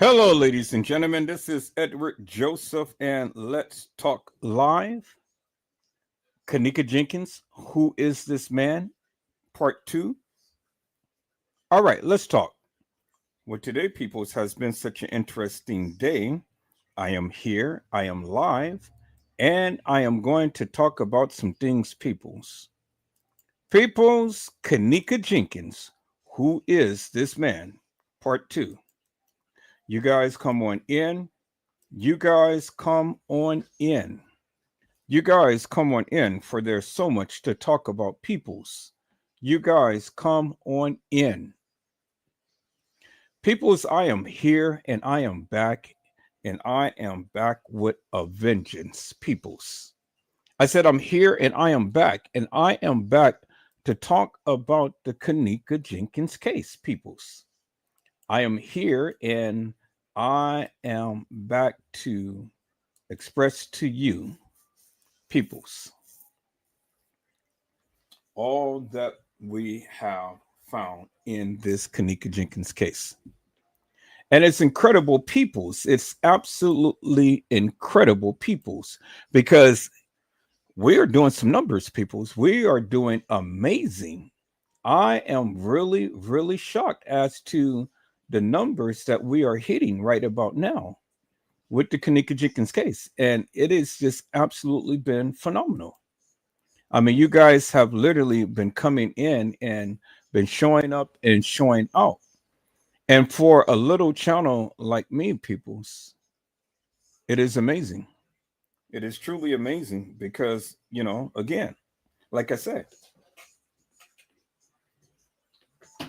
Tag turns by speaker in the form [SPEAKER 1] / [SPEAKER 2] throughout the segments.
[SPEAKER 1] Hello, ladies and gentlemen. This is Edward Joseph, and let's talk live. Kenneka Jenkins, who is this man? Part two. All right, let's talk. Well, today, peoples, has been such an interesting day. I am here, I am live, and I am going to talk about some things, peoples. Peoples, Kenneka Jenkins, who is this man? Part two. You guys come on in. You guys come on in. You guys come on in, for there's so much to talk about, peoples. You guys come on in. Peoples, I am here and I am back, and I am back with a vengeance, peoples. I said I'm here and I am back, and I am back to talk about the Kenneka Jenkins case, peoples. I am here and I am back to express to you, peoples, all that we have found in this Kenneka Jenkins case. And it's incredible, peoples. It's absolutely incredible, peoples, because we are doing some numbers, peoples. We are doing amazing. I am really, really shocked as to the numbers that we are hitting right about now with the Kenneka Jenkins case. And it has just absolutely been phenomenal. I mean, you guys have literally been coming in and been showing up and showing out. And for a little channel like me, peoples, it is amazing. It is truly amazing because, again, like I said,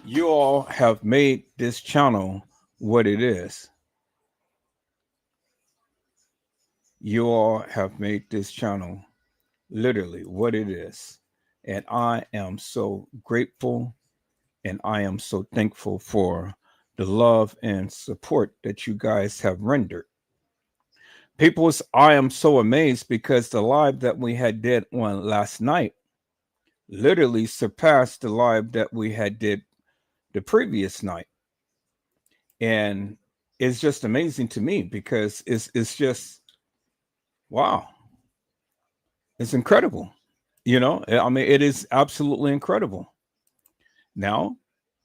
[SPEAKER 1] you all have made this channel what it is. You all have made this channel literally what it is. And I am so grateful and I am so thankful for the love and support that you guys have rendered. Peoples, I am so amazed because the live that we had did on last night literally surpassed the live that we had did the previous night. And it's just amazing to me because it's just wow. It's incredible. I mean, it is absolutely incredible. Now,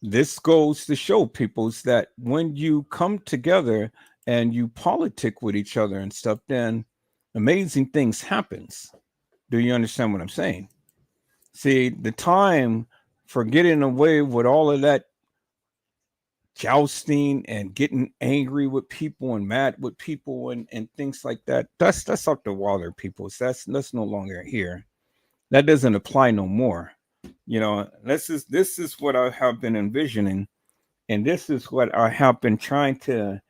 [SPEAKER 1] this goes to show peoples that when you come together and you politic with each other and stuff, then amazing things happens. Do you understand what I'm saying? See, the time for getting away with all of that jousting and getting angry with people and mad with people and things like that, that's up the water, peoples. That's no longer here. That doesn't apply no more. This is what I have been envisioning, and this is what I have been trying to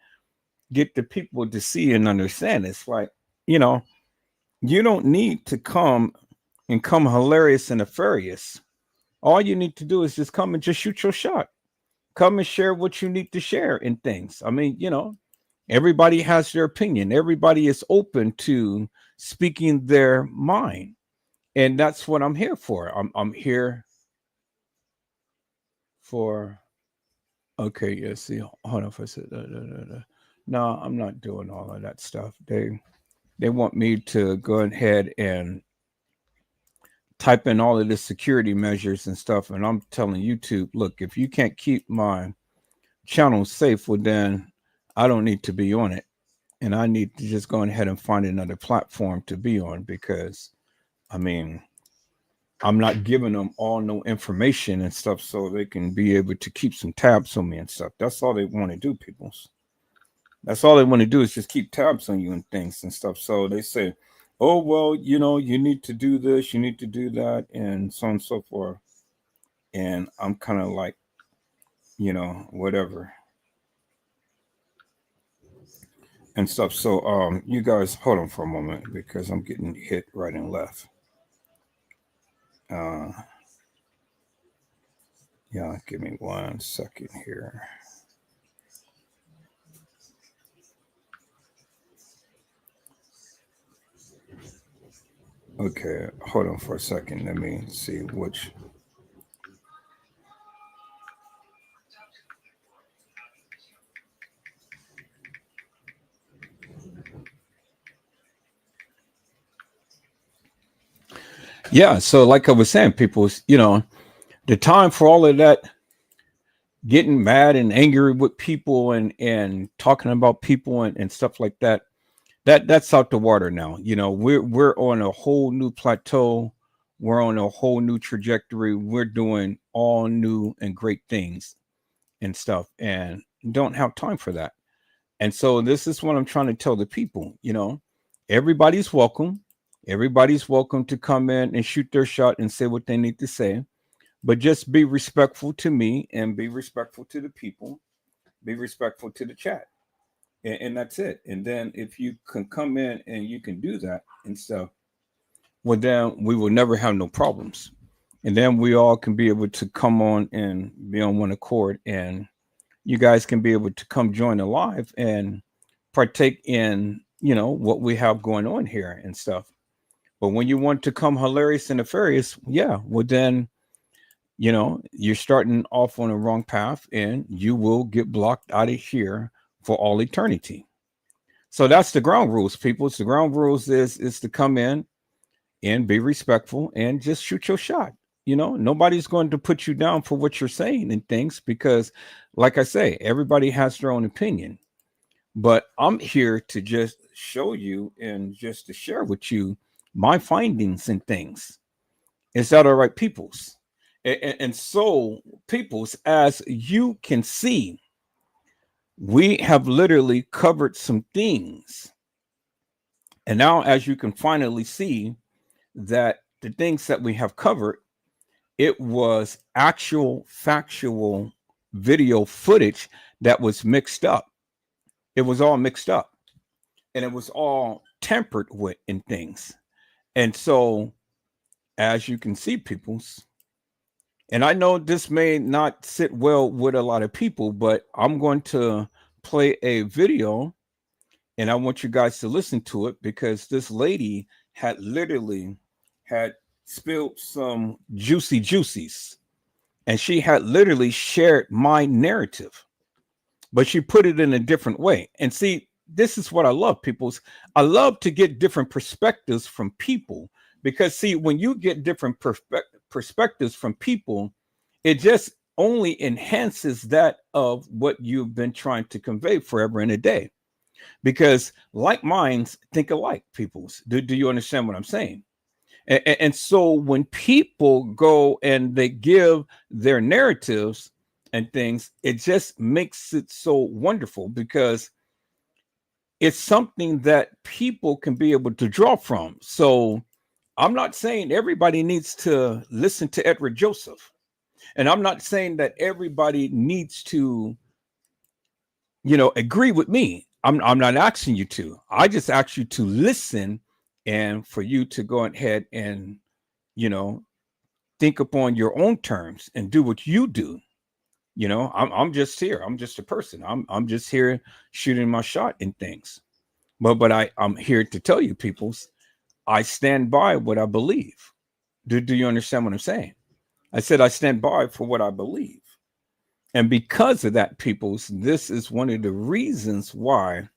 [SPEAKER 1] get the people to see and understand. It's like, you know, you don't need to come hilarious and nefarious. All you need to do is just come and just shoot your shot. Come and share what you need to share in things. I mean, everybody has their opinion. Everybody is open to speaking their mind. And that's what I'm here for. I'm here for. Okay, yeah, see, hold on for a second. No, I'm not doing all of that stuff. They want me to go ahead and type in all of the security measures and stuff, and I'm telling YouTube, look, if you can't keep my channel safe, well then I don't need to be on it. And I need to just go ahead and find another platform to be on because I mean I'm not giving them all no information and stuff so they can be able to keep some tabs on me and stuff. That's all they want to do, people. That's all they want to do is just keep tabs on you and things and stuff. So they say, oh, well, you need to do this, you need to do that, and so on and so forth. And I'm kind of like, whatever and stuff. So you guys hold on for a moment because I'm getting hit right and left. Uh, yeah, give me 1 second here. Okay, hold on for a second. Let me see which. Yeah. So, like I was saying, people, the time for all of that getting mad and angry with people and talking about people and stuff like that, that's out the water now. We're on a whole new plateau. We're on a whole new trajectory. We're doing all new and great things and stuff, and don't have time for that. And so this is what I'm trying to tell the people. Everybody's welcome. Everybody's welcome to come in and shoot their shot and say what they need to say, but just be respectful to me and be respectful to the people, be respectful to the chat, and that's it. And then if you can come in and you can do that and stuff, well, then we will never have no problems. And then we all can be able to come on and be on one accord, and you guys can be able to come join the live and partake in what we have going on here and stuff. But when you want to come hilarious and nefarious, yeah, well then you're starting off on a wrong path, and you will get blocked out of here for all eternity. So that's the ground rules, people. It's the ground rules is to come in and be respectful and just shoot your shot. Nobody's going to put you down for what you're saying and things, because like I say, everybody has their own opinion. But I'm here to just show you and just to share with you my findings and things. Is that all right, peoples? And so, peoples, as you can see, we have literally covered some things. And now, as you can finally see, that the things that we have covered, it was actual factual video footage that was mixed up. It was all mixed up, and it was all tempered with in things. And so, as you can see, peoples, and I know this may not sit well with a lot of people, but I'm going to play a video, and I want you guys to listen to it, because this lady had literally had spilled some juicy juicies, and she had literally shared my narrative, but she put it in a different way. And see, this is what I love, people's. I love to get different perspectives from people, because see, when you get different perspectives from people, it just only enhances that of what you've been trying to convey forever and a day. Because like minds think alike, people's. Do you understand what I'm saying? And so when people go and they give their narratives and things, it just makes it so wonderful, because it's something that people can be able to draw from. So I'm not saying everybody needs to listen to Edward Joseph. And I'm not saying that everybody needs to, agree with me. I'm not asking you to. I just ask you to listen, and for you to go ahead and, you know, think upon your own terms and do what you do. I'm just here. I'm just a person. I'm just here shooting my shot in things. But I'm here to tell you, peoples, I stand by what I believe. Do you understand what I'm saying? I said I stand by for what I believe. And because of that, peoples, this is one of the reasons why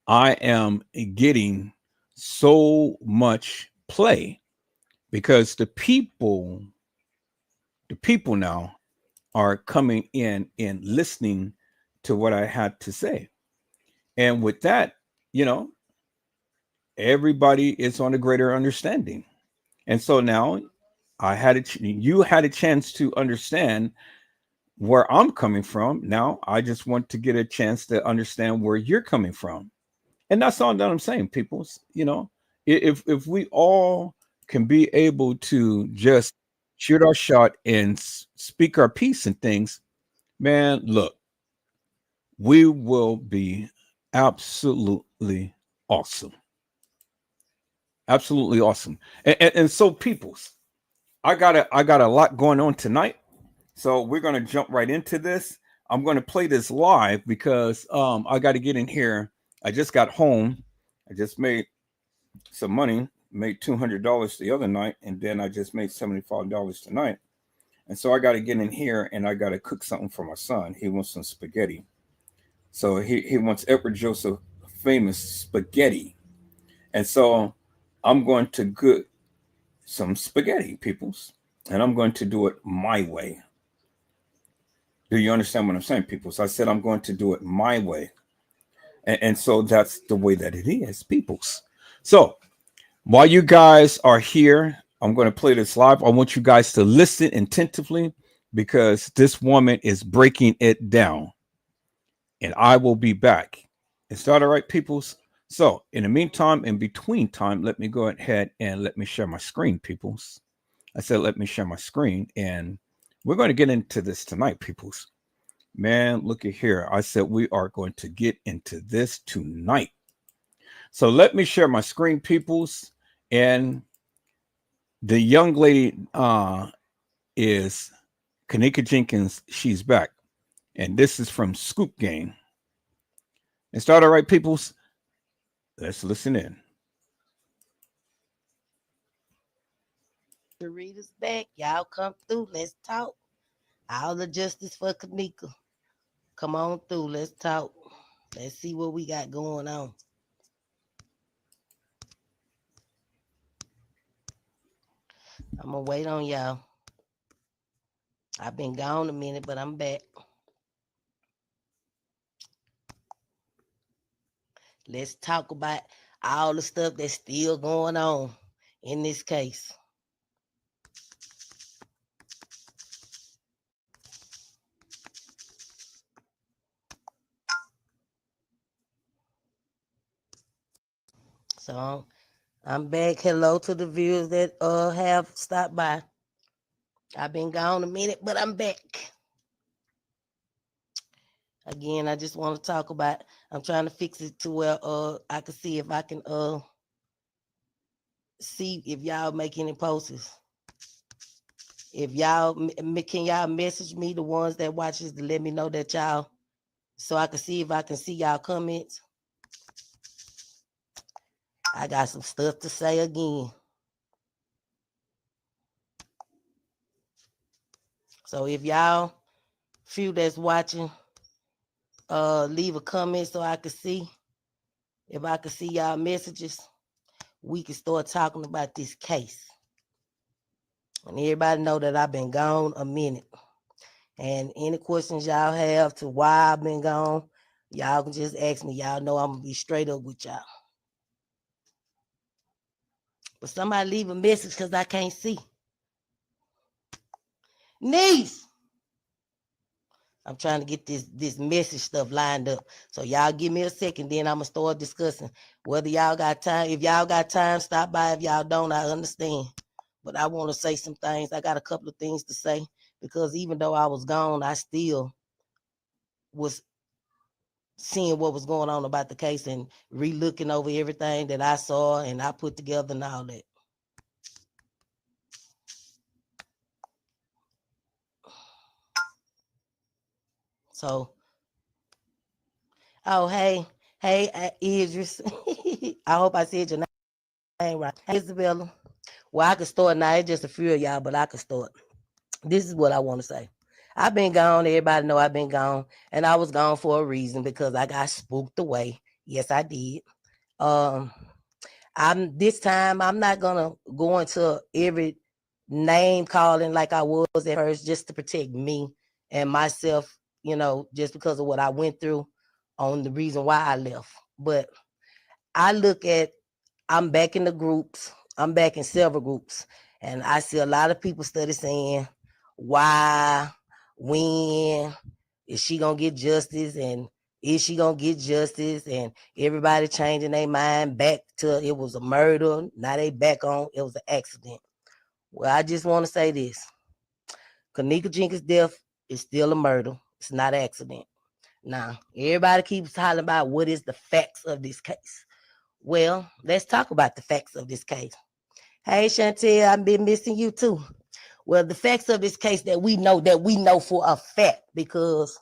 [SPEAKER 1] I am getting so much play, because the people now are coming in and listening to what I had to say. And with that, you know, everybody is on a greater understanding. And so now you had a chance to understand where I'm coming from. Now I just want to get a chance to understand where you're coming from. And that's all that I'm saying, peoples. If we all can be able to just shoot our shot and speak our piece and things, man, look, we will be absolutely awesome. Absolutely awesome. And so, peoples, I got a lot going on tonight. So we're gonna jump right into this. I'm gonna play this live because I got to get in here. I just got home. I just made some money. Made $200 the other night, and then I just made $75 tonight. And so I got to get in here and I got to cook something for my son. He wants some spaghetti. So he wants Edward Joseph famous spaghetti. And so I'm going to some spaghetti, peoples, and I'm going to do it my way. Do you understand what I'm saying, peoples? I said I'm going to do it my way. And so that's the way that it is, peoples. So while you guys are here, I'm going to play this live. I want you guys to listen attentively because this woman is breaking it down. And I will be back. Is that all right, peoples? So, in the meantime, in between time, let me go ahead and let me share my screen, peoples. I said, let me share my screen. And we're going to get into this tonight, peoples. Man, look at here. I said, we are going to get into this tonight. So, let me share my screen, peoples. And the young lady is Kenneka Jenkins. She's back. And this is from Scoop Game. Is that all right, peoples? Let's listen in.
[SPEAKER 2] The readers back. Y'all come through. Let's talk. All the justice for Kenneka. Come on through. Let's talk. Let's see what we got going on. I'm going to wait on y'all. I've been gone a minute, but I'm back. Let's talk about all the stuff that's still going on in this case. So I'm back. Hello to the viewers that have stopped by. I've been gone a minute, but I'm back. Again, I just want to talk about, I'm trying to fix it to where I can see if I can see if y'all make any posts. If y'all can y'all message me, the ones that watches, to let me know that y'all, so I can see if I can see y'all comments. I got some stuff to say again. So if y'all few that's watching, leave a comment so I can see. If I can see y'all messages, we can start talking about this case. And everybody know that I've been gone a minute. And any questions y'all have to why I've been gone, y'all can just ask me. Y'all know I'm gonna be straight up with y'all. But somebody leave a message because I can't see. Niece, I'm trying to get this message stuff lined up. So y'all give me a second, then I'm gonna start discussing whether y'all got time. If y'all got time, stop by. If y'all don't, I understand. But I want to say some things. I got a couple of things to say because even though I was gone, I still was seeing what was going on about the case and re-looking over everything that I saw and I put together and all that. So, oh, hey, Idris. I hope I said your name right. Hey, Isabella. Well, I could start now. It's just a few of y'all, but I could start. This is what I want to say. I've been gone. Everybody know I've been gone. And I was gone for a reason because I got spooked away. Yes, I did. This time I'm not gonna go into every name calling like I was at first just to protect me and myself, just because of what I went through on the reason why I left. But I look at, I'm back in the groups, I'm back in several groups, and I see a lot of people study saying, why, when, is she gonna get justice, and is she gonna get justice? And everybody changing their mind back to it was a murder. Now they back on it was an accident. Well, I just want to say this. Kenneka Jenkins' death is still a murder. It's not an accident. Now, everybody keeps talking about what is the facts of this case. Well, let's talk about the facts of this case. Hey, Chantel, I've been missing you too. Well, the facts of this case that we know for a fact, because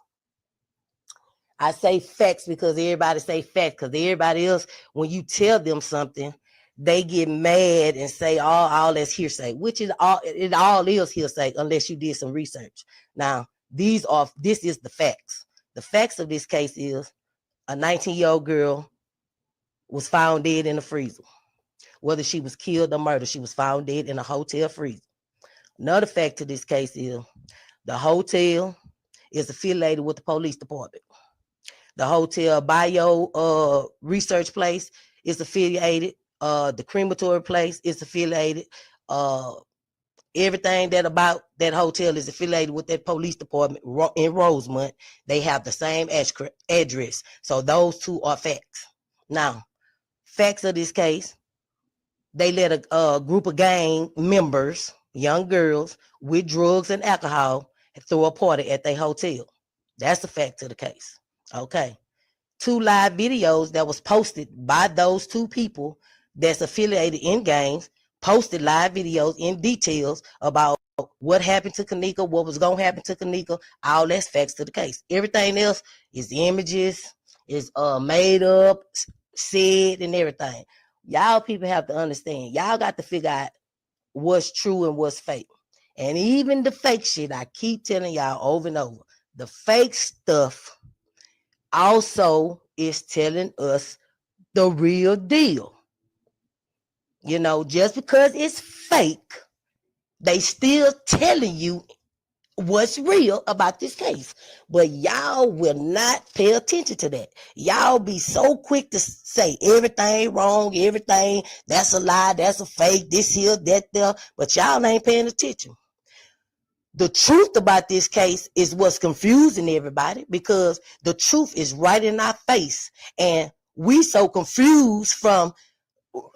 [SPEAKER 2] I say facts because everybody say facts, because everybody else, when you tell them something, they get mad and say all that's hearsay, which is it all is hearsay unless you did some research. Now, this is the facts. The facts of this case is a 19-year-old girl was found dead in the freezer. whether she was killed or murdered. She was found dead in a hotel freezer. Another fact to this case is the hotel is affiliated with the police department. The hotel bio research place is affiliated. The crematory place is affiliated. Uh, Everything that about that hotel is affiliated with that police department in Rosemont. They have the same address. So those two are facts. Now, facts of this case, they let a group of gang members, young girls, with drugs and alcohol throw a party at their hotel. That's the fact of the case. Okay. 2 live videos that was posted by those 2 people that's affiliated in gangs, posted live videos in details about what happened to Kenneka, what was going to happen to Kenneka, all that's facts to the case. Everything else is images, is made up, said, and everything. Y'all people have to understand. Y'all got to figure out what's true and what's fake. And even the fake shit, I keep telling y'all over and over, the fake stuff also is telling us the real deal. You know, just because it's fake, they still telling you what's real about this case. But y'all will not pay attention to that. Y'all be so quick to say everything wrong, everything, that's a lie, that's a fake, this here, that there, but y'all ain't paying attention. The truth about this case is what's confusing everybody, because the truth is right in our face. And we so confused from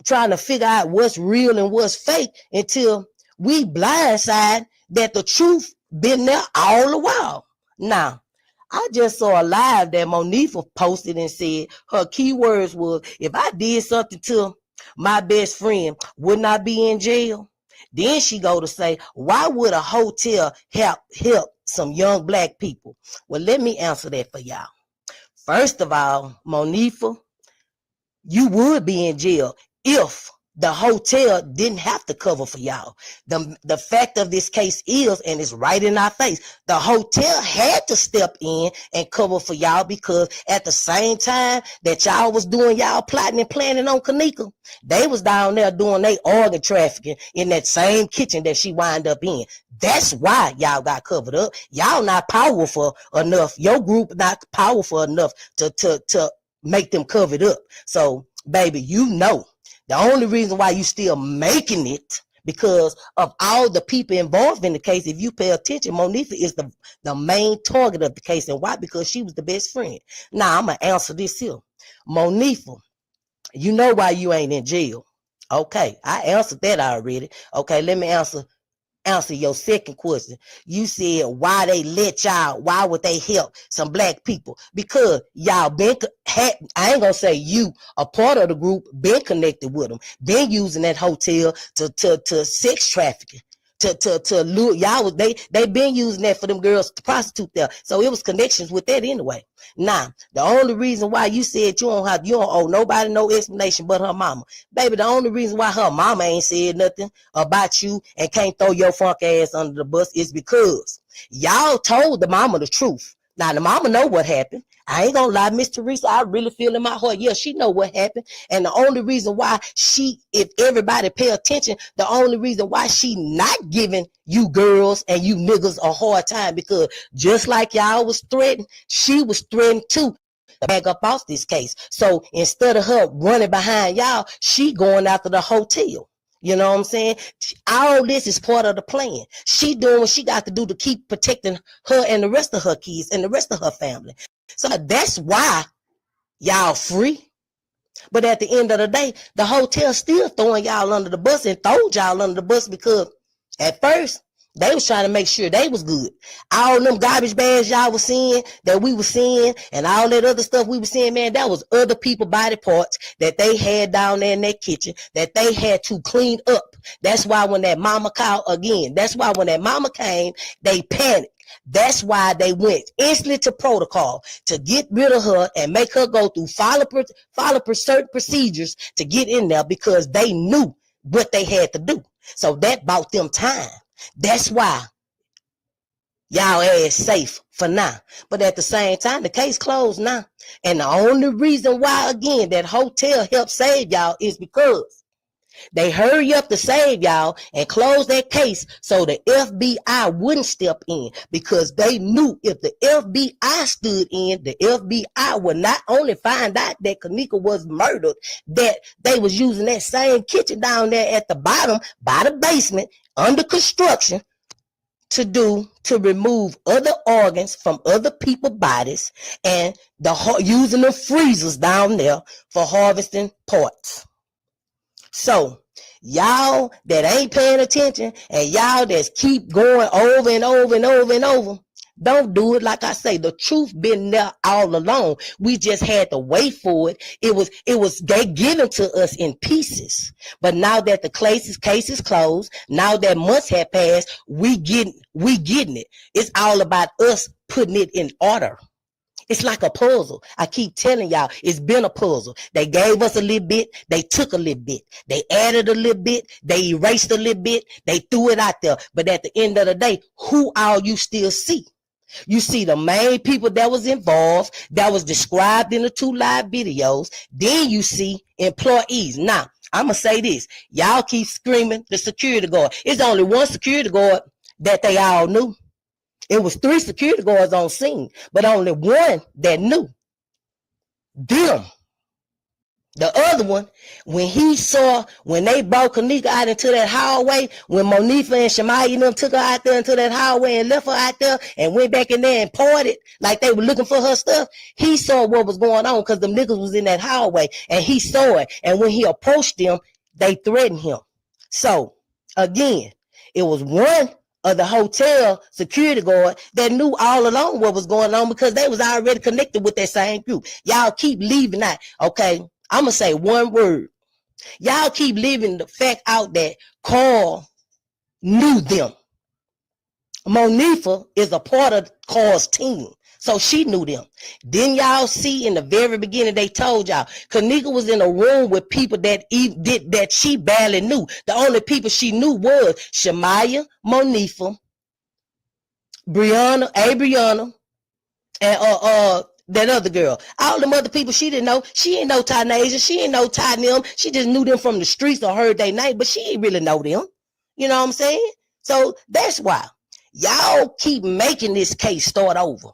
[SPEAKER 2] trying to figure out what's real and what's fake until we blindside that the truth been there all the while. Now, I just saw a live that Monifa posted and said her keywords was, if I did something to my best friend, wouldn't I be in jail? Then she go to say, why would a hotel help some young black people? Well, let me answer that for y'all. First of all, Monifa, you would be in jail if the hotel didn't have to cover for y'all. The fact of this case is, and it's right in our face, the hotel had to step in and cover for y'all, because at the same time that y'all was doing y'all plotting and planning on Kenneka, they was down there doing their organ trafficking in that same kitchen that she wind up in. That's why y'all got covered up. Y'all not powerful enough. Your group not powerful enough to make them covered up. So, baby, you know. The only reason why you still making it, because of all the people involved in the case. If you pay attention, Monifa is the main target of the case. And why? Because she was the best friend. Now, I'm going to answer this here. Monifa, you know why you ain't in jail. Okay, I answered that already. Okay, let me answer your second question. You said why they let y'all, why would they help some black people? Because y'all I ain't gonna say you, a part of the group, been connected with them, been using that hotel to sex trafficking, to lure y'all. They been using that for them girls to prostitute there. So it was connections with that anyway. Now, the only reason why you said you don't owe nobody no explanation but her mama. Baby, the only reason why her mama ain't said nothing about you and can't throw your funk ass under the bus is because y'all told the mama the truth. Now, the mama know what happened. I ain't gonna lie, Miss Teresa, I really feel in my heart, yeah, she know what happened. And the only reason why if everybody pay attention, the only reason why she not giving you girls and you niggas a hard time, because just like y'all was threatened, she was threatened too to back up off this case. So instead of her running behind y'all, she going after the hotel. You know what I'm saying? All this is part of the plan. She doing what she got to do to keep protecting her and the rest of her kids and the rest of her family. So that's why y'all free. But at the end of the day, the hotel still throwing y'all under the bus and throwed y'all under the bus, because at first they was trying to make sure they was good. All them garbage bags y'all was seeing, that we was seeing, and all that other stuff we was seeing, man, that was other people body parts that they had down there in that kitchen that they had to clean up. That's why when that mama called again, that's why when that mama came, they panicked. That's why they went instantly to protocol to get rid of her and make her go through follow certain procedures to get in there, because they knew what they had to do. So that bought them time. That's why y'all ass safe for now. But at the same time, the case closed now. And the only reason why, again, that hotel helped save y'all is because They hurry up to save y'all and close that case so the FBI wouldn't step in, because they knew if the FBI stood in, the FBI would not only find out that Kenneka was murdered, that they was using that same kitchen down there at the bottom by the basement under construction to remove other organs from other people's bodies, and using the freezers down there for harvesting parts. So y'all that ain't paying attention, and y'all that keep going over and over and over and over, don't do it. Like I say, the truth been there all along. We just had to wait for it. It was they given to us in pieces. But now that the case is closed, now that months have passed, we getting it. It's all about us putting it in order. It's like a puzzle. I keep telling y'all, it's been a puzzle. They gave us a little bit. They took a little bit. They added a little bit. They erased a little bit. They threw it out there. But at the end of the day, who all you still see? You see the main people that was involved, that was described in the 2 live videos. Then you see employees. Now, I'm going to say this. Y'all keep screaming the security guard. It's only one security guard that they all knew. It was 3 security guards on scene, but only one that knew them. The other one, when they brought Kenneka out into that hallway, when Monifa and Shemaya and them took her out there into that hallway and left her out there and went back in there and parted like they were looking for her stuff, he saw what was going on because them niggas was in that hallway, and he saw it. And when he approached them, they threatened him. So, again, it was one of the hotel security guard that knew all along what was going on, because they was already connected with that same group. Y'all keep leaving that. Okay, I'm gonna say one word. Y'all keep leaving the fact out that Carl knew them. Monifa is a part of Carl's team, so she knew them. Then y'all see in the very beginning, they told y'all Kenneka was in a room with people that she barely knew. The only people she knew was Shemaya, Monifa, Brianna, and that other girl. All them other people she didn't know. She ain't know Tynasia. She ain't know Ty them. She just knew them from the streets or heard their name, but she ain't really know them. You know what I'm saying? So that's why y'all keep making this case start over.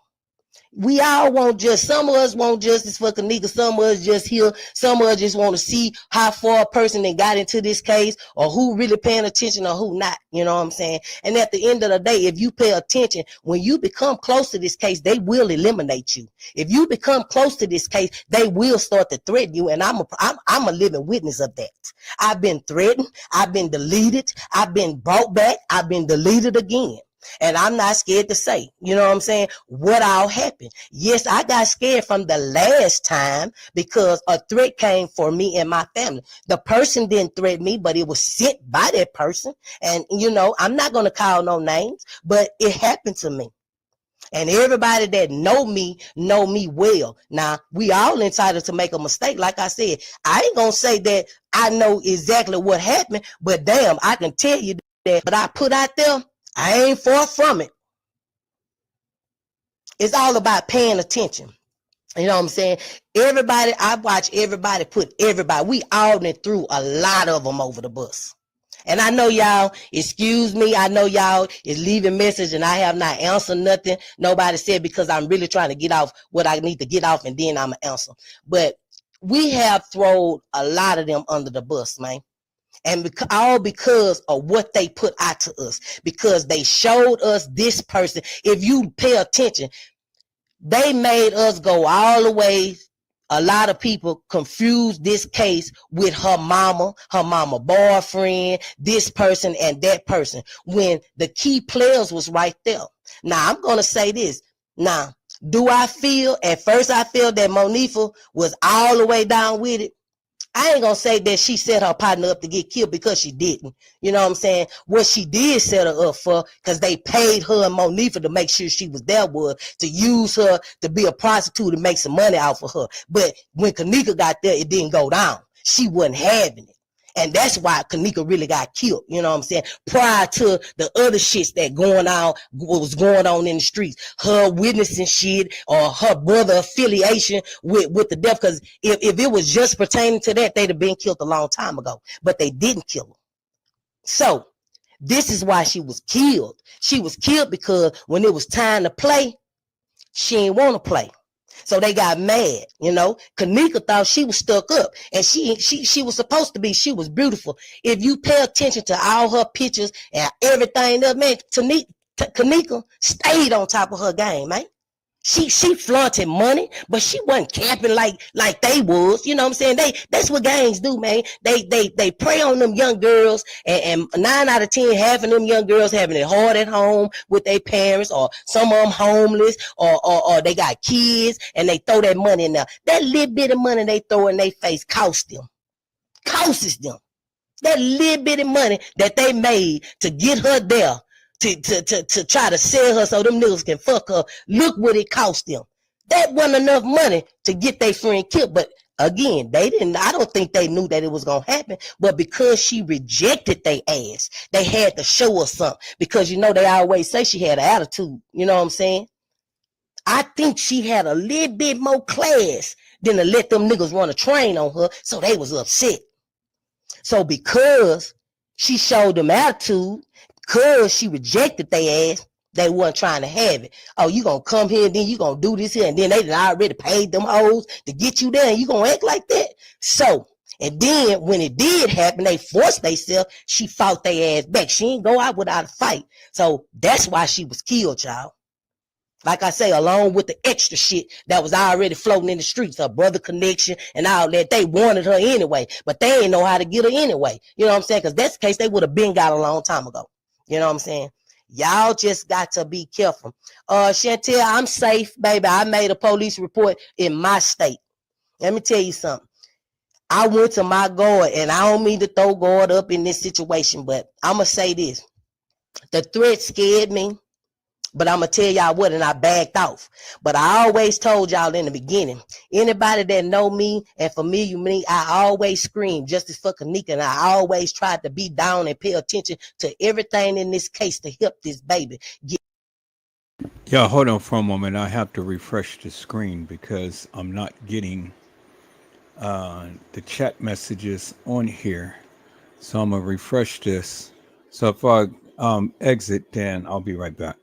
[SPEAKER 2] We all want justice. Some of us want justice for Kenneka. Some of us just here. Some of us just want to see how far a person that got into this case, or who really paying attention or who not. You know what I'm saying? And at the end of the day, if you pay attention, when you become close to this case, they will eliminate you. If you become close to this case, they will start to threaten you. And I'm a living witness of that. I've been threatened. I've been deleted. I've been brought back. I've been deleted again. And I'm not scared to say, you know what I'm saying, what all happened. Yes, I got scared from the last time because a threat came for me and my family. The person didn't threaten me, but it was sent by that person. And, you know, I'm not going to call no names, but it happened to me. And everybody that know me well. Now, we all entitled to make a mistake. Like I said, I ain't going to say that I know exactly what happened, but damn, I can tell you that what I put out there, I ain't far from it. It's all about paying attention. You know what I'm saying? Everybody, I watch everybody put everybody. We all went through a lot of them over the bus. And I know y'all, excuse me, I know y'all is leaving message and I have not answered nothing. Nobody said, because I'm really trying to get off what I need to get off, and then I'm going to answer. But we have thrown a lot of them under the bus, man. And all because of what they put out to us, because they showed us this person. If you pay attention, they made us go all the way. A lot of people confuse this case with her mama boyfriend, this person and that person, when the key players was right there. Now, I'm going to say this. Now, do I feel, at first I feel that Monifa was all the way down with it. I ain't gonna say that she set her partner up to get killed, because she didn't. You know what I'm saying? What she did set her up for, because they paid her and Monifa to make sure she was there, was to use her to be a prostitute and make some money off of her. But when Kenneka got there, it didn't go down. She wasn't having it. And that's why Kenneka really got killed. You know what I'm saying? Prior to the other shits that was going on in the streets, her witnessing shit or her brother affiliation with the death. Because if it was just pertaining to that, they'd have been killed a long time ago. But they didn't kill her. So this is why she was killed. She was killed because when it was time to play, she didn't want to play. So they got mad, you know. Kenneka thought she was stuck up, and she was supposed to be. She was beautiful. If you pay attention to all her pictures and everything else, man, Kenneka stayed on top of her game, man. She flaunted money, but she wasn't camping like they was. You know what I'm saying? That's what gangs do, man. They prey on them young girls, and 9 out of 10, half of them young girls having it hard at home with their parents, or some of them homeless, or they got kids, and they throw that money in there. That little bit of money they throw in their face costs them. That little bit of money that they made to get her there, to try to sell her so them niggas can fuck her. Look what it cost them. That wasn't enough money to get their friend killed. But again, I don't think they knew that it was gonna happen. But because she rejected their ass, they had to show us something. Because you know they always say she had an attitude. You know what I'm saying? I think she had a little bit more class than to let them niggas run a train on her, so they was upset. So because she showed them attitude, because she rejected their ass, they wasn't trying to have it. Oh, you gonna come here and then you gonna do this here, and then they already paid them hoes to get you there, and you gonna act like that? So, and then when it did happen, they forced themselves, she fought their ass back. She ain't go out without a fight. So that's why she was killed, y'all. Like I say, along with the extra shit that was already floating in the streets, her brother connection and all that, they wanted her anyway, but they ain't know how to get her anyway. You know what I'm saying? Because that's the case, they would have been got a long time ago. You know what I'm saying? Y'all just got to be careful. Chantel, I'm safe, baby. I made a police report in my state. Let me tell you something. I went to my guard, and I don't mean to throw guard up in this situation, but I'm going to say this. The threat scared me. But I'm going to tell y'all what, and I backed off. But I always told y'all in the beginning, anybody that know me and familiar me, I always scream justice for Kenneka, and I always tried to be down and pay attention to everything in this case to help this baby.
[SPEAKER 1] Yeah, hold on for a moment. I have to refresh the screen because I'm not getting the chat messages on here. So I'm going to refresh this. So if I exit, then I'll be right back.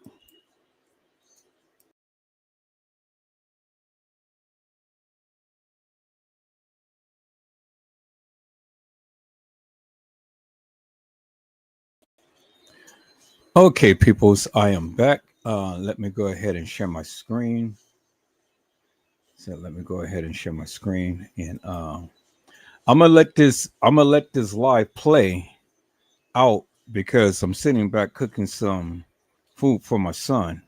[SPEAKER 1] Okay, peoples, I am back. Let me go ahead and share my screen. So let me go ahead and share my screen, and I'm gonna let this live play out because I'm sitting back cooking some food for my son,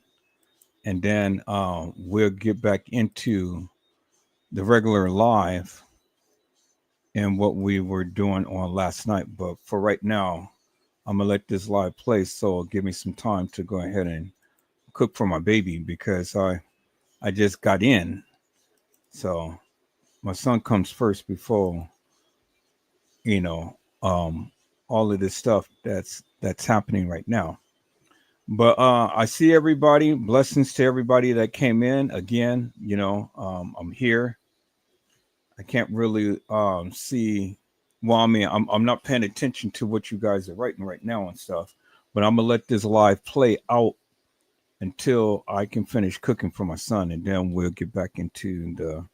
[SPEAKER 1] and then we'll get back into the regular live and what we were doing on last night. But for right now, I'm gonna let this live play, so it'll give me some time to go ahead and cook for my baby because I just got in, so my son comes first before you know all of this stuff that's happening right now. But I see everybody. Blessings to everybody that came in again. I'm here. I can't really see. Well, I mean, I'm not paying attention to what you guys are writing right now and stuff. But I'm gonna let this live play out until I can finish cooking for my son, and then we'll get back into the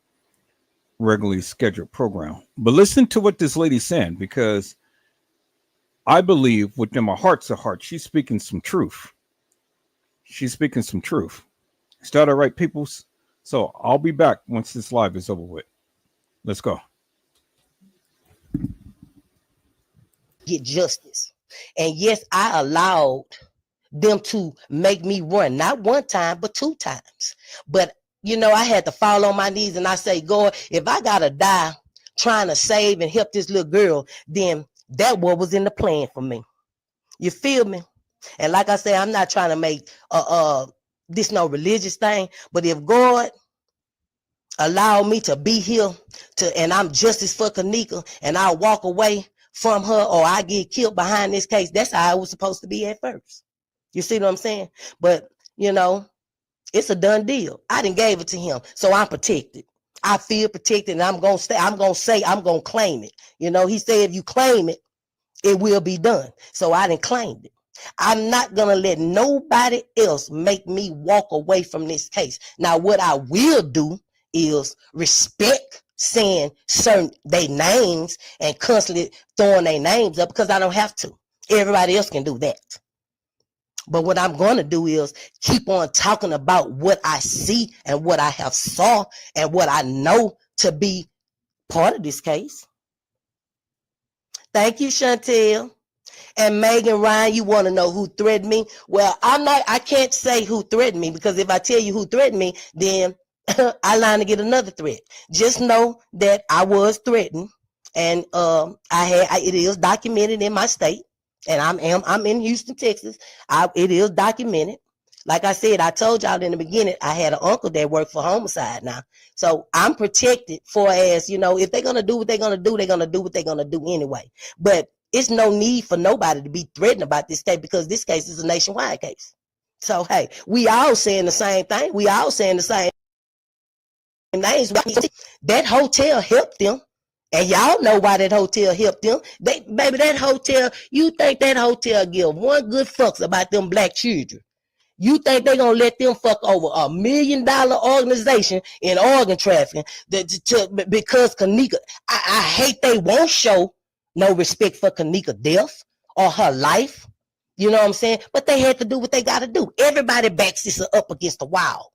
[SPEAKER 1] regularly scheduled program. But listen to what this lady's saying, because I believe within my heart's a heart, she's speaking some truth. She's speaking some truth. Is that all right, peoples? So I'll be back once this live is over with. Let's go.
[SPEAKER 2] Get justice. And yes, I allowed them to make me run, not one time, but 2 times. But I had to fall on my knees and I say, God, if I gotta die trying to save and help this little girl, then that what was in the plan for me. You feel me? And like I say, I'm not trying to make this no religious thing, but if God allow me to be here and I'm justice for Kenneka, and I'll walk away from her or I get killed behind this case. That's how it was supposed to be at first. You see what I'm saying? But, you know, it's a done deal. I done gave it to him, so I'm protected. I feel protected, and I'm going to claim it. You know, he said if you claim it, it will be done. So I done claimed it. I'm not going to let nobody else make me walk away from this case. Now, what I will do is respect saying certain they names and constantly throwing their names up because I don't have to. Everybody else can do that. But what I'm going to do is keep on talking about what I see and what I have saw and what I know to be part of this case. Thank you, Chantel. And Megan Ryan, you want to know who threatened me? Well, I can't say who threatened me because if I tell you who threatened me, then I line to get another threat. Just know that I was threatened, and it is documented in my state, and I'm in Houston, Texas. It is documented. Like I said, I told y'all in the beginning, I had an uncle that worked for homicide now. So I'm protected for as, you know, if they're going to do what they're going to do, they're going to do what they're going to do anyway. But it's no need for nobody to be threatened about this case because this case is a nationwide case. So, hey, we all saying the same thing. We all saying the same names. That hotel helped them. And y'all know why that hotel helped them. Baby, that hotel, you think that hotel give one good fucks about them black children? You think they're going to let them fuck over $1 million organization in organ trafficking because Kenneka, I hate they won't show no respect for Kenneka death or her life. You know what I'm saying? But they had to do what they got to do. Everybody backs this up against the wall,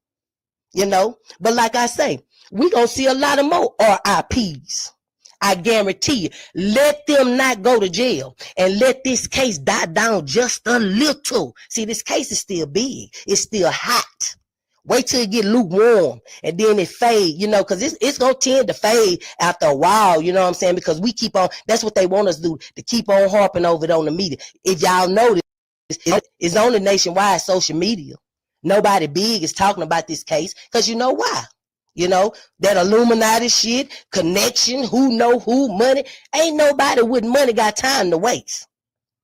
[SPEAKER 2] you know? But like I say, we going to see a lot of more RIPs. I guarantee you, let them not go to jail and let this case die down just a little. See, this case is still big. It's still hot. Wait till it get lukewarm and then it fade, you know, because it's going to tend to fade after a while, you know what I'm saying? Because we keep on, that's what they want us to do, to keep on harping over it on the media. If y'all notice, it's on the nationwide social media. Nobody big is talking about this case because you know why? You know, that Illuminati shit, connection, who know who, money. Ain't nobody with money got time to waste.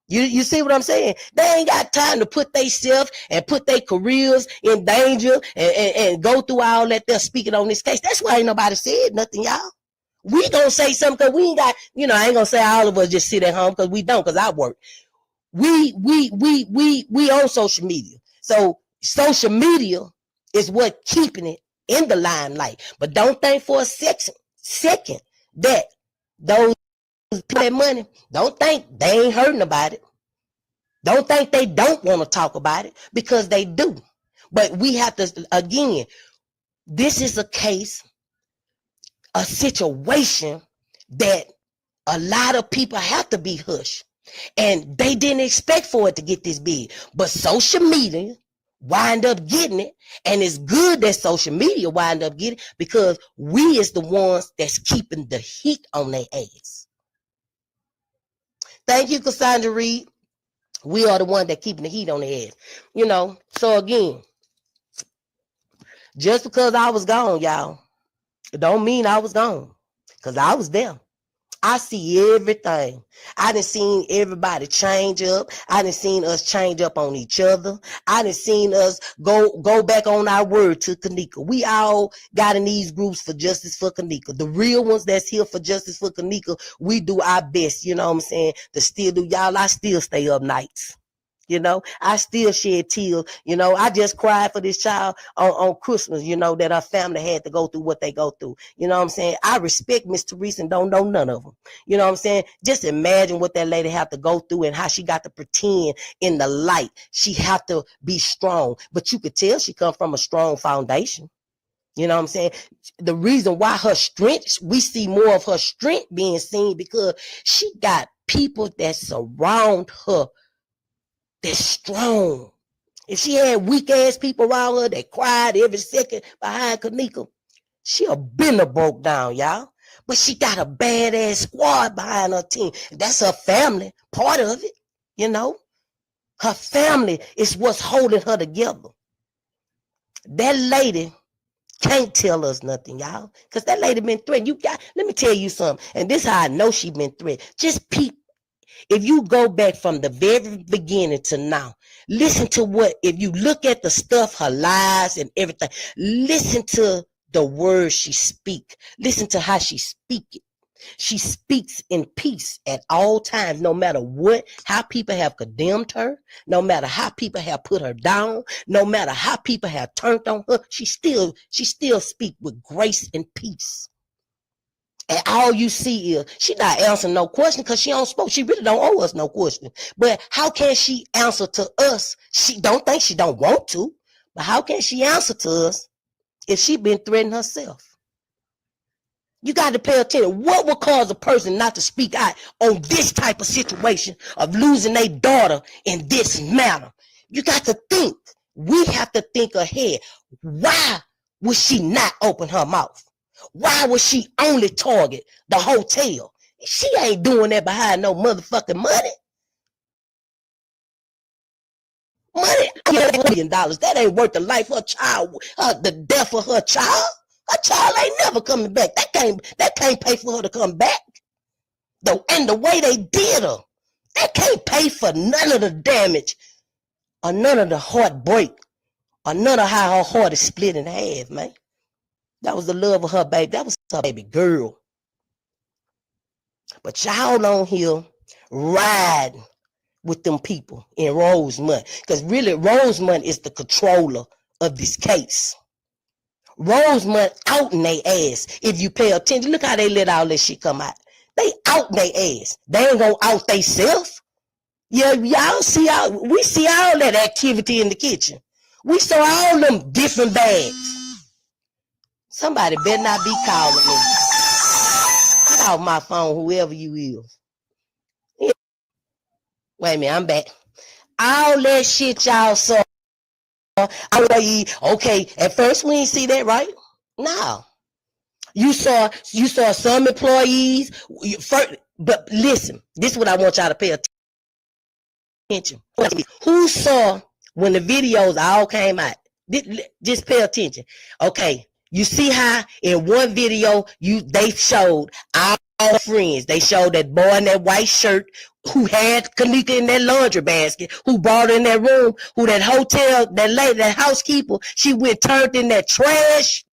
[SPEAKER 2] You see what I'm saying? They ain't got time to put themselves and put their careers in danger and go through all that they're speaking on this case. That's why ain't nobody said nothing, y'all. We gonna say something because we ain't got, you know, I ain't gonna say all of us just sit at home because we don't, because I work. We on social media. So social media is what keeping it in the limelight. But don't think for a second that those people that money, don't think they ain't hurting about it. Don't think they don't want to talk about it, because they do. But we have to, again, this is a case, a situation that a lot of people have to be hushed. And they didn't expect for it to get this big. But social media wind up getting it. And it's good that social media wind up getting it because we is the ones that's keeping the heat on their ass. Thank you, Cassandra Reed. We are the one that keeping the heat on their ass. You know, so again, just because I was gone, y'all, it don't mean I was gone. Because I was there. I see everything. I done seen everybody change up. I done seen us change up on each other. I done seen us go back on our word to Kenneka. We all got in these groups for justice for Kenneka. The real ones that's here for justice for Kenneka, we do our best, you know what I'm saying, to still do. Y'all, I still stay up nights. You know, I still shed tears. You know, I just cried for this child on Christmas, you know, that her family had to go through what they go through. You know what I'm saying? I respect Miss Teresa and don't know none of them. You know what I'm saying? Just imagine what that lady have to go through and how she got to pretend in the light. She have to be strong. But you could tell she come from a strong foundation. You know what I'm saying? The reason why her strength, we see more of her strength being seen because she got people that surround her that's strong. If she had weak ass people around her that cried every second behind Kenneka, she'll been broke down, y'all. But she got a badass squad behind her team. That's her family, part of it, you know. Her family is what's holding her together. That lady can't tell us nothing, y'all, because that lady been threatened. Let me tell you something, and this is how I know she been threatened. Just peep If you go back from the very beginning to now, listen to what, if you look at the stuff, her lies and everything, listen to the words she speak. Listen to how she speak it. She speaks in peace at all times, no matter what, how people have condemned her, no matter how people have put her down, no matter how people have turned on her, she still speak with grace and peace. And all you see is she not answering no question because she don't spoke. She really don't owe us no question. But how can she answer to us? She don't think she don't want to, but how can she answer to us if she been threatening herself? You got to pay attention. What would cause a person not to speak out on this type of situation of losing their daughter in this manner? You got to think. We have to think ahead. Why would she not open her mouth? Why would she only target the hotel? She ain't doing that behind no motherfucking money. Money, $1 million. That ain't worth the life of her child, the death of her child. Her child ain't never coming back. That can't pay for her to come back. And the way they did her, that can't pay for none of the damage or none of the heartbreak or none of how her heart is split in half, man. That was the love of her baby. That was her baby girl. But y'all on here riding with them people in Rosemont. Because really, Rosemont is the controller of this case. Rosemont out in their ass. If you pay attention, look how they let all this shit come out. They out in their ass. They ain't gonna out they self. Yeah, y'all see we see all that activity in the kitchen. We saw all them different bags. Somebody better not be calling me. Get off my phone, whoever you is. Yeah. Wait a minute, I'm back. All that shit y'all saw. Okay, at first we didn't see that, right? No. You saw some employees, but listen, this is what I want y'all to pay attention. Who saw when the videos all came out? Just pay attention. Okay, you see how in one video they showed all friends. They showed that boy in that white shirt who had Kenneka in that laundry basket, who brought her in that room, who that hotel, that lady, that housekeeper, she went turned in that trash,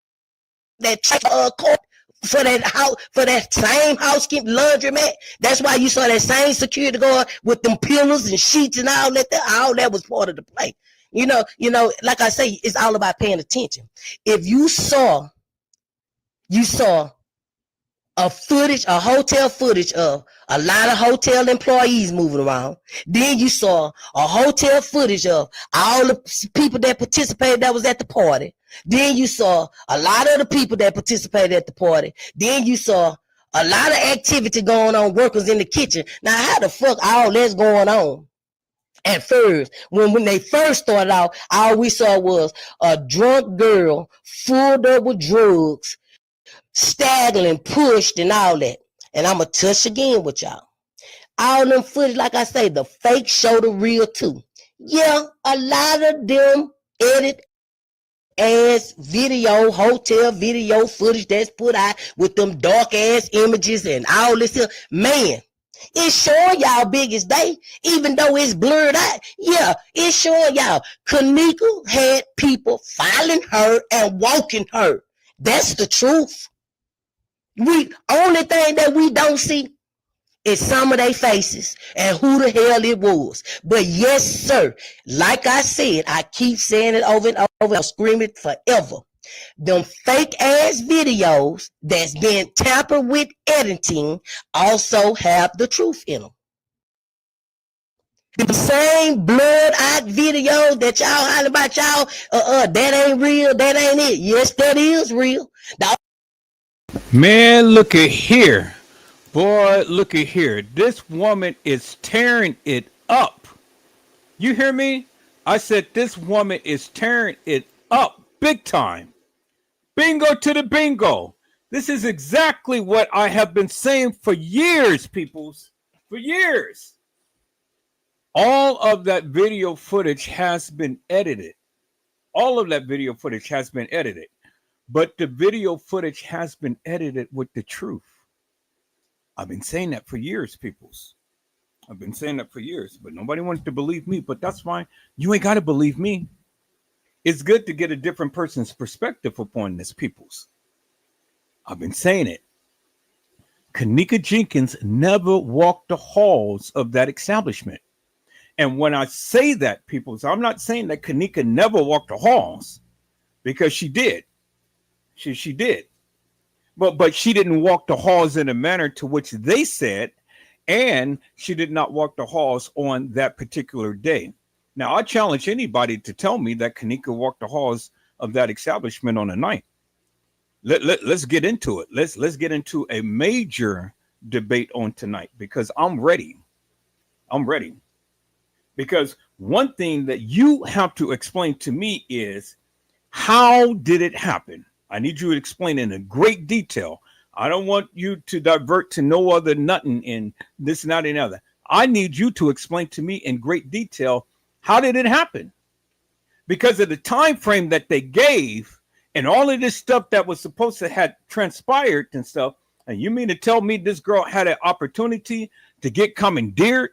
[SPEAKER 2] court for that same housekeeper laundromat. That's why you saw that same security guard with them pillars and sheets and all that. All that was part of the play. You know, like I say, it's all about paying attention. If you saw a hotel footage of a lot of hotel employees moving around. Then you saw a hotel footage of all the people that participated that was at the party. Then you saw a lot of the people that participated at the party. Then you saw a lot of activity going on, workers in the kitchen. Now, how the fuck all that's going on? At first, when they first started out, all we saw was a drunk girl filled up with drugs, staggering, pushed, and all that. And I'm going to touch again with y'all. All them footage, like I say, the fake show the real too. Yeah, a lot of them edit ass video, hotel video footage that's put out with them dark ass images and all this stuff. Man, it's showing y'all big as day, even though it's blurred out. Yeah, it's showing y'all. Kenneka had people filing her and walking her. That's the truth. Only thing that we don't see is some of their faces and who the hell it was. But yes, sir, like I said, I keep saying it over and over, I'll scream it forever. Them fake ass videos that's been tampered with editing also have the truth in them. The same blurred out videos that y'all holler about y'all, that ain't real, that ain't it. Yes, that is real.
[SPEAKER 1] Man, look at here. Boy, look at here. This woman is tearing it up. You hear me? I said this woman is tearing it up big time. Bingo to the bingo. This is exactly what I have been saying for years, peoples. For years. All of that video footage has been edited. All of that video footage has been edited. But the video footage has been edited with the truth. I've been saying that for years, peoples. I've been saying that for years, but nobody wanted to believe me. But that's fine. You ain't got to believe me. It's good to get a different person's perspective upon this, peoples. I've been saying it. Kenneka Jenkins never walked the halls of that establishment. And when I say that, peoples, I'm not saying that Kenneka never walked the halls, because she did. She did. But she didn't walk the halls in a manner to which they said, and she did not walk the halls on that particular day. Now, I challenge anybody to tell me that Kenneka walked the halls of that establishment on a night. Let's get into it. Let's get into a major debate on tonight, because I'm ready. I'm ready. Because one thing that you have to explain to me is, how did it happen? I need you to explain in a great detail. I don't want you to divert to no other nothing in this, not another. I need you to explain to me in great detail, how did it happen? Because of the time frame that they gave and all of this stuff that was supposed to have transpired and stuff. And you mean to tell me this girl had an opportunity to get commandeered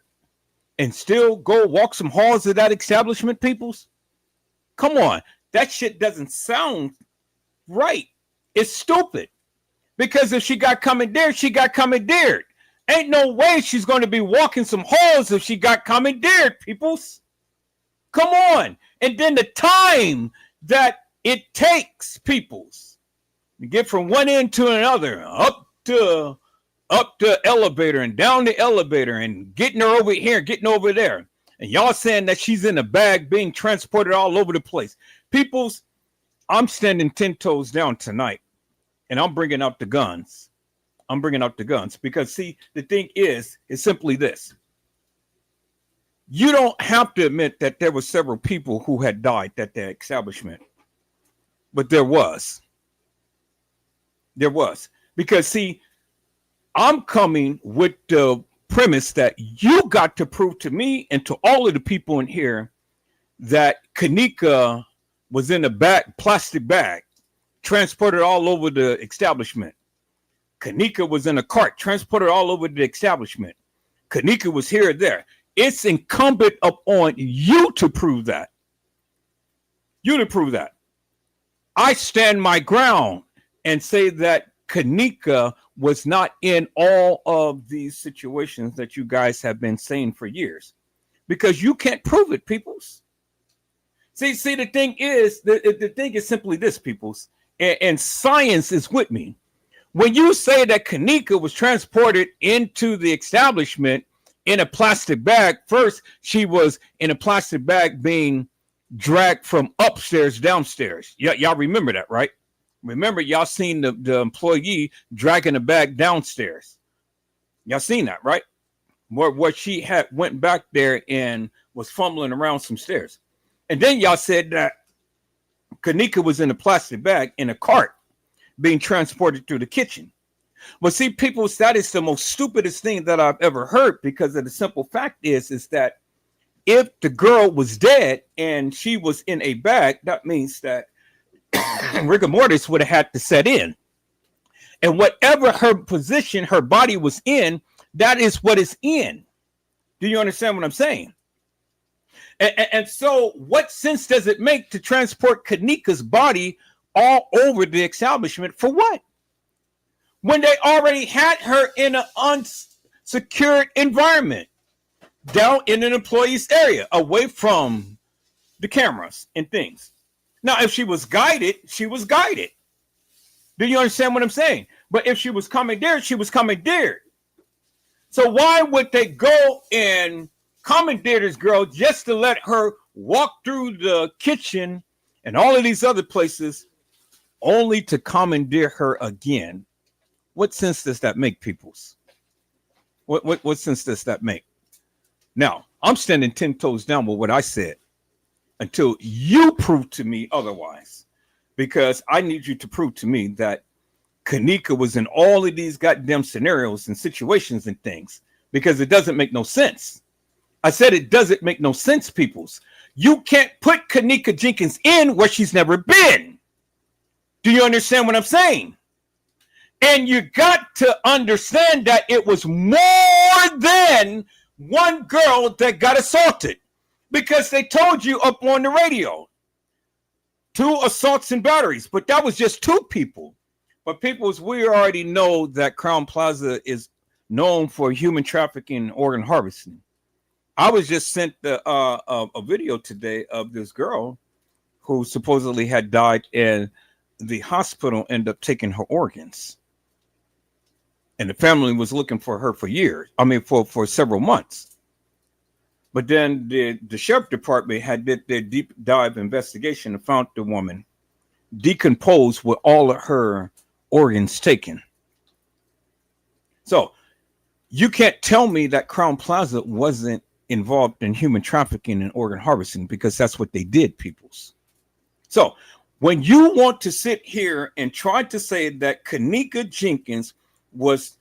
[SPEAKER 1] and still go walk some halls of that establishment, peoples? Come on. That shit doesn't sound right. It's stupid. Because if she got commandeered, she got commandeered. Ain't no way she's going to be walking some halls if she got commandeered, peoples. Come on. And then the time that it takes, peoples, to get from one end to another, up the elevator and down the elevator and getting her over here, getting over there. And y'all saying that she's in a bag being transported all over the place. Peoples, I'm standing 10 toes down tonight, and I'm bringing out the guns. I'm bringing out the guns because, see, the thing is simply this. You don't have to admit that there were several people who had died at the establishment, but there was. There was. Because, see, I'm coming with the premise that you got to prove to me and to all of the people in here that Kenneka was in a plastic bag, transported all over the establishment. Kenneka was in a cart, transported all over the establishment. Kenneka was here or there. It's incumbent upon you to prove that. You to prove that. I stand my ground and say that Kenneka was not in all of these situations that you guys have been saying for years, because you can't prove it, peoples. See, the thing is, the thing is simply this, peoples, and science is with me. When you say that Kenneka was transported into the establishment in a plastic bag, first, she was in a plastic bag being dragged from upstairs downstairs. Y'all remember that, right? Remember, y'all seen the employee dragging the bag downstairs. Y'all seen that, right? Where she had went back there and was fumbling around some stairs. And then y'all said that Kenneka was in a plastic bag in a cart being transported through the kitchen. But see, people, that is the most stupidest thing that I've ever heard, because of the simple fact is that if the girl was dead and she was in a bag, that means that rigor mortis would have had to set in. And whatever her position, her body was in, that is what is in. Do you understand what I'm saying? And so what sense does it make to transport Kenneka's body all over the establishment for what? When they already had her in an unsecured environment, down in an employee's area, away from the cameras and things. Now, if she was guided, she was guided. Do you understand what I'm saying? But if she was commandeered, she was commandeered. So why would they go and commandeer this girl just to let her walk through the kitchen and all of these other places, only to commandeer her again? What sense does that make, peoples? What sense does that make? Now, I'm standing 10 toes down with what I said until you prove to me otherwise, because I need you to prove to me that Kenneka was in all of these goddamn scenarios and situations and things, because it doesn't make no sense. I said it doesn't make no sense, peoples. You can't put Kenneka Jenkins in where she's never been. Do you understand what I'm saying? And you got to understand that it was more than one girl that got assaulted because they told you up on the radio 2 assaults and batteries, but that was just 2 people. But peoples, we already know that Crown Plaza is known for human trafficking and organ harvesting. I was just sent a video today of this girl who supposedly had died, and the hospital ended up taking her organs. And the family was looking for her for years. I mean, for several months. But then the sheriff department had did their deep dive investigation and found the woman decomposed with all of her organs taken. So you can't tell me that Crown Plaza wasn't involved in human trafficking and organ harvesting, because that's what they did, peoples. So when you want to sit here and try to say that Kenneka Jenkins was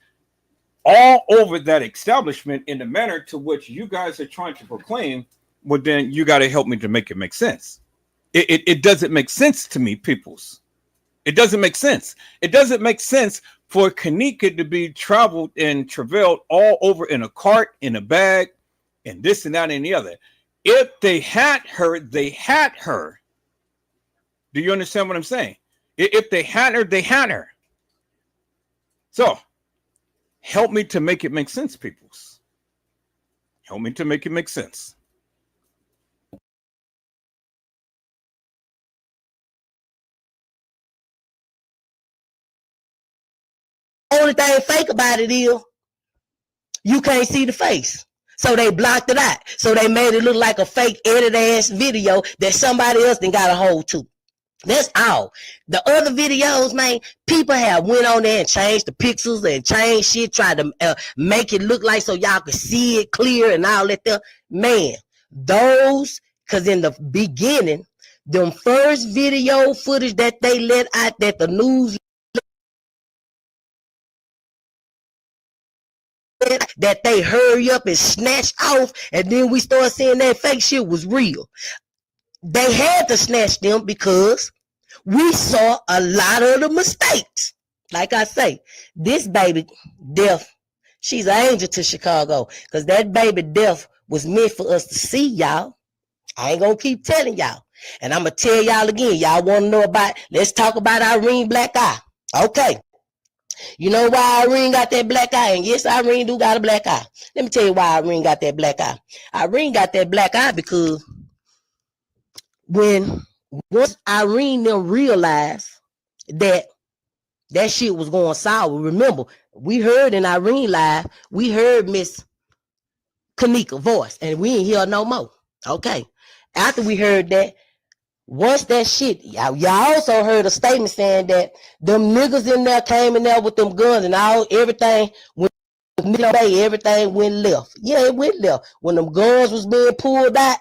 [SPEAKER 1] all over that establishment in the manner to which you guys are trying to proclaim, well, then you got to help me to make it make sense. It doesn't make sense to me, peoples. It doesn't make sense. It doesn't make sense for Kenneka to be traveled and travailed all over in a cart, in a bag, and this and that and the other. If they had her, they had her. Do you understand what I'm saying? If they had her, they had her. So help me to make it make sense, peoples. Help me to make it make sense.
[SPEAKER 2] Only thing fake about it is you can't see the face. So they blocked it out. So they made it look like a fake edited ass video that somebody else then got a hold to. That's all. The other videos, man, people have went on there and changed the pixels and changed shit, tried to make it look like so y'all could see it clear and all that there. Man, those, because in the beginning, them first video footage that they let out that the news that they hurry up and snatch off, and then we start seeing that fake shit was real. They had to snatch them because we saw a lot of the mistakes. Like I say, this baby death, she's an angel to Chicago, because that baby death was meant for us to see, y'all. I ain't gonna keep telling y'all. And I'm gonna tell y'all again. Y'all wanna know about, let's talk about Irene Black Eye. Okay. You know why Irene got that black eye? And yes, Irene do got a black eye. Let me tell you why Irene got that black eye. Irene got that black eye because once Irene them realized that shit was going sour, remember, we heard in Irene live, we heard Miss Kenneka voice, and we ain't hear no more. Okay. After we heard that, once that shit, y'all also heard a statement saying that them niggas in there came in there with them guns and everything went everything went left. Yeah, it went left. When them guns was being pulled out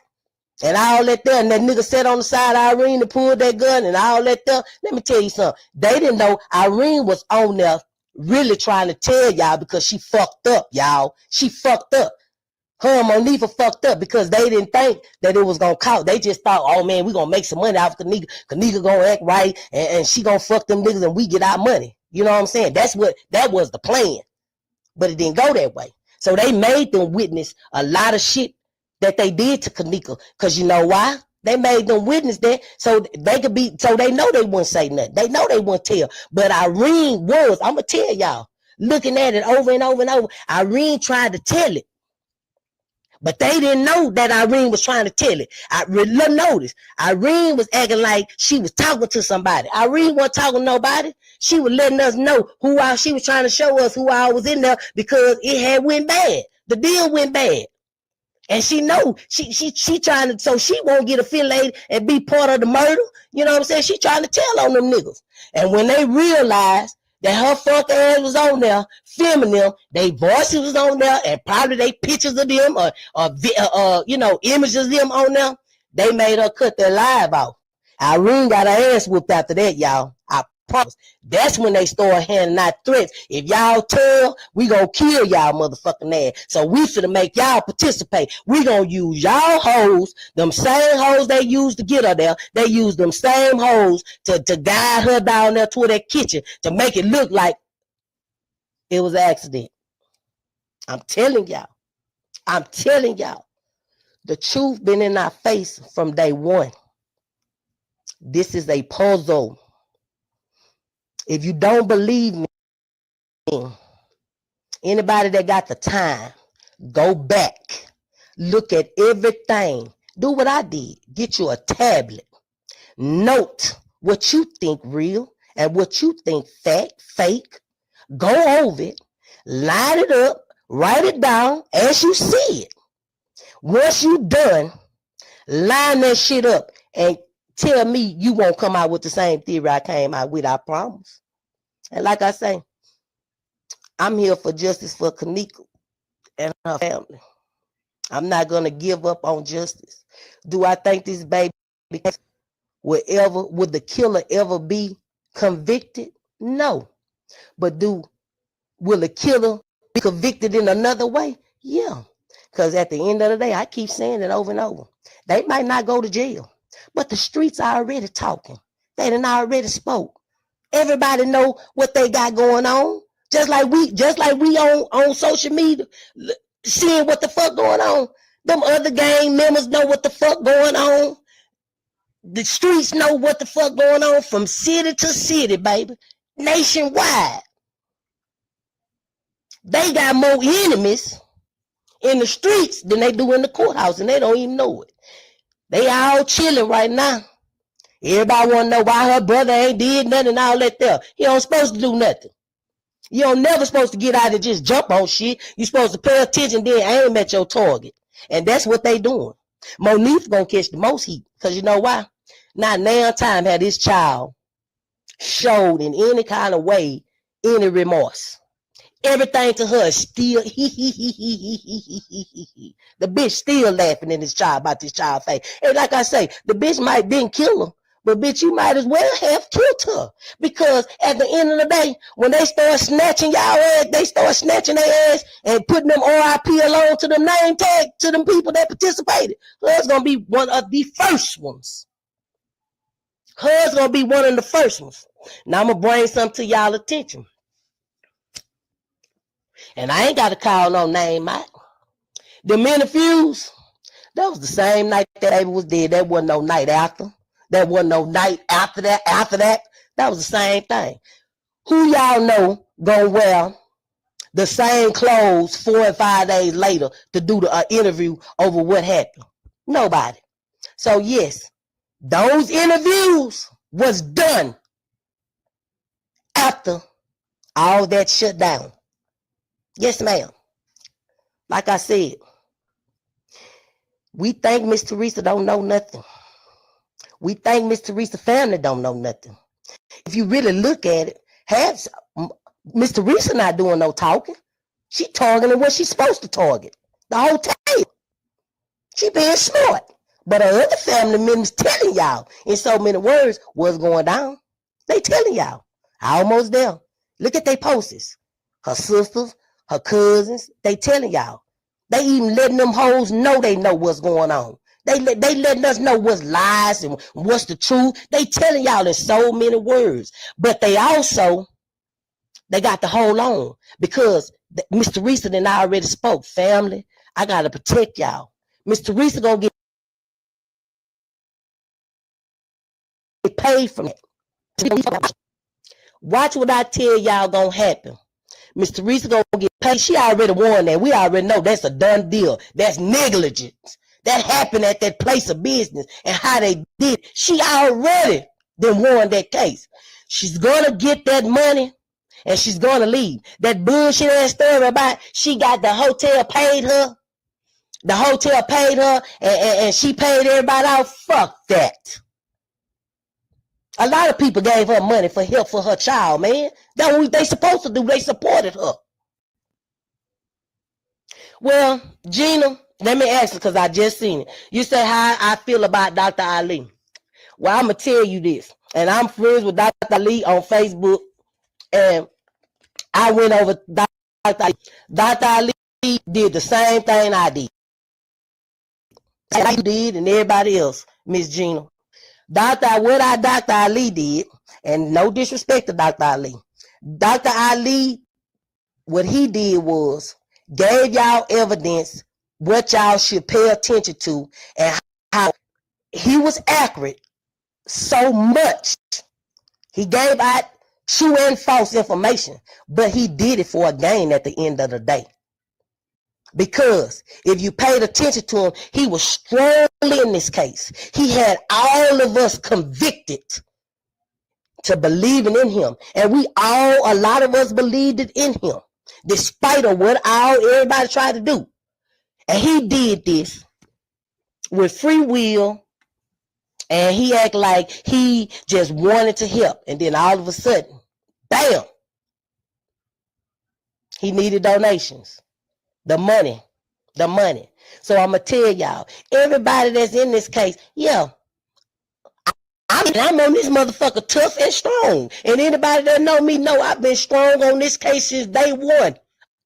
[SPEAKER 2] and all that there, and that nigga sat on the side of Irene and pulled that gun and all that there. Let me tell you something. They didn't know Irene was on there really trying to tell y'all, because she fucked up, y'all. She fucked up. Her and Monifa fucked up because they didn't think that it was gonna count. They just thought, oh man, we gonna make some money off Kenneka. Kenneka gonna act right, and she gonna fuck them niggas and we get our money. You know what I'm saying? That was the plan. But it didn't go that way. So they made them witness a lot of shit that they did to Kenneka. Cause you know why? They made them witness that so they could be, so they know they wouldn't say nothing. They know they wouldn't tell. But Irene was, I'ma tell y'all, looking at it over and over and over, Irene tried to tell it. But they didn't know that Irene was trying to tell it. Notice, Irene was acting like she was talking to somebody. Irene wasn't talking to nobody. She was letting us know who all, she was trying to show us who all was in there, because it had went bad. The deal went bad. And she know she trying to, so she won't get affiliated and be part of the murder. You know what I'm saying? She trying to tell on them niggas. And when they realized that her fuck ass was on there filming them, they voices was on there, and probably they pictures of them or you know, images of them on there, they made her cut their live off. Irene got her ass whooped after that, y'all. I promise. That's when they started handing out threats. If y'all tell, we gonna kill y'all motherfucking ass. So we finna make y'all participate. We gonna use y'all hoes, them same hoes they used to get her there. They use them same hoes to guide her down there to that kitchen to make it look like it was an accident. I'm telling y'all. I'm telling y'all, the truth been in our face from day one. This is a puzzle. If you don't believe me, anybody that got the time, go back. Look at everything. Do what I did. Get you a tablet. Note what you think real and what you think fake. Go over it. Line it up. Write it down as you see it. Once you done, line that shit up and tell me you won't come out with the same theory I came out with, I promise. And like I say, I'm here for justice for Kenneka and her family. I'm not going to give up on justice. Do I think this baby would the killer ever be convicted? No. But will the killer be convicted in another way? Yeah. Because at the end of the day, I keep saying it over and over. They might not go to jail, but the streets are already talking. They done already spoke. Everybody know what they got going on. Just like we on social media, seeing what the fuck going on. Them other gang members know what the fuck going on. The streets know what the fuck going on from city to city, baby. Nationwide. They got more enemies in the streets than they do in the courthouse, and they don't even know it. They all chilling right now. Everybody want to know why her brother ain't did nothing and all that there. He don't supposed to do nothing. You don't never supposed to get out and just jump on shit. You supposed to pay attention, then aim at your target. And that's what they doing. Monique gonna catch the most heat. Because you know why? Not now time had this child showed in any kind of way any remorse. Everything to her is still the bitch still laughing in this child about this child face. And like I say, the bitch might didn't kill her, but bitch, you might as well have killed her. Because at the end of the day, when they start snatching y'all ass, they start snatching their ass and putting them RIP along to them name tag to them people that participated. Her's gonna be one of the first ones. Her's gonna be one of the first ones. Now I'm gonna bring something to y'all attention. And I ain't got to call no name out. The interviews, that was the same night that baby was dead. That wasn't no night after. That wasn't no night after that. That was the same thing. Who y'all know gonna wear the same clothes 4 and 5 days later to do the interview over what happened? Nobody. So yes, those interviews was done after all that shut down. Yes, ma'am. Like I said, we think Miss Teresa don't know nothing. We think Miss Teresa family don't know nothing. If you really look at it, Miss Teresa not doing no talking. She targeting what she's supposed to target the whole time. She being smart. But her other family members telling y'all in so many words what's going down. They telling y'all. Almost there. Look at their posts. Her sisters, her cousins, they telling y'all. They even letting them hoes know they know what's going on. They letting us know what's lies and what's the truth. They telling y'all in so many words. But they got to hold on because Miss Teresa and I already spoke. Family, I got to protect y'all. Miss Teresa gonna get paid from it. Watch what I tell y'all gonna happen. Miss Teresa gonna get paid. She already won that. We already know that's a done deal. That's negligence. That happened at that place of business and how they did. She already then won that case. She's gonna get that money and she's gonna leave. That bullshit ass story about she got the hotel paid her. The hotel paid her and she paid everybody out. Fuck that. A lot of people gave her money for help for her child, man. That's what they supposed to do. They supported her. Well, Gina, let me ask you because I just seen it. You say how I feel about Dr. Ali. Well, I'm going to tell you this. And I'm friends with Dr. Ali on Facebook. And I went over Dr. Ali. Dr. Ali did the same thing I did. And I did and everybody else, Miss Gina. Dr. Ali did, and no disrespect to Dr. Ali. Dr. Ali, what he did was gave y'all evidence what y'all should pay attention to, and how he was accurate so much. He gave out true and false information, but he did it for a gain at the end of the day. Because if you paid attention to him, he was strongly in this case. He had all of us convicted to believing in him. And a lot of us believed it in him, despite of what everybody tried to do. And he did this with free will, and he acted like he just wanted to help. And then all of a sudden, bam, he needed donations, the money. So I'm going to tell y'all, everybody that's in this case, yeah, I'm on this motherfucker tough and strong. And anybody that know me know I've been strong on this case since day one.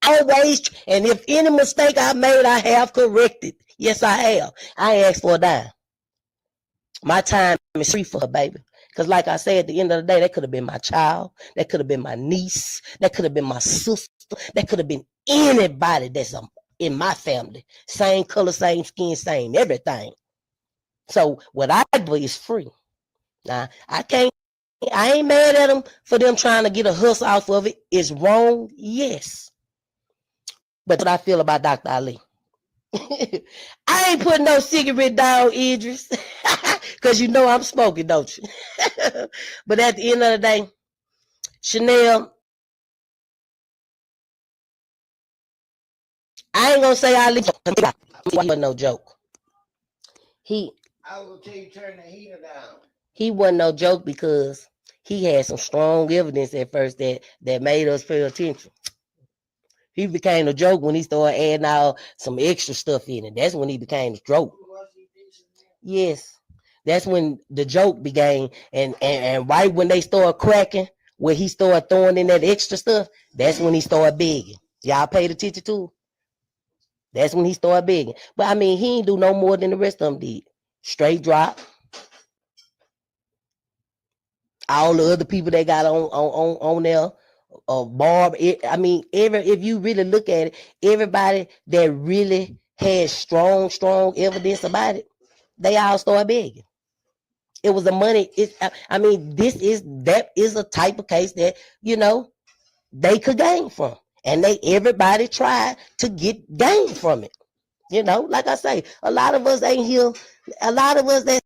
[SPEAKER 2] Always. And if any mistake I made, I have corrected. Yes, I have. I ain't asked for a dime. My time is free for her, baby. Because like I said, at the end of the day, that could have been my child. That could have been my niece. That could have been my sister. That could have been anybody that's in my family. Same color, same skin, same everything. So what I do is free. Now, I ain't mad at them for them trying to get a hustle off of it. It's wrong, yes. But what I feel about Dr. Ali. I ain't putting no cigarette down, Idris. Because you know I'm smoking, don't you? But at the end of the day, Chanel, I ain't gonna say Ali. He wasn't no joke. I was gonna tell you turn the heater down. He wasn't no joke because he had some strong evidence at first that made us pay attention. He became a joke when he started adding out some extra stuff in it. That's when he became a joke. Yes. That's when the joke began. And right when they started cracking, where he started throwing in that extra stuff, that's when he started begging. Y'all paid attention to it? That's when he started begging. But I mean, he ain't do no more than the rest of them did. Straight drop. All the other people that got on there, Barb. I mean, if you really look at it, everybody that really had strong evidence about it, they all started begging. It was the money. I mean, that is a type of case that, you know, they could gain from, and everybody tried to get gain from it. You know, like I say, a lot of us ain't here. A lot of us that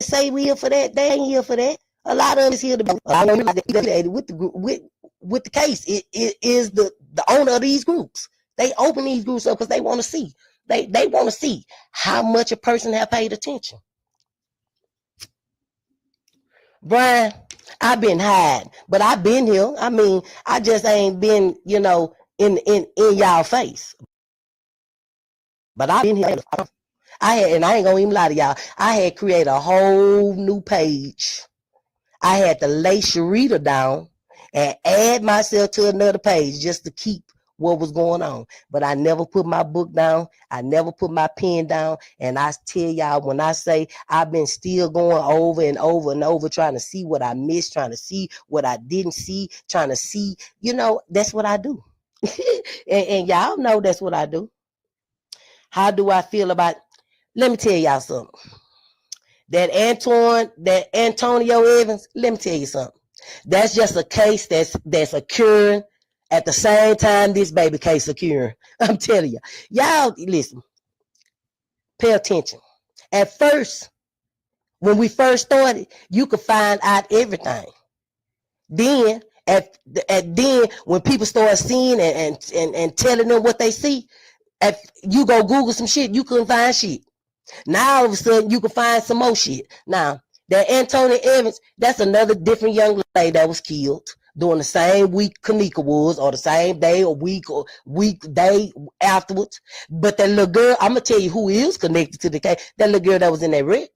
[SPEAKER 2] say we here for that, they ain't here for that. A lot of us here to be with the group, with the case. It is the owner of these groups. They open these groups up because they want to see. They want to see how much a person have paid attention. Brian, I've been hiding, but I've been here. I mean, I just ain't been, you know, in y'all face. But I've been here. And I ain't gonna even lie to y'all. I had created a whole new page. I had to lay Sharita down and add myself to another page just to keep what was going on. But I never put my book down. I never put my pen down. And I tell y'all, when I say I've been still going over and over and over, trying to see what I missed, trying to see what I didn't see, trying to see, you know, that's what I do. and y'all know that's what I do. How do I feel about, let me tell y'all something. That Antonio Evans, let me tell you something. That's just a case that's occurring at the same time this baby case occurring. I'm telling you. Y'all, listen. Pay attention. At first, when we first started, you could find out everything. Then, then when people start seeing and telling them what they see, if you go Google some shit, you couldn't find shit. Now all of a sudden you can find some more shit. Now that Antonio Evans, that's another different young lady that was killed during the same week Kenneka was, or the same day or day afterwards. But that little girl, I'm gonna tell you who is connected to the case. That little girl that was in that wreck.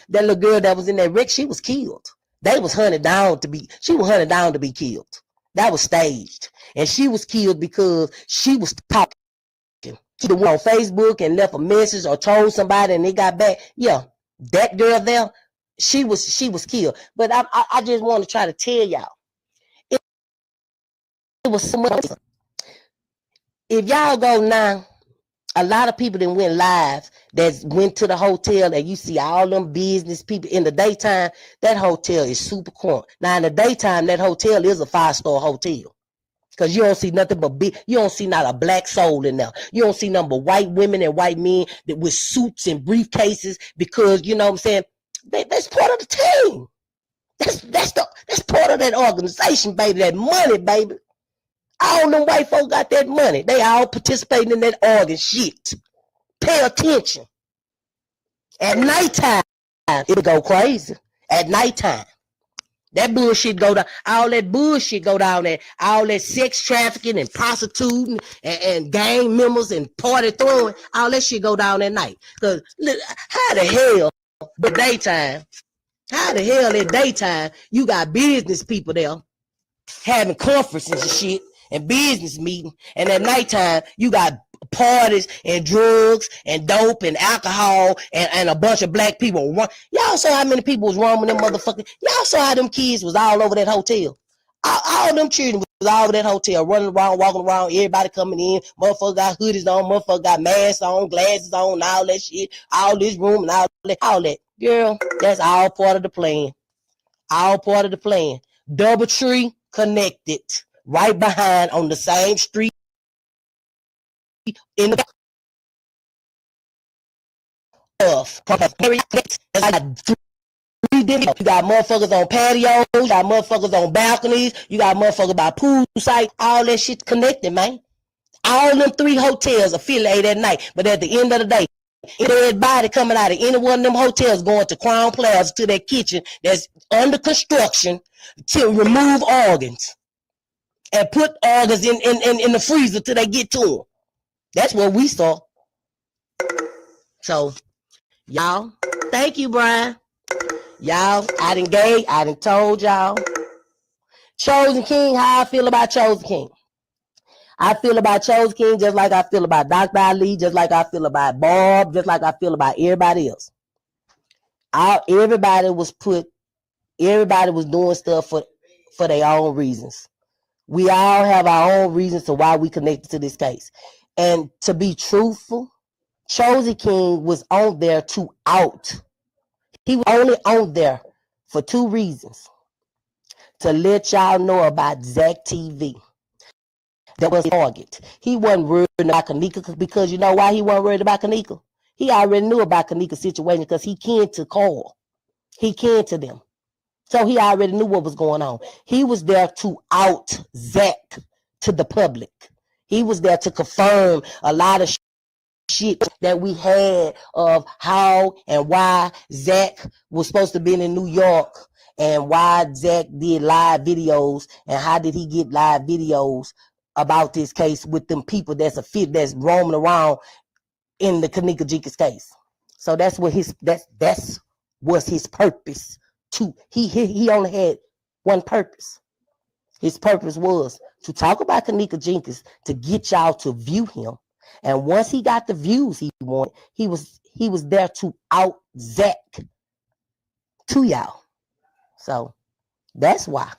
[SPEAKER 2] That little girl that was in that wreck, she was killed. She was hunted down to be killed. That was staged. And she was killed because she was talking. She went on Facebook and left a message or told somebody and they got back. Yeah, that girl there, she was killed. But I just want to try to tell y'all, it was so much. If y'all go now, a lot of people that went live that went to the hotel and you see all them business people in the daytime, that hotel is super quiet. Now in the daytime, that hotel is a 5-star hotel. Because you don't see nothing but you don't see not a black soul in there. You don't see nothing but white women and white men that with suits and briefcases because, you know what I'm saying, that's part of the team. That's part of that organization, baby, that money, baby. All them white folk got that money. They all participating in that organ shit. Pay attention. At nighttime, it'll go crazy. At nighttime. That bullshit go down. All that bullshit go down there. All that sex trafficking and prostituting and gang members and party throwing. All that shit go down at night. Because how the hell the daytime? How the hell at daytime you got business people there having conferences and shit and business meeting, and at nighttime you got parties and drugs and dope and alcohol and a bunch of black people. Y'all saw how many people was roaming them motherfuckers. Y'all saw how them kids was all over that hotel. All them children was all over that hotel, running around, walking around, everybody coming in. Motherfuckers got hoodies on, motherfuckers got masks on, glasses on, all that shit, all this room and all that. Girl, that's all part of the plan. All part of the plan. Doubletree connected, right behind on the same street in the of. You got motherfuckers on patios, you got motherfuckers on balconies, you got motherfuckers by pool site, all that shit connected, man. All them 3 hotels affiliated at night, but at the end of the day, everybody coming out of any one of them hotels going to Crown Plaza to their kitchen that's under construction to remove organs and put organs in the freezer till they get to them. That's what we saw. So, y'all, thank you, Brian. Y'all, I done told y'all. Chosen King, how I feel about Chosen King. I feel about Chosen King just like I feel about Dr. Ali, just like I feel about Bob, just like I feel about everybody else. Everybody was doing stuff for their own reasons. We all have our own reasons to why we connected to this case. And to be truthful, Chosen King was on there to out. He was only on there for 2 reasons. To let y'all know about Zach TV. That was his target. He wasn't worried about Kenneka because you know why he wasn't worried about Kenneka? He already knew about Kenneka's situation because he came to Carl. He came to them. So he already knew what was going on. He was there to out Zach to the public. He was there to confirm a lot of shit that we had of how and why Zach was supposed to be in New York and why Zach did live videos and how did he get live videos about this case with them people that's roaming around in the Kenneka Jenkins case. So that's what that's was his purpose. He only had one purpose. His purpose was to talk about Kenneka Jenkins to get y'all to view him. And once he got the views he wanted, he was there to out Zach to y'all. So that's why.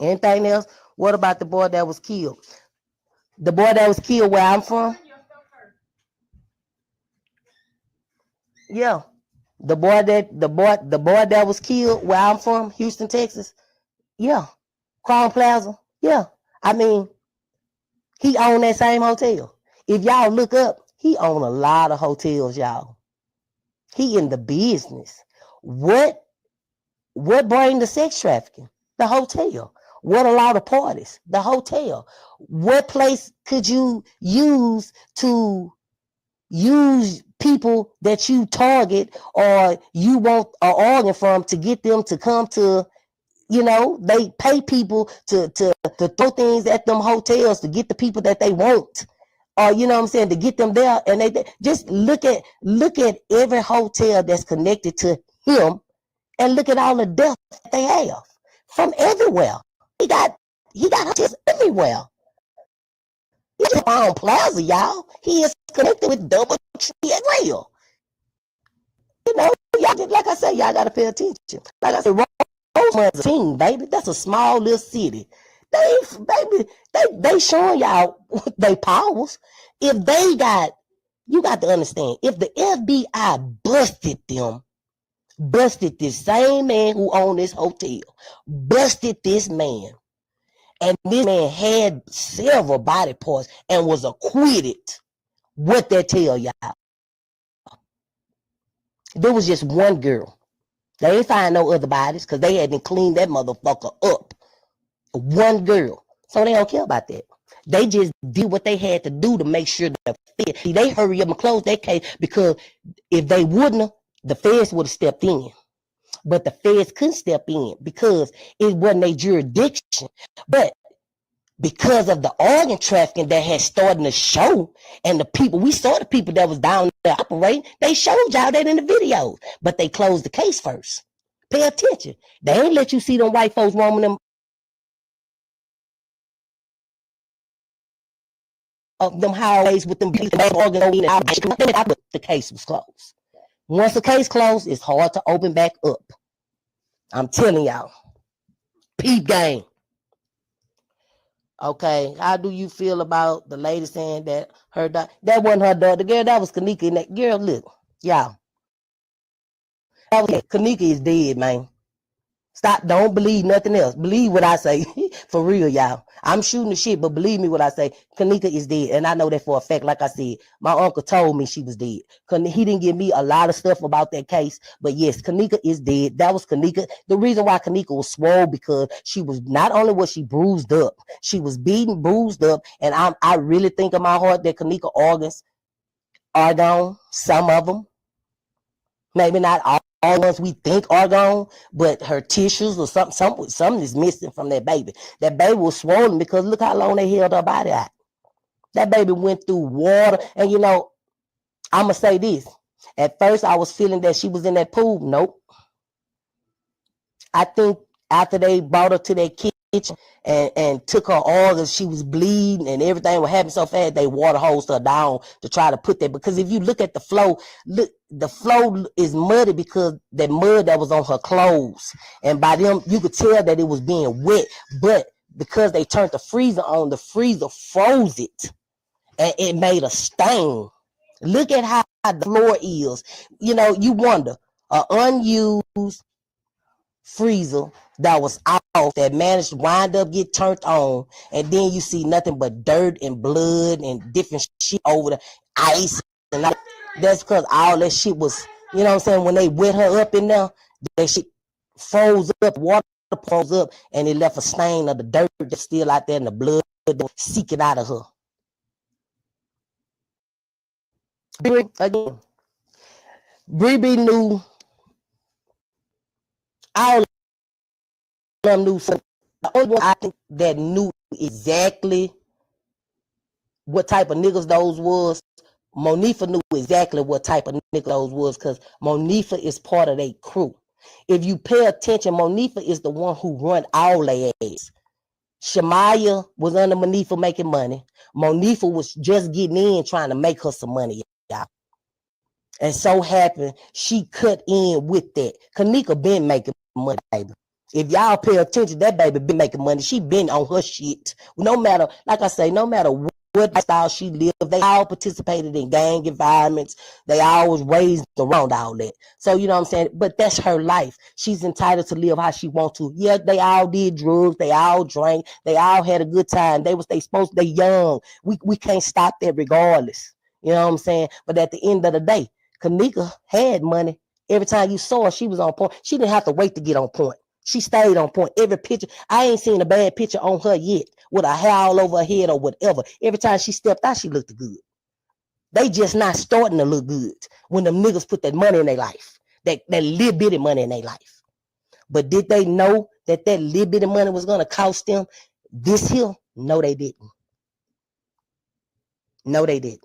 [SPEAKER 2] Anything else? What about the boy that was killed? The boy that was killed where I'm from? Yeah. The boy that was killed where I'm from, Houston, Texas. Yeah. Crown Plaza. Yeah. I mean, he owned that same hotel. If y'all look up, he owned a lot of hotels, y'all. He in the business. What bring the sex trafficking? The hotel. What allowed the parties? The hotel. What place could you use to use people that you target or you want an organ from to get them to come to, you know, they pay people to throw things at them hotels to get the people that they want. Or you know what I'm saying, to get them there. And they just look at every hotel that's connected to him and look at all the deaths that they have from everywhere. He got hotels everywhere. on Plaza, y'all. He is connected with Double Tree as well. You know, y'all just, like I said, y'all gotta pay attention. Like I said, Rosemar's a team, baby. That's a small little city. They showing y'all they powers. If they got, you got to understand, if the FBI busted this same man who owned this hotel, busted this man, and this man had several body parts and was acquitted, what that tell y'all? There was just one girl. They ain't find no other bodies because they hadn't cleaned that motherfucker up. One girl. So they don't care about that. They just did what they had to do to make sure the feds, they hurry up and close that case, because if they wouldn't have, the feds would have stepped in. But the feds couldn't step in because it wasn't their jurisdiction. But because of the organ trafficking that had started to show, and the people, we saw the people that was down there operating, they showed y'all that in the videos, but they closed the case first. Pay attention. They ain't let you see them white folks roaming them highways with them organs, but the case was closed. Once the case closed, it's hard to open back up. I'm telling y'all. Peep game. Okay, how do you feel about the lady saying that her daughter, that wasn't her daughter, the girl, that was Kenneka, and that girl, look, y'all, Kenneka is dead, man. Stop, don't believe nothing else. Believe what I say. For real, y'all. I'm shooting the shit, but believe me what I say. Kenneka is dead, and I know that for a fact. Like I said, my uncle told me she was dead. He didn't give me a lot of stuff about that case, but yes, Kenneka is dead. That was Kenneka. The reason why Kenneka was swole, because she was, not only was she bruised up, she was beaten, bruised up, and I really think in my heart that Kenneka organs are gone. Some of them, maybe not all ones we think are gone, but her tissues or something is missing from that baby. That baby was swollen because look how long they held her body out. That baby went through water. And you know, I'm gonna say this. At first I was feeling that she was in that pool. Nope. I think after they brought her to that kitchen and took her organs, she was bleeding and everything was happening so fast, they water hosed her down to try to put that. Because if you look at the flow, look, the flow is muddy because that mud that was on her clothes. And by them, you could tell that it was being wet. But because they turned the freezer on, the freezer froze it. And it made a stain. Look at how the floor is. You know, you wonder, an unused freezer that was off, that managed to wind up get turned on, and then you see nothing but dirt and blood and different shit over the ice, and that's because all that shit was, you know what I'm saying, when they wet her up in there, that shit froze up, water froze up, and it left a stain of the dirt that's still out there and the blood seeking out of her. Again, Bree knew, all of them knew. The only one I think that knew exactly what type of niggas those was, Monifa knew exactly what type of niggas those was, because Monifa is part of their crew. If you pay attention, Monifa is the one who run all their ass. Shamaya was under Monifa making money. Monifa was just getting in trying to make her some money, y'all. And so happened she cut in with that. Kenneka been making money, baby. If y'all pay attention, that baby been making money. She been on her shit. No matter, like I say, no matter what style she lived, they all participated in gang environments. They all was raised around all that. So, you know what I'm saying? But that's her life. She's entitled to live how she wants to. Yeah, they all did drugs. They all drank. They all had a good time. They young. We can't stop that regardless. You know what I'm saying? But at the end of the day, Kenneka had money. Every time you saw her, she was on point. She didn't have to wait to get on point. She stayed on point. Every picture, I ain't seen a bad picture on her yet with her hair all over her head or whatever. Every time she stepped out, she looked good. They just not starting to look good when them niggas put that money in their life, that little bitty money in their life. But did they know that little bitty money was going to cost them this here? No, they didn't. No, they didn't.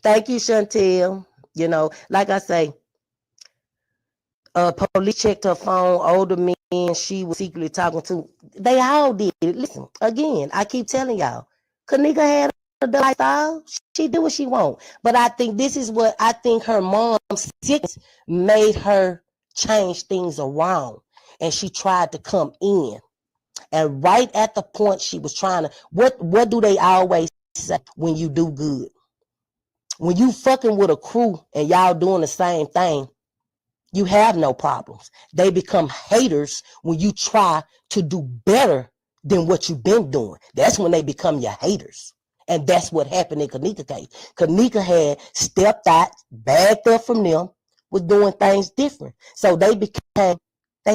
[SPEAKER 2] Thank you, Chantel. You know, like I say, police checked her phone, older men she was secretly talking to. They all did. Listen, again, I keep telling y'all, Kenneka had a lifestyle. She did what she want. But I think this is what I think her mom's sickness made her change things around. And she tried to come in. And right at the point she was trying to, what do they always say when you do good? When you fucking with a crew and y'all doing the same thing, you have no problems. They become haters when you try to do better than what you've been doing. That's when they become your haters. And that's what happened in Kenneka case. Kenneka had stepped out, backed up from them, was doing things different. So they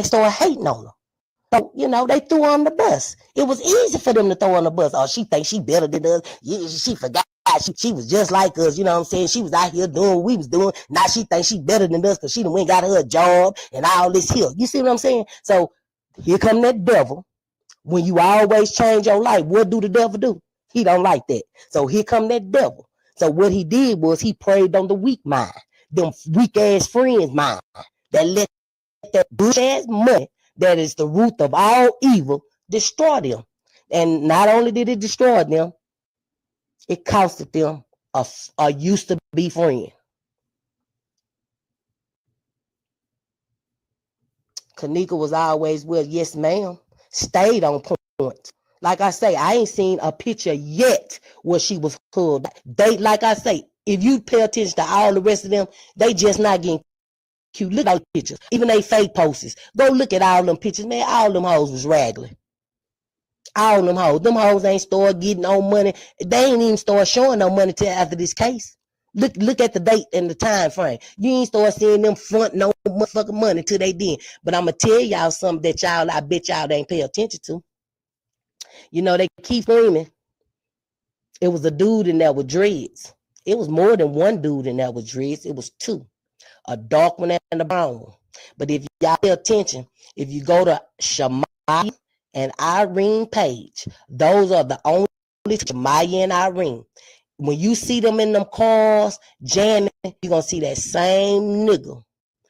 [SPEAKER 2] started hating on her. So, they threw her on the bus. It was easy for them to throw her on the bus. Oh, she thinks she better than us. She forgot. She was just like us, you know what I'm saying? She was out here doing what we was doing. Now she thinks she better than us because she done went got her a job and all this here. You see what I'm saying? So here come that devil. When you always change your life, what do the devil do? He don't like that. So here come that devil. So what he did was he preyed on the weak mind, them weak ass friends mind that let that bush ass money that is the root of all evil destroy them. And not only did it destroy them, it costed them a used to be friend. Kenneka was always, well, yes, ma'am, stayed on point. Like I say, I ain't seen a picture yet where she was pulled. Like I say, if you pay attention to all the rest of them, they just not getting cute. Look at those pictures. Even they fake posts. Go look at all them pictures, man. All them hoes was raggedy. All them hoes. Them hoes ain't started getting no money. They ain't even started showing no money till after this case. Look at the date and the time frame. You ain't start seeing them front no motherfucking money till they did. But I'm gonna tell y'all something that I bet y'all ain't pay attention to. They keep screaming. It was a dude in there with dreads. It was more than one dude in there with dreads. It was two. A dark one and a brown one. But if y'all pay attention, if you go to Shamaya and Irene page, those are the only Shamaya and Irene. When you see them in them cars jamming, you're going to see that same nigga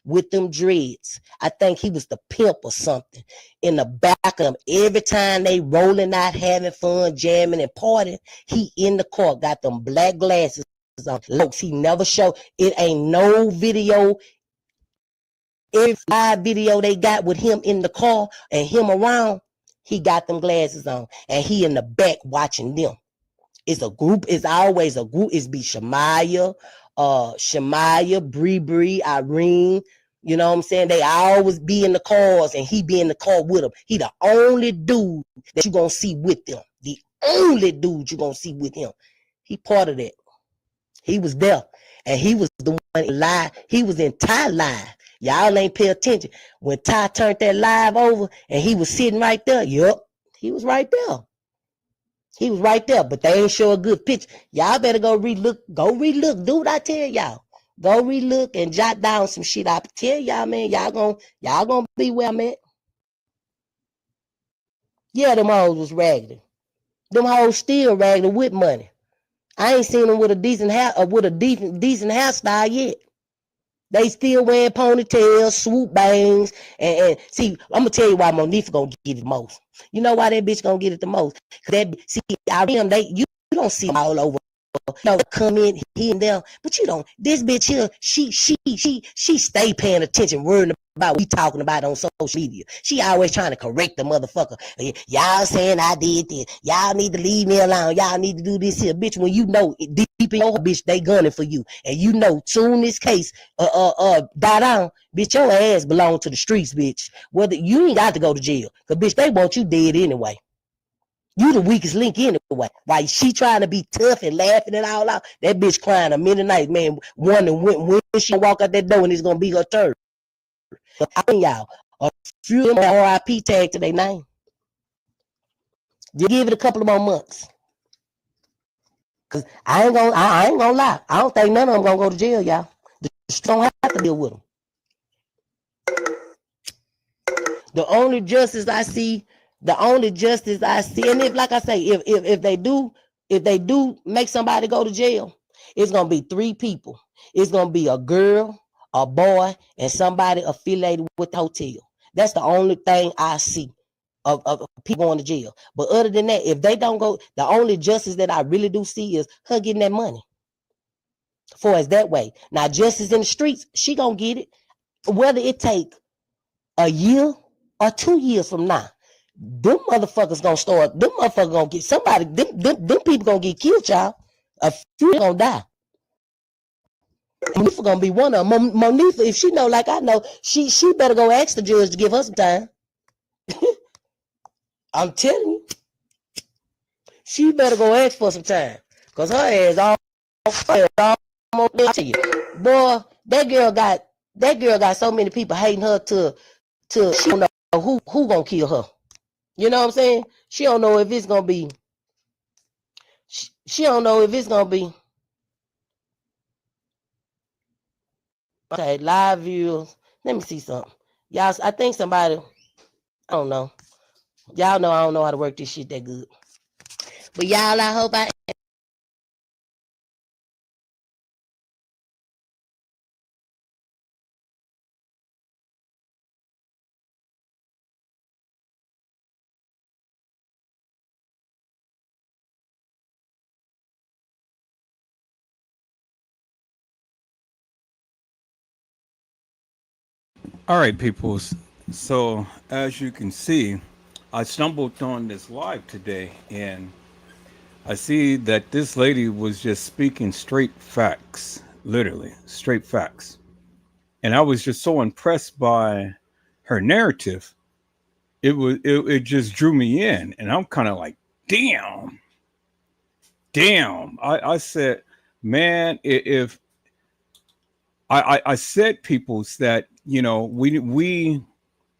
[SPEAKER 2] with them dreads. I think he was the pimp or something in the back of them. Every time they rolling out, having fun, jamming and partying, he in the car, got them black glasses on. Looks, he never showed. It ain't no video. Every live video they got with him in the car and him around, he got them glasses on. And he in the back watching them. It's a group. It's always a group. It's be Shamaya, Bree, Irene. You know what I'm saying? They always be in the cars and he be in the car with them. He the only dude that you gonna see with them. The only dude you gonna see with him. He part of that. He was there. And he was the one live. He was in Ty live. Y'all ain't pay attention. When Ty turned that live over and he was sitting right there, yup, he was right there. He was right there, but they ain't show a good picture. Y'all better go relook. Go relook. Do what I tell y'all. Go relook and jot down some shit. I tell y'all, man, y'all gonna be where I'm at. Yeah, them hoes was raggedy. Them hoes still raggedy with money. I ain't seen them with a decent decent hairstyle yet. They still wearing ponytails, swoop bangs, and see, I'm gonna tell you why Monifa gonna get it the most. You know why that bitch gonna get it the most? Cause you don't see them all over. Come in here and there, but you don't. This bitch here, she stay paying attention, worrying about what we talking about on social media. She always trying to correct the motherfucker. Y'all saying I did this. Y'all need to leave me alone. Y'all need to do this here, bitch. When you know deep in your bitch, they gunning for you, and you know soon this case die down, bitch, your ass belong to the streets, bitch. Whether you ain't got to go to jail, cause bitch, they want you dead anyway. You the weakest link anyway. Why she trying to be tough and laughing it all out? That bitch crying a minute night, man. Wondering when she walk out that door and it's gonna be her turn. I mean, y'all, a few of them RIP tag to their name. Just give it a couple of more months. Cause I ain't gonna lie. I don't think none of them gonna go to jail, y'all. The don't have to deal with them. The only justice I see, and if like I say, if they do make somebody go to jail, it's gonna be three people. It's gonna be a girl, a boy, and somebody affiliated with the hotel. That's the only thing I see. of people going to jail. But other than that, if they don't go, the only justice that I really do see is her getting that money. For us that way. Now, justice in the streets, she gonna get it. Whether it take a year or 2 years from now, them motherfuckers gonna start. Them motherfuckers gonna get somebody. Them people gonna get killed, y'all. A few gonna die. Monifa gonna be one of them. Monifa, if she know like I know, she better go ask the judge to give her some time. I'm telling you, she better go ask for some time, cause her ass all to you. Boy, that girl got so many people hating her to she don't know who gonna kill her. You know what I'm saying? She don't know if it's gonna be. She don't know if it's gonna be. Okay, live views. Let me see something. Y'all, I think somebody. I don't know. Y'all know I don't know how to work this shit that good. But y'all, I hope I.
[SPEAKER 1] All right, peoples. So as you can see, I stumbled on this live today, and I see that this lady was just speaking straight facts, literally straight facts. And I was just so impressed by her narrative. It just drew me in, and I'm kind of like, damn, damn. I said, man, if I said peoples that we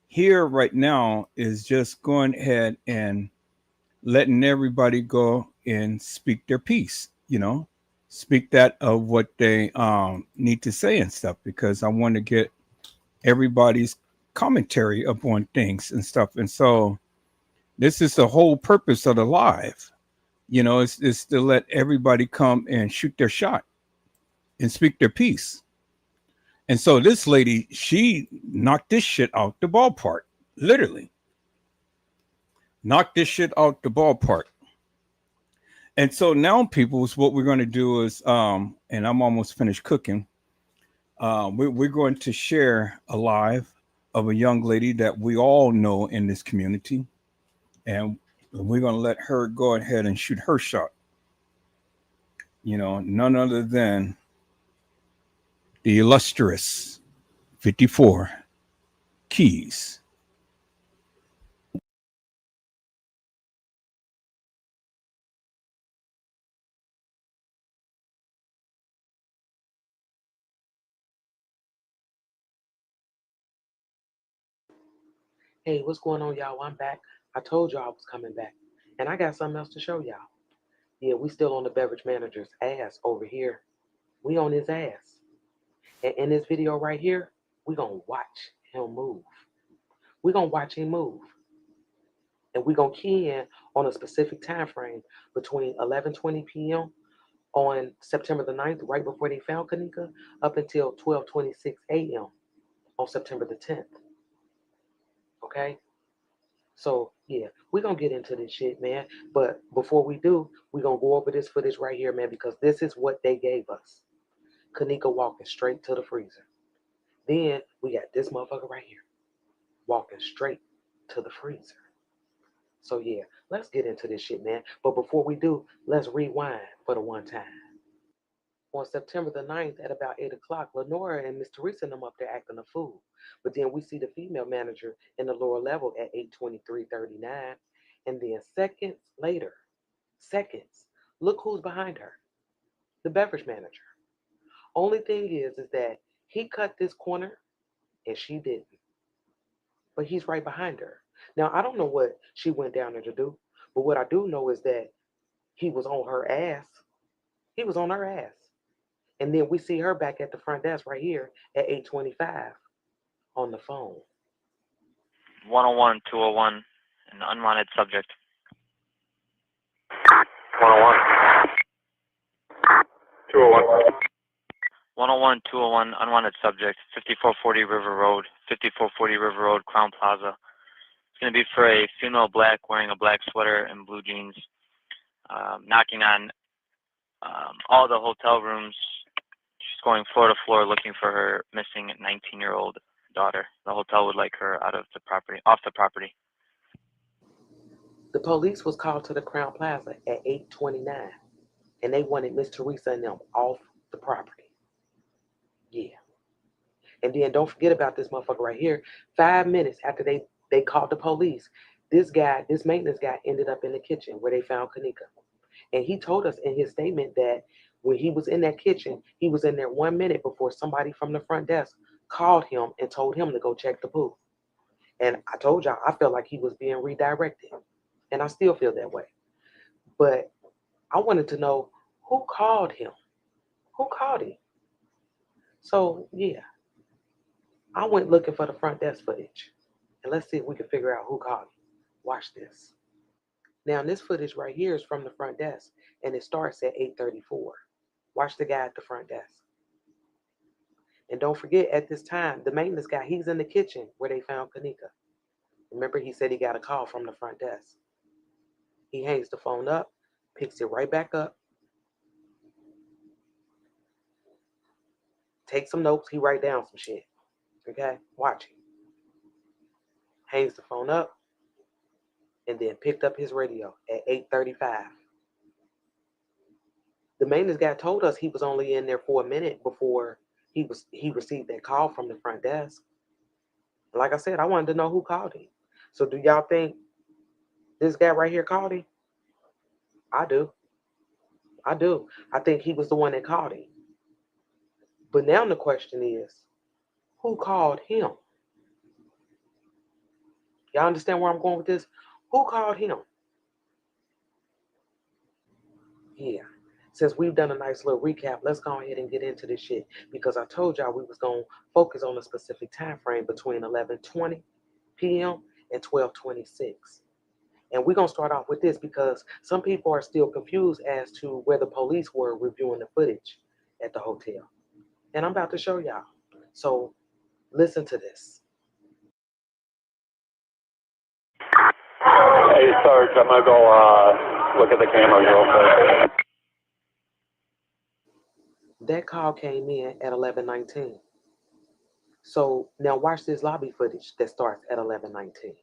[SPEAKER 1] here right now is just going ahead and letting everybody go and speak their piece, speak that of what they need to say and stuff, because I want to get everybody's commentary upon things and stuff. And so this is the whole purpose of the live, is to let everybody come and shoot their shot and speak their piece. And so this lady, she knocked this shit out the ballpark, literally knocked this shit out the ballpark. And so now, peoples, what we're going to do is, and I'm almost finished cooking. We're going to share a live of a young lady that we all know in this community, and we're going to let her go ahead and shoot her shot. None other than the illustrious 54 Keys.
[SPEAKER 3] Hey, what's going on, y'all? I'm back. I told y'all I was coming back. And I got something else to show y'all. Yeah, we still on the beverage manager's ass over here. We on his ass. And in this video right here, we gonna watch him move. We gonna watch him move. And we gonna key in on a specific time frame between 11:20 p.m. on September the 9th, right before they found Kenneka, up until 12:26 a.m. on September the 10th. Okay? So yeah, we're gonna get into this shit, man. But before we do, we're gonna go over this footage right here, man, because this is what they gave us. Kenneka walking straight to the freezer. Then we got this motherfucker right here, walking straight to the freezer. So yeah, let's get into this shit, man. But before we do, let's rewind for the one time. On September the 9th at about 8 o'clock, Lenora and Miss Teresa and them up there acting a fool. But then we see the female manager in the lower level at 8:23:39. And then seconds, look who's behind her. The beverage manager. Only thing is that he cut this corner and she didn't. But he's right behind her. Now, I don't know what she went down there to do, but what I do know is that he was on her ass. He was on her ass. And then we see her back at the front desk right here at 8:25 on the phone.
[SPEAKER 4] 101, 201, an unwanted subject.
[SPEAKER 5] 101. 201.
[SPEAKER 4] 101, 201, unwanted subject, 5440 River Road, 5440 River Road, Crown Plaza, going to be for a female black wearing a black sweater and blue jeans, knocking on all the hotel rooms. She's going floor to floor looking for her missing 19-year-old daughter. The hotel would like her off the property.
[SPEAKER 3] The police was called to the Crown Plaza at 8:29, and they wanted Miss Teresa and them off the property. Yeah. And then don't forget about this motherfucker right here. 5 minutes after they called the police, this maintenance guy ended up in the kitchen where they found Kenneka. And he told us in his statement that when he was in that kitchen, he was in there 1 minute before somebody from the front desk called him and told him to go check the booth. And I told y'all, I felt like he was being redirected. And I still feel that way. But I wanted to know who called him. Who called him? So, yeah. I went looking for the front desk footage. And let's see if we can figure out who called him. Watch this. Now, this footage right here is from the front desk, and it starts at 8:34. Watch the guy at the front desk. And don't forget, at this time, the maintenance guy, he's in the kitchen where they found Kenneka. Remember, he said he got a call from the front desk. He hangs the phone up, picks it right back up, takes some notes, he write down some shit. Okay, watch him. Hangs the phone up, and then picked up his radio at 8:35. The maintenance guy told us he was only in there for a minute before he received that call from the front desk. Like I said, I wanted to know who called him. So do y'all think this guy right here called him? I do. I think he was the one that called him. But now the question is, who called him? Y'all understand where I'm going with this? Who called him? Yeah. Since we've done a nice little recap, let's go ahead and get into this shit, because I told y'all we was going to focus on a specific time frame between 11:20 p.m. and 12:26. And we're going to start off with this because some people are still confused as to where the police were reviewing the footage at the hotel. And I'm about to show y'all. So listen to this.
[SPEAKER 5] Hey, Sarge, I'm going to go look at the cameras real quick.
[SPEAKER 3] That call came in at 11:19. So now watch this lobby footage that starts at 11:19.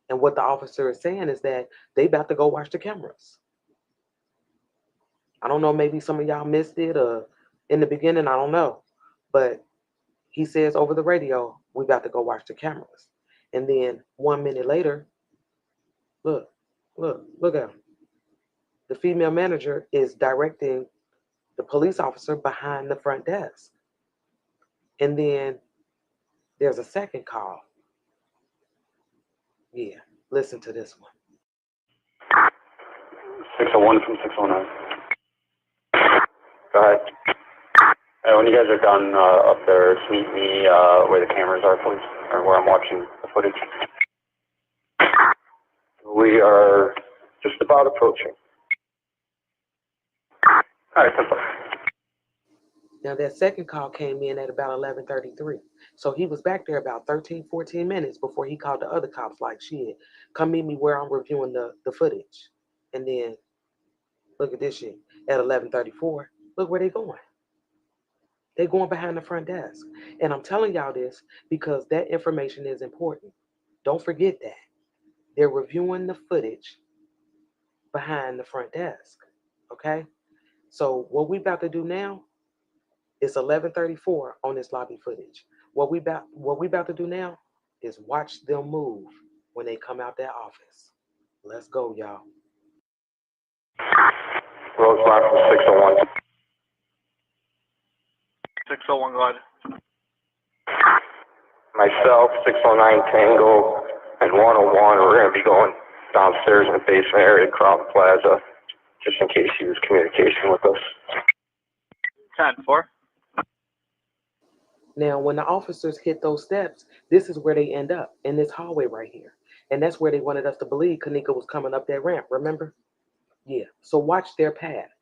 [SPEAKER 3] And what the officer is saying is that they about to go watch the cameras. I don't know, maybe some of y'all missed it or in the beginning, I don't know. But he says over the radio, we about to go watch the cameras. And then 1 minute later, look at him. The female manager is directing the police officer behind the front desk. And then there's a second call. Yeah, listen to this one.
[SPEAKER 5] 601 from 609. Go ahead. Hey, when you guys are done up there, just meet me where the cameras are, please, or where I'm watching the footage. We are just about approaching. All right, simple.
[SPEAKER 3] Now that second call came in at about 11:33. So he was back there about 13, 14 minutes before he called the other cops like, shit, come meet me where I'm reviewing the footage. And then look at this shit. At 11:34, look where they going. They going behind the front desk. And I'm telling y'all this because that information is important. Don't forget that. They're reviewing the footage behind the front desk. Okay? So what we about to do now, it's 11:34 on this lobby footage. What we about to do now is watch them move when they come out that office. Let's go, y'all.
[SPEAKER 5] Rosemont from 601.
[SPEAKER 4] 601, go ahead.
[SPEAKER 5] Myself, 609 Tango, and 101. We're going to be going downstairs in the basement area of Crown Plaza, just in case he was communication with us.
[SPEAKER 4] 10-4.
[SPEAKER 3] Now, when the officers hit those steps, this is where they end up, in this hallway right here. And that's where they wanted us to believe Kenneka was coming up that ramp, remember? Yeah, so watch their path.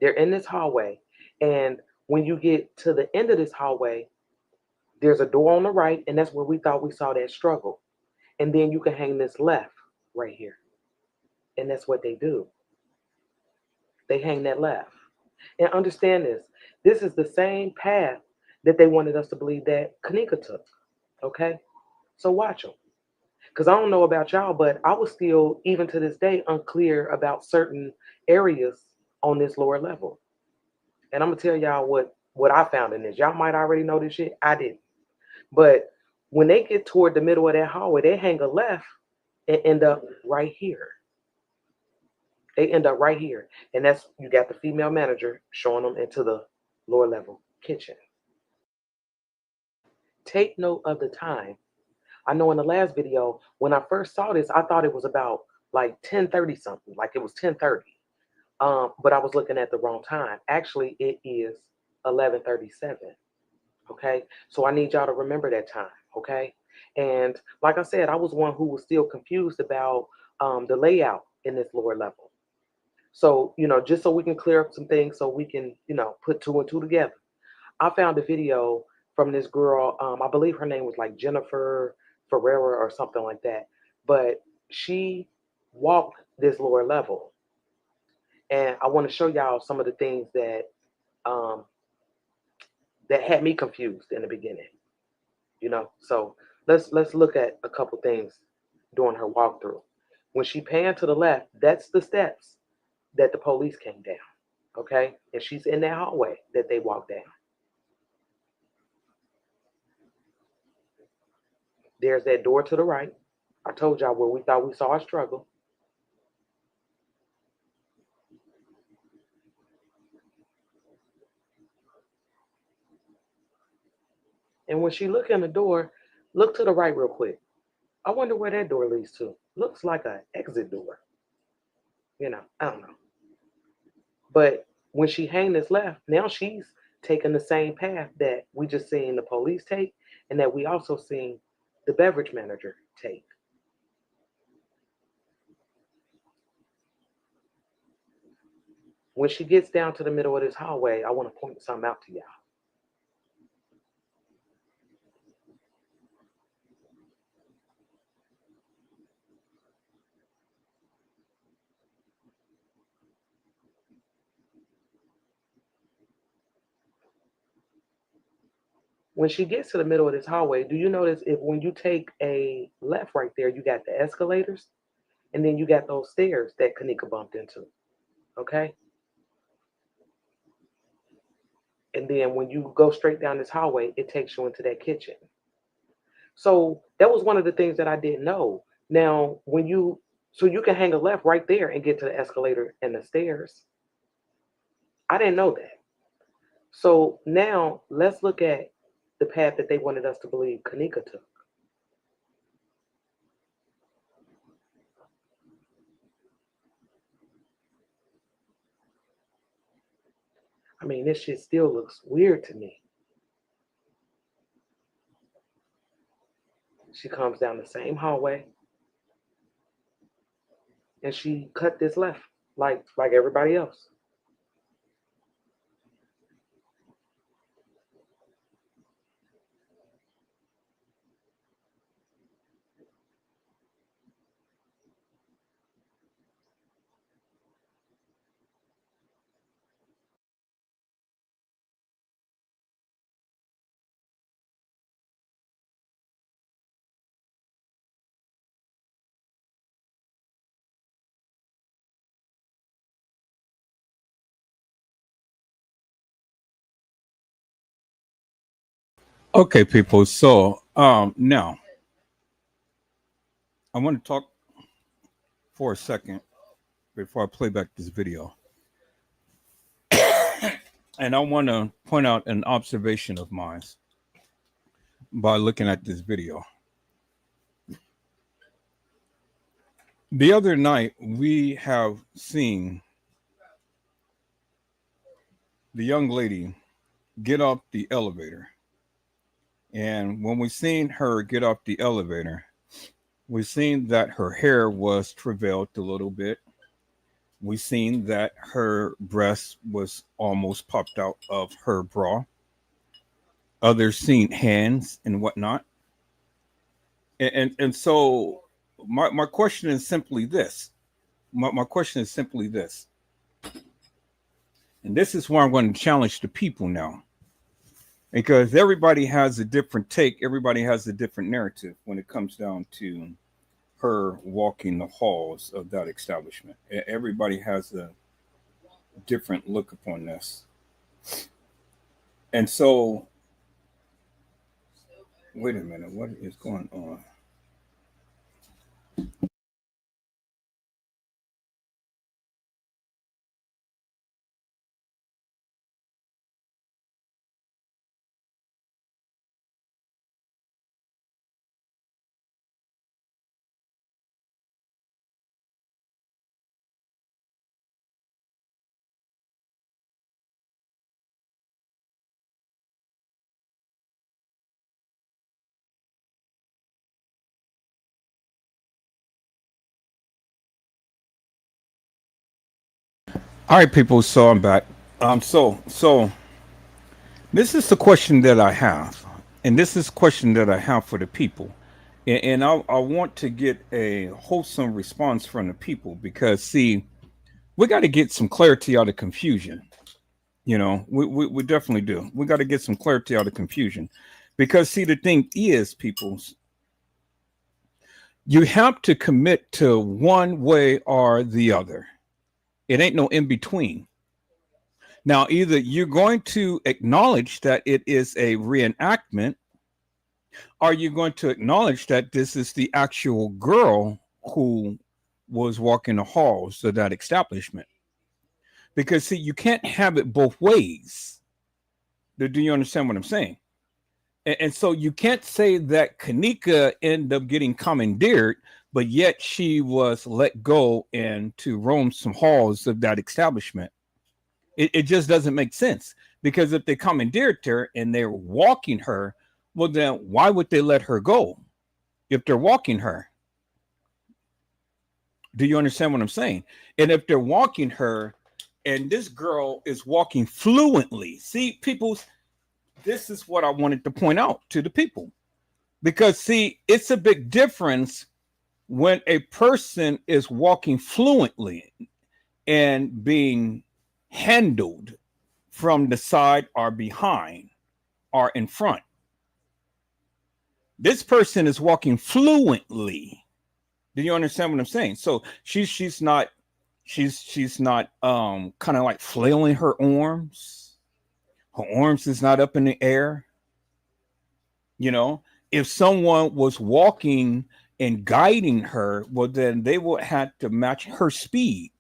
[SPEAKER 3] They're in this hallway, and when you get to the end of this hallway, there's a door on the right, and that's where we thought we saw that struggle. and then you can hang this left right here. And that's what they do. They hang that left. And understand this. This is the same path that they wanted us to believe that Kenneka took. Okay? So watch them. Because I don't know about y'all, but I was still, even to this day, unclear about certain areas on this lower level. And I'm going to tell y'all what I found in this. Y'all might already know this shit. I didn't. But when they get toward the middle of that hallway, they hang a left and end up right here. They end up right here. And that's, you got the female manager showing them into the lower level kitchen. Take note of the time. I know in the last video, when I first saw this, I thought it was about like 10:30 something, like it was 10:30. But I was looking at the wrong time. Actually, it is 11:37. Okay, so I need y'all to remember that time. Okay, and like I said, I was one who was still confused about the layout in this lower level. So, just so we can clear up some things, so we can, put two and two together. I found a video from this girl. I believe her name was like Jennifer Ferreira or something like that. But she walked this lower level, and I want to show y'all some of the things that that had me confused in the beginning. So let's look at a couple things during her walkthrough. When she panned to the left, that's the steps that the police came down. Okay, and she's in that hallway that they walked down. There's that door to the right. I told y'all where we thought we saw a struggle. And when she look in the door, look to the right real quick. I wonder where that door leads to. Looks like an exit door. I don't know. But when she hang this left, now she's taking the same path that we just seen the police take, and that we also seen the beverage manager take. When she gets down to the middle of this hallway, I want to point something out to y'all. When she gets to the middle of this hallway, do you notice if when you take a left right there, you got the escalators, and then you got those stairs that Kenneka bumped into, okay? And then when you go straight down this hallway, it takes you into that kitchen. So that was one of the things that I didn't know. Now, so you can hang a left right there and get to the escalator and the stairs. I didn't know that. So now let's look at the path that they wanted us to believe Kenneka took. I mean, this shit still looks weird to me. She comes down the same hallway, and she cut this left like everybody else.
[SPEAKER 1] Okay, people. So now I want to talk for a second before I play back this video. And I want to point out an observation of mine by looking at this video. The other night, we have seen the young lady get off the elevator. And when we seen her get off the elevator, we seen that her hair was travailed a little bit. We seen that her breast was almost popped out of her bra. Others seen hands and whatnot. And so my question is simply this. My question is simply this. And this is where I'm going to challenge the people now. Because everybody has a different take, everybody has a different narrative when it comes down to her walking the halls of that establishment. Everybody has a different look upon this. And so, wait a minute, what is going on? All right, people. So I'm back. So this is the question that I have, and this is the question that I have for the people, and I want to get a wholesome response from the people because see, we got to get some clarity out of confusion. You know, we definitely do. We got to get some clarity out of confusion because see, the thing is, people, you have to commit to one way or the other. It ain't no in between. Now, either you're going to acknowledge that it is a reenactment, or you're going to acknowledge that this is the actual girl who was walking the halls of that establishment. Because, see, you can't have it both ways. Do you understand what I'm saying? And so you can't say that Kenneka ended up getting commandeered, but yet she was let go and to roam some halls of that establishment. It just doesn't make sense because if they commandeered her and they're walking her, well, then why would they let her go if they're walking her? Do you understand what I'm saying? And if they're walking her and this girl is walking fluently, see, people, this is what I wanted to point out to the people because, see, it's a big difference when a person is walking fluently and being handled from the side or behind or in front. This person is walking fluently. Do you understand what I'm saying? So she's not kind of like flailing her arms. Her arms is not up in the air. You know, if someone was walking and guiding her, well, then they would have to match her speed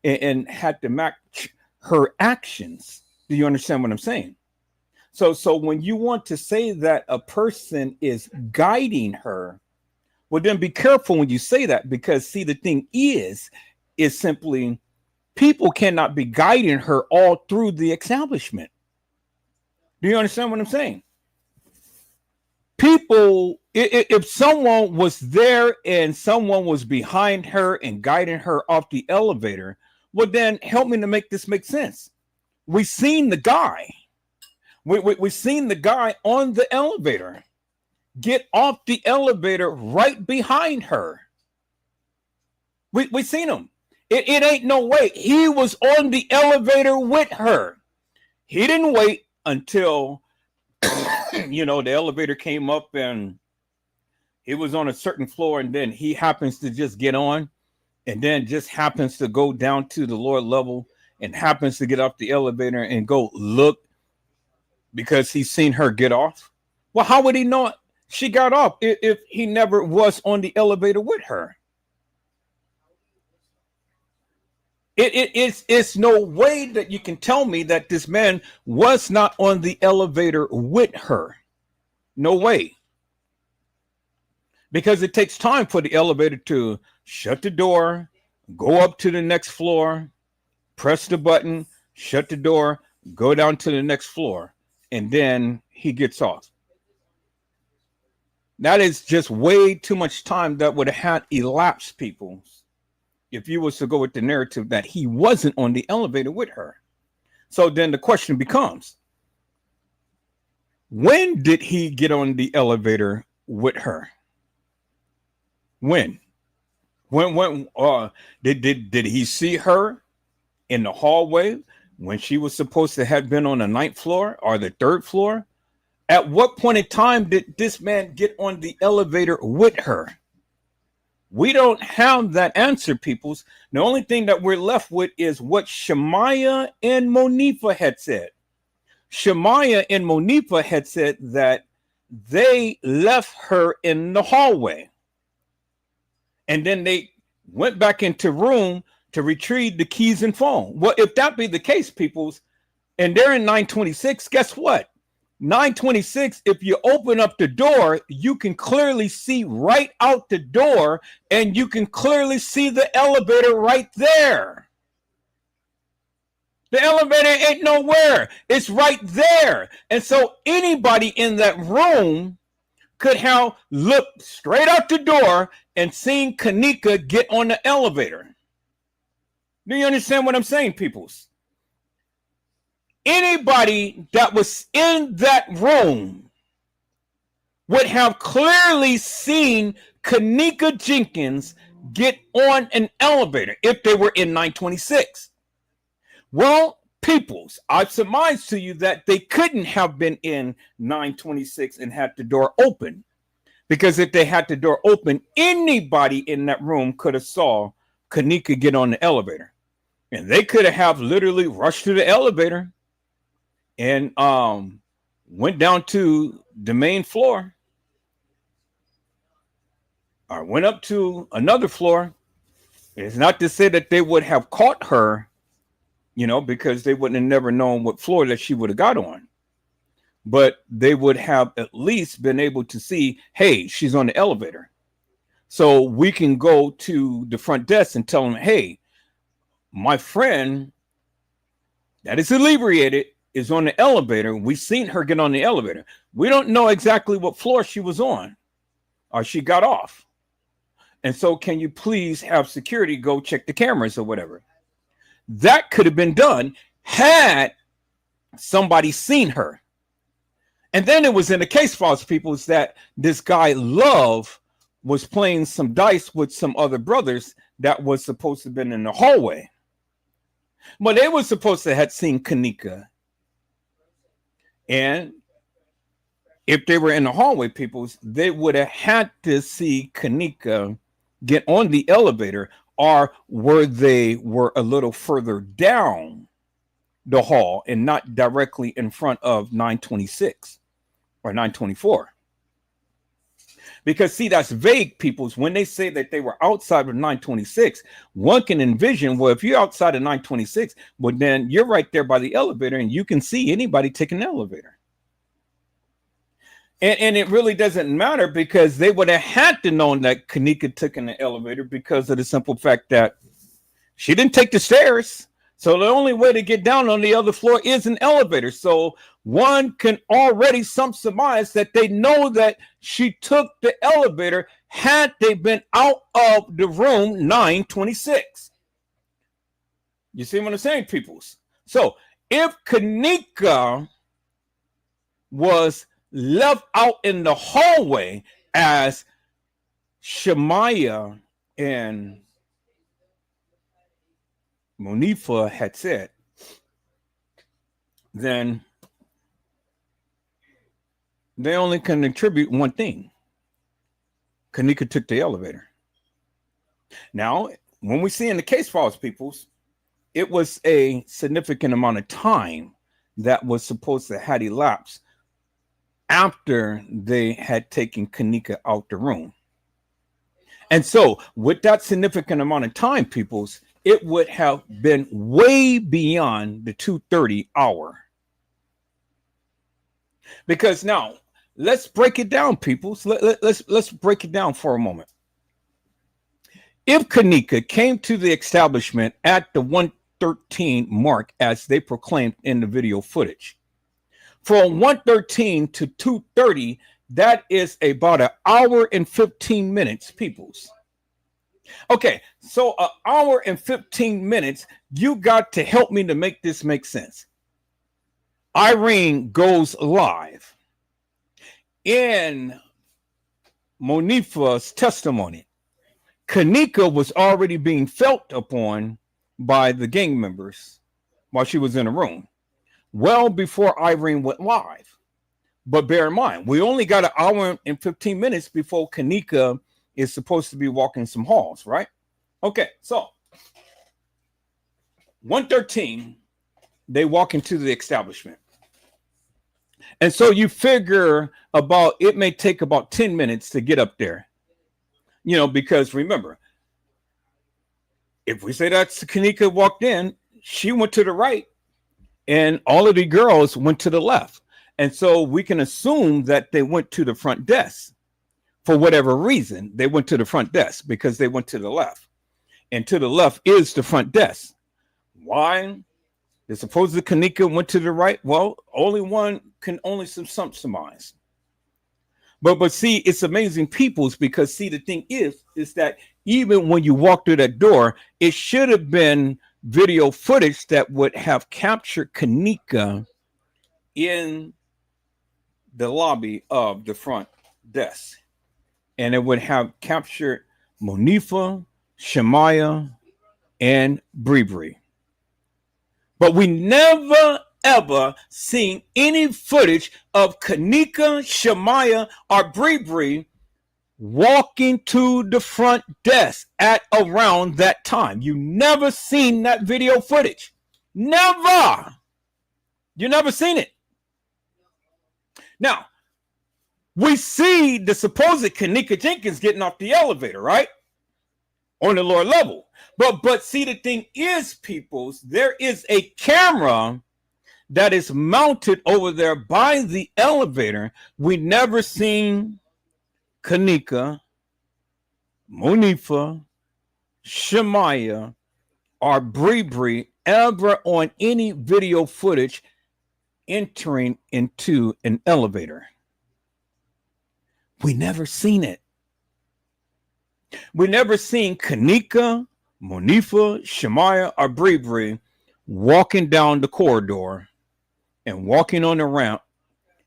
[SPEAKER 1] and had to match her actions. Do you understand what I'm saying? So when you want to say that a person is guiding her, well, then be careful when you say that because see, the thing is simply people cannot be guiding her all through the establishment. Do you understand what I'm saying? People, if someone was there and someone was behind her and guiding her off the elevator, well, then help me to make this make sense. We seen the guy. We seen the guy on the elevator get off the elevator right behind her. We seen him. It ain't no way. He was on the elevator with her. He didn't wait until the elevator came up and he was on a certain floor and then he happens to just get on and then just happens to go down to the lower level and happens to get off the elevator and go look because he's seen her get off. Well, how would he know she got off if he never was on the elevator with her? It's no way that you can tell me that this man was not on the elevator with her. No way. Because it takes time for the elevator to shut the door, go up to the next floor, press the button, shut the door, go down to the next floor, and then he gets off. That is just way too much time that would have had elapsed, people, if you was to go with the narrative that he wasn't on the elevator with her. So then the question becomes, when did he get on the elevator with her? When? Did he see her in the hallway when she was supposed to have been on the 9th floor or the 3rd floor? At what point in time did this man get on the elevator with her? We don't have that answer, peoples. The only thing that we're left with is what Shemaya and Monifa had said. Shemaya and Monifa had said that they left her in the hallway. And then they went back into room to retrieve the keys and phone. Well, if that be the case, peoples, and they're in 926, guess what? 926, if you open up the door, you can clearly see right out the door, and you can clearly see the elevator right there. The elevator ain't nowhere. It's right there. And so anybody in that room could have looked straight out the door and seen Kenneka get on the elevator. Do you understand what I'm saying, peoples? Anybody that was in that room would have clearly seen Kenneka Jenkins get on an elevator if they were in 926. Well, peoples, I've surmised to you that they couldn't have been in 926 and had the door open, because if they had the door open, anybody in that room could have saw Kenneka get on the elevator, and they could have literally rushed to the elevator and went down to the main floor or went up to another floor. It's not to say that they would have caught her, you know, because they wouldn't have never known what floor that she would have got on. But they would have at least been able to see, hey, she's on the elevator. So we can go to the front desk and tell them, hey, my friend that is inebriated is on the elevator. We've seen her get on the elevator. We don't know exactly what floor she was on or she got off. And so can you please have security go check the cameras or whatever? That could have been done had somebody seen her. And then it was in the case files, people, is that this guy Love was playing some dice with some other brothers that was supposed to have been in the hallway. But they were supposed to have seen Kenneka. And if they were in the hallway, peoples, they would have had to see Kenneka get on the elevator, or were they were a little further down the hall and not directly in front of 926 or 924. Because see, that's vague, peoples. When they say that they were outside of 926, one can envision, well, if you're outside of 926, well, then you're right there by the elevator and you can see anybody taking the elevator. And it really doesn't matter, because they would have had to know that Kenneka took in the elevator because of the simple fact that she didn't take the stairs. So the only way to get down on the other floor is an elevator. So one can already surmise that they know that she took the elevator had they been out of the room 926. You see what I'm saying, peoples? So if Kenneka was left out in the hallway as Shemaya and Monifa had said, then they only can attribute one thing. Kenneka took the elevator. Now, when we see in the case files, peoples, it was a significant amount of time that was supposed to have elapsed after they had taken Kenneka out the room. And so with that significant amount of time, peoples, it would have been way beyond the 2:30 hour. Because now let's break it down, peoples. Let's break it down for a moment. If Kenneka came to the establishment at the 1:13 mark, as they proclaimed in the video footage, from 1:13 to 2:30, that is about an hour and 15 minutes, peoples. Okay, so an hour and 15 minutes, you got to help me to make this make sense. Irene goes live. In Monifa's testimony, Kenneka was already being felt upon by the gang members while she was in the room, well before Irene went live. But bear in mind, we only got an hour and 15 minutes before Kenneka is supposed to be walking some halls, right? Okay, so 1:13, they walk into the establishment. And so you figure it may take about 10 minutes to get up there. Because remember, if we say that Kenneka walked in, she went to the right and all of the girls went to the left. And so we can assume that they went to the front desk. For whatever reason, they went to the front desk because they went to the left. And to the left is the front desk. Why? The supposed Kenneka went to the right. Well, only one can only surmise. But see, it's amazing peoples, because see, the thing is that even when you walk through that door, it should have been video footage that would have captured Kenneka in the lobby of the front desk. And it would have captured Monifa, Shemaya, and Bree. But we never, ever seen any footage of Kenneka, Shemaya, or Bree walking to the front desk at around that time. You never seen that video footage. Never. You never seen it. Now, we see the supposed Kenneka Jenkins getting off the elevator, right? On the lower level. But see, the thing is, peoples, there is a camera that is mounted over there by the elevator. We never seen Kenneka, Monifa, Shemaya, or Bree ever on any video footage entering into an elevator. We never seen it. We never seen Kenneka, Monifa, Shemaya, or Bree walking down the corridor and walking on the ramp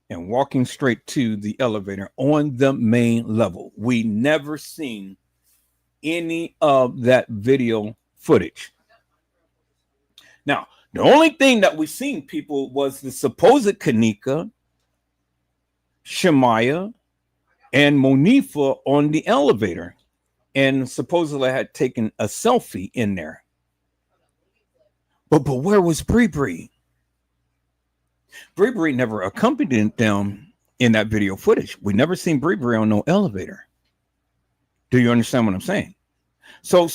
[SPEAKER 1] and walking straight to the elevator on the main level. We never seen any of that video footage. Now, the only thing that we seen, people, was the supposed Kenneka, Shemaya, and Monifa on the elevator, and supposedly had taken a selfie in there. But where was Bree? Bree never accompanied them in that video footage. We never seen Bree on no elevator. Do you understand what I'm saying? So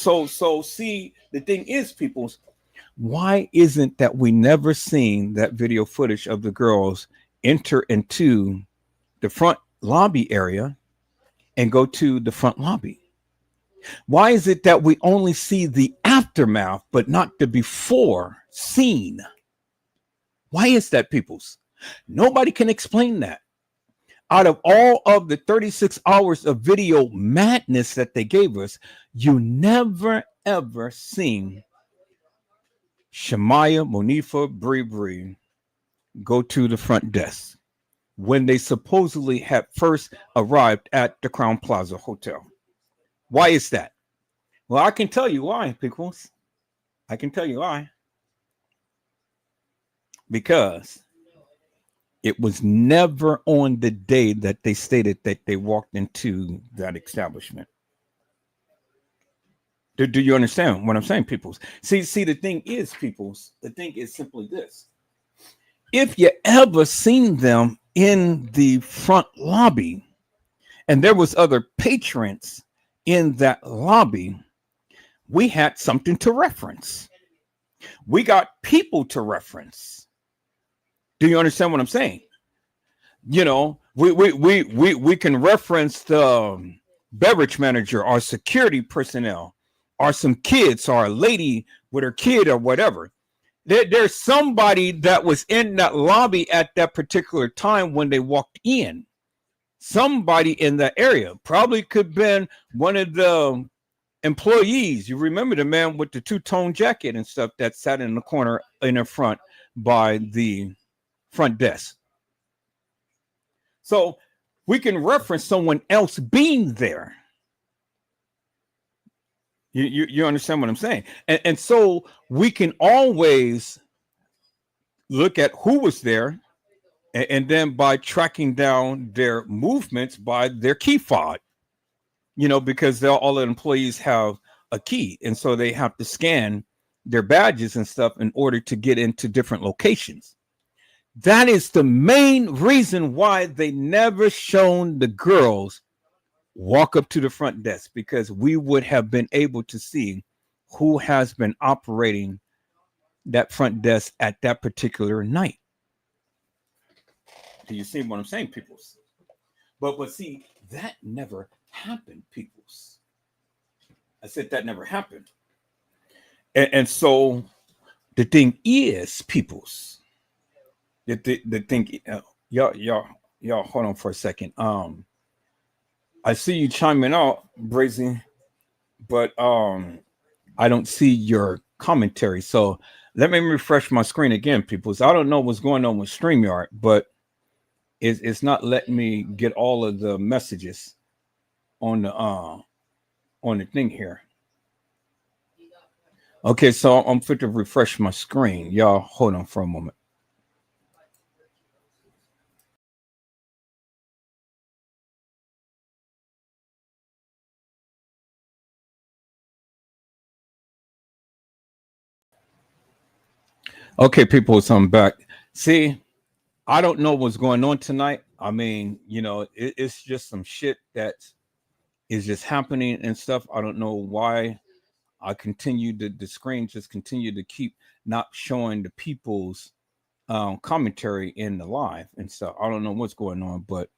[SPEAKER 1] see, the thing is, people, why isn't that we never seen that video footage of the girls enter into the front lobby area and go to the front lobby? Why is it that we only see the aftermath but not the before scene? Why is that, peoples? Nobody can explain that. Out of all of the 36 hours of video madness that they gave us, you never ever seen Shemaya, Monifa, Bree go to the front desk when they supposedly had first arrived at the Crown Plaza Hotel. Why is that? Well, I can tell you why, peoples. I can tell you why. Because it was never on the day that they stated that they walked into that establishment. Do you understand what I'm saying, peoples? See, the thing is, peoples, the thing is simply this. If you ever seen them in the front lobby and there was other patrons in that lobby, we had something to reference. We got people to reference. Do you understand what I'm saying? You know, we can reference the beverage manager or security personnel or some kids or a lady with her kid or whatever. There's somebody that was in that lobby at that particular time when they walked in. Somebody in that area probably could have been one of the employees. You remember the man with the two-tone jacket and stuff that sat in the corner in the front by the front desk. So we can reference someone else being there. You understand what I'm saying? And so we can always look at who was there, and then by tracking down their movements by their key fob, because all the employees have a key, and so they have to scan their badges and stuff in order to get into different locations. That is the main reason why they never shown the girls walk up to the front desk, because we would have been able to see who has been operating that front desk at that particular night. Do you see what I'm saying, peoples? But see, that never happened, peoples. I said that never happened. And so the thing is, peoples, the thing, y'all hold on for a second. I see you chiming out, Brazy, but I don't see your commentary. So let me refresh my screen again, people. So I don't know what's going on with StreamYard, but it's not letting me get all of the messages on the thing here. Okay, so I'm fit to refresh my screen. Y'all hold on for a moment. Okay, people, so I'm back. See, I don't know what's going on tonight. I mean, it's just some shit that is just happening and stuff. I don't know why I continue the screen just continue to keep not showing the people's commentary in the live and stuff. I don't know what's going on, but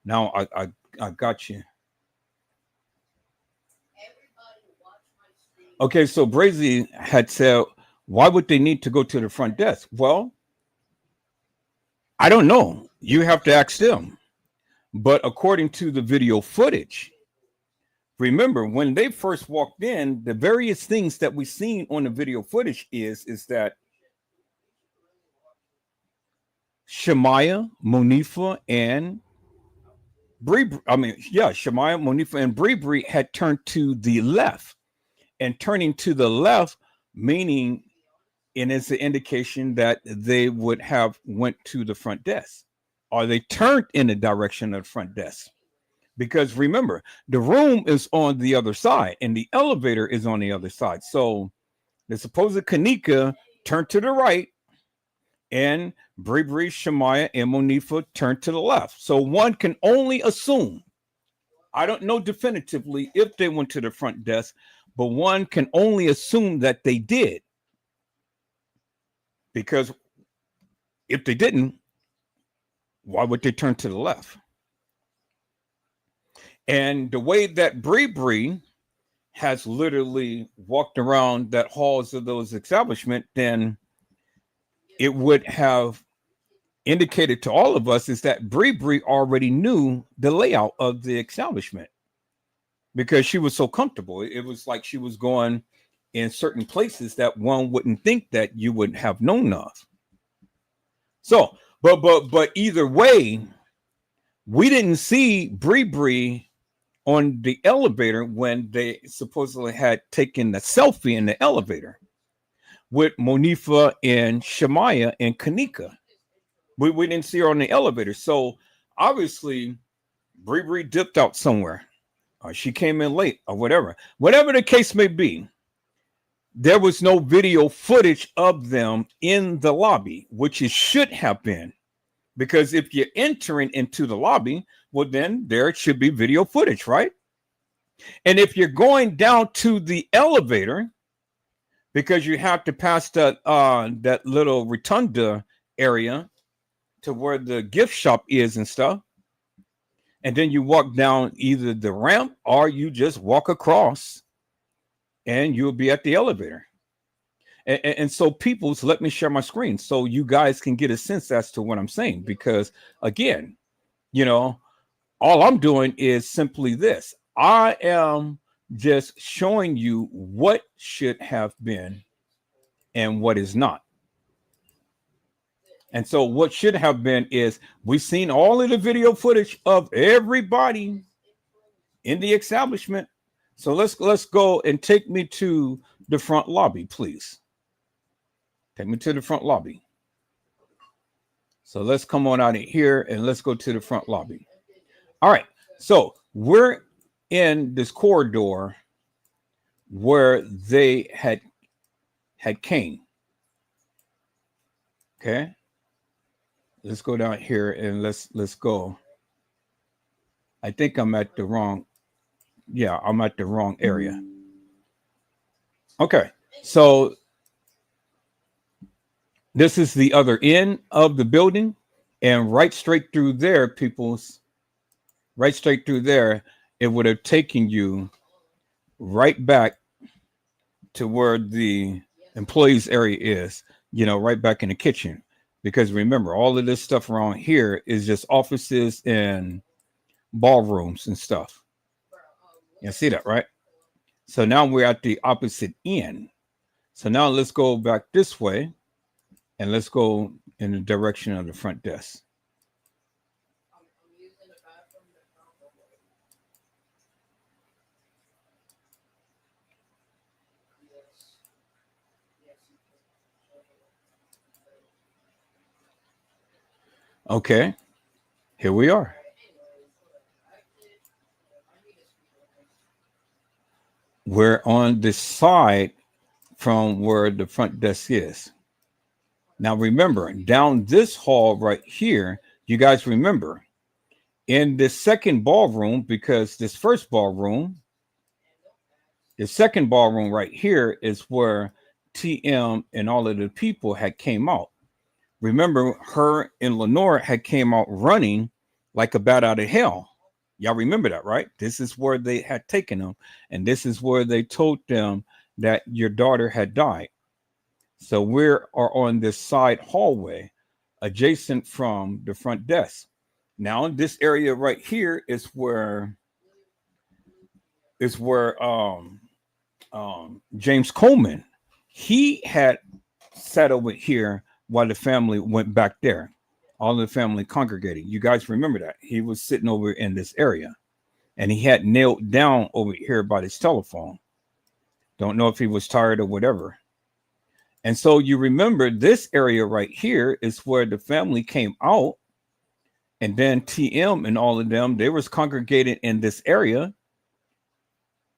[SPEAKER 1] now I got you. Okay, so Brazy had said, why would they need to go to the front desk? Well, I don't know. You have to ask them. But according to the video footage, remember when they first walked in, the various things that we seen on the video footage is that Shemaya, Monifa, and Shemaya, Monifa, and Bree had turned to the left. And turning to the left, meaning, and it's an indication that they would have went to the front desk, or they turned in the direction of the front desk. Because remember, the room is on the other side and the elevator is on the other side. So the supposed Kenneka turned to the right, and Bree, Shemaya, and Monifa turned to the left. So one can only assume, I don't know definitively if they went to the front desk, but one can only assume that they did. Because if they didn't, why would they turn to the left? And the way that Bree has literally walked around that halls of those establishments, then it would have indicated to all of us is that Bree already knew the layout of the establishment because she was so comfortable. It was like she was going in certain places that one wouldn't think that you would have known of. So, but either way, we didn't see Bree on the elevator when they supposedly had taken the selfie in the elevator with Monifa and Shemaya and Kenneka. We didn't see her on the elevator. So obviously Bree dipped out somewhere, or she came in late, or whatever the case may be. There was no video footage of them in the lobby, which it should have been, because if you're entering into the lobby, well, then there should be video footage, right? And if you're going down to the elevator, because you have to pass that little rotunda area to where the gift shop is and stuff, and then you walk down either the ramp or you just walk across, and you'll be at the elevator. And so, peoples, let me share my screen so you guys can get a sense as to what I'm saying. Because again, all I'm doing is simply this. I am just showing you what should have been and what is not. And so what should have been is we've seen all of the video footage of everybody in the establishment So let's go and take me to the front lobby, please. Take me to the front lobby. So let's come on out of here and let's go to the front lobby. All right. So we're in this corridor where they had came. Okay. Let's go down here and let's go. I think I'm at the wrong. Yeah, I'm at the wrong area. Okay. So this is the other end of the building, and right straight through there, right straight through there, it would have taken you right back to where the employees area is, right back in the kitchen. Because remember, all of this stuff around here is just offices and ballrooms and stuff. You see that, right? So now we're at the opposite end. So now let's go back this way. And let's go in the direction of the front desk. Okay, here we are. We're on the side from where the front desk is. Now, remember, down this hall right here, you guys remember, in the second ballroom, because this first ballroom, the second ballroom right here is where TM and all of the people had came out. Remember, her and Lenore had came out running like a bat out of hell. Y'all remember that, right? This is where they had taken them, and this is where they told them that your daughter had died. So we are on this side hallway adjacent from the front desk. Now, this area right here is where James Coleman, he had sat over here while the family went back there. All the family congregating. You guys remember that? He was sitting over in this area, and he had knelt down over here by his telephone. Don't know if he was tired or whatever. And so you remember this area right here is where the family came out, and then TM and all of them, they was congregated in this area.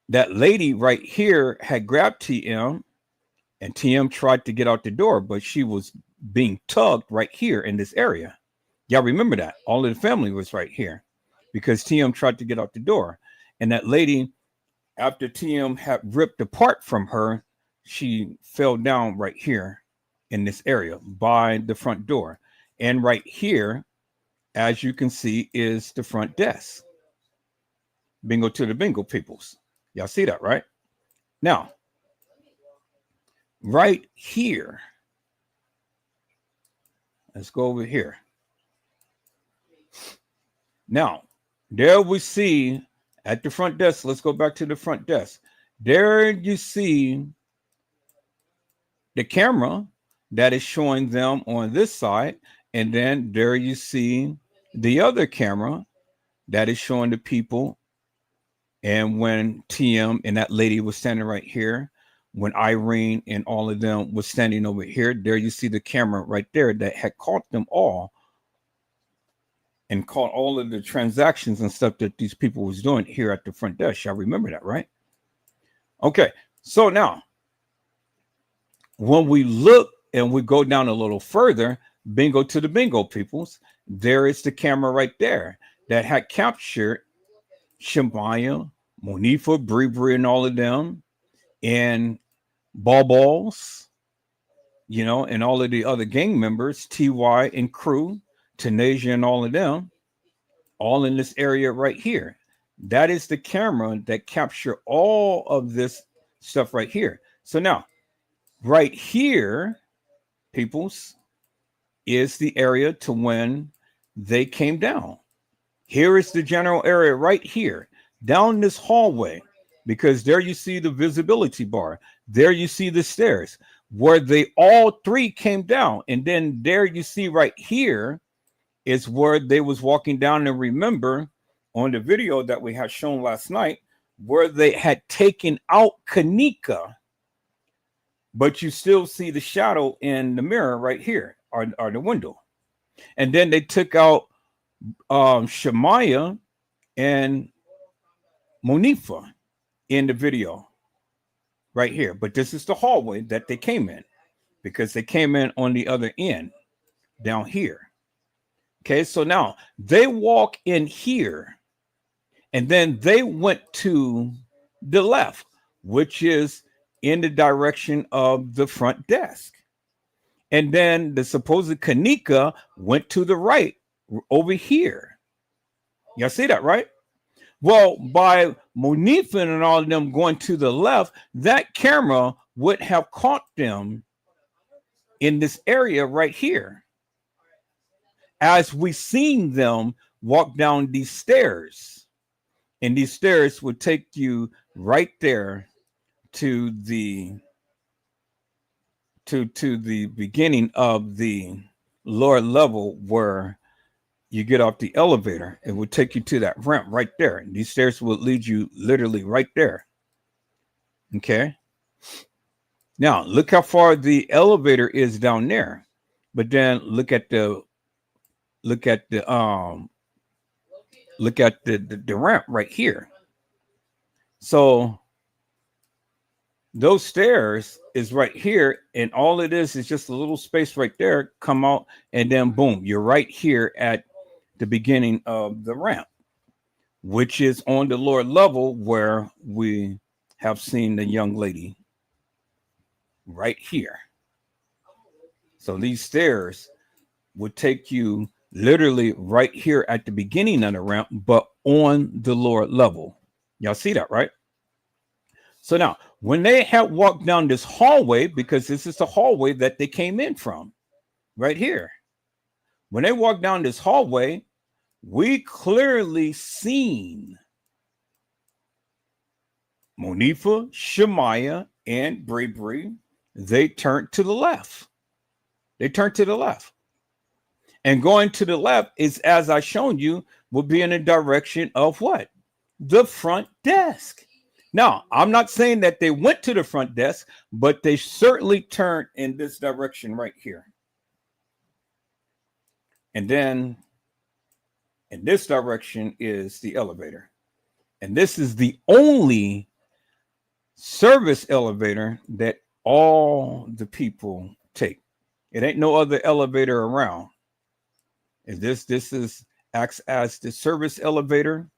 [SPEAKER 1] That lady right here had grabbed TM, and TM tried to get out the door, but she was being tugged right here in this area. Y'all remember that? All of the family was right here because TM tried to get out the door. And that lady, after TM had ripped apart from her, she fell down right here in this area by the front door. And right here, as you can see, is the front desk. Bingo to the bingo peoples. Y'all see that, right? Now, right here, let's go over here. Now, there we see at the front desk, let's go back to the front desk. There you see the camera that is showing them on this side. And then there you see the other camera that is showing the people. And when TM and that lady was standing right here, when Irene and all of them was standing over here, there you see the camera right there that had caught them all and caught all of the transactions and stuff that these people was doing here at the front desk. Y'all remember that, right? Okay, so now, when we look and we go down a little further, bingo to the bingo peoples, there is the camera right there that had captured Shemaya, Monifa, Bree, and all of them, and Balls, and all of the other gang members, TY and crew, Tanasia and all of them, all in this area right here. That is the camera that capture all of this stuff right here. So now, right here, peoples, is the area to when they came down. Here is the general area right here, down this hallway, because there you see the visibility bar. There you see the stairs where they all three came down. And then there you see right here is where they was walking down. And remember, on the video that we had shown last night, where they had taken out Kenneka, but you still see the shadow in the mirror right here, or the window. And then they took out Shemaya and Monifa in the video right here. But this is the hallway that they came in, because they came in on the other end down here. Okay, so now they walk in here, and then they went to the left, which is in the direction of the front desk. And then the supposed Kenneka went to the right over here. Y'all see that, right? Well, by Monifa and all of them going to the left, that camera would have caught them in this area right here, as we seen them walk down these stairs. And these stairs would take you right there to the beginning of the lower level, where you get off the elevator. It would take you to that ramp right there. And these stairs will lead you literally right there. Okay. Now look how far the elevator is down there. But then look at the ramp right here. So those stairs is right here, and all it is just a little space right there. Come out, and then boom, you're right here at the beginning of the ramp, which is on the lower level where we have seen the young lady right here. So these stairs would take you literally right here at the beginning of the ramp, but on the lower level. Y'all see that, right? So now, when they had walked down this hallway, because this is the hallway that they came in from, right here. When they walked down this hallway, we clearly seen Monifa, Shemaya, and Bri. They turned to the left. They turned to the left. And going to the left is, as I shown you, will be in the direction of what? The front desk. Now, I'm not saying that they went to the front desk, but they certainly turned in this direction right here. And then in this direction is the elevator. And this is the only service elevator that all the people take. It ain't no other elevator around. And this acts as the service elevator,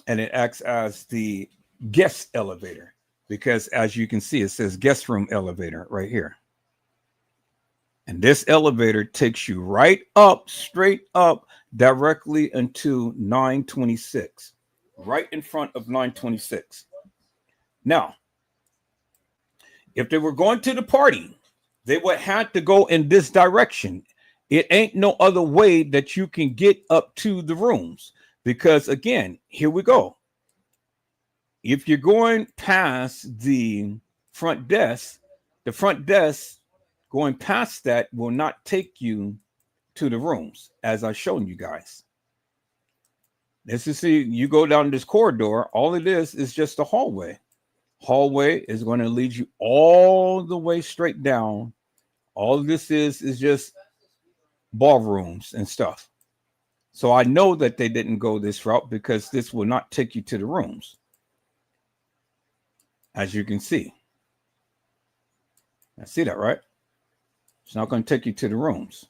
[SPEAKER 1] and it acts as the guest elevator, because as you can see, it says guest room elevator right here. And this elevator takes you right up, straight up, directly into 926, right in front of 926. Now, if they were going to the party, they would have to go in this direction. It ain't no other way that you can get up to the rooms, because again, here we go. If you're going past the front desk going past that will not take you to the rooms, as I've shown you guys. Let's just see, you go down this corridor, all it is just a hallway. Hallway is going to lead you all the way straight down. All this is just ballrooms and stuff. So I know that they didn't go this route, because this will not take you to the rooms, as you can see. I see that, right? It's not going to take you to the rooms.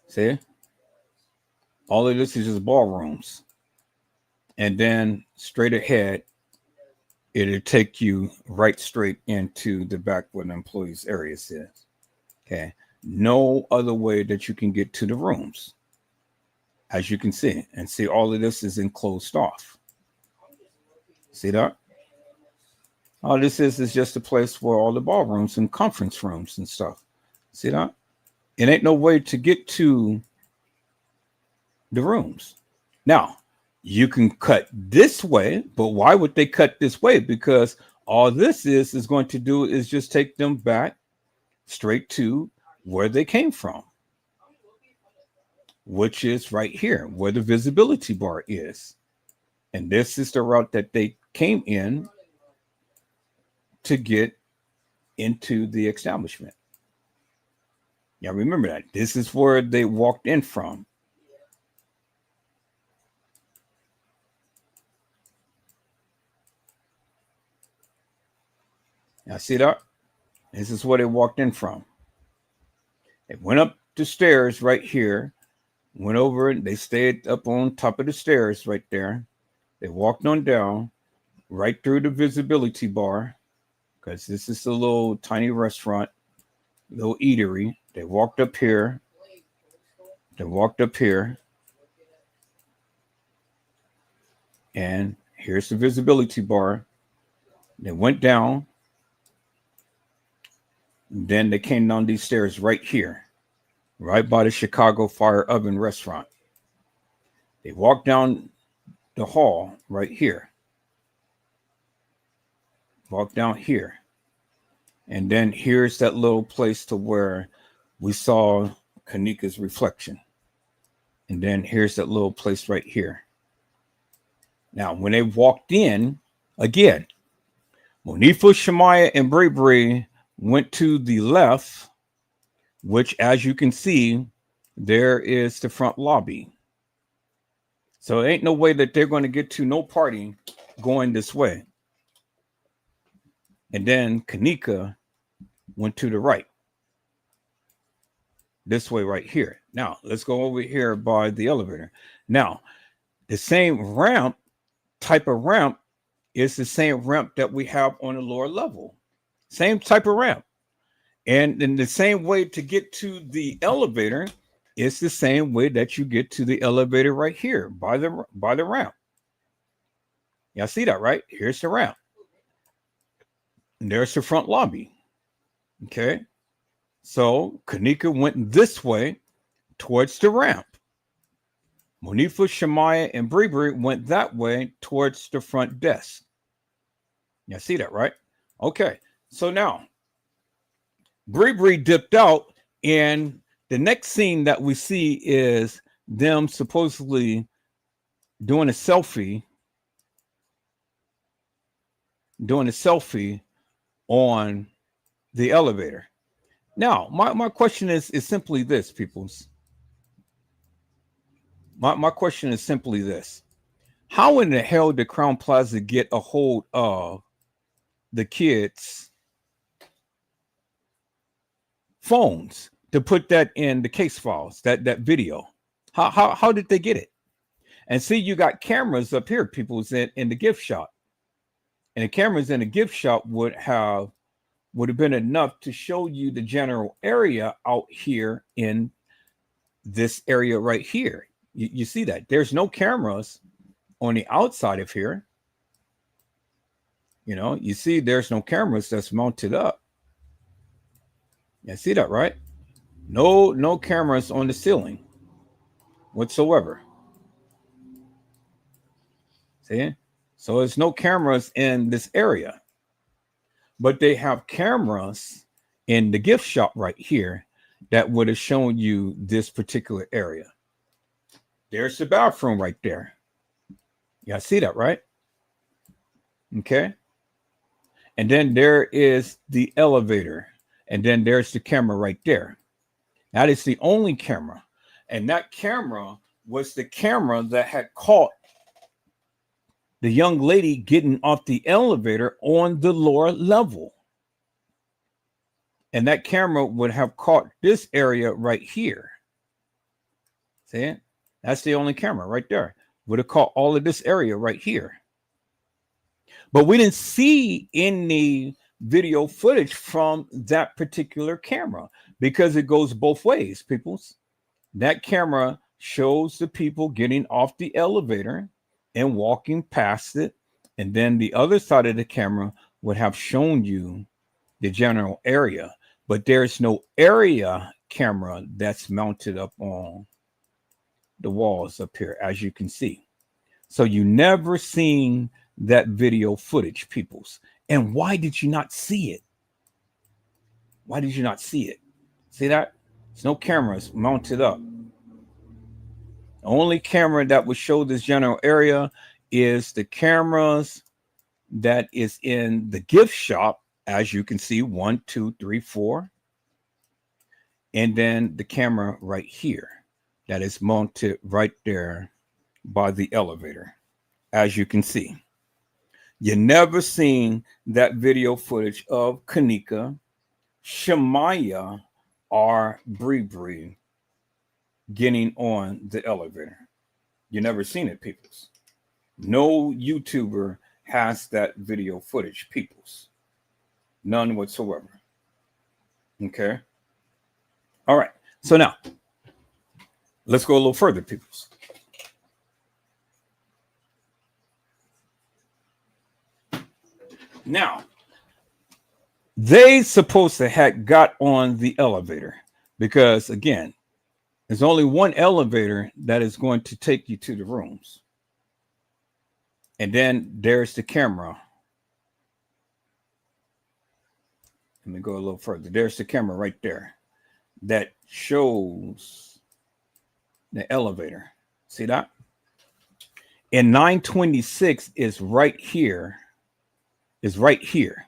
[SPEAKER 1] See? All of this is just ballrooms. And then straight ahead, it'll take you right straight into the back where the employees area is. Okay. No other way that you can get to the rooms, as you can see. And see, all of this is enclosed off. See that? All this is just a place for all the ballrooms and conference rooms and stuff. See that? It ain't no way to get to the rooms. Now, you can cut this way, but why would they cut this way? Because all this is going to do is just take them back straight to where they came from. which is right here where the visibility bar is. And this is the route that they came in to get into the establishment. Yeah, remember that. This is where they walked in from. Now, see that? This is where they walked in from. They went up the stairs right here, went over, and they stayed up on top of the stairs right there. They walked on down, right through the visibility bar, because this is a little tiny restaurant, little eatery. They walked up here. They walked up here. And here's the visibility bar. They went down. Then they came down these stairs right here, right by the Chicago Fire Oven restaurant. They walked down the hall right here. Walk down here. And then here's that little place to where we saw Kenneka's reflection. And then here's that little place right here. Now, when they walked in, again, Monifa, Shemaya, and Bray went to the left, which, as you can see, there is the front lobby. So it ain't no way that they're going to get to no party going this way. And then Kenneka went to the right. This way right here. Now, let's go over here by the elevator. Now, the same ramp, type of ramp, is the same ramp that we have on the lower level. Same type of ramp. And in the same way to get to the elevator, it's the same way that you get to the elevator right here by the ramp. Y'all see that, right? Here's the ramp. And there's the front lobby. Okay. So Kenneka went this way towards the ramp. Monifa, Shemaya, and Bray went that way towards the front desk. Y'all see that, right? Okay. So now Bray dipped out, and the next scene that we see is them supposedly doing a selfie on the elevator. Now, my question is simply this, peoples. My question is simply this. How in the hell did Crown Plaza get a hold of the kids' phones to put that in the case files, that video? How did they get it? And see, you got cameras up here, people's in the gift shop. And the cameras in the gift shop would have been enough to show you the general area out here in this area right here. You see that there's no cameras on the outside of here. You know, you see there's no cameras that's mounted up. You see that, right? No cameras on the ceiling whatsoever. See? So there's no cameras in this area. But they have cameras in the gift shop right here that would have shown you this particular area. There's the bathroom right there. Yeah, see that, right? Okay. And then there is the elevator. And then there's the camera right there. That is the only camera. And that camera was the camera that had caught the young lady getting off the elevator on the lower level. And that camera would have caught this area right here. See it? That's the only camera right there. Would have caught all of this area right here. But we didn't see any video footage from that particular camera because it goes both ways, peoples. That camera shows the people getting off the elevator and walking past it. And then the other side of the camera would have shown you the general area. But there's no area camera that's mounted up on the walls up here, as you can see. So you never seen that video footage, peoples. And why did you not see it? Why did you not see it? See that? There's no cameras mounted up. The only camera that would show this general area is the cameras that is in the gift shop, as you can see, 1, 2, 3, 4. And then the camera right here that is mounted right there by the elevator, as you can see. You never seen that video footage of Kenneka, Shemaya, or Bree getting on the elevator. You never seen it, peoples. No YouTuber has that video footage, peoples. None whatsoever. Okay. All right. So now, let's go a little further, peoples. Now, they supposed to have got on the elevator because, again, there's only one elevator that is going to take you to the rooms. And then there's the camera. Let me go a little further. There's the camera right there that shows the elevator. See that? And 926 is right here. Is right here.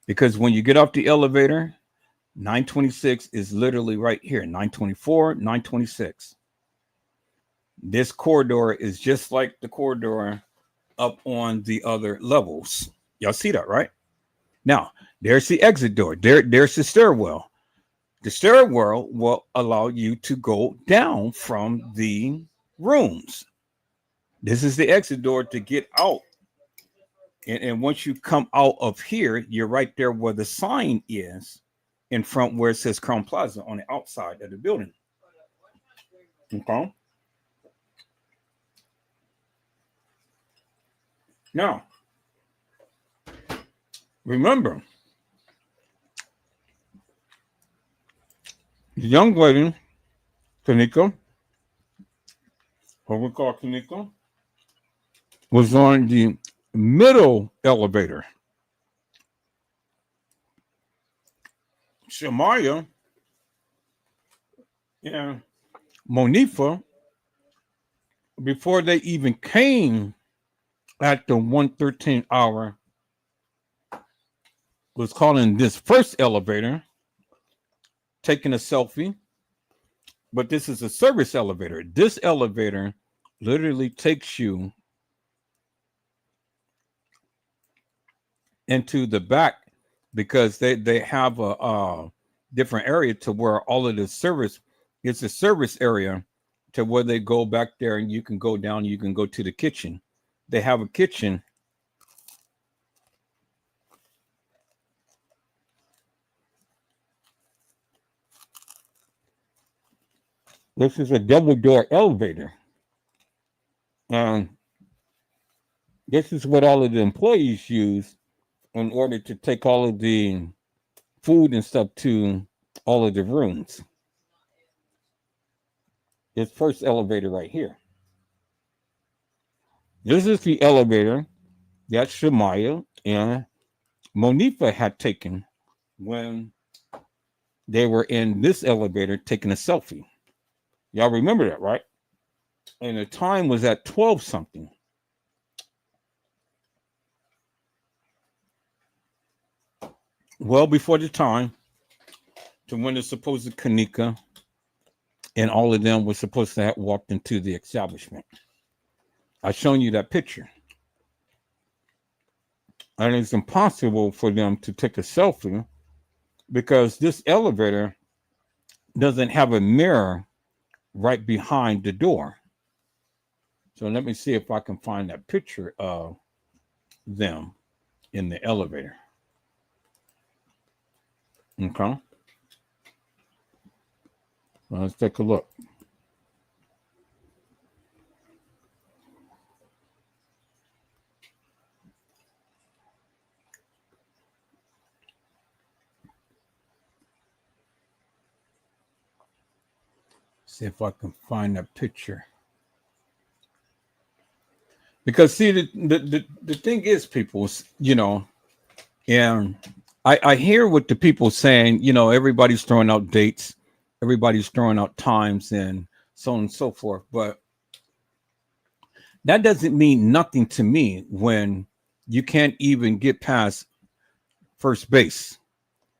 [SPEAKER 1] Because when you get off the elevator, 926 is literally right here. 924, 926. This corridor is just like the corridor up on the other levels. Y'all see that, right? Now, there's the exit door. There's the stairwell. The stairwell will allow you to go down from the rooms. This is the exit door to get out. And once you come out of here, you're right there where the sign is in front where it says Crown Plaza on the outside of the building. Okay. Now, remember, the young lady, Kenneka, what we call Kenneka, was on the middle elevator. Shemaya and Monifa, before they even came at the 113 hour, was calling this first elevator, taking a selfie. But this is a service elevator. This elevator literally takes you into the back because they have a different area to where all of the service, it's a service area to where they go back there and you can go down, you can go to the kitchen. They have a kitchen. This is a double door elevator. And this is what all of the employees use in order to take all of the food and stuff to all of the rooms. This first elevator right here. This is the elevator that Shemaya and Monifa had taken when they were in this elevator taking a selfie. Y'all remember that, right? And the time was at 12 something. Well before the time to when the supposed Kenneka and all of them were supposed to have walked into the establishment. I've shown you that picture. And it's impossible for them to take a selfie because this elevator doesn't have a mirror right behind the door. So let me see if I can find that picture of them in the elevator. Okay. Well, let's take a look. See if I can find that picture. Because see, the thing is, people, you know, and I hear what the people saying, you know, everybody's throwing out dates, everybody's throwing out times, and so on and so forth. But that doesn't mean nothing to me when you can't even get past first base.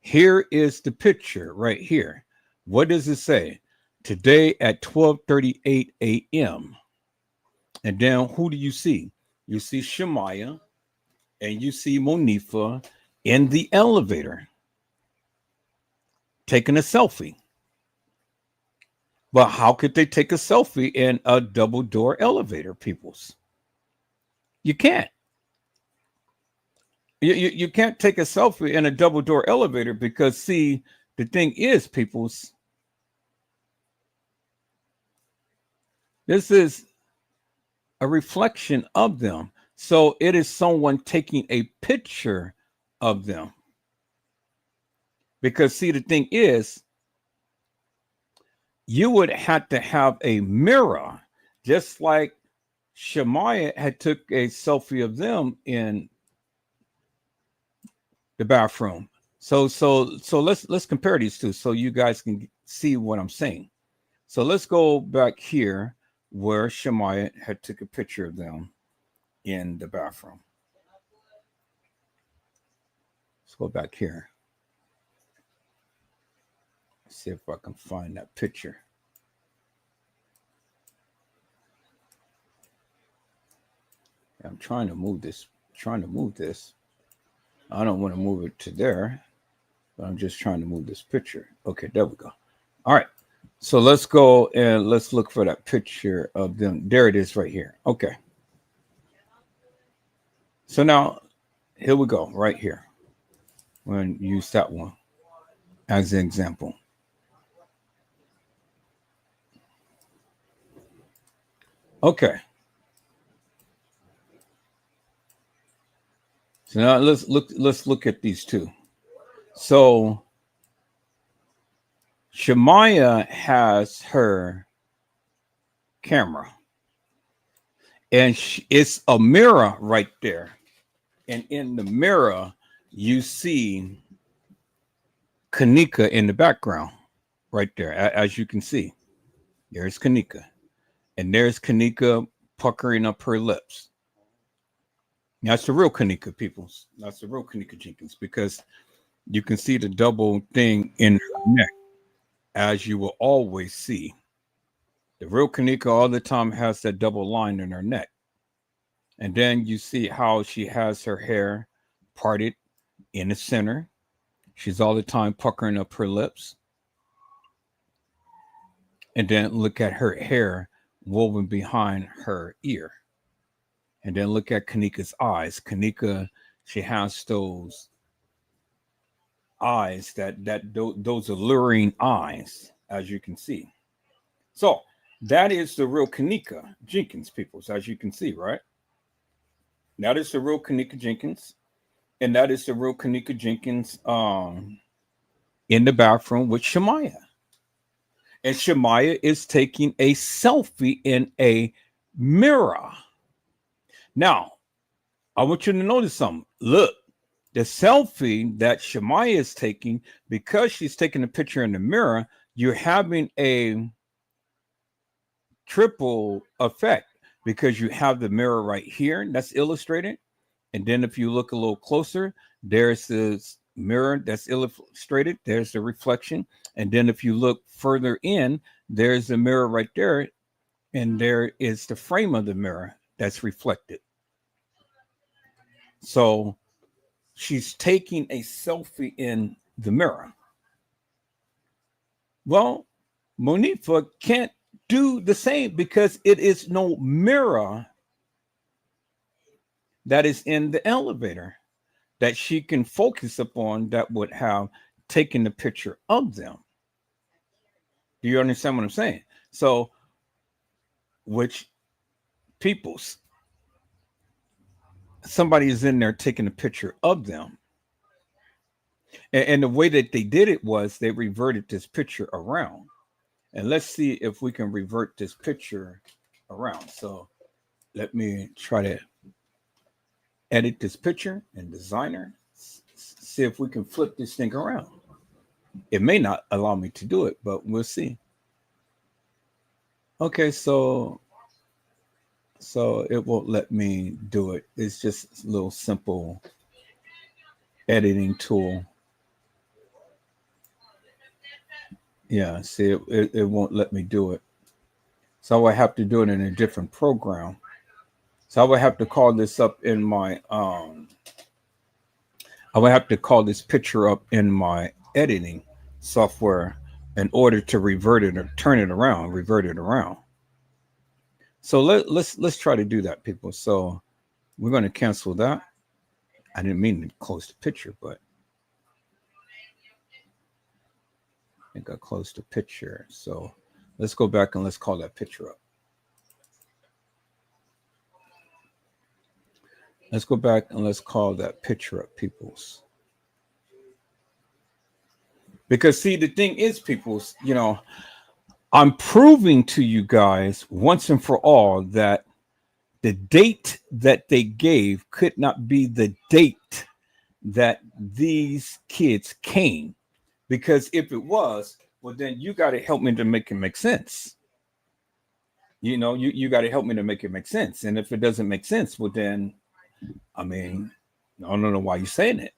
[SPEAKER 1] Here is the picture right here. What does it say? Today at 12:38 a.m. And then who do you see? You see Shemaya and you see Monifa in the elevator taking a selfie. But how could they take a selfie in a double door elevator, peoples? You can't. You can't take a selfie in a double door elevator because, see, the thing is, peoples, this is a reflection of them. So it is someone taking a picture of them. Because, see, the thing is, you would have to have a mirror, just like Shemaya had took a selfie of them in the bathroom. So let's compare these two so you guys can see what I'm saying. So let's go back here where Shemaya had took a picture of them in the bathroom. Let's go back here. See if I can find that picture. I'm trying to move this. I don't want to move it to there, but I'm just trying to move this picture. Okay, there we go. All right. So let's go and let's look for that picture of them. There it is right here. Okay. So now here we go, right here. We're going to use that one as an example. Okay. So now let's look at these two. So Shemaya has her camera and it's a mirror right there. And in the mirror, you see Kenneka in the background right there. As you can see, there's Kenneka. And there's Kenneka puckering up her lips. That's the real Kenneka, people. That's the real Kenneka Jenkins, because you can see the double thing in her neck, as you will always see. The real Kenneka all the time has that double line in her neck. And then you see how she has her hair parted in the center. She's all the time puckering up her lips. And then look at her hair woven behind her ear. And then look at Kenneka's eyes. Kenneka, she has those eyes, those alluring eyes, as you can see. So that is the real Kenneka Jenkins, peoples, as you can see, right? That is the real Kenneka Jenkins. And that is the real Kenneka Jenkins in the bathroom with Shemaya. And Shemaya is taking a selfie in a mirror. Now, I want you to notice something. Look, the selfie that Shemaya is taking, because she's taking a picture in the mirror, you're having a triple effect, because you have the mirror right here that's illustrated. And then if you look a little closer, there's this mirror that's illustrated. There's the reflection. And then if you look further in, there's the mirror right there. And there is the frame of the mirror that's reflected. So she's taking a selfie in the mirror. Well, Monifa can't do the same because it is no mirror that is in the elevator that she can focus upon that would have taken the picture of them. Do you understand what I'm saying? So, which people's somebody is in there taking a picture of them. And the way that they did it was they reverted this picture around. And let's see if we can revert this picture around. So let me try to edit this picture in Designer. See if we can flip this thing around. It may not allow me to do it, but we'll see. Okay, so it won't let me do it. It's just a little simple editing tool. Yeah, see, it won't let me do it. So I have to do it in a different program. So I would have to call this up in my I would have to call this picture up in my editing software in order to revert it or turn it around, revert it around. So let's try to do that, people. So we're going to cancel that. I didn't mean to close the picture, but I think I closed the picture. So let's go back and let's call that picture up. Let's go back and let's call that picture up, peoples. Because see, the thing is, peoples, I'm proving to you guys once and for all that the date that they gave could not be the date that these kids came. Because if it was, well, then you got to help me to make it make sense. You got to help me to make it make sense. And if it doesn't make sense, well, then, I mean, I don't know why you're saying it.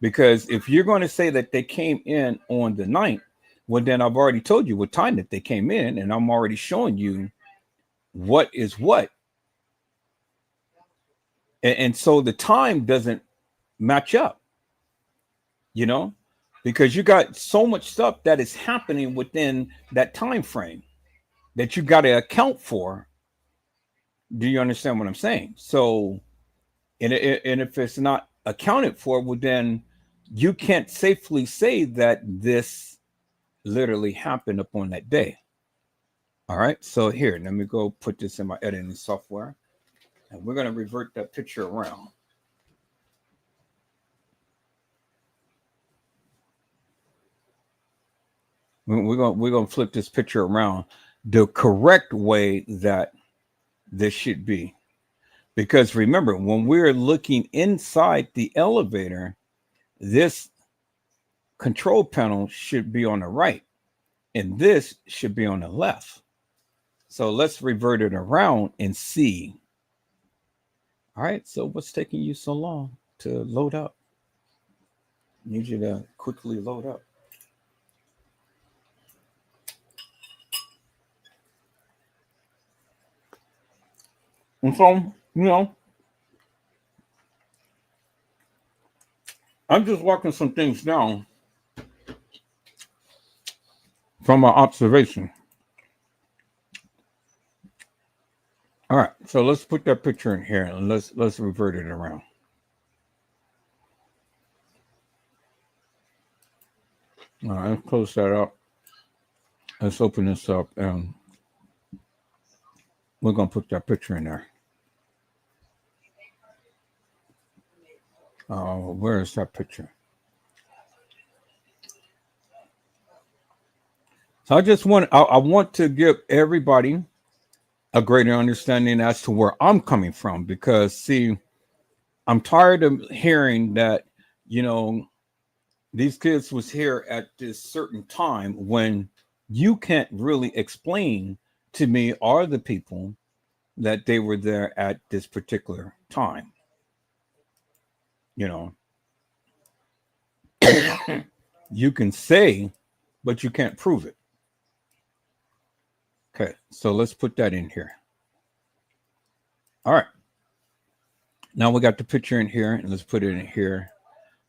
[SPEAKER 1] Because if you're going to say that they came in on the 9th, well, then I've already told you what time that they came in, and I'm already showing you what is what. And so the time doesn't match up, because you got so much stuff that is happening within that time frame that you got to account for. Do you understand what I'm saying? So, and if it's not accounted for, well, then you can't safely say that this literally happened upon that day. All right. So here, let me go put this in my editing software, and we're going to revert that picture around. We're gonna flip this picture around the correct way that this should be. Because remember, when we're looking inside the elevator, this control panel should be on the right, and this should be on the left. So let's revert it around and see. All right, so what's taking you so long to load up? I need you to quickly load up. And so, I'm just walking some things down from my observation. All right, so let's put that picture in here and let's revert it around. All right, let's close that up. Let's open this up, and we're gonna put that picture in there. Where is that picture? So I want to give everybody a greater understanding as to where I'm coming from, because see, I'm tired of hearing that, these kids was here at this certain time when you can't really explain to me or the people that they were there at this particular time. You can say, but you can't prove it. Okay, so let's put that in here. All right. Now we got the picture in here, and let's put it in here.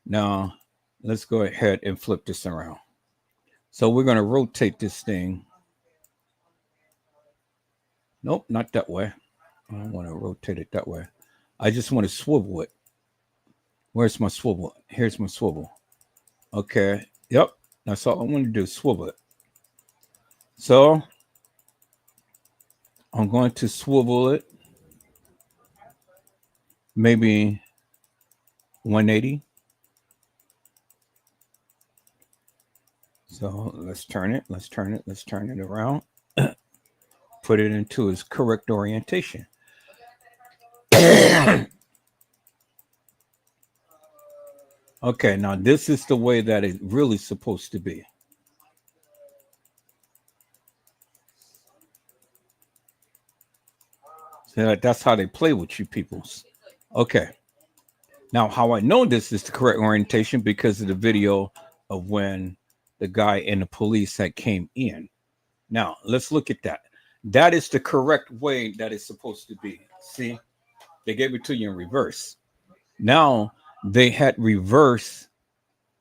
[SPEAKER 1] Now let's go ahead and flip this around. So we're going to rotate this thing. Nope, not that way. I don't want to rotate it that way. I just want to swivel it. Where's my swivel? Here's my swivel. Okay. Yep. That's all I want to do, swivel it. So I'm going to swivel it maybe 180. So let's turn it. Let's turn it around. Put it into its correct orientation. Okay, now this is the way that it's really supposed to be. That's how they play with you peoples. Okay. Now, how I know this is the correct orientation because of the video of when the guy and the police that came in. Now, let's look at that. That is the correct way that it's supposed to be. See, they gave it to you in reverse. Now, they had reversed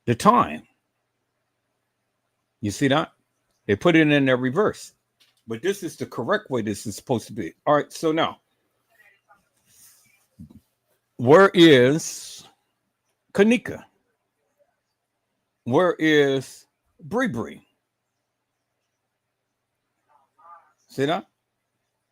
[SPEAKER 1] the time. You see that? They put it in their reverse. But this is the correct way this is supposed to be. All right, so now, where is Kenneka? Where is Bree Bree? See that?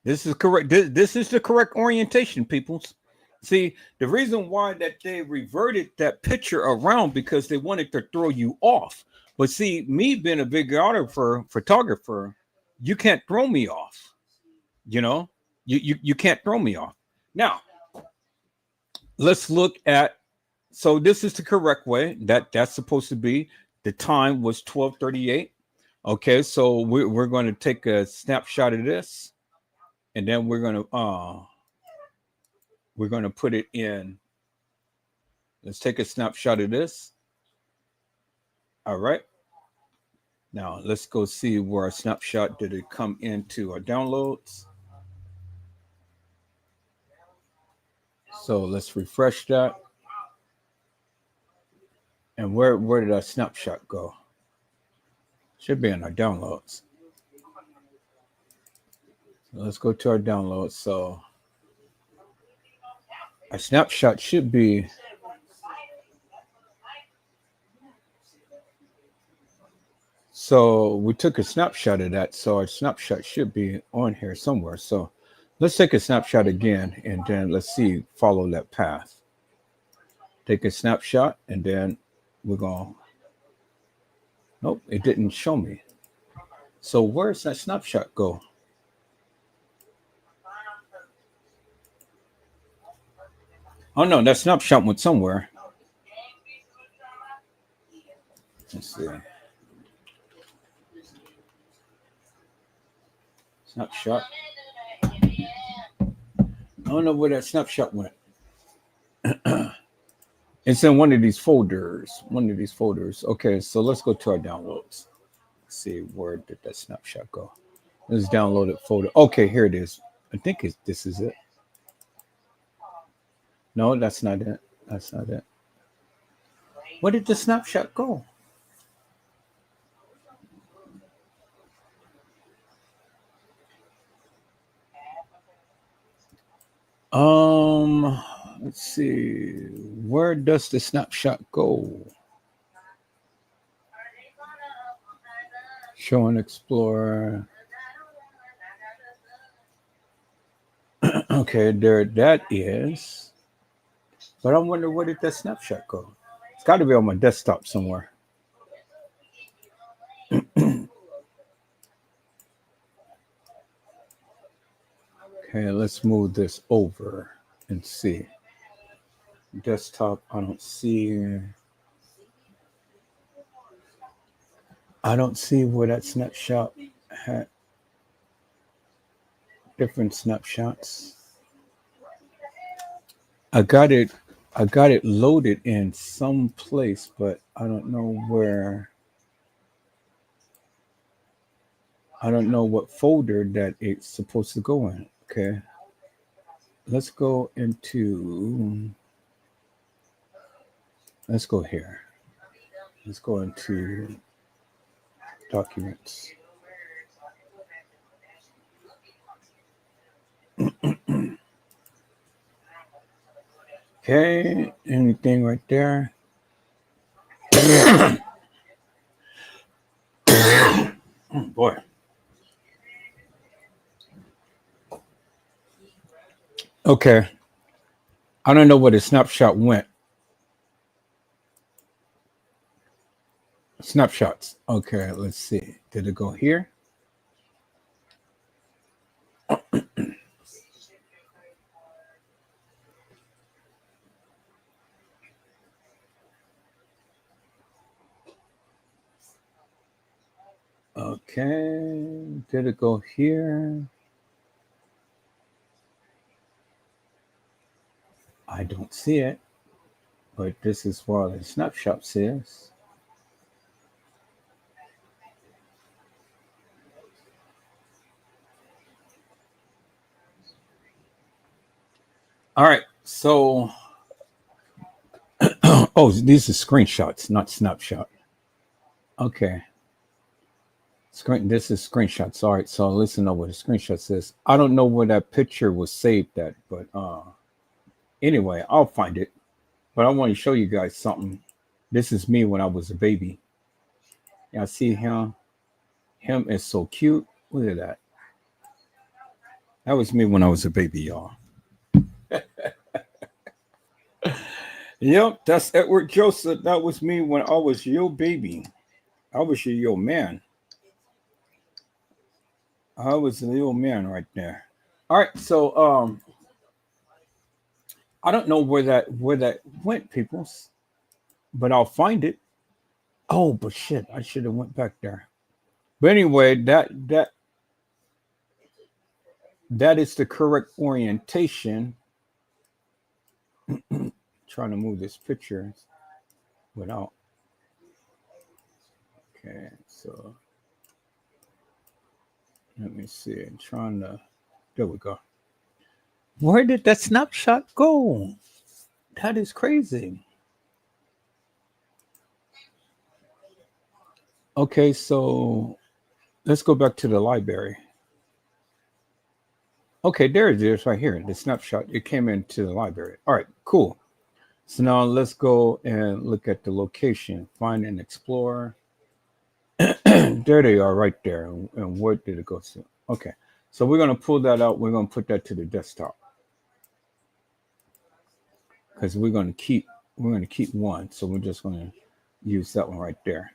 [SPEAKER 1] This is correct. This is the correct orientation, peoples. See, the reason why that they reverted that picture around because they wanted to throw you off. But see, me being a photographer, you can't throw me off. You know, you can't throw me off. Now, let's look at. So this is the correct way that's supposed to be. The time was 12:38. Okay, so we're going to take a snapshot of this, and then we're going to put it in. Let's take a snapshot of this. All right. Now let's go see where our snapshot did it come into our downloads. So let's refresh that. And where did our snapshot go? Should be in our downloads. So let's go to our downloads. So our snapshot should be. So we took a snapshot of that. So our snapshot should be on here somewhere. So let's take a snapshot again and then let's see, follow that path. Take a snapshot and then we're going to, nope, it didn't show me. So where's that snapshot go? Oh no, that snapshot went somewhere. Let's see. Snapshot. I don't know where that snapshot went. It's in one of these folders. Okay, so let's go to our downloads. Let's see, where did that snapshot go? Let's download it folder. Okay, here it is. I think this is it. No, that's not it. That's not it. Where did the snapshot go? Let's see. Where does the snapshot go? Show and explore. Okay, there that is. But I wonder where did that snapshot go? It's got to be on my desktop somewhere. Okay, let's move this over and see. Desktop, I don't see where that snapshot had different snapshots. I got it loaded in some place, but I don't know where. I don't know what folder that it's supposed to go in. Okay. Let's go into, let's go here. Let's go into documents. Okay, anything right there? Oh, boy. Okay. I don't know where the snapshot went. Snapshots. Okay, let's see. Did it go here? Okay. Did it go here? I don't see it, but this is what the snapshot says. All right, so oh, these are screenshots, not snapshot. Okay. This is screenshots. All right, so listen to what the screenshot says. I don't know where that picture was saved at, but anyway, I'll find it. But I want to show you guys something. This is me when I was a baby. Y'all see him? Him is so cute. Look at that. That was me when I was a baby, y'all. Yep, that's Edward Joseph. That was me when I was your baby. I was your man. I was the old man right there. All right, so I don't know where that went, peoples, but I'll find it. Oh, but shit, I should have went back there. But anyway, that is the correct orientation. Trying to move this picture without. Okay, so let me see. I'm trying to. There we go. Where did that snapshot go? That is crazy. Okay, so let's go back to the library. Okay, there it is right here. The snapshot. It came into the library. All right, cool. So now let's go and look at the location. Find and explore. There they are right there. And where did it go to? Okay, so we're going to pull that out. We're going to put that to the desktop. Because we're going to keep one. So we're just going to use that one right there.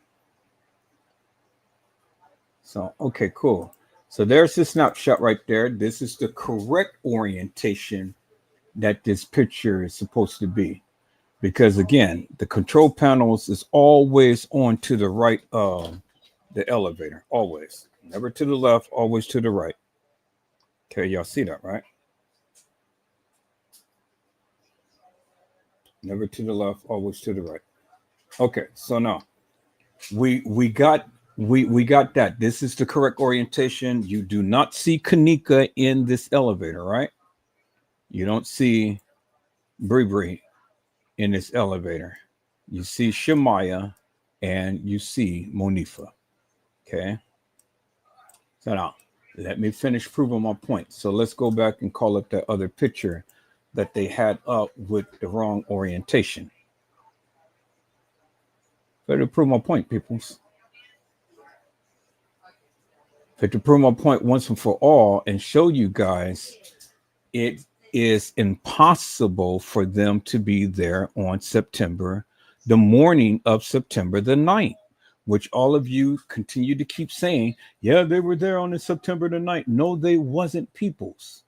[SPEAKER 1] So, okay, cool. So there's the snapshot right there. This is the correct orientation that this picture is supposed to be. Because again, the control panels is always on to the right of the elevator. Always. Never to the left, always to the right. Okay, y'all see that, right? Never to the left, always to the right. Okay, so now we got that. This is the correct orientation. You do not see Kenneka in this elevator, right? You don't see Bree in this elevator. You see Shemaya and you see Monifa. Okay. So now let me finish proving my point. So let's go back and call up that other picture that they had up with the wrong orientation. Better prove my point, peoples. But to prove my point once and for all and show you guys it is impossible for them to be there on the morning of September the 9th, which all of you continue to keep saying, yeah, they were there on the September the 9th. No, they wasn't, peoples.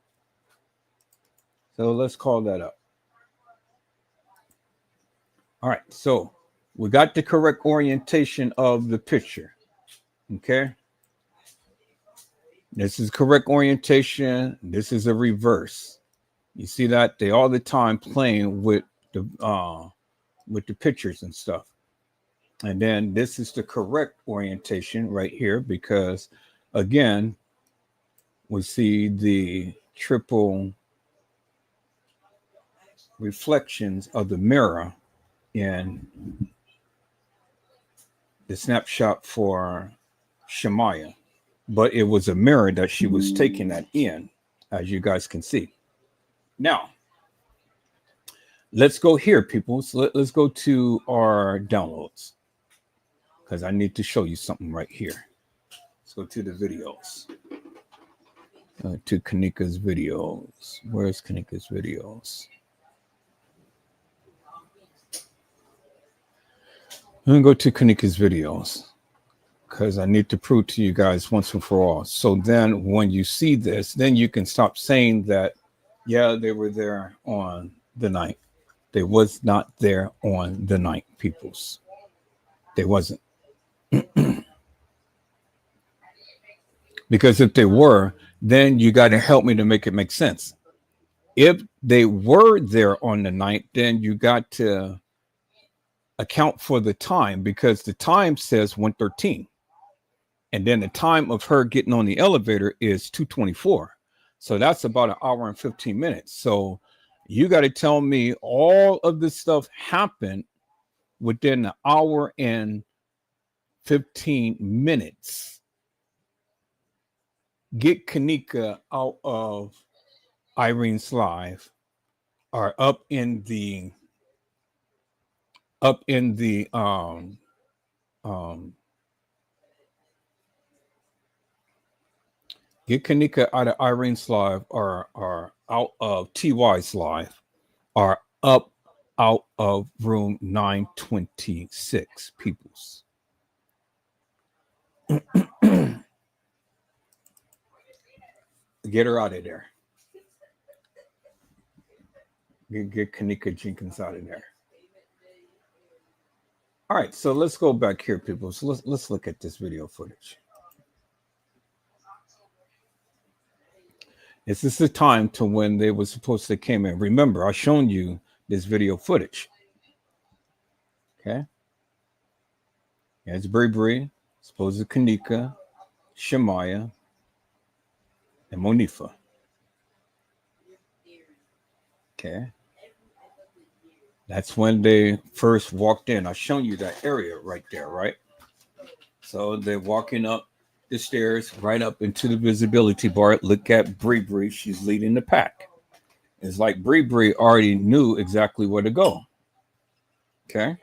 [SPEAKER 1] So let's call that up. All right, so we got the correct orientation of the picture. Okay. This is correct orientation. This is a reverse. You see that they all the time playing with the pictures and stuff. And then this is the correct orientation right here, because again, we see the triple reflections of the mirror in the snapshot for Shemaya. But it was a mirror that she was taking that in, as you guys can see. Now, let's go here, people. So let's go to our downloads, because I need to show you something right here. Let's go to the videos. To Kenneka's videos. Where's Kenneka's videos? I'm going to go to Kenneka's videos, because I need to prove to you guys once and for all. So then when you see this, then you can stop saying that, yeah, they were there on the 9th. They was not there on the 9th, peoples. They wasn't. Because if they were, then you got to help me to make it make sense. if they were there on the 9th, then you got to account for the time, because the time says 1:13. And then the time of her getting on the elevator is 2:24. So that's about an hour and 15 minutes. So you got to tell me all of this stuff happened within an hour and 15 minutes. Get Kenneka out of Irene's live, or up in the get Kenneka out of Irene's live, or out of TY's live, or up out of room 926, peoples. Get her out of there. Get Kenneka Jenkins out of there. All right, so let's go back here, people. So let's look at this video footage. This is the time to when they were supposed to came in. Remember, I shown you this video footage. Okay. It's Bree, supposed Kenneka, Shemaya, and Monifa. Okay. That's when they first walked in. I shown you that area right there, right? So they're walking up the stairs right up into the visibility bar. Look at Bree. She's leading the pack. It's like Bree already knew exactly where to go. Okay.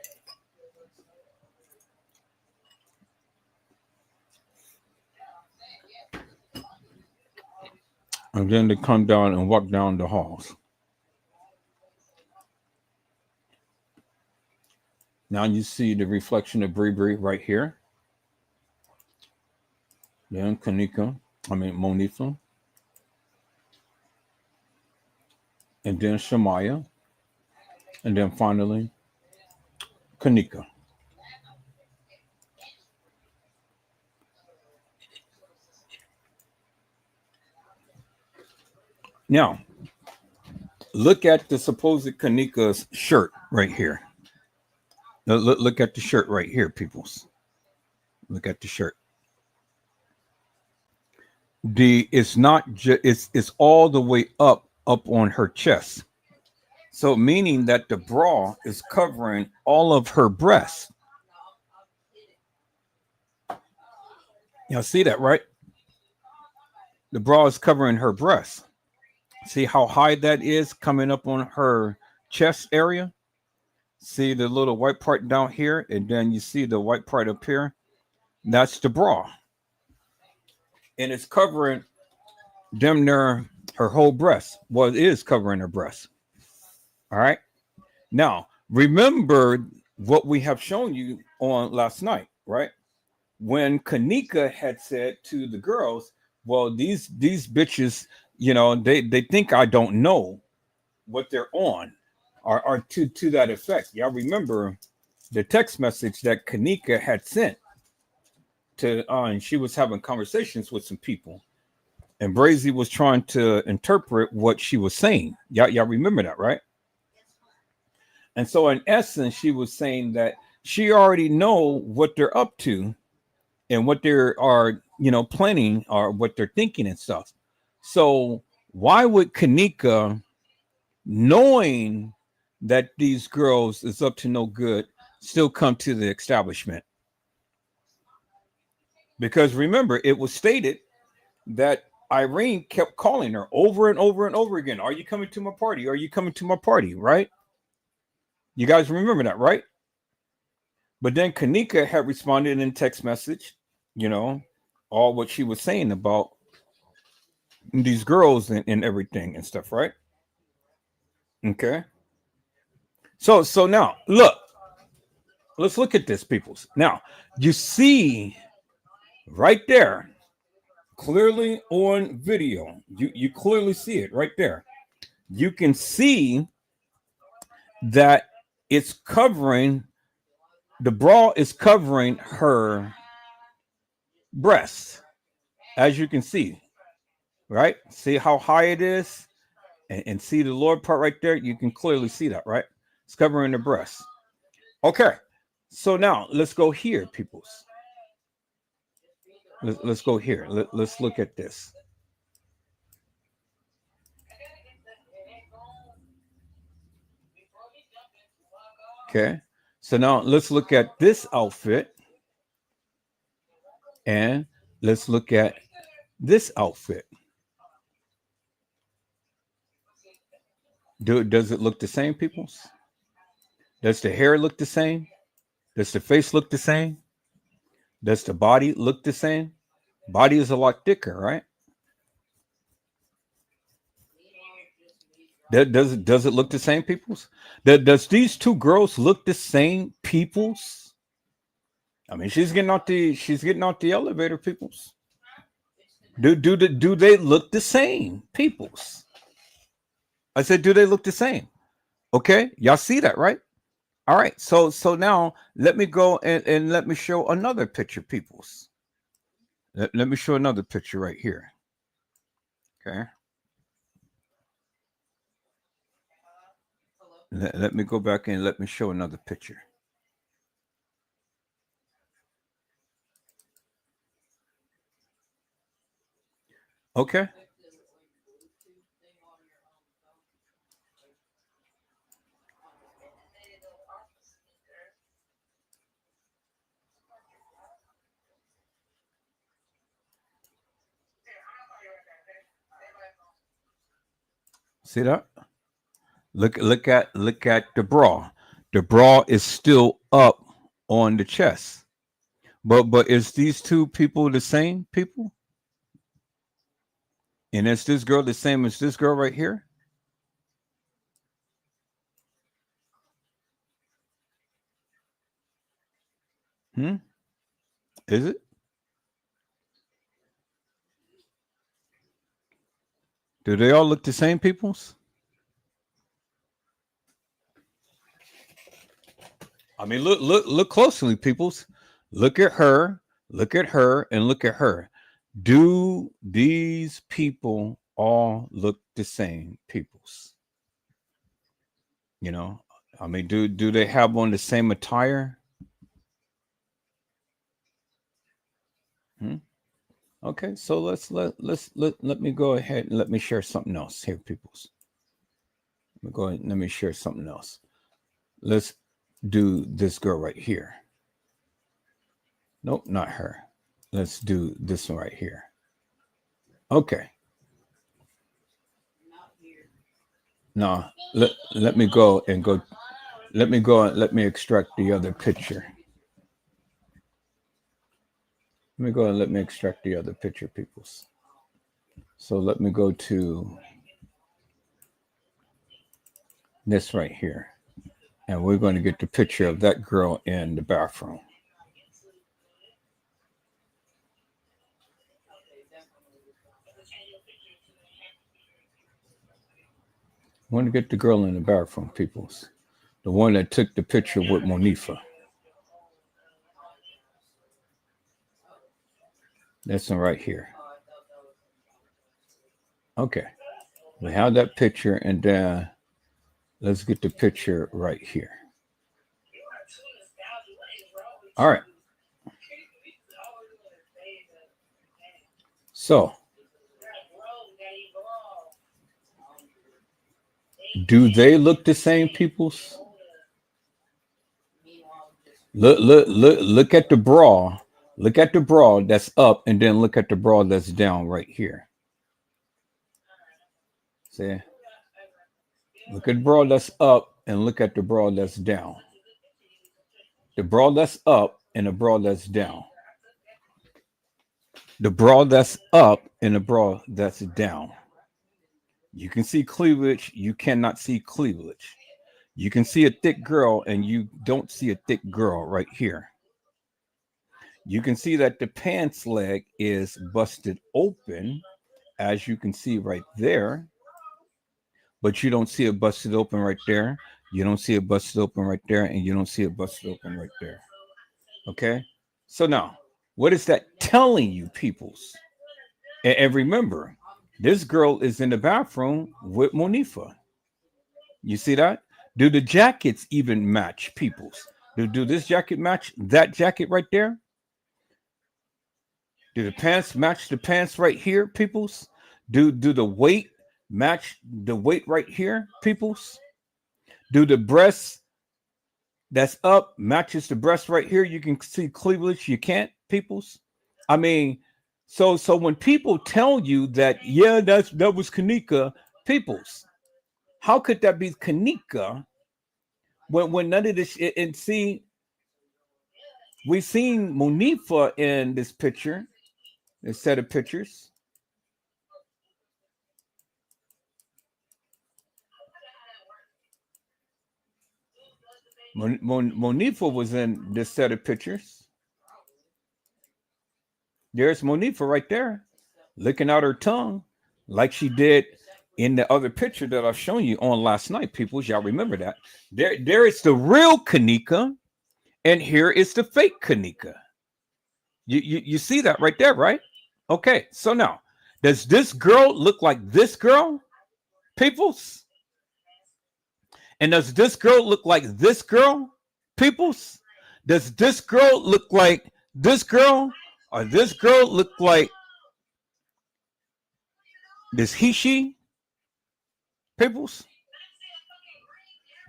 [SPEAKER 1] And then they come down and walk down the halls. Now you see the reflection of Bree right here. Then Monifa. And then Shemaya. And then finally, Kenneka. Now, look at the supposed Kenneka's shirt right here. Look at the shirt right here, peoples. Look at the shirt. It's not just it's all the way up on her chest. So meaning that the bra is covering all of her breasts. Y'all see that, right? The bra is covering her breasts. See how high that is coming up on her chest area? See the little white part down here, and then you see the white part up here. That's the bra. And it's covering damn near her whole breast. Well, it is covering her breast. All right. Now, remember what we have shown you on last night, right? When Kenneka had said to the girls, well, these bitches, you know, they think I don't know what they're on, or to that effect. Y'all remember the text message that Kenneka had sent to, and she was having conversations with some people, and Brazy was trying to interpret what she was saying. Y'all remember that, right? And so in essence, she was saying that she already know what they're up to and what they are, you know, planning, or what they're thinking and stuff. So why would Kenneka, knowing that these girls is up to no good, still come to the establishment? Because remember, it was stated that Irene kept calling her over and over and over again. Are you coming to my party? Are you coming to my party? Right? You guys remember that, right? But then Kenneka had responded in text message, you know, all what she was saying about these girls and everything and stuff, right? Okay. So now let's look at this, peoples. Now you see right there, clearly on video, you clearly see it right there. You can see that it's covering, the bra is covering her breasts, as you can see, right? See how high it is? and see the lower part right there. You can clearly see that, right? It's covering the breast. Okay. So now let's go here, peoples. Let's go here. Let's look at this. Okay. So now let's look at this outfit and let's look at this outfit. Does it look the same, peoples? Does the hair look the same? Does the face look the same? Does the body look the same? Body is a lot thicker, right? Does it look the same, peoples? Does these two girls look the same, peoples? I mean, she's getting out the elevator, peoples. Do they look the same, peoples? I said, do they look the same? Okay, y'all see that, right? All right, so now let me go and let me show another picture, peoples. Let me show another picture right here. Okay. Let me go back and let me show another picture. Okay. See that? Look at the bra. The bra is still up on the chest. But is these two people the same people? And is this girl the same as this girl right here? Is it? Do they all look the same, peoples? I mean, look closely, peoples. Look at her, and look at her. Do these people all look the same, peoples? You know, I mean, do they have on the same attire? Okay, so let me go ahead and let me share something else here, peoples. Let me go ahead and let me share something else. Let's do this girl right here. Nope, not her. Let's do this one right here. Okay. No, let me go and go. Let me go and let me extract the other picture. Let me go and let me extract the other picture, peoples. So let me go to this right here. And we're going to get the picture of that girl in the bathroom. I want to get the girl in the bathroom, peoples. The one that took the picture with Monifa. That's one right here. Okay. We have that picture, and then let's get the picture right here. All right. So, do they look the same, peoples? Look at the bra. Look at the bra that's up, and then look at the bra that's down right here. See? Look at the bra that's up, and look at the bra that's down. The bra that's up and the bra that's down. The bra that's up and the bra that's down. You can see cleavage. You cannot see cleavage. You can see a thick girl, and you don't see a thick girl right here. You can see that the pants leg is busted open, as you can see right there. But you don't see it busted open right there. You don't see it busted open right there, and you don't see it busted open right there. Okay? So now, what is that telling you, peoples? And remember, This girl is in the bathroom with Monifa. You see that? Do the jackets even match, peoples? Do this jacket match that jacket right there? Do the pants match the pants right here, peoples? Do the weight match the weight right here, peoples? Do the breasts that's up matches the breast right here? You can see cleavage. You can't, peoples. I mean, so when people tell you that, yeah, that was Kenneka, peoples, how could that be Kenneka when none of this? And see, we've seen Monifa in this picture, this set of pictures. Monifa was in this set of pictures. There's Monifa right there, licking out her tongue like she did in the other picture that I've shown you on last night, people. Y'all remember that? There is the real Kenneka, and here is the fake Kenneka. You see that right there, right? Okay, so now, does this girl look like this girl, peoples? And does this girl look like this girl, peoples? Does this girl look like this girl? Or this girl look like this she, peoples?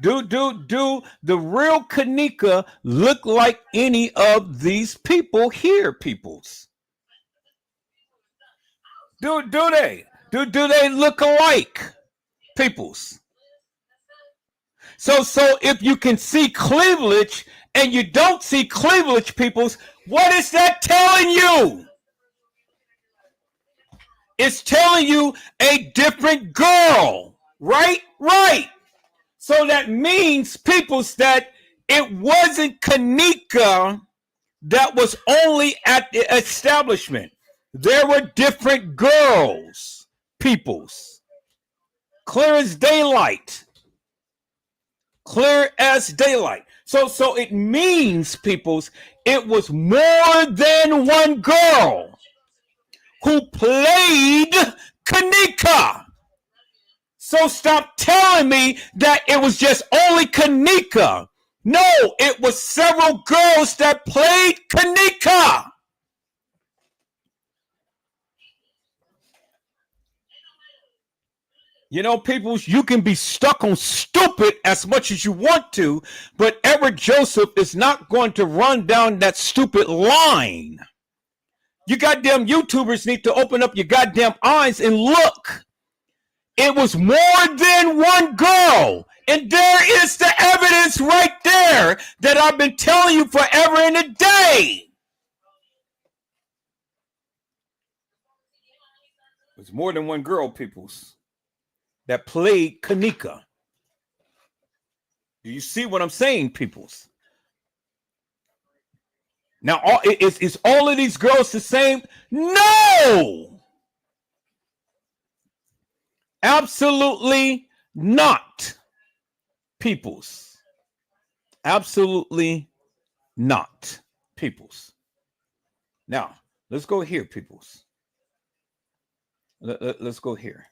[SPEAKER 1] Do the real Kenneka look like any of these people here, peoples? Do they? Do they look alike, peoples? So if you can see cleavage and you don't see cleavage, peoples, what is that telling you? It's telling you a different girl, right? Right. So that means, peoples, that it wasn't Kenneka that was only at the establishment. There were different girls, peoples. Clear as daylight. Clear as daylight. So it means, peoples, it was more than one girl who played Kenneka. So stop telling me that it was just only Kenneka. No, it was several girls that played Kenneka. You know, people, you can be stuck on stupid as much as you want to, but Eric Joseph is not going to run down that stupid line. You goddamn YouTubers need to open up your goddamn eyes and look. It was more than one girl. And there is the evidence right there that I've been telling you forever and a day. It was more than one girl, peoples, that played Kenneka. Do you see what I'm saying, peoples? Now, is all of these girls the same? No! Absolutely not, peoples. Absolutely not, peoples. Now, let's go here, peoples. Let's go here.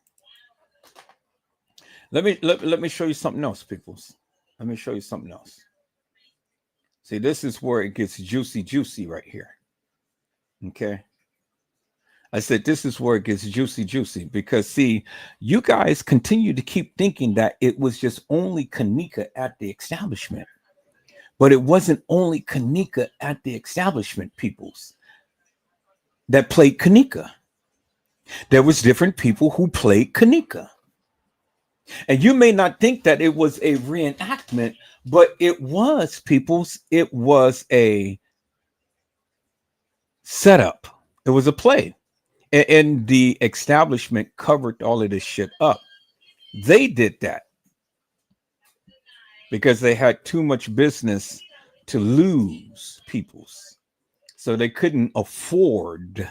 [SPEAKER 1] Let me show you something else, peoples. Let me show you something else. See, this is where it gets juicy right here. Okay. I said, this is where it gets juicy because, see, you guys continue to keep thinking that it was just only Kenneka at the establishment. But it wasn't only Kenneka at the establishment, peoples, that played Kenneka. There was different people who played Kenneka. And you may not think that it was a reenactment, but it was, peoples. It was a setup. It was a play. And the establishment covered all of this shit up. They did that because they had too much business to lose, peoples. So they couldn't afford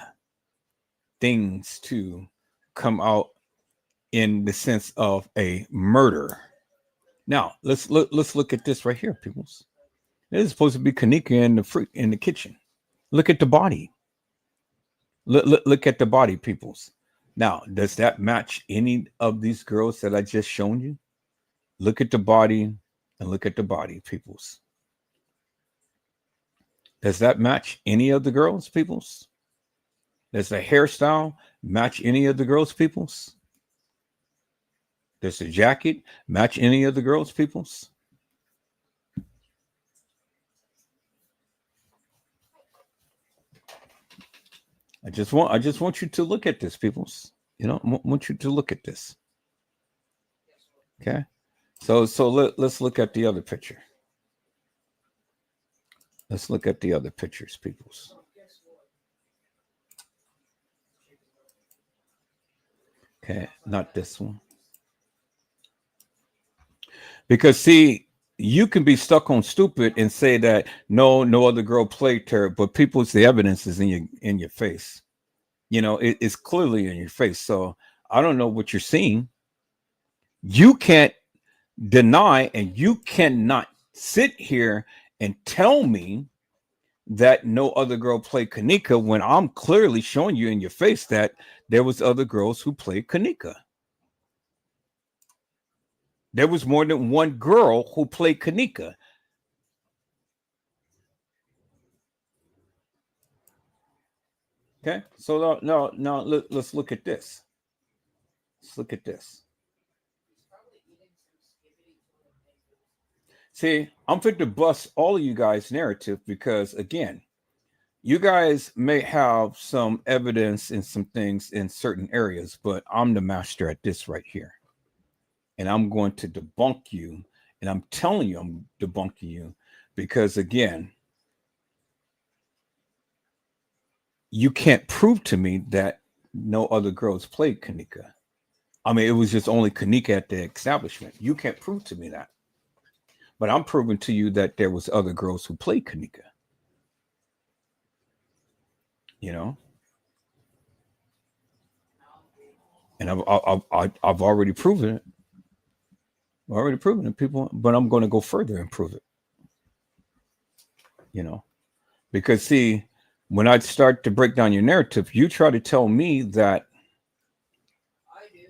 [SPEAKER 1] things to come out in the sense of a murder. Now, let's look at this right here, peoples. This is supposed to be Kenneka in the kitchen. Look at the body. Look at the body, peoples. Now, does that match any of these girls that I just shown you? Look at the body and look at the body, peoples. Does that match any of the girls, peoples? Does the hairstyle match any of the girls, peoples? Does the jacket match any of the girls, peoples? I just want you to look at this, peoples. You know, I want you to look at this. Okay. So let's look at the other picture. Let's look at the other pictures, peoples. Okay, not this one. Because see, you can be stuck on stupid and say that no other girl played her, but people's the evidence is in your face. You know, it's clearly in your face. So I don't know what you're seeing. You can't deny, and you cannot sit here and tell me that no other girl played Kenneka when I'm clearly showing you in your face that there was other girls who played Kenneka. There was more than one girl who played Kenneka. Okay, so now let's look at this. Let's look at this. See, I'm fit to bust all of you guys' narrative because, again, you guys may have some evidence and some things in certain areas, but I'm the master at this right here. And I'm going to debunk you. And I'm telling you I'm debunking you because, again, you can't prove to me that no other girls played Kenneka. I mean, it was just only Kenneka at the establishment. You can't prove to me that. But I'm proving to you that there was other girls who played Kenneka. You know? And I've already proven it. I've already proven it, people, but I'm going to go further and prove it. You know? Because, see, when I start to break down your narrative, you try to tell me that I do.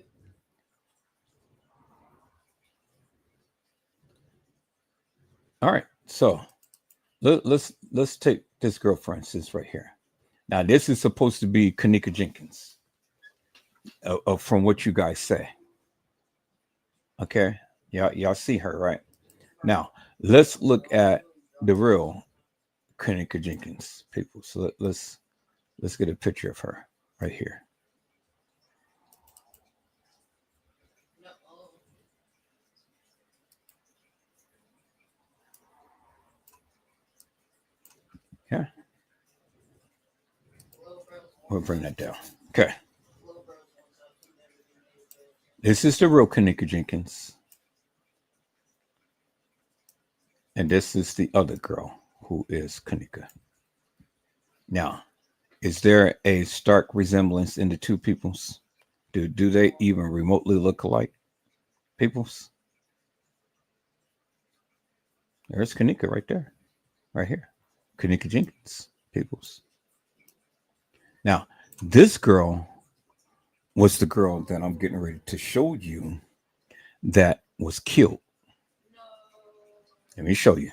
[SPEAKER 1] All right, so let's take this girl, for instance, right here. Now, this is supposed to be Kenneka Jenkins, from what you guys say. Okay, y'all see her, right? Now, let's look at the real Kenneka Jenkins, people. So let's get a picture of her right here. Yeah. We'll bring that down. Okay. This is the real Kenneka Jenkins. And this is the other girl who is Kenneka. Now, is there a stark resemblance in the two peoples? Do they even remotely look alike? Peoples? There's Kenneka right there. Right here. Kenneka Jenkins. Peoples. Now, this girl was the girl that I'm getting ready to show you that was killed. Let me show you.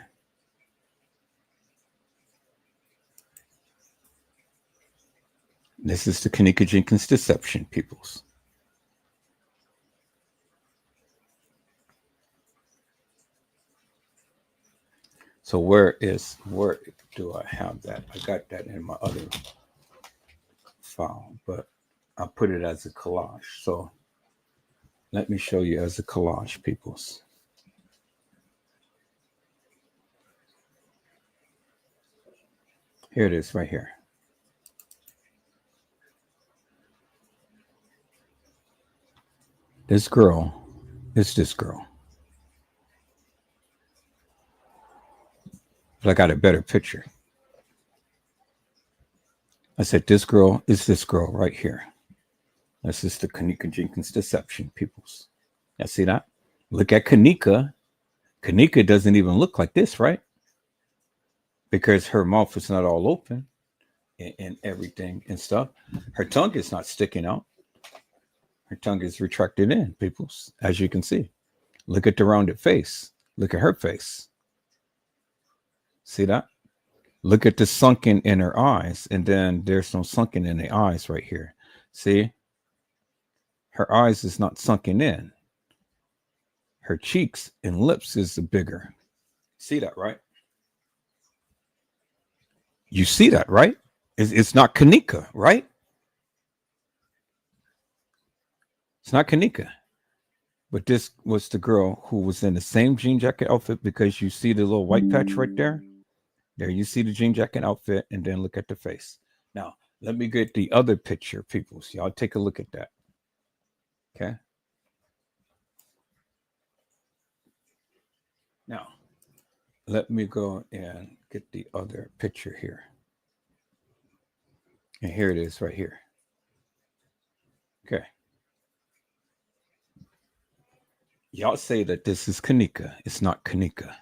[SPEAKER 1] This is the Kenneka Jenkins deception, peoples. So where do I have that? I got that in my other file, but I put it as a collage. So let me show you as a collage, peoples. Here it is right here. This girl is this girl. But I got a better picture. I said, this girl is this girl right here. This is the Kenneka Jenkins deception, peoples. Now see that? Look at Kenneka. Kenneka doesn't even look like this, right? Because her mouth is not all open and everything and stuff. Her tongue is not sticking out. Her tongue is retracted in, peoples, as you can see. Look at the rounded face. Look at her face. See that? Look at the sunken in her eyes, and then there's no sunken in the eyes right here. See? Her eyes is not sunken in. Her cheeks and lips is the bigger. See that, right? You see that, right? It's not Kenneka, right? It's not Kenneka. But this was the girl who was in the same jean jacket outfit, because you see the little white patch right there. There you see the jean jacket outfit, and then look at the face. Now, let me get the other picture, people. So y'all take a look at that. Okay. Now, let me go and get the other picture here. And here it is right here. Okay. Y'all say that this is Kenneka. It's not Kenneka.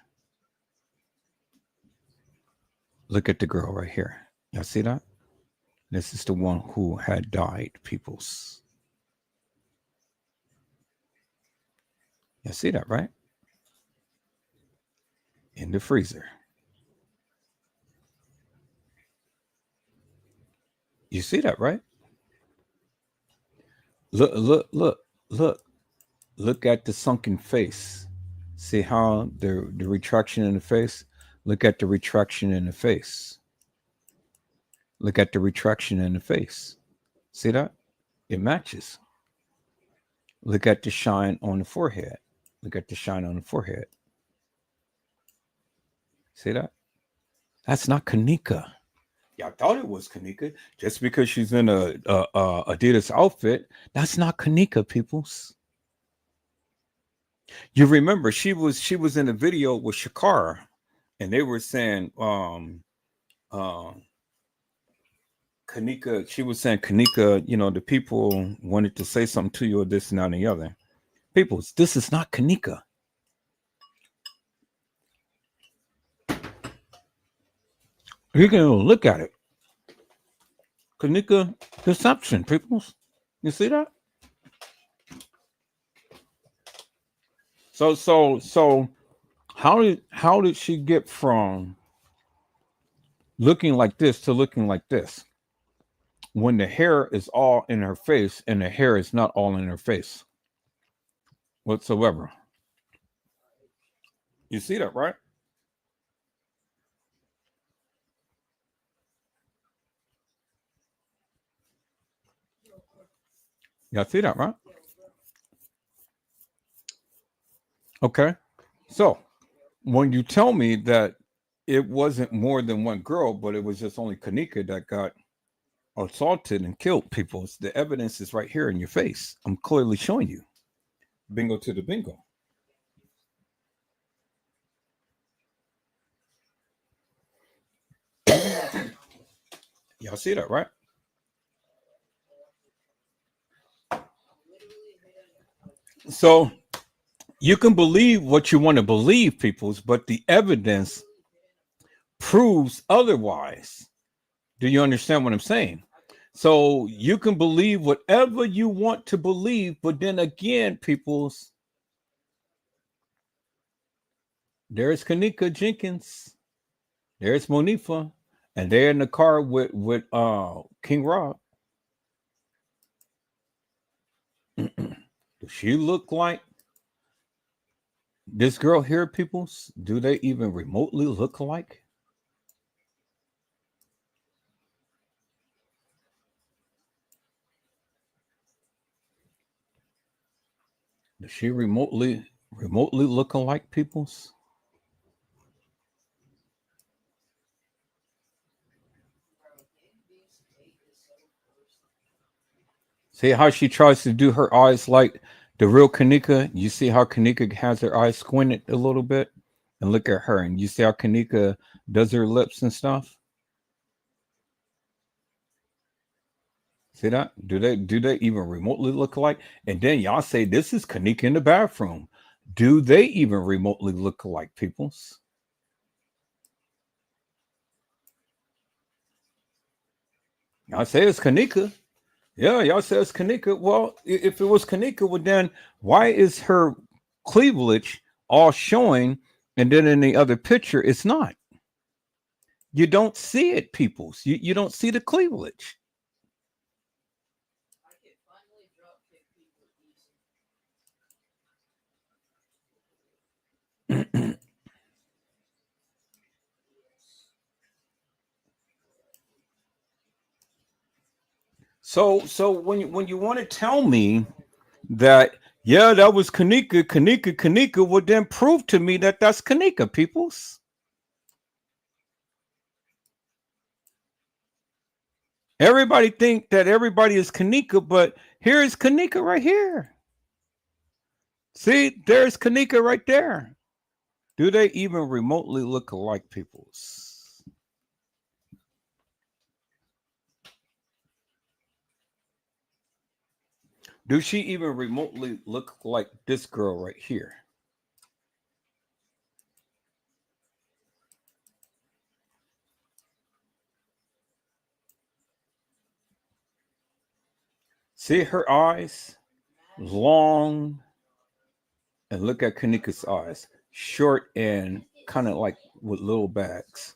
[SPEAKER 1] Look at the girl right here. Y'all see that? This is the one who had died, peoples. Y'all see that, right? In the freezer. You see that, right? Look at the sunken face. See how the retraction in the face? Look at the retraction in the face. Look at the retraction in the face. See that? It matches. Look at the shine on the forehead. Look at the shine on the forehead. See that? That's not Kenneka. Y'all thought it was Kenneka just because she's in a Adidas outfit. That's not Kenneka, peoples. You remember she was in a video with Shakara, and they were saying Kenneka. She was saying Kenneka. You know, the people wanted to say something to you, or this and that and the other. Peoples, this is not Kenneka. You can look at it. Kenneka deception, peoples. You see that? So how did she get from looking like this to looking like this when the hair is all in her face and the hair is not all in her face whatsoever? You see that, right? Y'all see that, right? Okay. So when you tell me that it wasn't more than one girl, but it was just only Kenneka that got assaulted and killed people, the evidence is right here in your face. I'm clearly showing you. Bingo to the bingo. Y'all see that, right? So you can believe what you want to believe, peoples, but the evidence proves otherwise. Do you understand what I'm saying? So you can believe whatever you want to believe, but then again, peoples, there's Kenneka Jenkins, there's Monifa, and they're in the car with King Rob. Does she look like this girl here, peoples? Do they even remotely look alike? Does she remotely look alike, peoples? See how she tries to do her eyes like the real Kenneka? You see how Kenneka has her eyes squinted a little bit? And look at her. And you see how Kenneka does her lips and stuff? See that? Do they even remotely look alike? And then y'all say this is Kenneka in the bathroom. Do they even remotely look alike, peoples? Y'all say it's Kenneka. Yeah, y'all says Kenneka. Well, if it was Kenneka, well then why is her cleavage all showing, and then in the other picture it's not? You don't see it, peoples. You don't see the cleavage. So when you want to tell me that, yeah, that was Kenneka, well then prove to me that that's Kenneka, peoples. Everybody think that everybody is Kenneka, but here is Kenneka right here. See, there's Kenneka right there. Do they even remotely look alike, peoples? Do she even remotely look like this girl right here? See her eyes, long, and look at Kenneka's eyes, short and kind of like with little bags.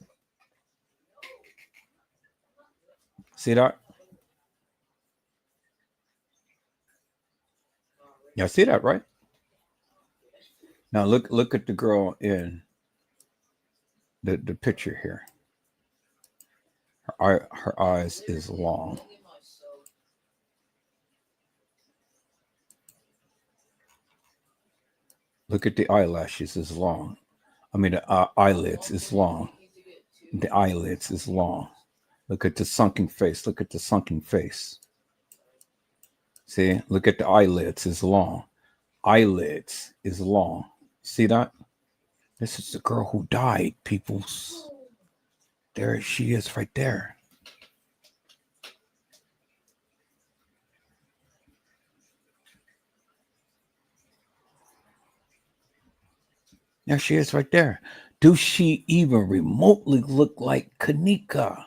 [SPEAKER 1] See that? Y'all see that, right? Now look at the girl in the picture here. Her eyes is long. Look at the eyelashes is long. I mean the eyelids is long. The eyelids is long. Look at the sunken face. Look at the sunken face. See, look at the eyelids is long. Eyelids is long. See that? This is the girl who died, peoples. There she is right there. There she is right there. Do she even remotely look like Kenneka?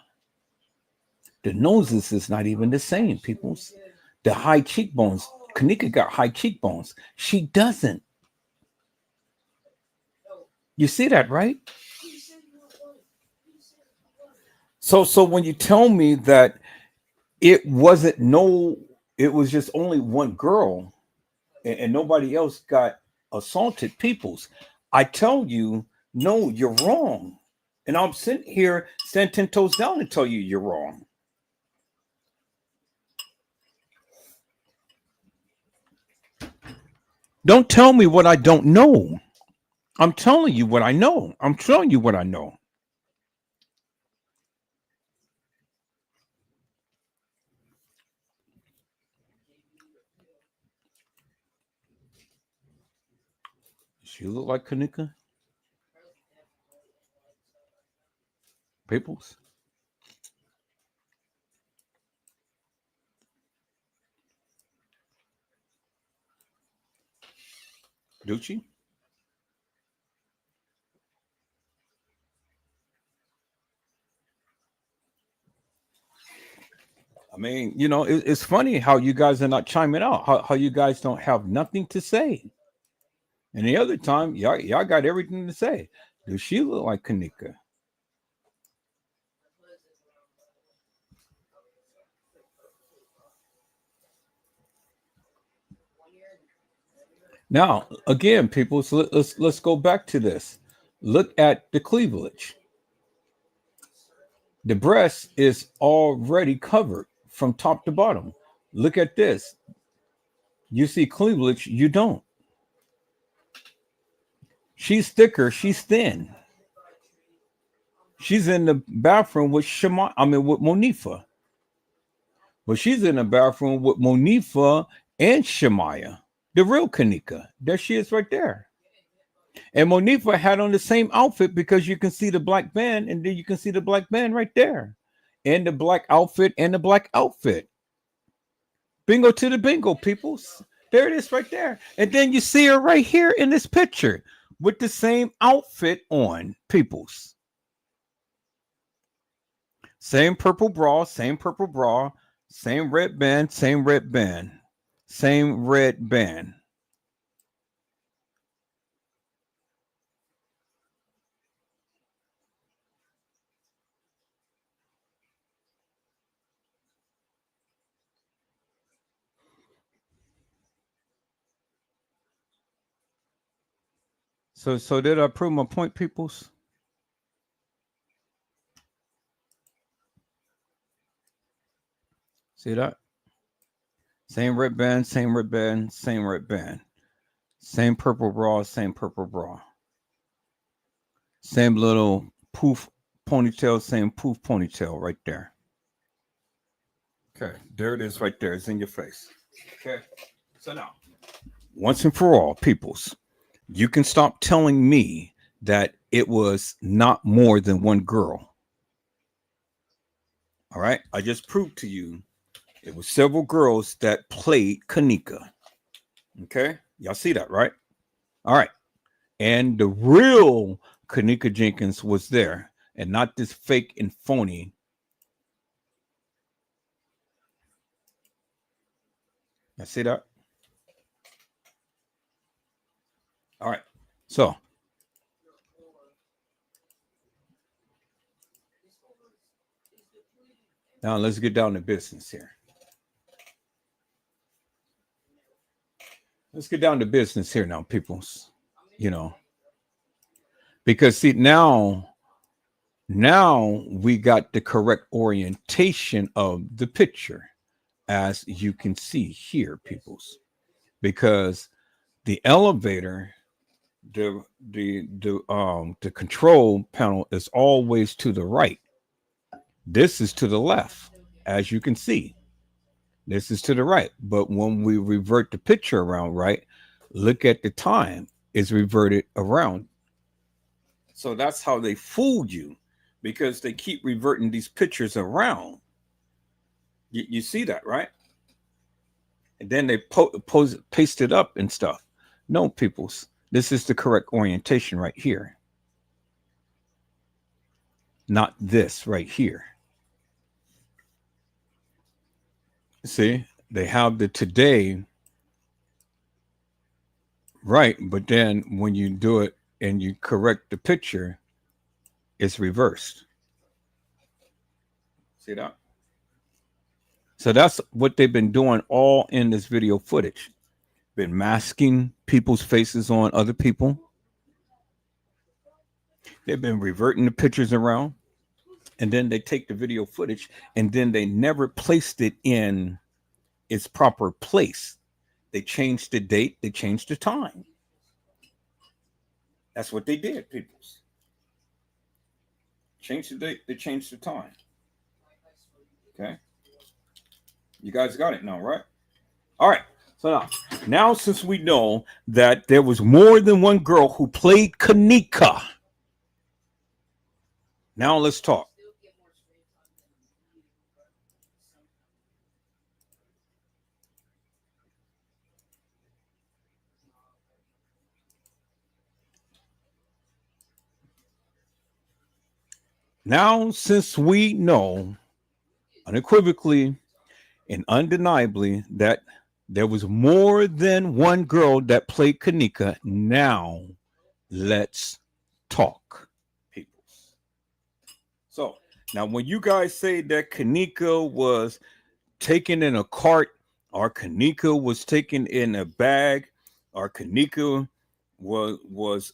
[SPEAKER 1] The noses is not even the same, peoples. The high cheekbones. Kenneka got high cheekbones. She doesn't. You see that, right? So when you tell me that it wasn't it was just only one girl and nobody else got assaulted, peoples, I tell you, no, you're wrong. And I'm sitting here stand 10 toes down and tell you you're wrong. Don't tell me what I don't know. I'm telling you what I know. I'm showing you what I know. She look like Kenneka? Peoples? Do she? I mean, it's funny how you guys are not chiming out, how you guys don't have nothing to say. And the other time, y'all got everything to say. Does she look like Kenneka? Now, again, people, so let's go back to this. Look at the cleavage. The breast is already covered from top to bottom. Look at this. You see cleavage, you don't. She's thicker, she's thin. She's in the bathroom with with Monifa. But she's in the bathroom with Monifa and Shemaya, the real Kenneka. There she is right there. And Monifa had on the same outfit because you can see the black band, and then you can see the black band right there. And the black outfit and the black outfit. Bingo to the bingo, peoples. There it is right there. And then you see her right here in this picture with the same outfit on, peoples. Same purple bra, Same red band, same red band, same red band. So did I prove my point, peoples? See that? Same red band, same red band, same red band. Same purple bra, same purple bra. Same little poof ponytail, same poof ponytail right there. Okay, there it is right there. It's in your face. Okay, so now, once and for all, peoples, you can stop telling me that it was not more than one girl. All right, I just proved to you it was several girls that played Kenneka. Okay, y'all see that, right? All right, and the real Kenneka Jenkins was there, and not this fake and phony. You see that? All right, so now let's get down to business here. Let's get down to business here now, peoples. You know, because see now we got the correct orientation of the picture, as you can see here, peoples. Because the elevator, the control panel is always to the right. This is to the left, as you can see. This is to the right. But when we revert the picture around, right, look at the time is reverted around. So that's how they fooled you, because they keep reverting these pictures around. You see that, right? And then they paste it up and stuff. No, peoples, this is the correct orientation right here. Not this right here. See, they have the today right, but then when you do it and you correct the picture, it's reversed. See that? So that's what they've been doing all in this video footage. Been masking people's faces on other people. They've been reverting the pictures around. And then they take the video footage and then they never placed it in its proper place. They changed the date, they changed the time. That's what they did, peoples. Change the date, they changed the time. Okay. You guys got it now, right? All right. So now since we know that there was more than one girl who played Kenneka, now let's talk. Now, since we know unequivocally and undeniably that there was more than one girl that played Kenneka, now let's talk, people. So now when you guys say that Kenneka was taken in a cart, or Kenneka was taken in a bag, or Kenneka was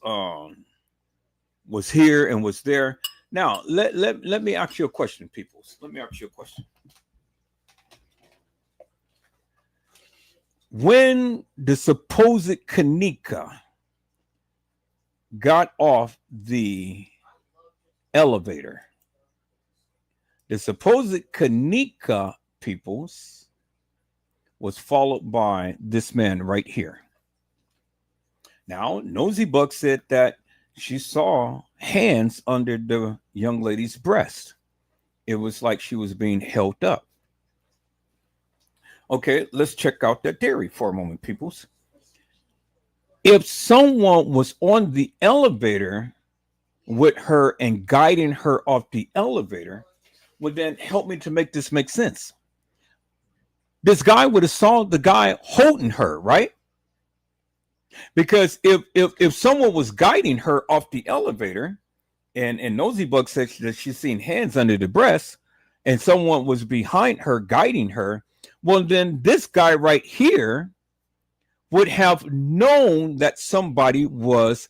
[SPEAKER 1] here and was there. Now, let me ask you a question, people. Let me ask you a question. When the supposed Kenneka got off the elevator, the supposed Kenneka, peoples, was followed by this man right here. Now, Nosy Buck said that she saw hands under the young lady's breast. It was like she was being held up. Okay, let's check out that theory for a moment, peoples. If someone was on the elevator with her and guiding her off the elevator, well, then help me to make this make sense. this guy would have saw the guy holding her, right? Because if someone was guiding her off the elevator, and Nosy Bug said that she's seen hands under the breast, and someone was behind her guiding her, well, then this guy right here would have known that somebody was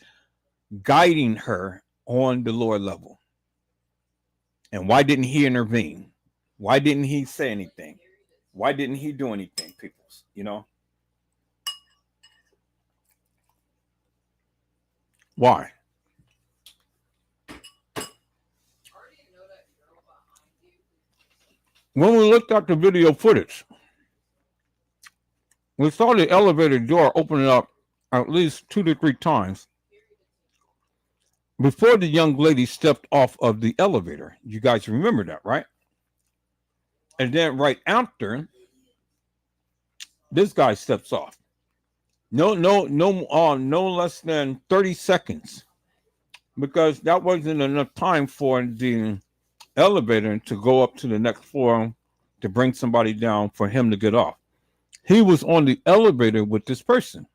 [SPEAKER 1] guiding her on the lower level. And why didn't he intervene? Why didn't he say anything? Why didn't he do anything, peoples? You know? Why? When we looked at the video footage, we saw the elevator door opening up at least 2 to 3 times before the young lady stepped off of the elevator. You guys remember that, right? And then right after, this guy steps off. No less than 30 seconds, because that wasn't enough time for the elevator to go up to the next floor to bring somebody down for him to get off. He was on the elevator with this person.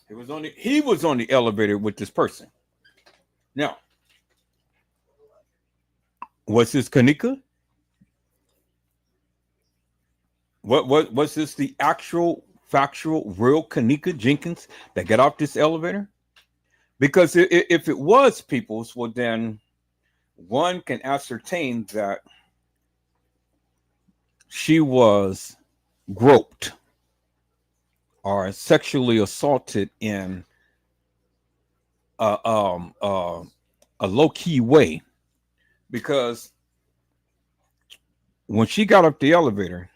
[SPEAKER 1] He was on the elevator with this person. Now, was this Kenneka? What was this the actual, factual, real Kenneka Jenkins that got off this elevator? Because if it was people's, well, then one can ascertain that she was groped or sexually assaulted in a low-key way. Because when she got up the elevator,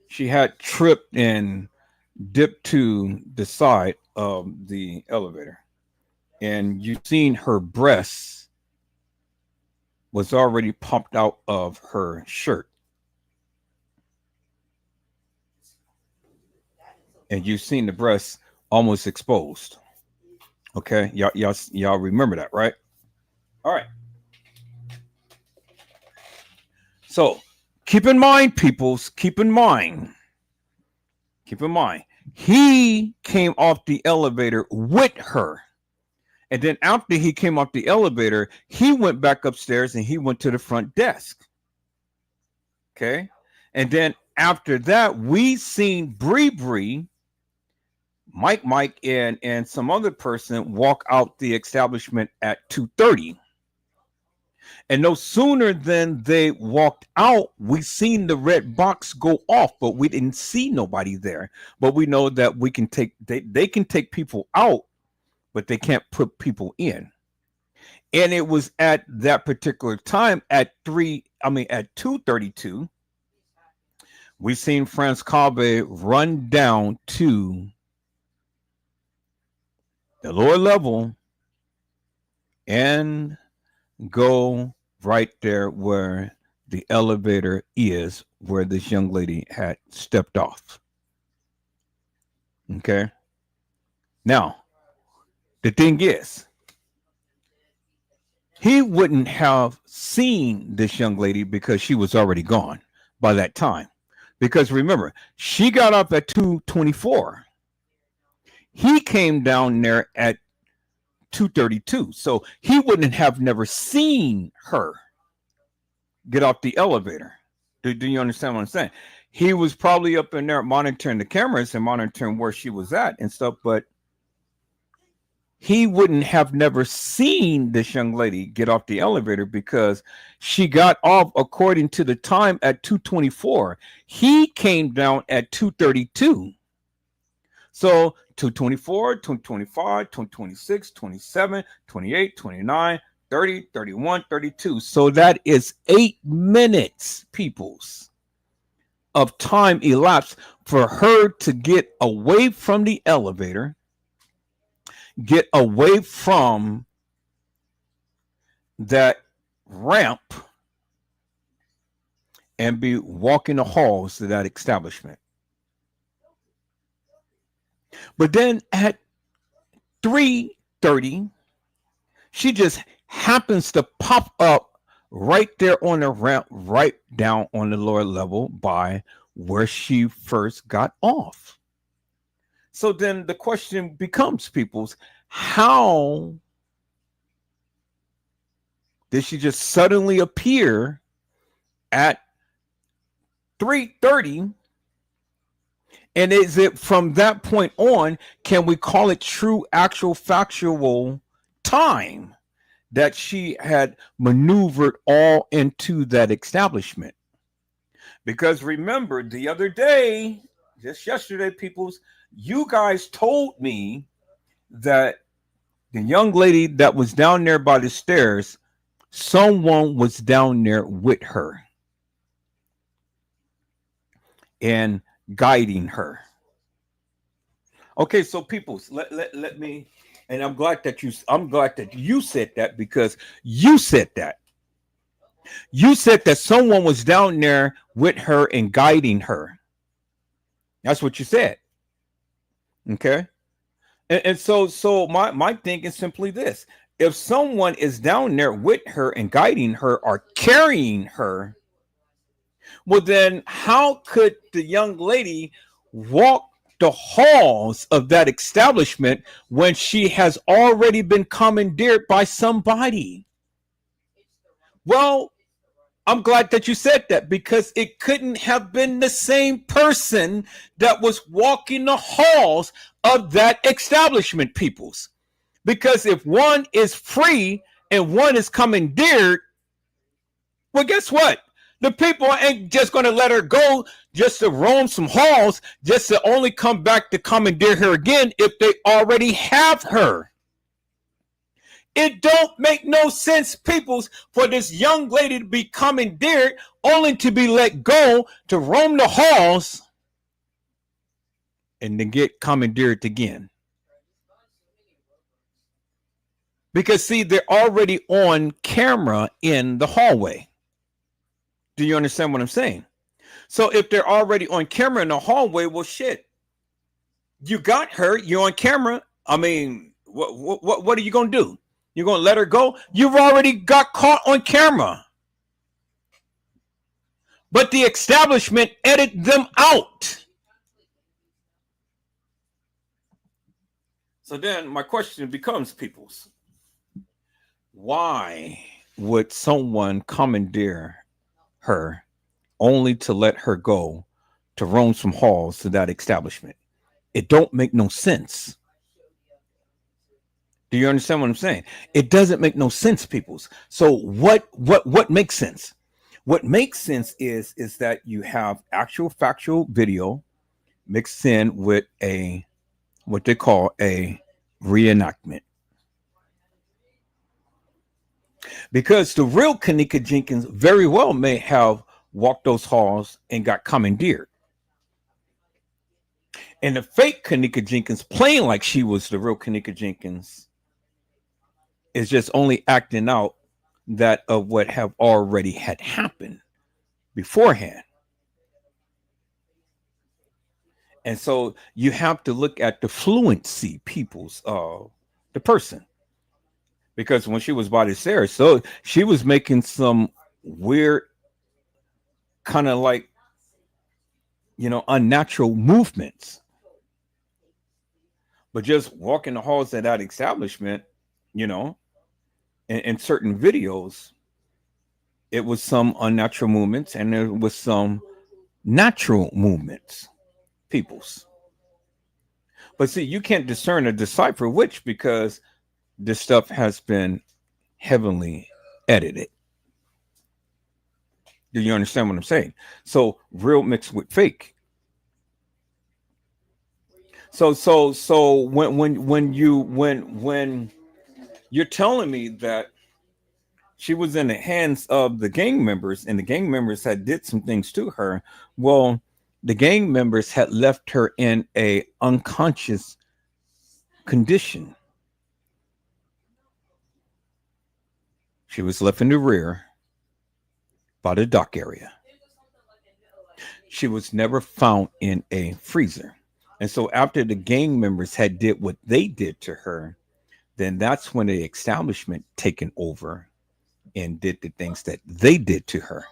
[SPEAKER 1] she had tripped and dipped to the side of the elevator, and you've seen her breasts was already popped out of her shirt, and you've seen the breasts almost exposed. Okay, y'all remember that, right? All right. So keep in mind, peoples, keep in mind, he came off the elevator with her. And then after he came off the elevator, he went back upstairs and he went to the front desk. Okay. And then after that, we seen Bree, Mike, and some other person walk out the establishment at 2:30. And no sooner than they walked out, we seen the red box go off, but we didn't see nobody there. But we know that we can take they can take people out, but they can't put people in. And it was at that particular time at 2:32, we seen France Cabe run down to the lower level and go right there where the elevator is, where this young lady had stepped off. Okay. Now, the thing is, he wouldn't have seen this young lady because she was already gone by that time. Because remember, she got up at 2:24. He came down there at 2:32. So he wouldn't have never seen her get off the elevator. Do you understand what I'm saying? He was probably up in there monitoring the cameras and monitoring where she was at and stuff, but he wouldn't have never seen this young lady get off the elevator because she got off according to the time at 2:24. He came down at 2:32. So 2:24, 2:25, 2:26, 27, 28, 29, 30, 31, 32. So that is 8 minutes, peoples, of time elapsed for her to get away from the elevator, get away from that ramp, and be walking the halls to that establishment. But then at 3:30, she just happens to pop up right there on the ramp, right down on the lower level by where she first got off. So then the question becomes, people's, how did she just suddenly appear at 3:30? And is it from that point on, can we call it true, actual, factual time that she had maneuvered all into that establishment? Because remember, the other day, just yesterday, peoples, you guys told me that the young lady that was down there by the stairs, someone was down there with her and guiding her. Okay, so peoples, let me, and I'm glad that you said that, because you said that. You said that someone was down there with her and guiding her. That's what you said. Okay. And so my thing is simply this. If someone is down there with her and guiding her or carrying her, well, then how could the young lady walk the halls of that establishment when she has already been commandeered by somebody? Well, I'm glad that you said that, because it couldn't have been the same person that was walking the halls of that establishment, peoples. Because if one is free and one is commandeered, well, guess what? The people ain't just going to let her go just to roam some halls, just to only come back to commandeer her again if they already have her. It don't make no sense, peoples, for this young lady to be commandeered only to be let go to roam the halls and then get commandeered again. Because, see, they're already on camera in the hallway. Do you understand what I'm saying? So if they're already on camera in the hallway, well, shit. You got her. You're on camera. I mean, what are you going to do? You're going to let her go? You've already got caught on camera. But the establishment edited them out. So then my question becomes, peoples, why would someone commandeer her only to let her go to roam some halls to that establishment? It don't make no sense. Do you understand what I'm saying? It doesn't make no sense, peoples. So what makes sense? What makes sense is that you have actual factual video mixed in with a what they call a reenactment. Because the real Kenneka Jenkins very well may have walked those halls and got commandeered. And the fake Kenneka Jenkins, playing like she was the real Kenneka Jenkins, is just only acting out that of what have already had happened beforehand. And so you have to look at the fluency, people's the person. Because when she was by the stairs, so she was making some weird kind of like, unnatural movements. But just walking the halls of that establishment, in certain videos, it was some unnatural movements and there was some natural movements, peoples. But see, you can't discern or decipher which, because this stuff has been heavily edited. Do you understand what I'm saying? So real mixed with fake. So when you're telling me that she was in the hands of the gang members and the gang members had did some things to her, well, the gang members had left her in a unconscious condition. She was left in the rear by the dock area. She was never found in a freezer. And so after the gang members had did what they did to her, then that's when the establishment taken over and did the things that they did to her.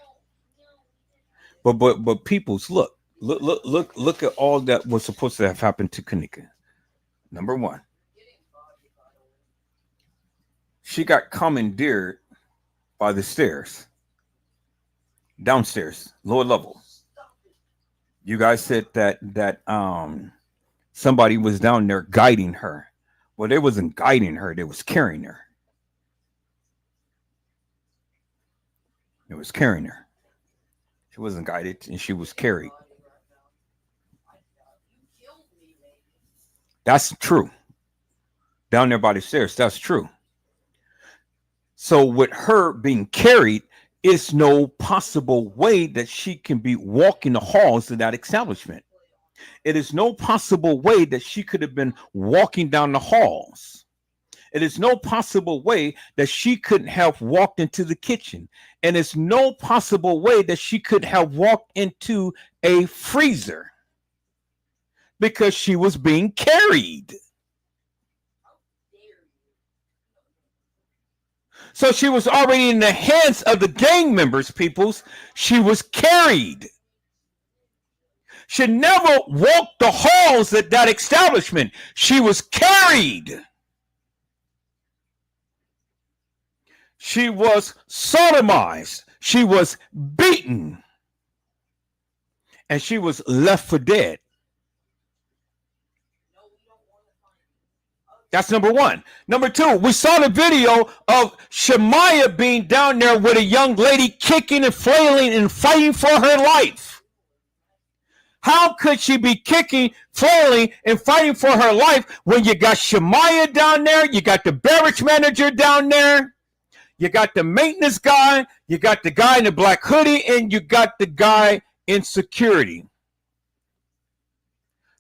[SPEAKER 1] But people's look at all that was supposed to have happened to Kenneka. Number one, she got commandeered by the stairs, downstairs, lower level. You guys said that somebody was down there guiding her. Well, they wasn't guiding her; they was carrying her. It was carrying her. She wasn't guided, and she was carried. That's true. Down there by the stairs, that's true. So with her being carried, it's no possible way that she can be walking the halls of that establishment. It is no possible way that she could have been walking down the halls. It is no possible way that she couldn't have walked into the kitchen. And it's no possible way that she could have walked into a freezer because she was being carried. So she was already in the hands of the gang members, peoples. She was carried. She never walked the halls at that establishment. She was carried. She was sodomized. She was beaten. And she was left for dead. That's number one. Number two, we saw the video of Shemaiah being down there with a young lady kicking and flailing and fighting for her life. How could she be kicking, flailing, and fighting for her life when you got Shemaiah down there, you got the beverage manager down there, you got the maintenance guy, you got the guy in the black hoodie, and you got the guy in security.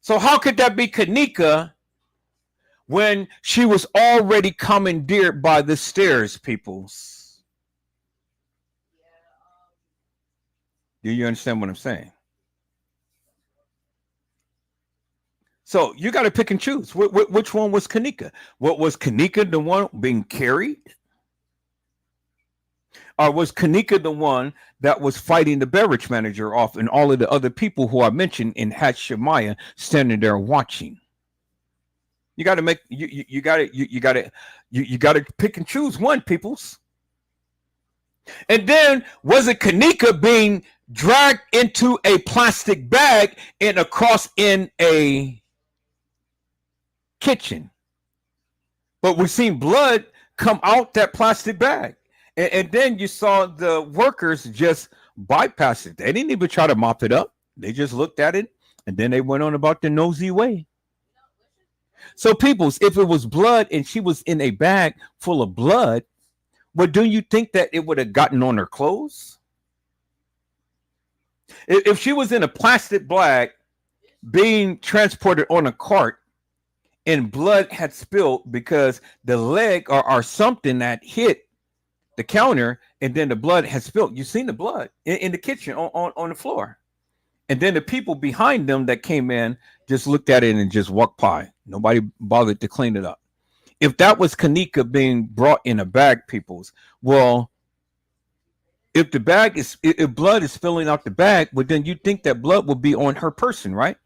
[SPEAKER 1] So how could that be Kenneka when she was already commandeered by the stairs, peoples? Do you understand what I'm saying? So you got to pick and choose. Which one was Kenneka? What was Kenneka the one being carried? Or was Kenneka the one that was fighting the beverage manager off and all of the other people who I mentioned and had Shemaiah standing there watching? You got to make you got to pick and choose one, peoples. And then was it Kenneka being dragged into a plastic bag and across in a kitchen? But we've seen blood come out that plastic bag. And then you saw the workers just bypass it. They didn't even try to mop it up. They just looked at it and then they went on about their nosy way. So, peoples, if it was blood and she was in a bag full of blood, well, do you think that it would have gotten on her clothes? If she was in a plastic bag being transported on a cart and blood had spilled because the leg or something that hit the counter and then the blood had spilled. You've seen the blood in the kitchen on the floor. And then the people behind them that came in just looked at it and just walked by. Nobody bothered to clean it up. If that was Kenneka being brought in a bag, peoples, well, if blood is spilling out the bag, well, then you think that blood will be on her person, right?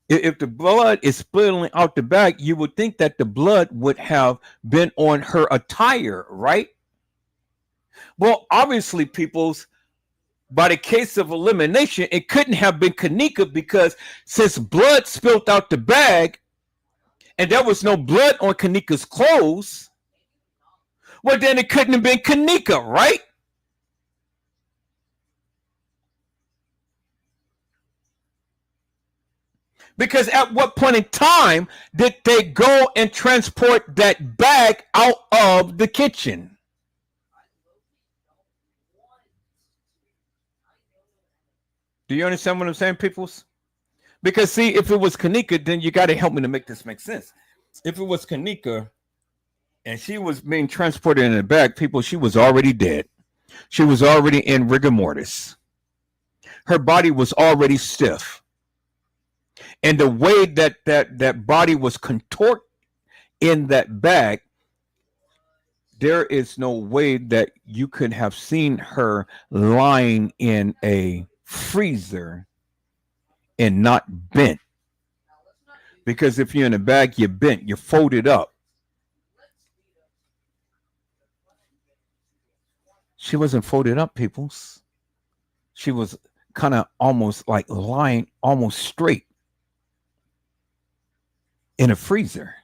[SPEAKER 1] If the blood is spilling out the bag, you would think that the blood would have been on her attire, right? Well, obviously, peoples, by the case of elimination, it couldn't have been Kenneka because since blood spilled out the bag and there was no blood on Kenneka's clothes, well, then it couldn't have been Kenneka, right? Because at what point in time did they go and transport that bag out of the kitchen? Do you understand what I'm saying, peoples? Because see, if it was Kenneka, then you got to help me to make this make sense. If it was Kenneka and she was being transported in a bag, people, she was already dead. She was already in rigor mortis. Her body was already stiff. And the way that body was contorted in that bag, there is no way that you could have seen her lying in a freezer and not bent. Because if you're in a bag, you're bent, you're folded up. She wasn't folded up, peoples. She was kind of almost like lying almost straight in a freezer.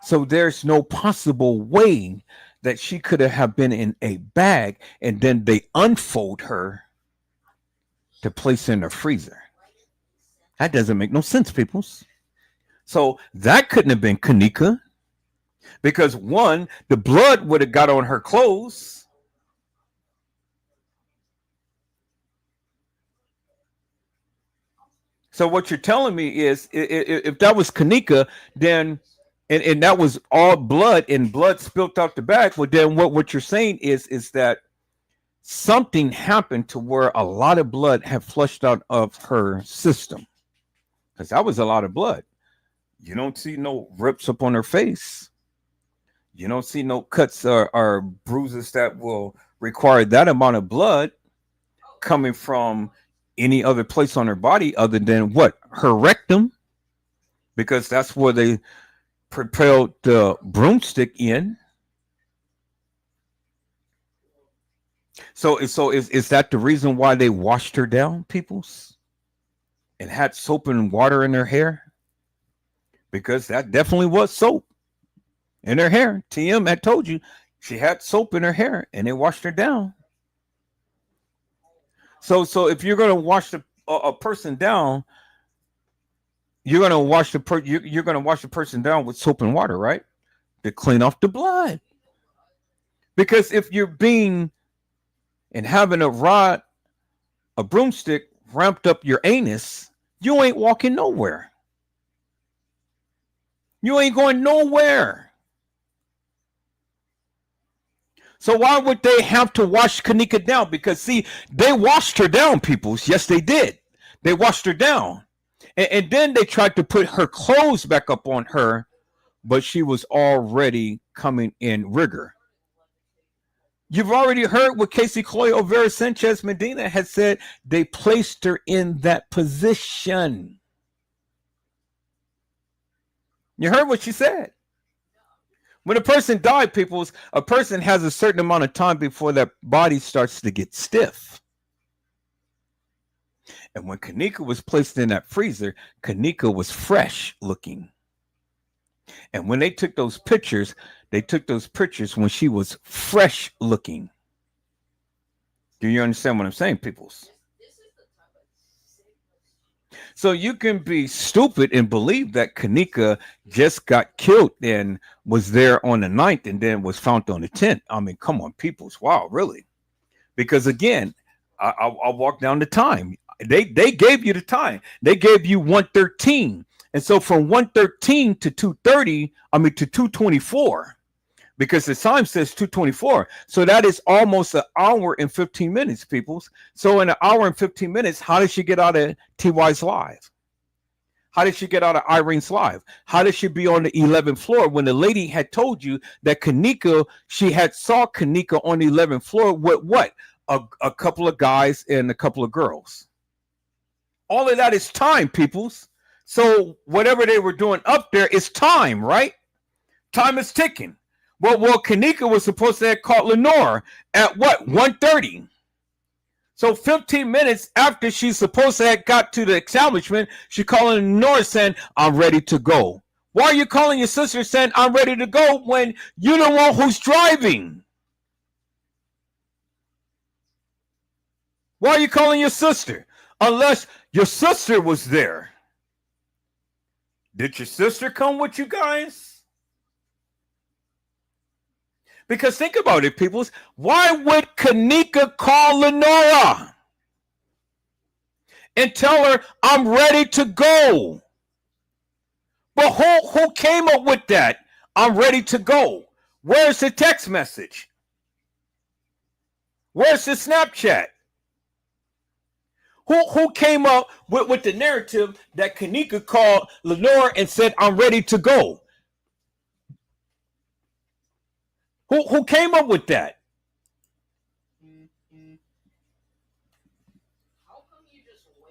[SPEAKER 1] So there's no possible way that she could have been in a bag and then they unfold her to place in a freezer. That doesn't make no sense, peoples. So that couldn't have been Kenneka because one, the blood would have got on her clothes. So what you're telling me is if that was Kenneka, then and that was all blood and blood spilt out the back, well then what you're saying is that something happened to where a lot of blood had flushed out of her system. Because that was a lot of blood. You don't see no rips up on her face. You don't see no cuts or bruises that will require that amount of blood coming from any other place on her body other than what? Her rectum. Because that's where they propelled the broomstick in. So is that the reason why they washed her down, peoples? And had soap and water in her hair? Because that definitely was soap in her hair. TM had told you she had soap in her hair and they washed her down. So if you're going to wash a person down, you're going to wash you're going to wash the person down with soap and water, right? To clean off the blood. Because if you're being and having a broomstick ramped up your anus, you ain't walking nowhere. You ain't going nowhere. So why would they have to wash Kenneka down? Because see, they washed her down, peoples. Yes, they did. They washed her down. And then they tried to put her clothes back up on her, but she was already coming in rigor. You've already heard what Casey Chloe Olvera Sanchez Medina had said. They placed her in that position. You heard what she said. When a person died, a person has a certain amount of time before that body starts to get stiff. And when Kenneka was placed in that freezer, Kenneka was fresh looking. And when they took those pictures when she was fresh looking. Do you understand what I'm saying, peoples? So you can be stupid and believe that Kenneka just got killed and was there on the 9th and then was found on the 10th. I mean, come on, peoples. Wow, really? Because again, I'll walk down the time. They gave you the time. They gave you 1:13. And so from 1:13 to 2:30, to 2:24, because the time says 2:24. So that is almost an hour and 15 minutes, peoples. So in an hour and 15 minutes, how did she get out of TY's live? How did she get out of Irene's live? How did she be on the 11th floor when the lady had told you that Kenneka, she had saw Kenneka on the 11th floor with what? A couple of guys and a couple of girls. All of that is time, peoples. So whatever they were doing up there is time, right? Time is ticking. Well, Kenneka was supposed to have caught Lenore at what? 1:30. So 15 minutes after she's supposed to have got to the establishment, she calling Lenore saying, I'm ready to go. Why are you calling your sister saying, I'm ready to go when you're the one who's driving? Why are you calling your sister? Unless your sister was there. Did your sister come with you guys? Because think about it, people. Why would Kenneka call Lenora and tell her, I'm ready to go? But who came up with that? I'm ready to go. Where's the text message? Where's the Snapchat? Who came up with the narrative that Kenneka called Lenore and said, I'm ready to go? Who came up with that?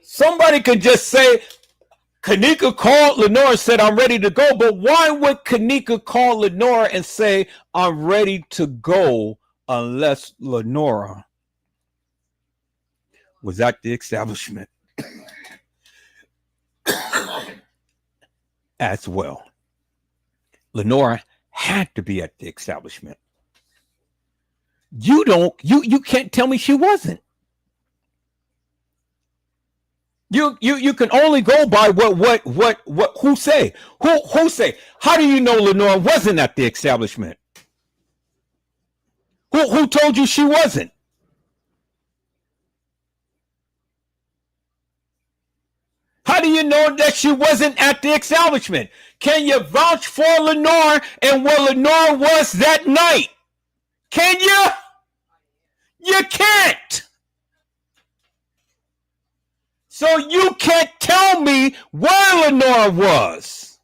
[SPEAKER 1] Somebody could just say, Kenneka called Lenora and said, I'm ready to go. But why would Kenneka call Lenora and say, I'm ready to go, unless Lenora was at the establishment as well? Lenora had to be at the establishment. You can't tell me she wasn't. You can only go by what who say. Who say? How do you know Lenora wasn't at the establishment? Who told you she wasn't? How do you know that she wasn't at the establishment? Can you vouch for Lenora and where Lenora was that night? Can you? You can't. So you can't tell me where Lenora was.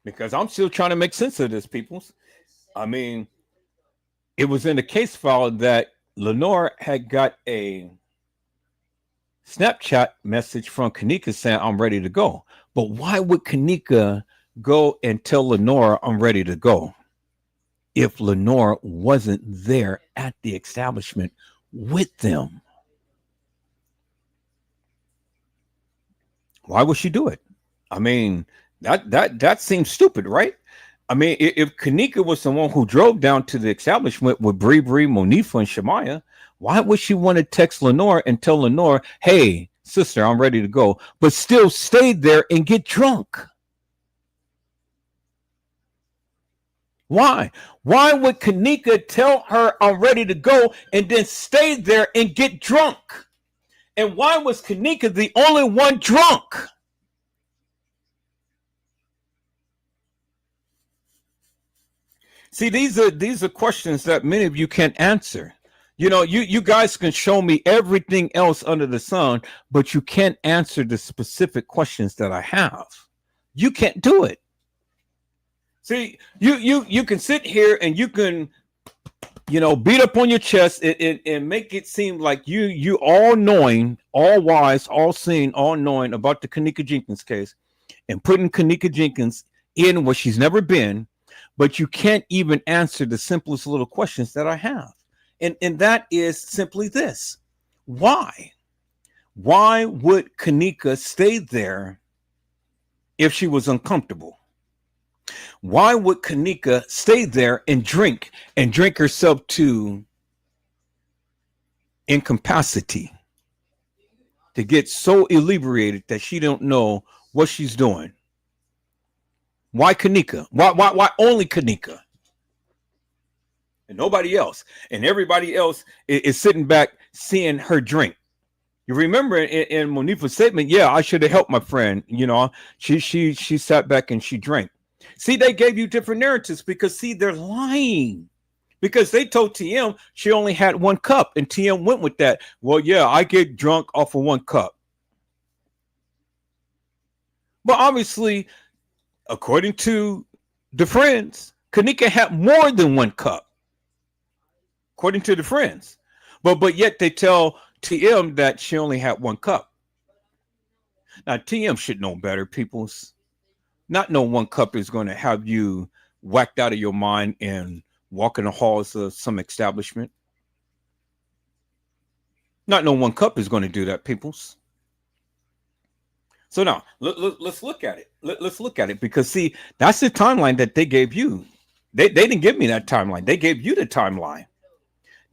[SPEAKER 1] Because I'm still trying to make sense of this, peoples. I mean, it was in the case file that Lenora had got a Snapchat message from Kenneka saying, I'm ready to go. But why would Kenneka go and tell Lenora, I'm ready to go, if Lenora wasn't there at the establishment with them? Why would she do it? I mean, that seems stupid, right? I mean, if Kenneka was the one who drove down to the establishment with Bree, Monifa, and Shemaya, why would she want to text Lenora and tell Lenora, hey, sister, I'm ready to go, but still stay there and get drunk? Why? Why would Kenneka tell her I'm ready to go and then stay there and get drunk? And why was Kenneka the only one drunk? See, these are questions that many of you can't answer. You know, you guys can show me everything else under the sun, but you can't answer the specific questions that I have. You can't do it. See, you can sit here and you can, beat up on your chest and make it seem like you all knowing, all wise, all seeing, all knowing about the Kenneka Jenkins case, and putting Kenneka Jenkins in where she's never been, but you can't even answer the simplest little questions that I have. And that is simply this. Why? Why would Kenneka stay there if she was uncomfortable? Why would Kenneka stay there and drink herself to incapacity, to get so inebriated that she don't know what she's doing? Why Kenneka? Why only Kenneka? And nobody else. And everybody else is sitting back seeing her drink. You remember in Monifa's statement, yeah, I should have helped my friend. She sat back and she drank. See, they gave you different narratives because, see, they're lying. Because they told TM she only had one cup, and TM went with that. Well, yeah, I get drunk off of one cup. But obviously, according to the friends, Kenneka had more than one cup. According to the friends. But yet they tell TM that she only had one cup. Now, TM should know better, peoples. Not no one cup is going to have you whacked out of your mind and walk in the halls of some establishment. Not no one cup is going to do that, peoples. So now, let's look at it. Let's look at it because, see, that's the timeline that they gave you. They didn't give me that timeline. They gave you the timeline.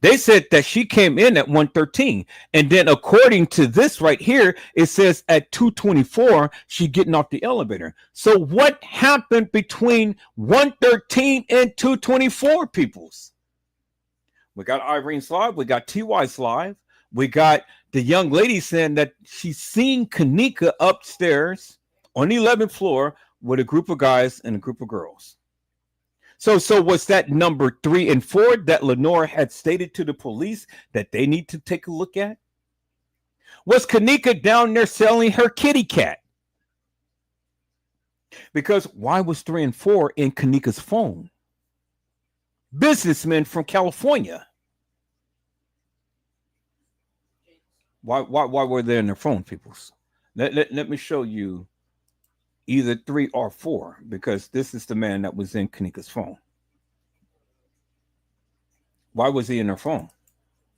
[SPEAKER 1] They said that she came in at 1:13. And then according to this right here, it says at 2:24, she getting off the elevator. So what happened between 1:13 and 2:24, peoples? We got Irene's live. We got TY's live. We got the young lady saying that she's seen Kenneka upstairs on the 11th floor with a group of guys and a group of girls. So was that number 3 and 4 that Lenora had stated to the police that they need to take a look at? Was Kenneka down there selling her kitty cat? Because why was 3 and 4 in Kenneka's phone? Businessmen from California. Why were they in their phone, peoples? Let me show you either 3 or 4, because this is the man that was in Kenneka's phone. Why was he in her phone?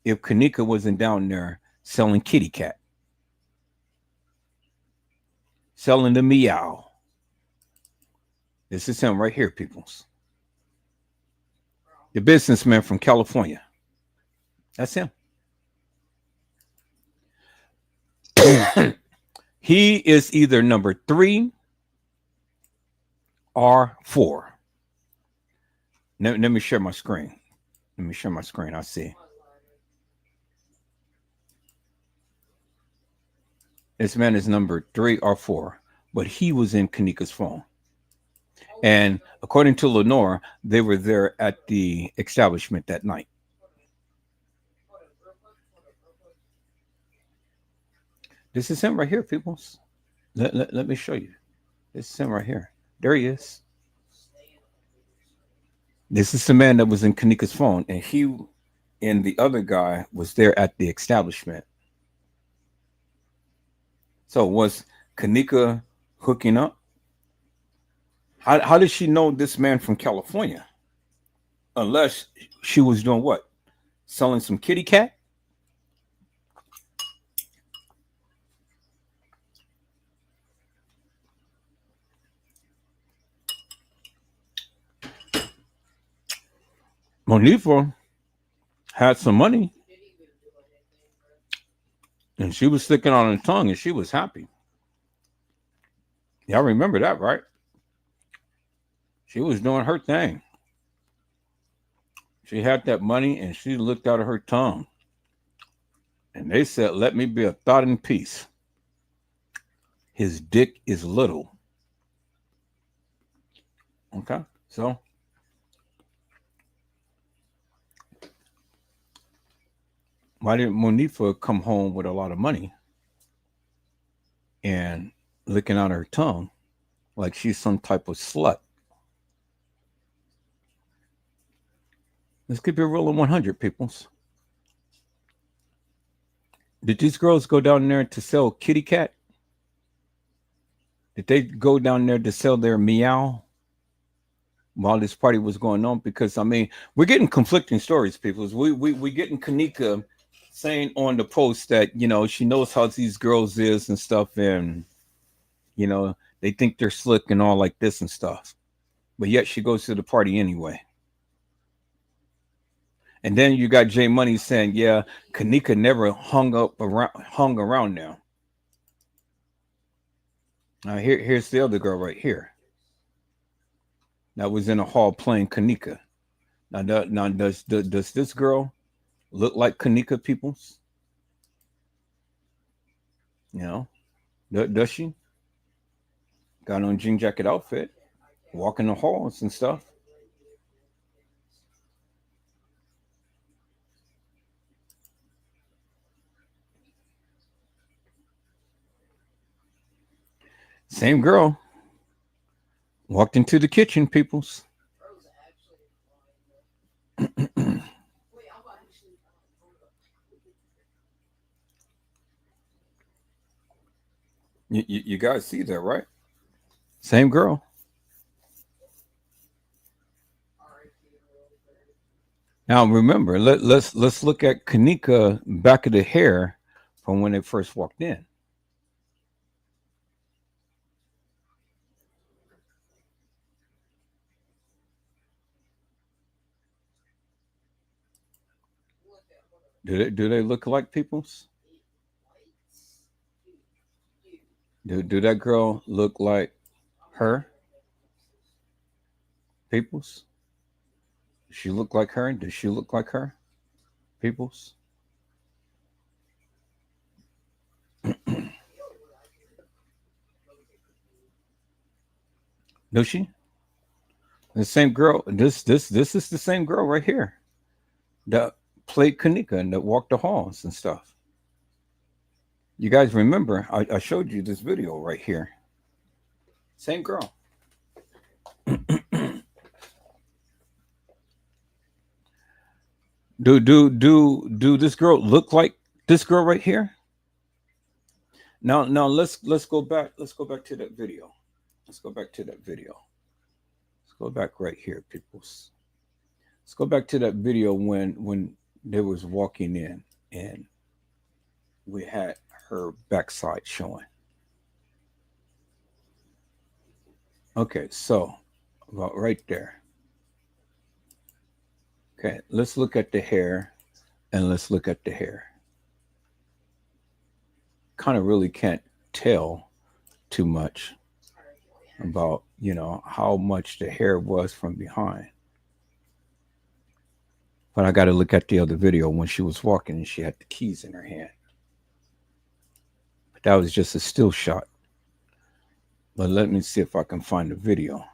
[SPEAKER 1] If Kenneka wasn't down there selling kitty cat, selling the meow. This is him right here, peoples. The businessman from California. That's him. He is either number 3 or 4. Let me share my screen. Let me share my screen. I see. This man is number 3 or 4, but he was in Kenneka's phone. And according to Lenore, they were there at the establishment that night. This is him right here, people. Let me show you. This is him right here. There he is. This is the man that was in Kenneka's phone, and he and the other guy was there at the establishment. So was Kenneka hooking up? How did she know this man from California? Unless she was doing what? Selling some kitty cat? Monifa had some money, and she was sticking on her tongue, and she was happy. Y'all remember that, right? She was doing her thing. She had that money, and she looked out of her tongue. And they said, "Let me be a thought in peace. His dick is little." Okay, so why didn't Monifa come home with a lot of money and licking out her tongue like she's some type of slut? Let's keep it real 100, peoples. Did these girls go down there to sell kitty cat? Did they go down there to sell their meow while this party was going on? Because I mean, we're getting conflicting stories, peoples. We getting Kenneka saying on the post that, you know, she knows how these girls is and stuff, and you know, they think they're slick and all like this and stuff, but yet she goes to the party anyway. And then you got J Money saying, yeah, Kenneka never hung around now. Now here's the other girl right here that was in a hall playing Kenneka. Now does this girl look like Kenneka, peoples? You know, does she? Got on jean jacket outfit, walking the halls and stuff. Same girl walked into the kitchen, peoples. You guys see that, right? Same girl. Now remember, let's look at Kenneka back of the hair from when they first walked in. Do they look like peoples? Do that girl look like her? Peoples? Does she look like her? Does she look like her? Peoples? Does she? The same girl. This is the same girl right here that played Kenneka and that walked the halls and stuff. You guys remember? I showed you this video right here. Same girl. Do this girl look like this girl right here? Now let's go back. Let's go back to that video. Let's go back to that video. Let's go back right here, peoples. Let's go back to that video when they was walking in and we had her backside showing. Okay, so about right there. Okay, let's look at the hair and let's look at the hair. Kind of really can't tell too much about, how much the hair was from behind. But I got to look at the other video when she was walking and she had the keys in her hand. But that was just a still shot. But let me see if I can find the video.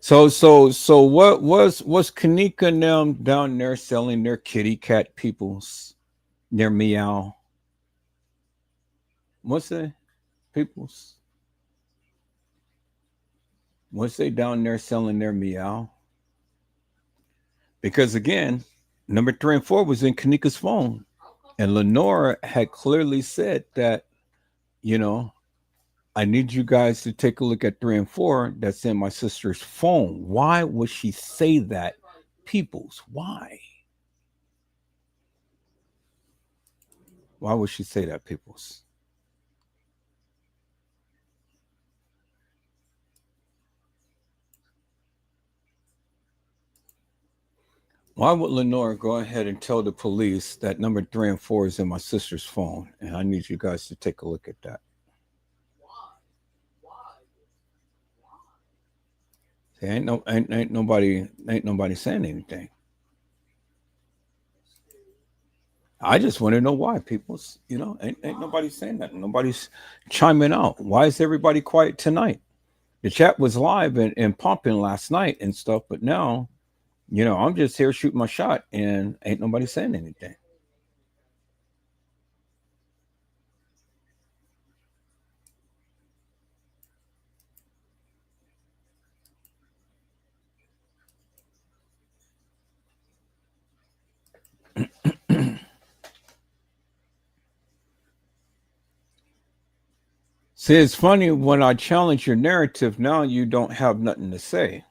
[SPEAKER 1] So what was Kenneka and them down there selling their kitty cat peoples, their meow? What's they peoples? Was they down there selling their meow? Because again, number 3 and 4 was in Kenneka's phone, and Lenora had clearly said that, I need you guys to take a look at 3 and 4 that's in my sister's phone. Why would she say that, peoples? Why? Why would she say that, peoples? Why would Lenora go ahead and tell the police that number 3 and 4 is in my sister's phone? And I need you guys to take a look at that. See, ain't nobody saying anything. I just want to know why, people. Ain't nobody saying that. Nobody's chiming out. Why is everybody quiet tonight? The chat was live and pumping last night and stuff, but now, I'm just here shooting my shot and ain't nobody saying anything. See, it's funny when I challenge your narrative, now you don't have nothing to say.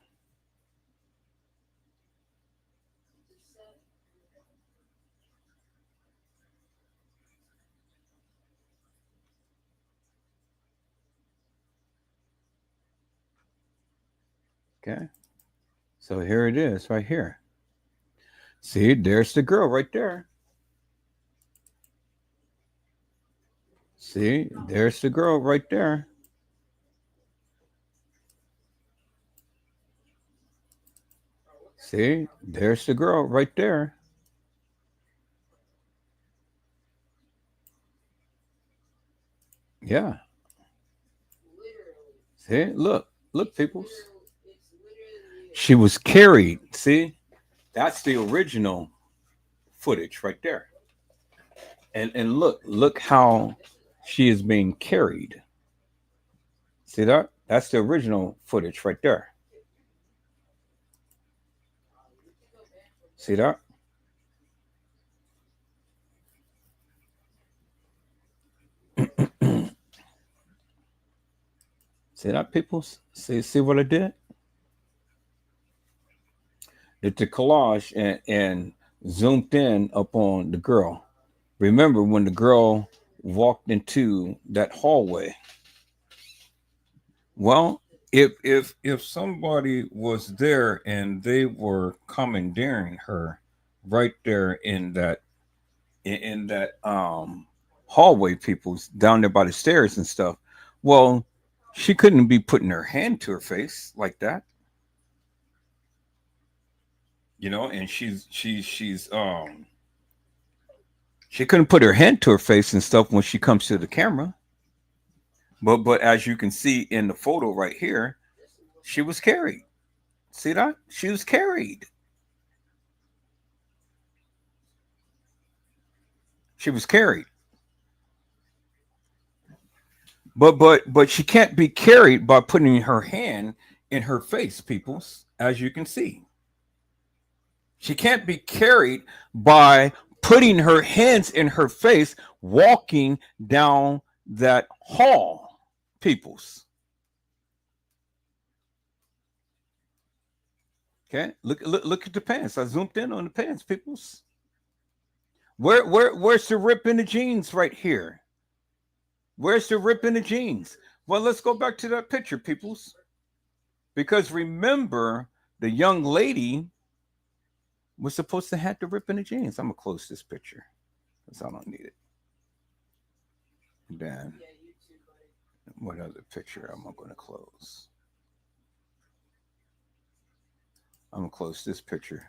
[SPEAKER 1] Okay. So here it is right here. See, there's the girl right there. See, there's the girl right there. See, there's the girl right there. Yeah. See, look, peoples. She was carried. See, that's the original footage right there. And look how she is being carried. See that? That's the original footage right there. See that? See that, people? See what I did? Did the collage and zoomed in upon the girl. Remember when the girl walked into that hallway? Well, if somebody was there and they were commandeering her right there in that hallway, people's down there by the stairs and stuff, well, she couldn't be putting her hand to her face like that, and she couldn't put her hand to her face and stuff when she comes to the camera. But as you can see in the photo right here, she was carried. See that? She was carried. She was carried. But she can't be carried by putting her hand in her face, peoples, as you can see. She can't be carried by putting her hands in her face, walking down that hall, peoples. Okay, look at the pants. I zoomed in on the pants, peoples. Where's the rip in the jeans right here? Where's the rip in the jeans? Well, let's go back to that picture, peoples. Because remember, the young lady was supposed to have the rip in the jeans. I'm gonna close this picture because I don't need it. And then what other picture am I gonna close? I'm gonna close this picture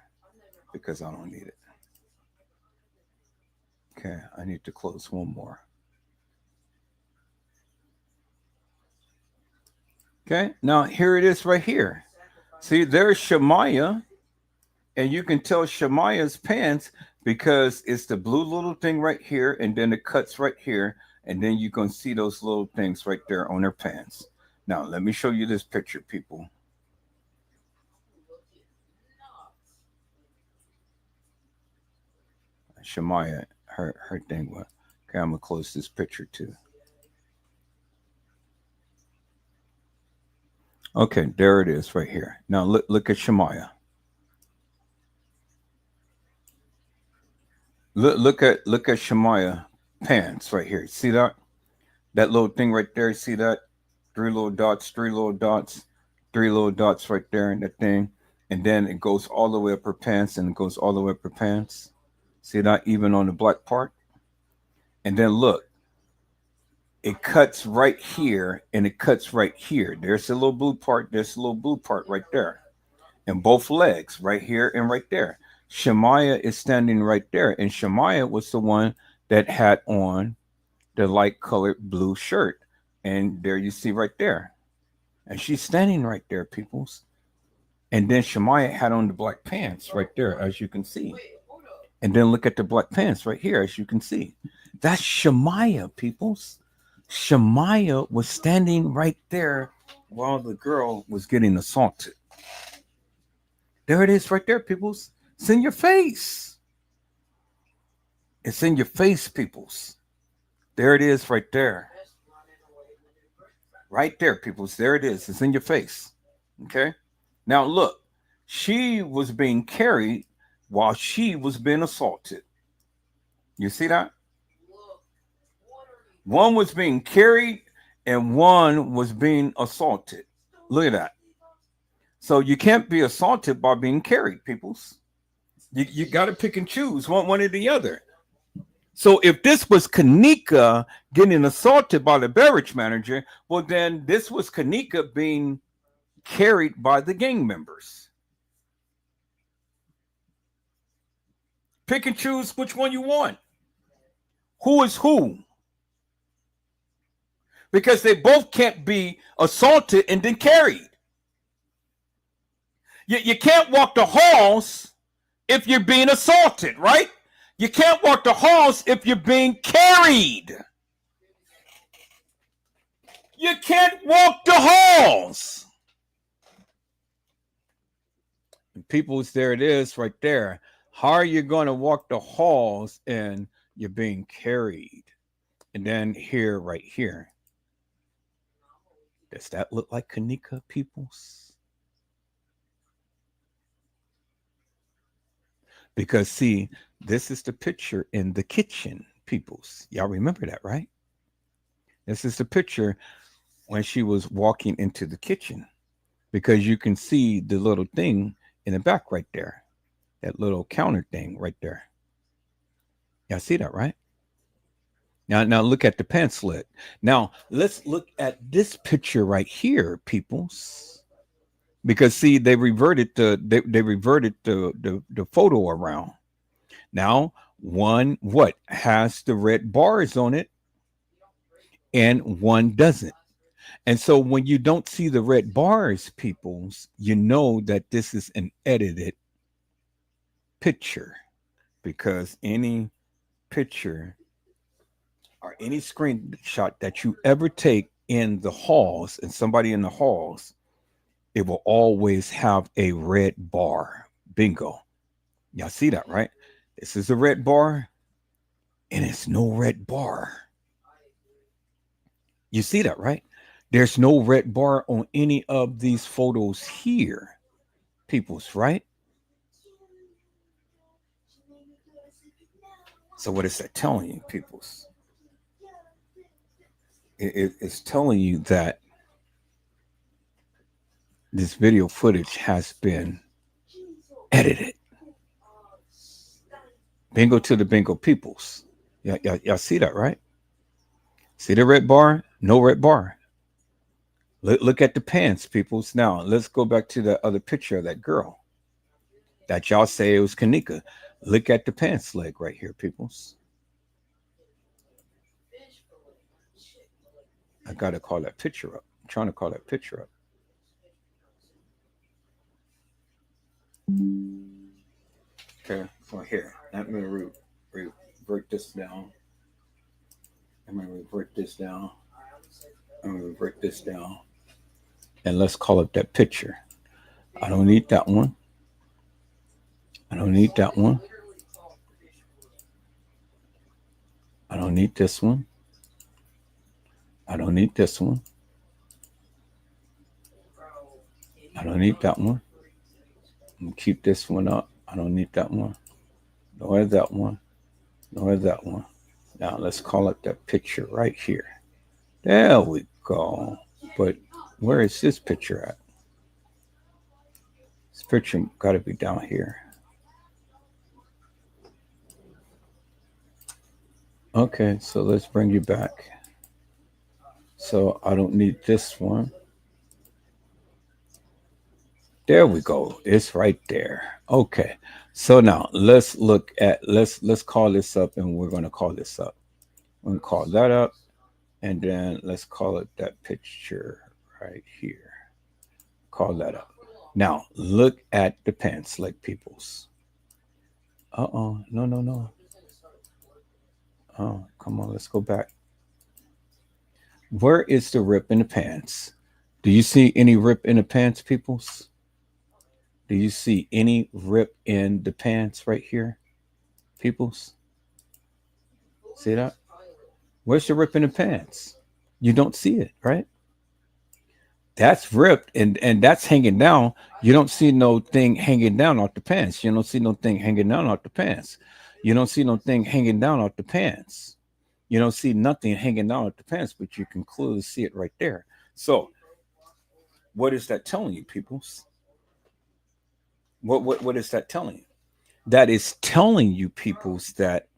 [SPEAKER 1] because I don't need it. Okay, I need to close one more. Okay, now here it is right here. See, there's Shemaya, and you can tell Shemaya's pants because it's the blue little thing right here, and then it cuts right here, and then you can see those little things right there on her pants. Now, let me show you this picture, people. Shemaya, her thing was. Okay, I'm gonna close this picture too. Okay, there it is right here. Now look at Shemaya. Look at Shemaya pants right here. See that? That little thing right there. See that? Three little dots, three little dots, three little dots right there in that thing. And then it goes all the way up her pants and it goes all the way up her pants. See that? Even on the black part. And then look, it cuts right here and it cuts right here. There's a little blue part. There's a little blue part right there. And both legs right here and right there. Shemaya is standing right there. And Shemaya was the one that had on the light colored blue shirt. And there you see right there. And she's standing right there, peoples. And then Shemaya had on the black pants right there, as you can see. And then look at the black pants right here, as you can see. That's Shemaya, peoples. Shemaya was standing right there while the girl was getting assaulted. There it is right there, peoples. It's in your face. It's in your face, peoples. There it is right there. Right there, peoples. There it is. It's in your face. Okay? Now look, she was being carried while she was being assaulted. You see that? One was being carried and one was being assaulted. Look at that. So you can't be assaulted by being carried, peoples. You got to pick and choose one or the other. So if this was Kenneka getting assaulted by the beverage manager, well, then this was Kenneka being carried by the gang members. Pick and choose which one you want. Who is who? Because they both can't be assaulted and then carried. You can't walk the halls if you're being assaulted, right? You can't walk the halls if you're being carried. You can't walk the halls. And people's, there it is right there. How are you going to walk the halls and you're being carried? And then here, right here. Does that look like Kenneka, peoples? Because see, this is the picture in the kitchen, peoples. Y'all remember that, right? This is the picture when she was walking into the kitchen, because you can see the little thing in the back right there, that little counter thing right there. Y'all see that, right? Now look at the pants slit. Now let's look at this picture right here, peoples. Because see, they reverted the photo around. Now one what has the red bars on it and one doesn't. And so when you don't see the red bars, peoples, you know that this is an edited picture, because any picture or any screenshot that you ever take in the halls and somebody in the halls, it will always have a red bar. Bingo. Y'all see that, right? This is a red bar, and it's no red bar. You see that, right? There's no red bar on any of these photos here, peoples, right? So what is that telling you, peoples? It's telling you that this video footage has been edited. Bingo to the bingo peoples. Y'all see that, right? See the red bar? No red bar. Look at the pants, peoples. Now, let's go back to the other picture of that girl that y'all say it was Kenneka. Look at the pants leg right here, peoples. I got to call that picture up. I'm trying to call that picture up. Okay, for here. Let me revert this down. I'm going to revert this down. I'm going to revert this down. And let's call up that picture. I don't need that one. I don't need that one. I don't need this one. I don't need this one. I don't need that one. I'm gonna keep this one up. I don't need that one. Nor that one. Nor that one. Now let's call up that picture right here. There we go. But where is this picture at? This picture got to be down here. Okay, so let's bring you back. So I don't need this one. There we go. It's right there. Okay. So now let's look at let's call this up, and we're going to call this up. We're going to call that up, and then let's call it that picture right here. Call that up. Now look at the pants leg, peoples. No. Oh, come on, let's go back. Where is the rip in the pants? Do you see any rip in the pants, peoples? Do you see any rip in the pants right here, peoples? See that? Where's the rip in the pants? You don't see it, right? That's ripped and that's hanging down. You don't see no thing hanging down off the pants. You don't see no thing hanging down off the pants. You don't see no thing hanging down off the pants. You don't see nothing hanging down off the pants, but you can clearly see it right there. So what is that telling you, peoples? What is that telling you? That is telling you, peoples, that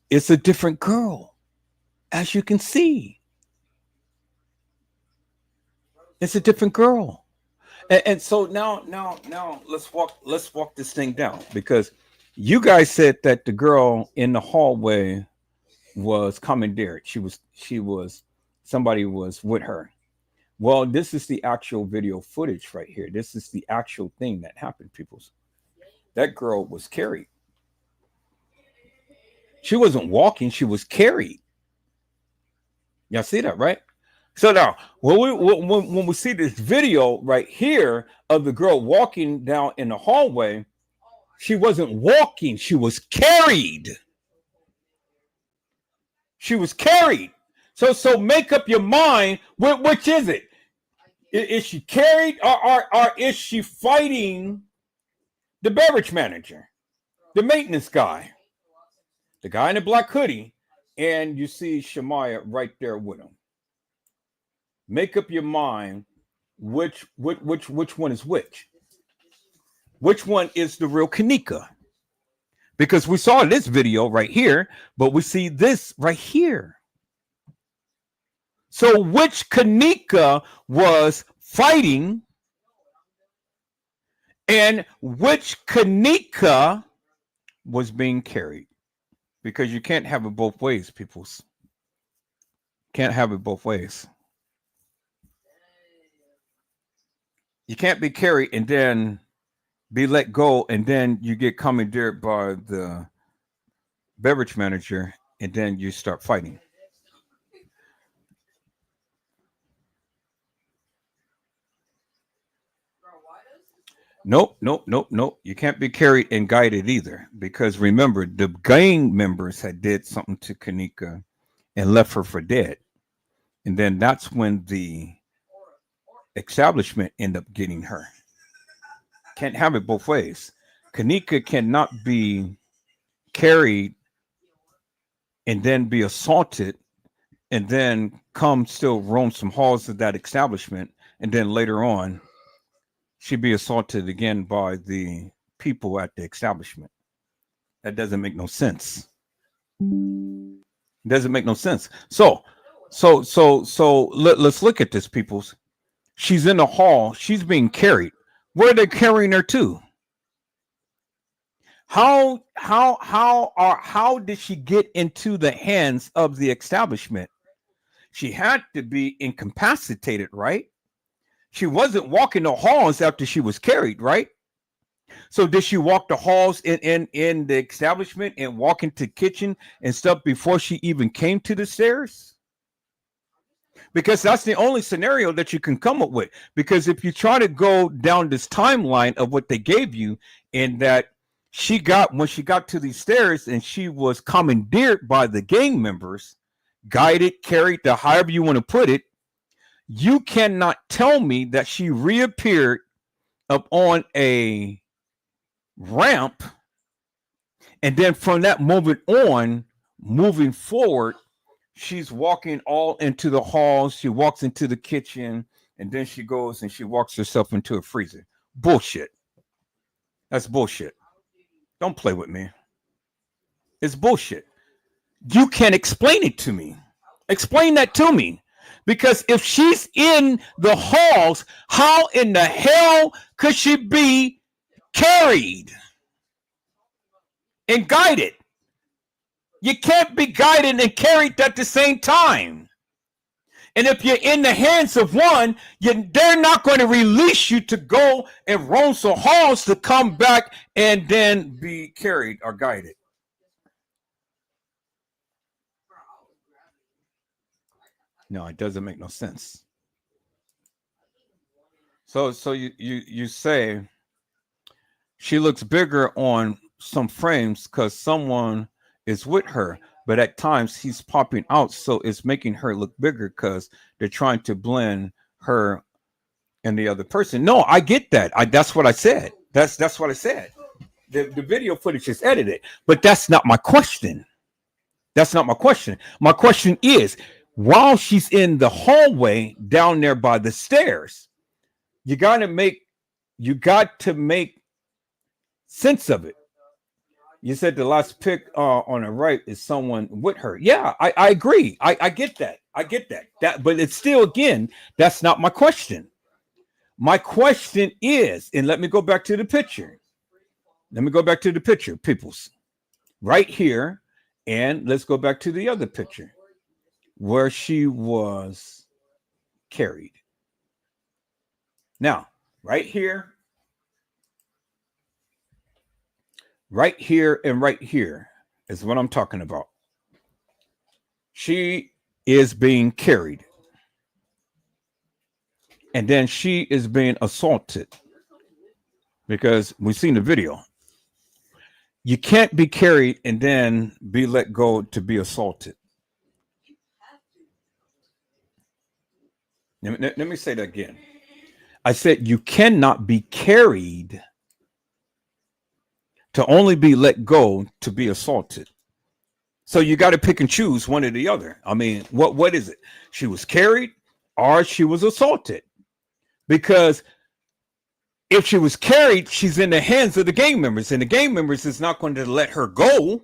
[SPEAKER 1] it's a different girl, as you can see. It's a different girl. And so now let's walk this thing down, because you guys said that the girl in the hallway was commandeered. She was somebody was with her. Well, this is the actual video footage right here. This is the actual thing that happened, people. That girl was carried. She wasn't walking, she was carried. Y'all see that, right? So now, when we see this video right here of the girl walking down in the hallway, she wasn't walking, she was carried. She was carried. So make up your mind, which is it? Is she carried, or is she fighting the beverage manager, the maintenance guy, the guy in the black hoodie, and you see Shemaya right there with him? Make up your mind which one is which. Which one is the real Kenneka? Because we saw this video right here, but we see this right here. So which Kenneka was fighting, and which Kenneka was being carried? Because you can't have it both ways, peoples. Can't have it both ways. You can't be carried and then be let go, and then you get commandeered by the beverage manager, and then you start fighting. Nope, nope, nope, nope. You can't be carried and guided either, because remember, the gang members had did something to Kenneka and left her for dead, and then that's when the establishment end up getting her. Can't have it both ways. Kenneka cannot be carried and then be assaulted and then come still roam some halls of that establishment, and then later on she'd be assaulted again by the people at the establishment. That doesn't make no sense. It doesn't make no sense. Let's look at this, peoples. She's in the hall. She's being carried. Where are they carrying her to? How did she get into the hands of the establishment? She had to be incapacitated, right? She wasn't walking the halls after she was carried, right? So did she walk the halls in the establishment and walk into kitchen and stuff before she even came to the stairs? Because that's the only scenario that you can come up with. Because if you try to go down this timeline of what they gave you, in that when she got to these stairs and she was commandeered by the gang members, guided, carried, however you want to put it, you cannot tell me that she reappeared up on a ramp, and then from that moment on, moving forward, she's walking all into the halls. She walks into the kitchen, and then she goes and she walks herself into a freezer. Bullshit. That's bullshit. Don't play with me. It's bullshit. You can't explain it to me. Explain that to me. Because if she's in the halls, how in the hell could she be carried and guided? You can't be guided and carried at the same time. And if you're in the hands of one, they're not going to release you to go and roam some halls to come back and then be carried or guided. No, it doesn't make no sense. So you say she looks bigger on some frames because someone is with her, but at times he's popping out, so it's making her look bigger because they're trying to blend her and the other person. No, I get that. That's what I said. That's what I said. The video footage is edited, but that's not my question. That's not my question. My question is, while she's in the hallway down there by the stairs, you got to make sense of it. You said the last pic on the right is someone with her. Yeah, I agree. I get that. I get that. But it's still, again, that's not my question. My question is, and let me go back to the picture. Peoples. Right here. And let's go back to the other picture where she was carried. Now, right here, and right here is what I'm talking about. She is being carried. And then she is being assaulted. Because we've seen the video. You can't be carried and then be let go to be assaulted. Let me say that again. I said you cannot be carried to only be let go to be assaulted. So you got to pick and choose one or the other. I mean, what is it? She was carried or she was assaulted. Because if she was carried, she's in the hands of the gang members, and the gang members is not going to let her go.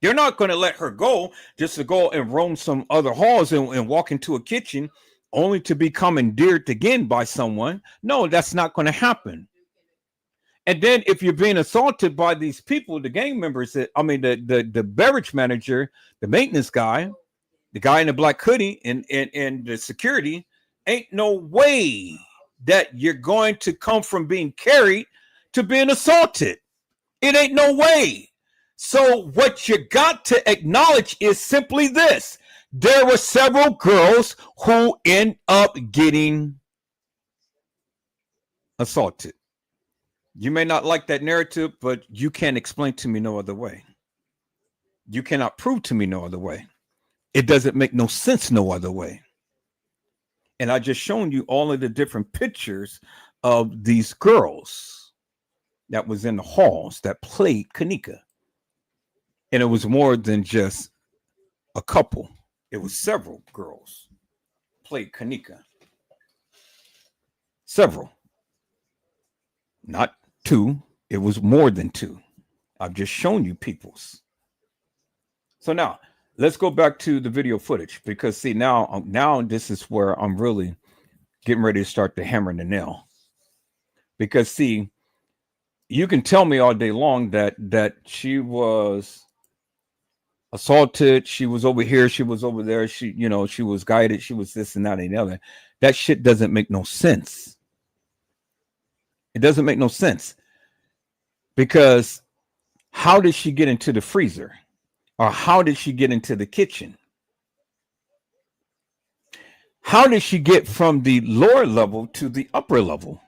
[SPEAKER 1] They're not going to let her go just to go and roam some other halls and walk into a kitchen only to be commandeered again by someone. No, that's not going to happen. And then if you're being assaulted by these people, the gang members, the beverage manager, the maintenance guy, the guy in the black hoodie and the security, ain't no way that you're going to come from being carried to being assaulted. It ain't no way. So what you got to acknowledge is simply this. There were several girls who end up getting assaulted. You may not like that narrative, but you can't explain to me no other way. You cannot prove to me no other way. It doesn't make no sense no other way. And I just shown you all of the different pictures of these girls that was in the halls that played Kenneka. And it was more than just a couple. It was several girls played Kenneka. Several. Not two. It was more than two. I've just shown you people's. So now let's go back to the video footage, because see, now this is where I'm really getting ready to start to hammer the nail. Because see, you can tell me all day long that she was assaulted, she was over here, she was over there, she was guided, she was this and that and the other. That shit doesn't make no sense. It doesn't make no sense. Because how did she get into the freezer? Or how did she get into the kitchen? How did she get from the lower level to the upper level?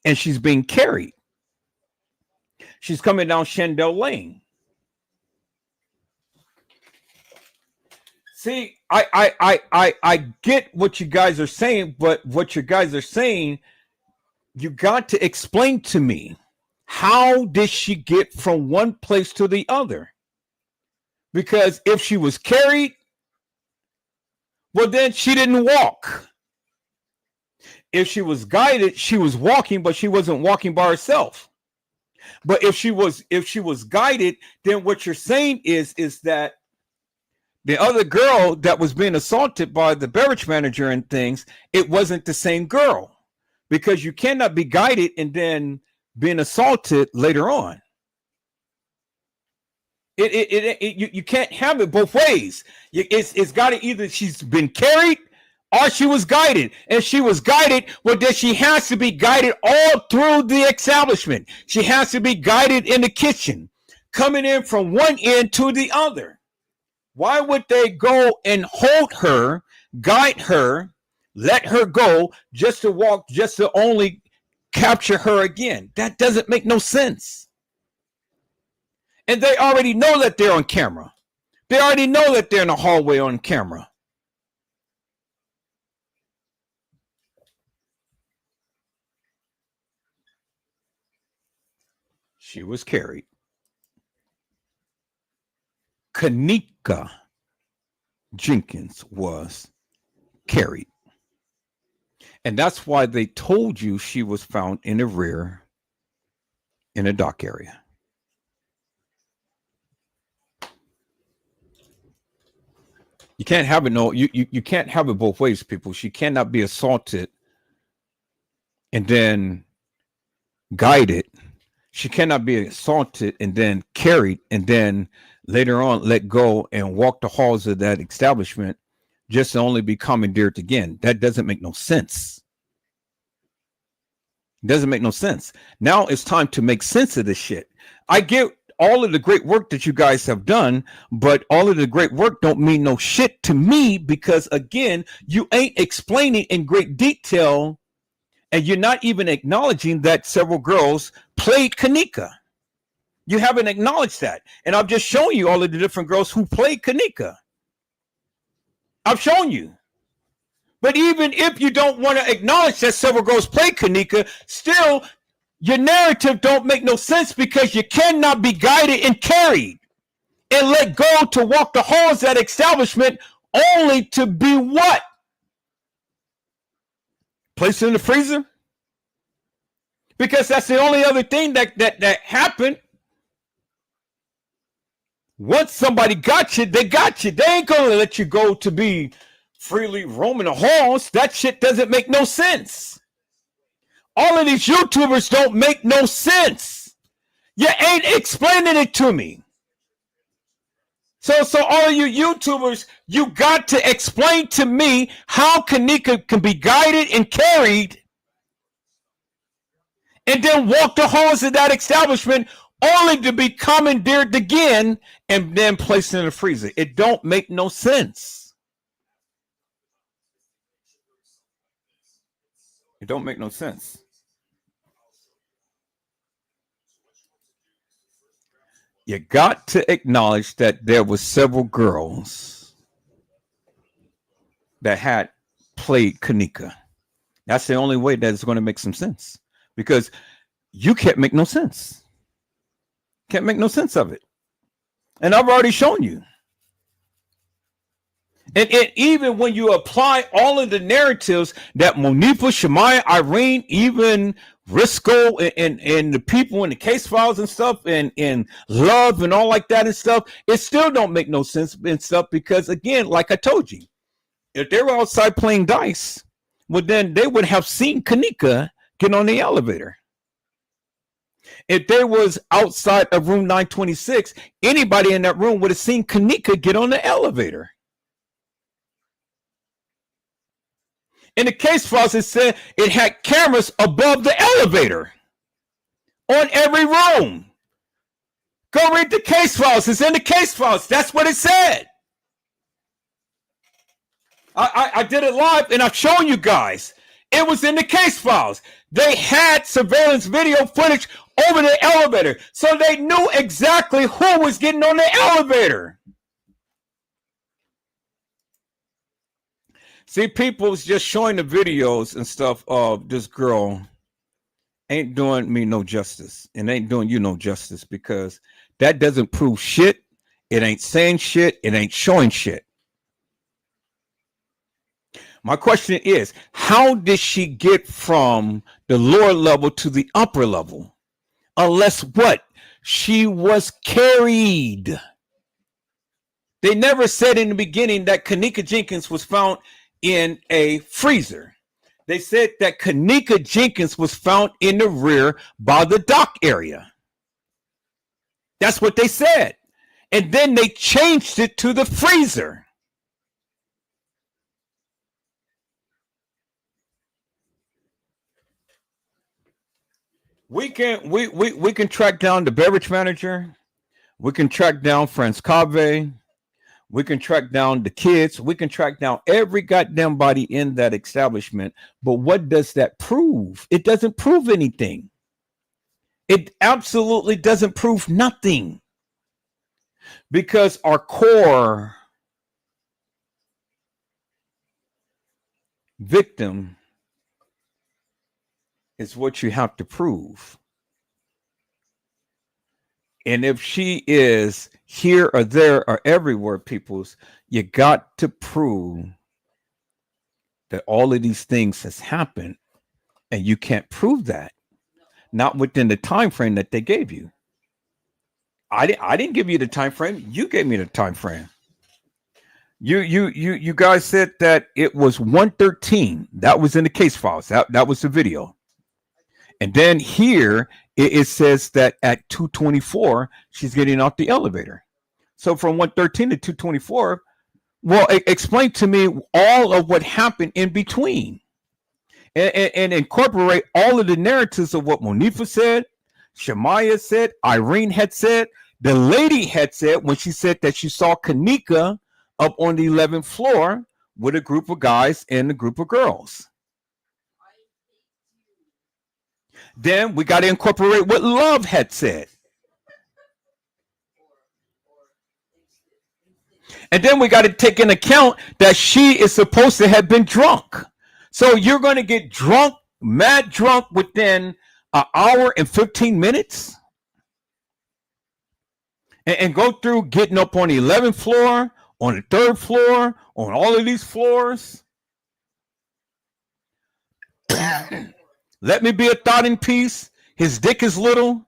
[SPEAKER 1] And she's being carried. She's coming down Shandell Lane. See, I get what you guys are saying, but what you guys are saying, you got to explain to me, how did she get from one place to the other? Because if she was carried, well, then she didn't walk. If she was guided, she was walking, but she wasn't walking by herself. But if she was guided, then what you're saying is that the other girl that was being assaulted by the beverage manager and things, it wasn't the same girl, because you cannot be guided and then being assaulted later on. You can't have it both ways. It's got to either she's been carried or she was guided. And she was guided, well, then she has to be guided all through the establishment. She has to be guided in the kitchen, coming in from one end to the other. Why would they go and hold her, guide her, let her go just to walk, just to only capture her again? That doesn't make no sense. And they already know that they're on camera. They already know that they're in the hallway on camera. She was carried. Kenneka Jenkins was carried. And that's why they told you she was found in the rear in a dock area. You can't have it. No, you can't have it both ways, people. She cannot be assaulted and then guided. She cannot be assaulted and then carried and then later on let go and walk the halls of that establishment just to only be commandeered again. That doesn't make no sense. It doesn't make no sense. Now it's time to make sense of this shit. I get all of the great work that you guys have done, but all of the great work don't mean no shit to me, because again, you ain't explaining in great detail, and you're not even acknowledging that several girls played Kenneka. You haven't acknowledged that. And I've just shown you all of the different girls who played Kenneka. I've shown you. But even if you don't want to acknowledge that several girls played Kenneka, still your narrative don't make no sense, because you cannot be guided and carried and let go to walk the halls of that establishment only to be what? Placed in the freezer? Because that's the only other thing that happened. Once somebody got you, they got you. They ain't gonna let you go to be freely roaming the halls. That shit doesn't make no sense. All of these YouTubers don't make no sense. You ain't explaining it to me. So all of you YouTubers, you got to explain to me how Kenneka can be guided and carried and then walk the halls of that establishment only to be commandeered again and then placed in the freezer. It don't make no sense. It don't make no sense. You got to acknowledge that there were several girls that had played Kenneka. That's the only way that it's going to make some sense, because you can't make no sense. Can't make no sense of it. And I've already shown you. And even when you apply all of the narratives that Monifa, Shemaya, Irene, even Risco, and the people in the case files and stuff, and Love and all like that and stuff, it still don't make no sense and stuff, because again, like I told you, if they were outside playing dice, well, then they would have seen Kenneka get on the elevator. If they was outside of room 926, anybody in that room would have seen Kenneka get on the elevator. In the case files, it said it had cameras above the elevator on every room. Go read the case files. It's in the case files. That's what it said. I did it live, and I've shown you guys. It was in the case files. They had surveillance video footage over the elevator, so they knew exactly who was getting on the elevator. See, people's just showing the videos and stuff of this girl ain't doing me no justice, and ain't doing you no justice, because that doesn't prove shit. It ain't saying shit. It ain't showing shit. My question is, how did she get from the lower level to the upper level? Unless what? She was carried. They never said in the beginning that Kenneka Jenkins was found in a freezer. They said that Kenneka Jenkins was found in the rear by the dock area. That's what they said. And then they changed it to the freezer. We can track down the beverage manager. We can track down Franz Cave. We can track down the kids. We can track down every goddamn body in that establishment. But what does that prove? It doesn't prove anything. It absolutely doesn't prove nothing. Because our core victim is what you have to prove. And if she is here or there or everywhere, peoples, you got to prove that all of these things has happened, and you can't prove that, not within the time frame that they gave you. I didn't give you the time frame. You gave me the time frame. You guys said that it was 1:13. That was in the case files. That was the video. And then here it says that at 2:24 she's getting off the elevator. So from 1:13 to 2:24, well, explain to me all of what happened in between, and incorporate all of the narratives of what Monifa said, Shemaya said, Irene had said, the lady had said when she said that she saw Kenneka up on the 11th floor with a group of guys and a group of girls. Then we got to incorporate what Love had said. And then we got to take into account that she is supposed to have been drunk. So you're going to get drunk, mad drunk within an hour and 15 minutes? And go through getting up on the 11th floor, on the 3rd floor, on all of these floors? Let me be a thought in peace. His dick is little.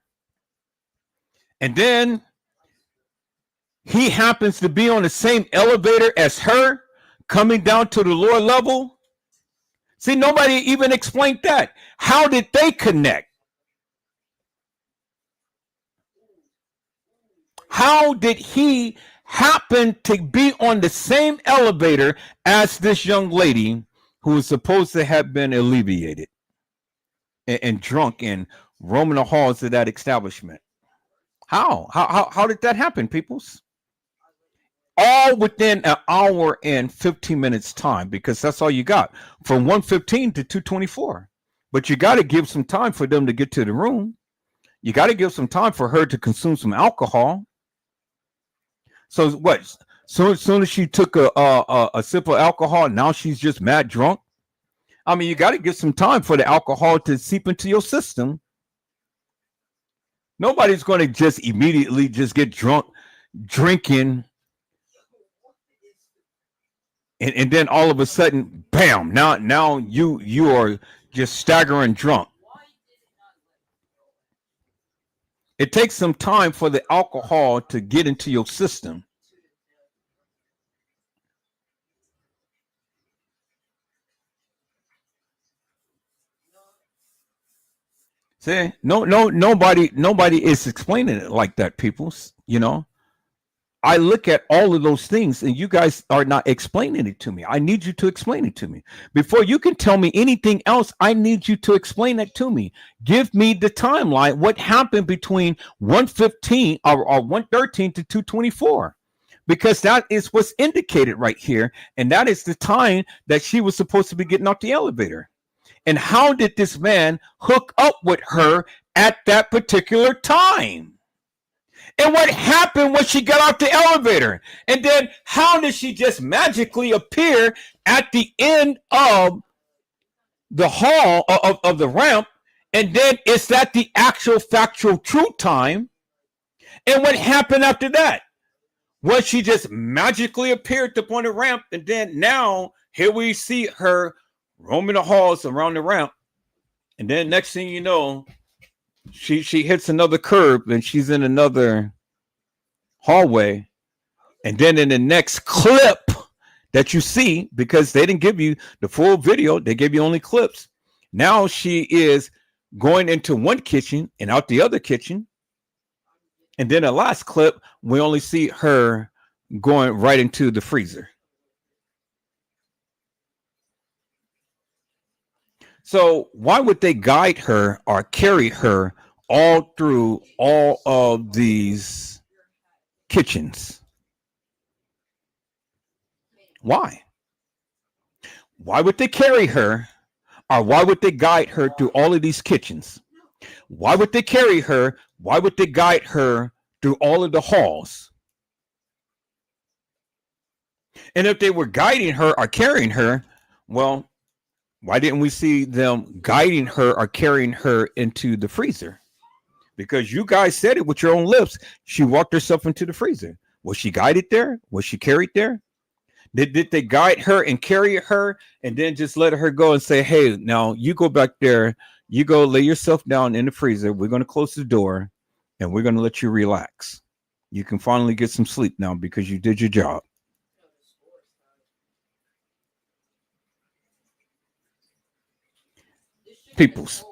[SPEAKER 1] And then he happens to be on the same elevator as her, coming down to the lower level. See, nobody even explained that. How did they connect? How did he happen to be on the same elevator as this young lady who was supposed to have been alleviated and drunk and roaming the halls of that establishment? How did that happen, peoples? All within an hour and 15 minutes time, because that's all you got from 1:15 to 2:24. But you got to give some time for them to get to the room. You got to give some time for her to consume some alcohol. So what? Soon as she took a sip of alcohol, now she's just mad drunk. I mean, you got to give some time for the alcohol to seep into your system. Nobody's going to just immediately just get drunk drinking, and then all of a sudden, bam! Now you are just staggering drunk. It takes some time for the alcohol to get into your system. See, nobody is explaining it like that, peoples. You know, I look at all of those things, and you guys are not explaining it to me. I need you to explain it to me before you can tell me anything else. I need you to explain it to me. Give me the timeline. What happened between 115 or 113 to 224? Because that is what's indicated right here, and that is the time that she was supposed to be getting off the elevator. And how did this man hook up with her at that particular time? And what happened when she got off the elevator? And then how did she just magically appear at the end of the hall of the ramp? And then is that the actual factual true time? And what happened after that? Was she just magically appeared upon the ramp? And then now here we see her roaming the halls around the ramp, and then next thing you know, she hits another curb and she's in another hallway. And then in the next clip that you see, because they didn't give you the full video, they gave you only clips. Now she is going into one kitchen and out the other kitchen. And then the last clip, we only see her going right into the freezer. So why would they guide her or carry her all through all of these kitchens? Why? Why would they carry her, or why would they guide her through all of these kitchens? Why would they carry her? Why would they guide her through all of the halls? And if they were guiding her or carrying her, well, why didn't we see them guiding her or carrying her into the freezer? Because you guys said it with your own lips. She walked herself into the freezer. Was she guided there? Was she carried there? Did they guide her and carry her and then just let her go and say, hey, now you go back there. You go lay yourself down in the freezer. We're going to close the door and we're going to let you relax. You can finally get some sleep now because you did your job. Peoples,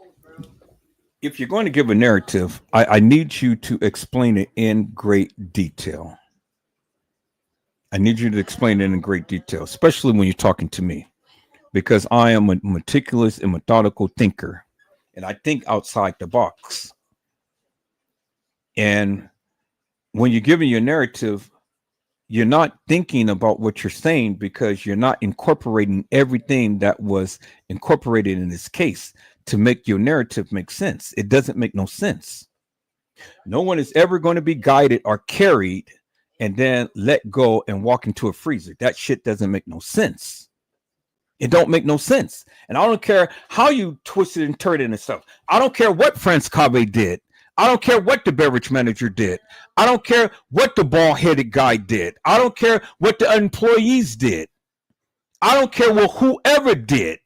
[SPEAKER 1] if you're going to give a narrative, I need you to explain it in great detail. I need you to explain it in great detail, especially when you're talking to me, because I am a meticulous and methodical thinker, and I think outside the box. And when you're giving your narrative, you're not thinking about what you're saying because you're not incorporating everything that was incorporated in this case to make your narrative make sense. It doesn't make no sense. No one is ever going to be guided or carried and then let go and walk into a freezer. That shit doesn't make no sense. It don't make no sense. And I don't care how you twist it and turn it and stuff. I don't care what Franz Cave did. I don't care what the beverage manager did. I don't care what the bald-headed guy did. I don't care what the employees did. I don't care what whoever did.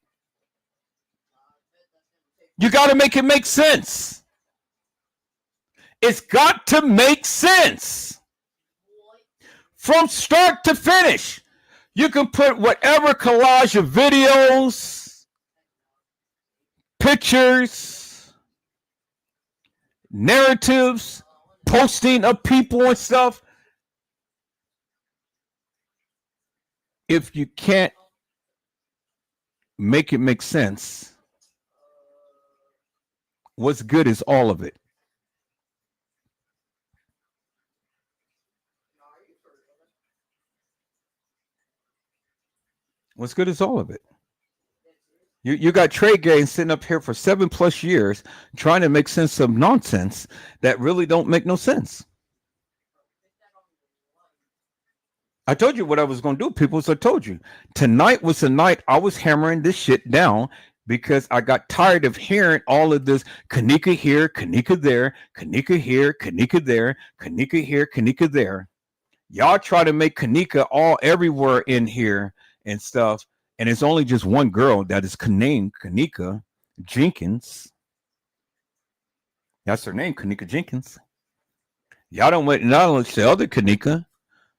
[SPEAKER 1] You got to make it make sense. It's got to make sense. From start to finish. You can put whatever collage of videos, pictures, narratives, posting of people and stuff. If you can't make it make sense, what's good is all of it. What's good is all of it. You got Trey Gaines sitting up here for 7+ years trying to make sense of nonsense that really don't make no sense. I told you what I was going to do, people. So I told you tonight was the night I was hammering this shit down because I got tired of hearing all of this Kenneka here, Kenneka there, Kenneka here, Kenneka there, Kenneka here, Kenneka there. Y'all try to make Kenneka all everywhere in here and stuff. And it's only just one girl that is named Kenneka Jenkins. That's her name, Kenneka Jenkins. Y'all don't wait. Not only the other Kenneka.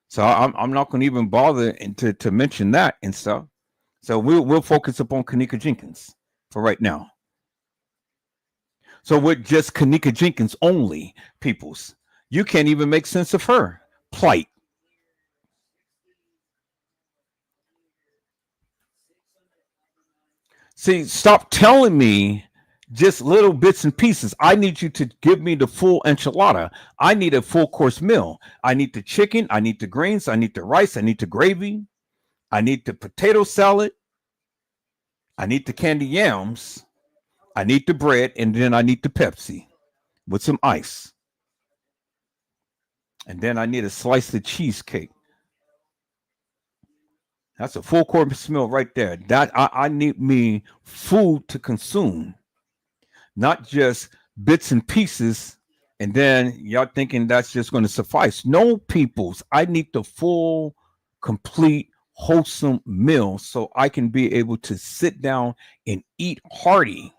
[SPEAKER 1] So I'm not going to even bother to mention that and stuff. So we'll focus upon Kenneka Jenkins for right now. So with just Kenneka Jenkins only, peoples, you can't even make sense of her plight. See, stop telling me just little bits and pieces. I need you to give me the full enchilada. I need a full course meal. I need the chicken. I need the greens. I need the rice. I need the gravy. I need the potato salad. I need the candy yams. I need the bread. And then I need the Pepsi with some ice. And then I need a slice of cheesecake. That's a full course meal right there. That I need me food to consume. Not just bits and pieces, and then y'all thinking that's just going to suffice. No, peoples, I need the full, complete, wholesome meal so I can be able to sit down and eat hearty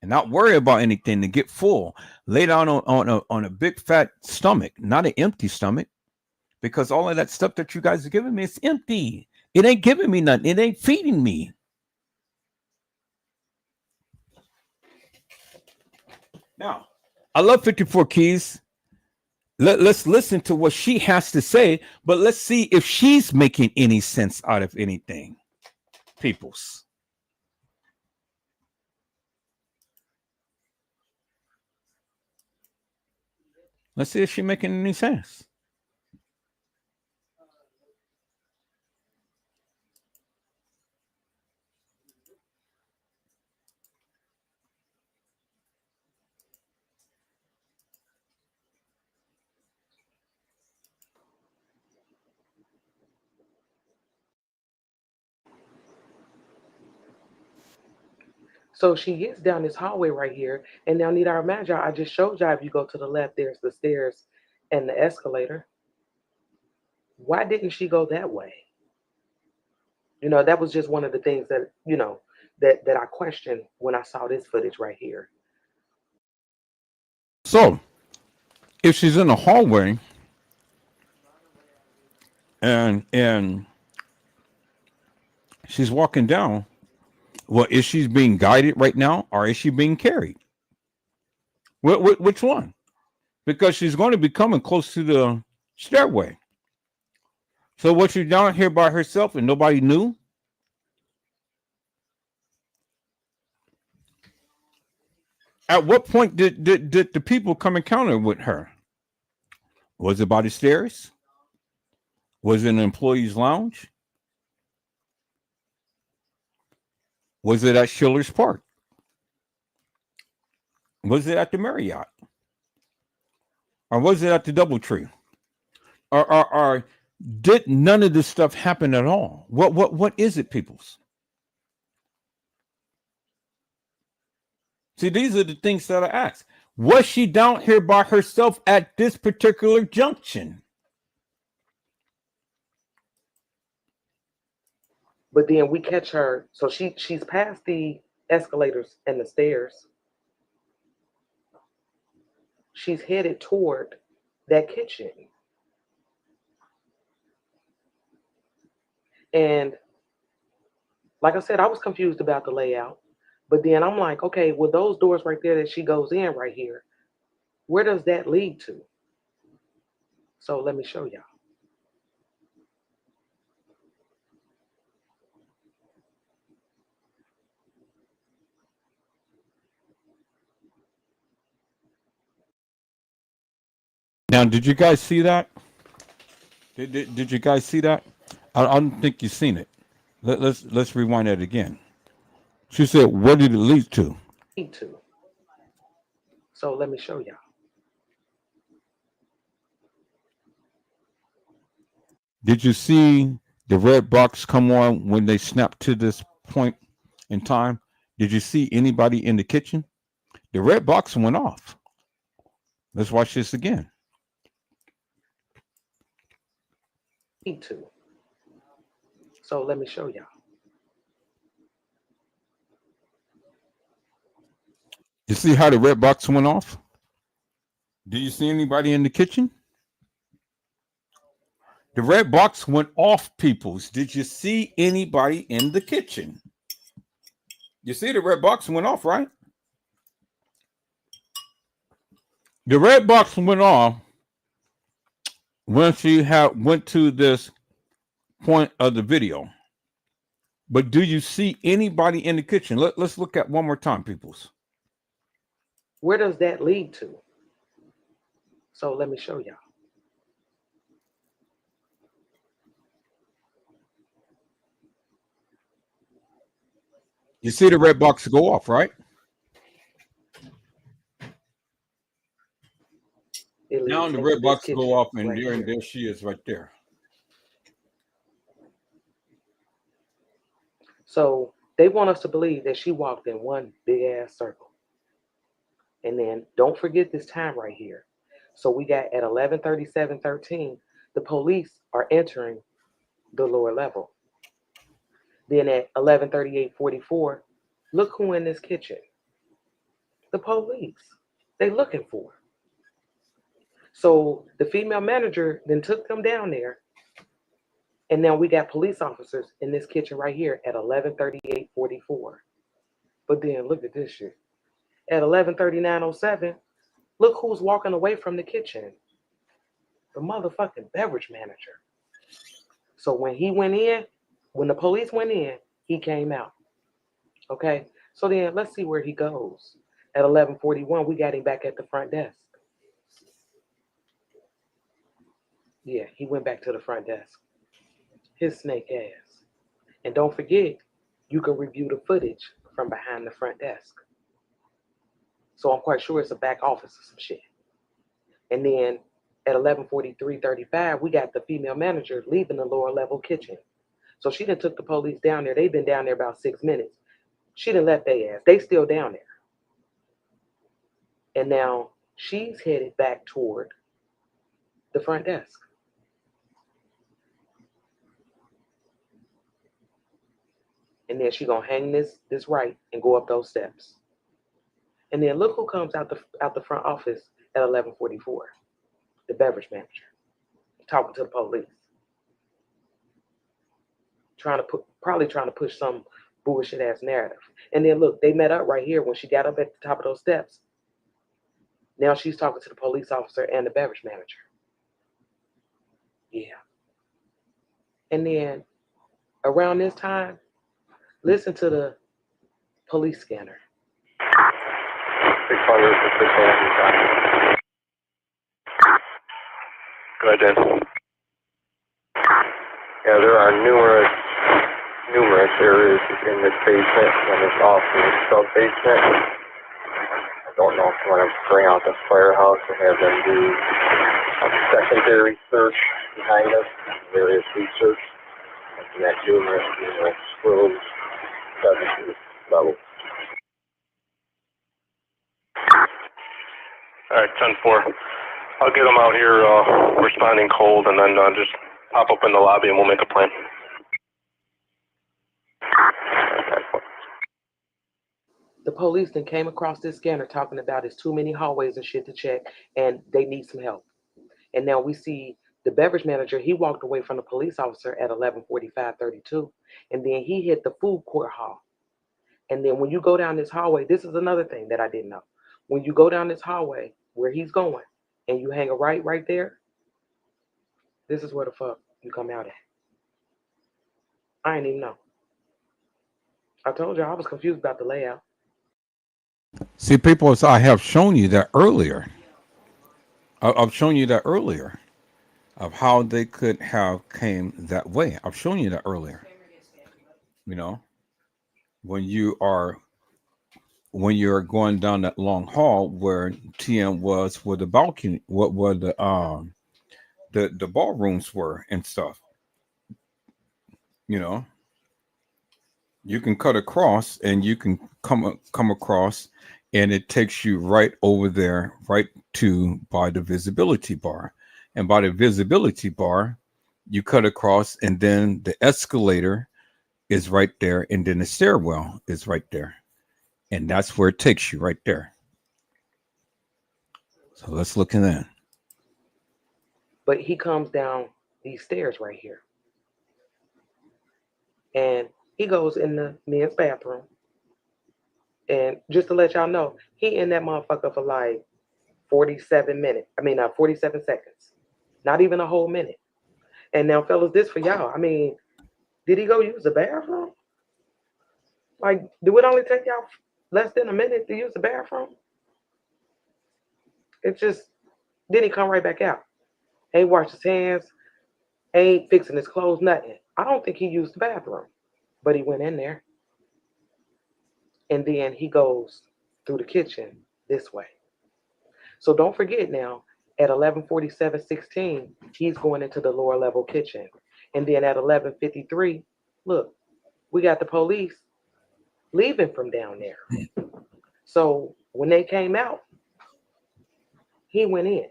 [SPEAKER 1] and not worry about anything to get full. Lay down on a big fat stomach, not an empty stomach, because all of that stuff that you guys are giving me is empty. It ain't giving me nothing. It ain't feeding me. Now, I love 54 Keys. Let's listen to what she has to say, but let's see if she's making any sense out of anything. Peoples. Let's see if she's making any sense.
[SPEAKER 3] So she gets down this hallway right here, and now need I remind y'all, I just showed y'all if you go to the left, there's the stairs and the escalator. Why didn't she go that way? You know, that was just one of the things that, you know, that I questioned when I saw this footage right here.
[SPEAKER 1] So, if she's in the hallway and she's walking down, well, is she being guided right now, or is she being carried? Which one? Because she's going to be coming close to the stairway. So was she down here by herself and nobody knew? At what point did the people come encounter with her? Was it by the stairs? Was it in an employee's lounge? Was it at Schiller's Park? Was it at the Marriott? Or was it at the Doubletree? Or did none of this stuff happen at all? What is it, peoples? See, these are the things that I ask. Was she down here by herself at this particular junction?
[SPEAKER 3] But then we catch her, so she's past the escalators and the stairs. She's headed toward that kitchen. And like I said, I was confused about the layout. But then I'm like, okay, well, those doors right there that she goes in right here, where does that lead to? So let me show y'all.
[SPEAKER 1] Now, did you guys see that? Did you guys see that? I don't think you've seen it. Let's rewind it again. She said, what did it lead to?
[SPEAKER 3] Need to. So let me show y'all.
[SPEAKER 1] Did you see the red box come on when they snapped to this point in time? Did you see anybody in the kitchen? The red box went off. Let's watch this again.
[SPEAKER 3] Need to. So let me show y'all.
[SPEAKER 1] You see how the red box went off? Did you see anybody in the kitchen? The red box went off, peoples. Did you see anybody in the kitchen? You see the red box went off, right? The red box went off when she went to this point of the video. But do you see anybody in the kitchen? Let's look at one more time, peoples.
[SPEAKER 3] Where does that lead to? So let me show y'all.
[SPEAKER 1] You see the red box go off, right? Now the red box go off, and there she is right there.
[SPEAKER 3] So they want us to believe that she walked in one big ass circle. And then don't forget this time right here. So we got at 11:37:13, the police are entering the lower level. Then at 11:38:44, look who in this kitchen. The police. They looking for her. So the female manager then took them down there. And now we got police officers in this kitchen right here at 11:38:44. But then look at this shit. At 11:39:07, look who's walking away from the kitchen. The motherfucking beverage manager. So when he went in, when the police went in, he came out. Okay? So then let's see where he goes. At 11:41, we got him back at the front desk. Yeah, he went back to the front desk. His snake ass. And don't forget, you can review the footage from behind the front desk. So I'm quite sure it's a back office or some shit. And then at 11:43:35, we got the female manager leaving the lower level kitchen. So she done took the police down there. They've been down there about 6 minutes. She done left their ass. They still down there. And now she's headed back toward the front desk. And then she gonna hang this right and go up those steps. And then look who comes out the front office at 11:44. The beverage manager, talking to the police, probably trying to push some bullshit ass narrative. And then look, they met up right here when she got up at the top of those steps. Now she's talking to the police officer and the beverage manager. Yeah. And then around this time, listen to the police scanner.
[SPEAKER 5] 600 to 600. Go ahead, Dan. Yeah, there are numerous areas in this basement and this office sub-basement. I don't know if you want to bring out the firehouse and have them do a secondary search behind us, various research, and that numerous rooms, 7 levels. All right, 10-4. I'll get them out here responding cold, and then just pop up in the lobby and we'll make a plan.
[SPEAKER 3] The police then came across this scanner talking about it's too many hallways and shit to check, and they need some help. And now we see the beverage manager, he walked away from the police officer at 11:45:32, and then he hit the food court hall. And then when you go down this hallway, this is another thing that I didn't know. When you go down this hallway where he's going, and you hang a right there, this is where the fuck you come out at. I didn't even know. I told you I was confused about the layout.
[SPEAKER 1] See, people, as I have shown you that earlier. I've shown you that earlier of how they could have came that way. I've shown you that earlier. You know, when you are going down that long hall where TM was, where the balcony, what were the ballrooms were and stuff. You know, you can cut across and you can come across, and it takes you right over there, right to by the visibility bar, and by the visibility bar, you cut across, and then the escalator is right there, and then the stairwell is right there, and that's where it takes you right there. So let's look at that.
[SPEAKER 3] But he comes down these stairs right here. And he goes in the men's bathroom. And just to let y'all know, he in that motherfucker for like 47 minutes. 47 seconds. Not even a whole minute. And now, fellas, this for y'all. I mean, did he go use the bathroom? Like, do it only take y'all less than a minute to use the bathroom? It's just, then he come right back out. Ain't washed his hands, ain't fixing his clothes, nothing. I don't think he used the bathroom, but he went in there. And then he goes through the kitchen this way. So don't forget now, at 11:47:16, he's going into the lower level kitchen. And then at 11:53, look, we got the police leaving from down there. So when they came out, he went in.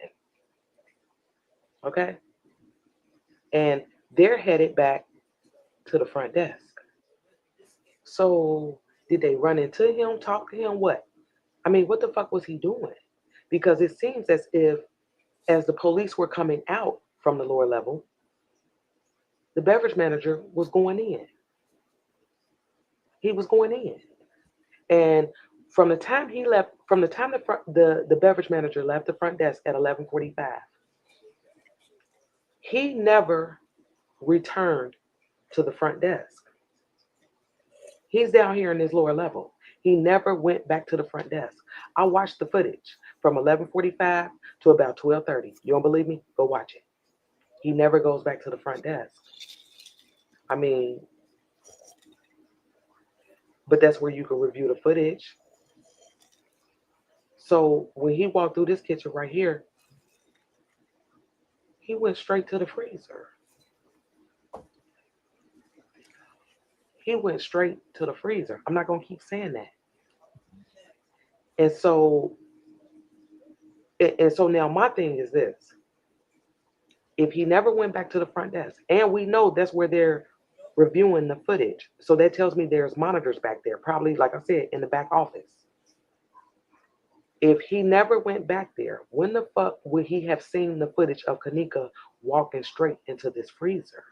[SPEAKER 3] Okay? And they're headed back to the front desk. So did they run into him, talk to him? What? I mean, what the fuck was he doing? Because it seems as if, as the police were coming out from the lower level, the beverage manager was going in. He was going in. And from the time he left, from the time the beverage manager left the front desk at 11:45, he never returned to the front desk. He's down here in this lower level. He never went back to the front desk. I watched the footage from 11:45 to about 12:30. You don't believe me? Go watch it. He never goes back to the front desk. I mean, but that's where you can review the footage. So when he walked through this kitchen right here, he went straight to the freezer. He went straight to the freezer. I'm not going to keep saying that. And so now my thing is this. If he never went back to the front desk, and we know that's where they're reviewing the footage, so that tells me there's monitors back there, probably, like I said, in the back office. If he never went back there, when the fuck would he have seen the footage of Kenneka walking straight into this freezer?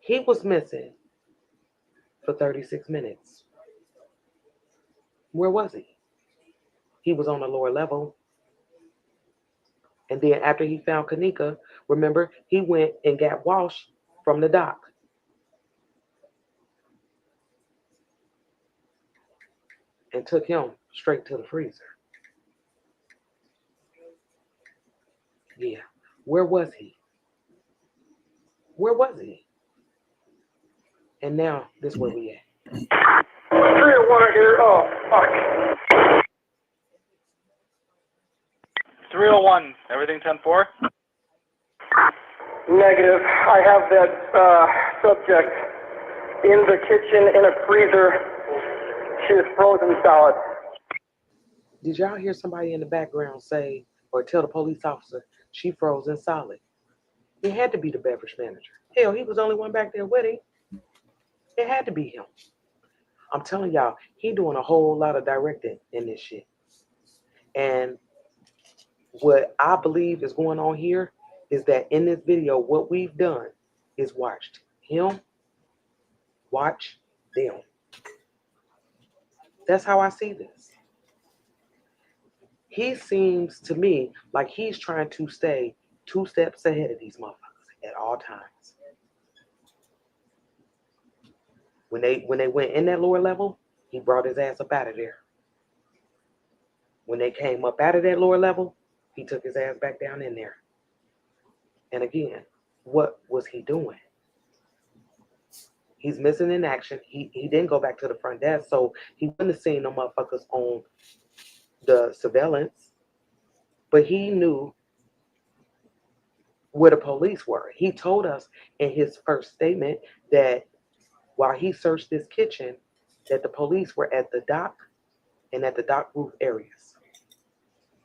[SPEAKER 3] He was missing for 36 minutes. Where was he? He was on the lower level. And then after he found Kenneka, remember, he went and got washed from the dock. And took him straight to the freezer. Yeah. Where was he? Where was he? And now, this is where we at.
[SPEAKER 5] 301 here. Oh, fuck.
[SPEAKER 4] 301, everything 10-4?
[SPEAKER 5] Negative. I have that subject in the kitchen in a freezer. She is frozen solid.
[SPEAKER 3] Did y'all hear somebody in the background say or tell the police officer she frozen solid? It had to be the beverage manager. Hell, he was the only one back there with him. It had to be him. I'm telling y'all, he doing a whole lot of directing in this shit. And what I believe is going on here is that in this video, what we've done is watched him watch them. That's how I see this. He seems to me like he's trying to stay 2 steps ahead of these motherfuckers at all times. When they went in that lower level, he brought his ass up out of there. When they came up out of that lower level, he took his ass back down in there. And again, what was he doing? He's missing in action. He didn't go back to the front desk, so he wouldn't have seen no motherfuckers on the surveillance. But he knew where the police were. He told us in his first statement that while he searched this kitchen, that the police were at the dock and at the dock roof areas.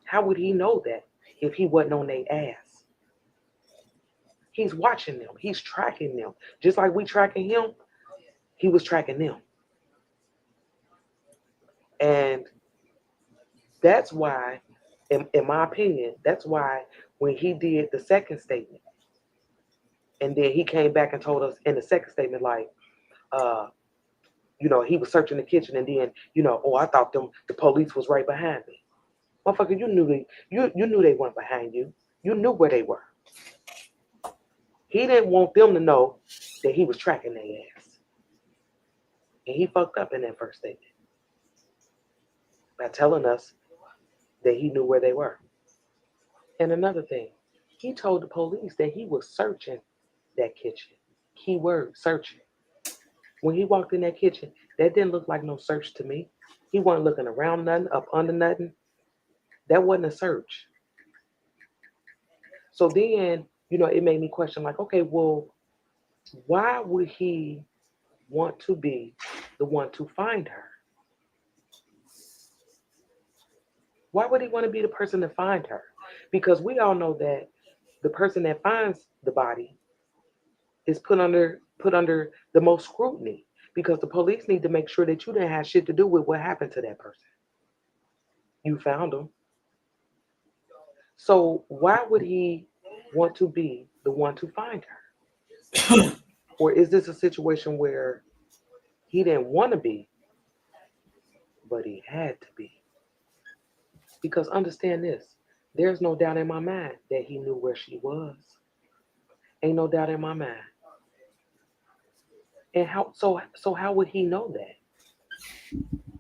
[SPEAKER 3] How would he know that if he wasn't on their ass? He's watching them. He's tracking them. Just like we tracking him, he was tracking them. And that's why, in my opinion, that's why when he did the second statement, and then he came back and told us in the second statement, like, he was searching the kitchen, and then, oh, I thought the police was right behind me. Motherfucker, you knew they weren't behind you. You knew where they were. He didn't want them to know that he was tracking their ass. And he fucked up in that first statement by telling us that he knew where they were. And another thing, he told the police that he was searching that kitchen. Keyword, searching. When he walked in that kitchen, that didn't look like no search to me. He wasn't looking around nothing, up under nothing. That wasn't a search. So then, it made me question, like, okay, well, why would he want to be the one to find her? Why would he want to be the person to find her? Because we all know that the person that finds the body is put under the most scrutiny, because the police need to make sure that you didn't have shit to do with what happened to that person. You found them. So why would he want to be the one to find her? Or is this a situation where he didn't want to be, but he had to be? Because understand this, there's no doubt in my mind that he knew where she was. Ain't no doubt in my mind. And how would he know that?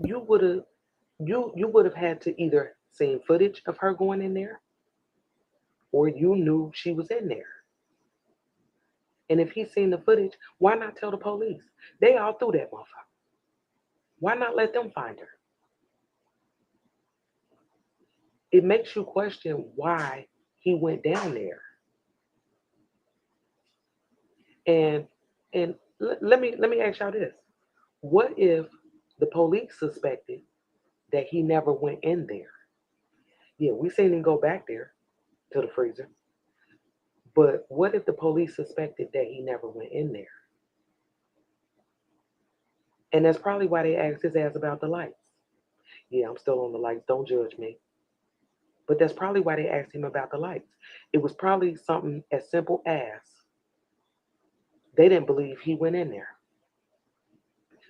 [SPEAKER 3] You would have had to either seen footage of her going in there, or you knew she was in there. And if he's seen the footage, why not tell the police? They all through that motherfucker. Why not let them find her? It makes you question why he went down there. And let me ask y'all this. What if the police suspected that he never went in there? Yeah, we seen him go back there to the freezer. But what if the police suspected that he never went in there? And that's probably why they asked his ass about the lights. Yeah, I'm still on the lights. Don't judge me. But that's probably why they asked him about the lights. It was probably something as simple as they didn't believe he went in there.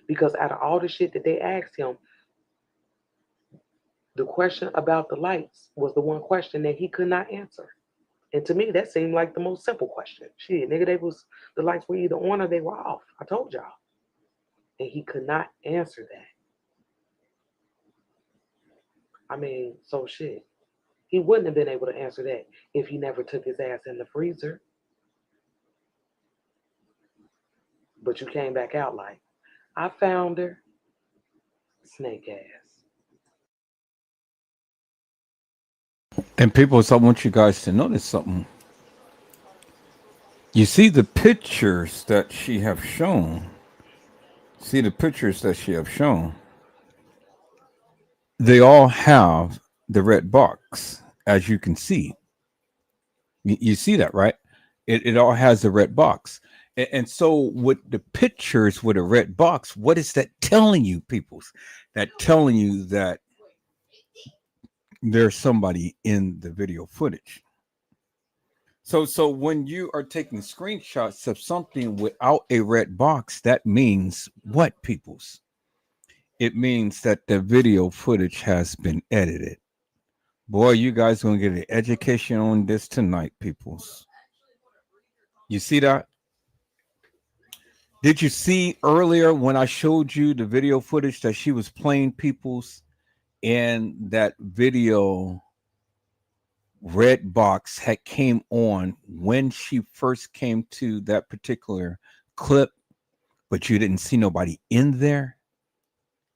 [SPEAKER 3] Because out of all the shit that they asked him, the question about the lights was the one question that he could not answer. And to me, that seemed like the most simple question. Shit, nigga, the lights were either on or they were off. I told y'all. And he could not answer that. I mean, so shit. He wouldn't have been able to answer that if he never took his ass in the freezer. But you came back out like, I found her. Snake ass.
[SPEAKER 1] And people, so I want you guys to notice something. You see the pictures that she have shown. They all have the red box, as you can see. You see that, right? It all has the red box. And so with the pictures with a red box, what is that telling you, peoples? That telling you that there's somebody in the video footage. So when you are taking screenshots of something without a red box, that means what, peoples? It means that the video footage has been edited. Boy, you guys gonna get an education on this tonight, peoples. You see that? Did you see earlier when I showed you the video footage that she was playing peoples, and that video red box had came on when she first came to that particular clip but you didn't see nobody in there,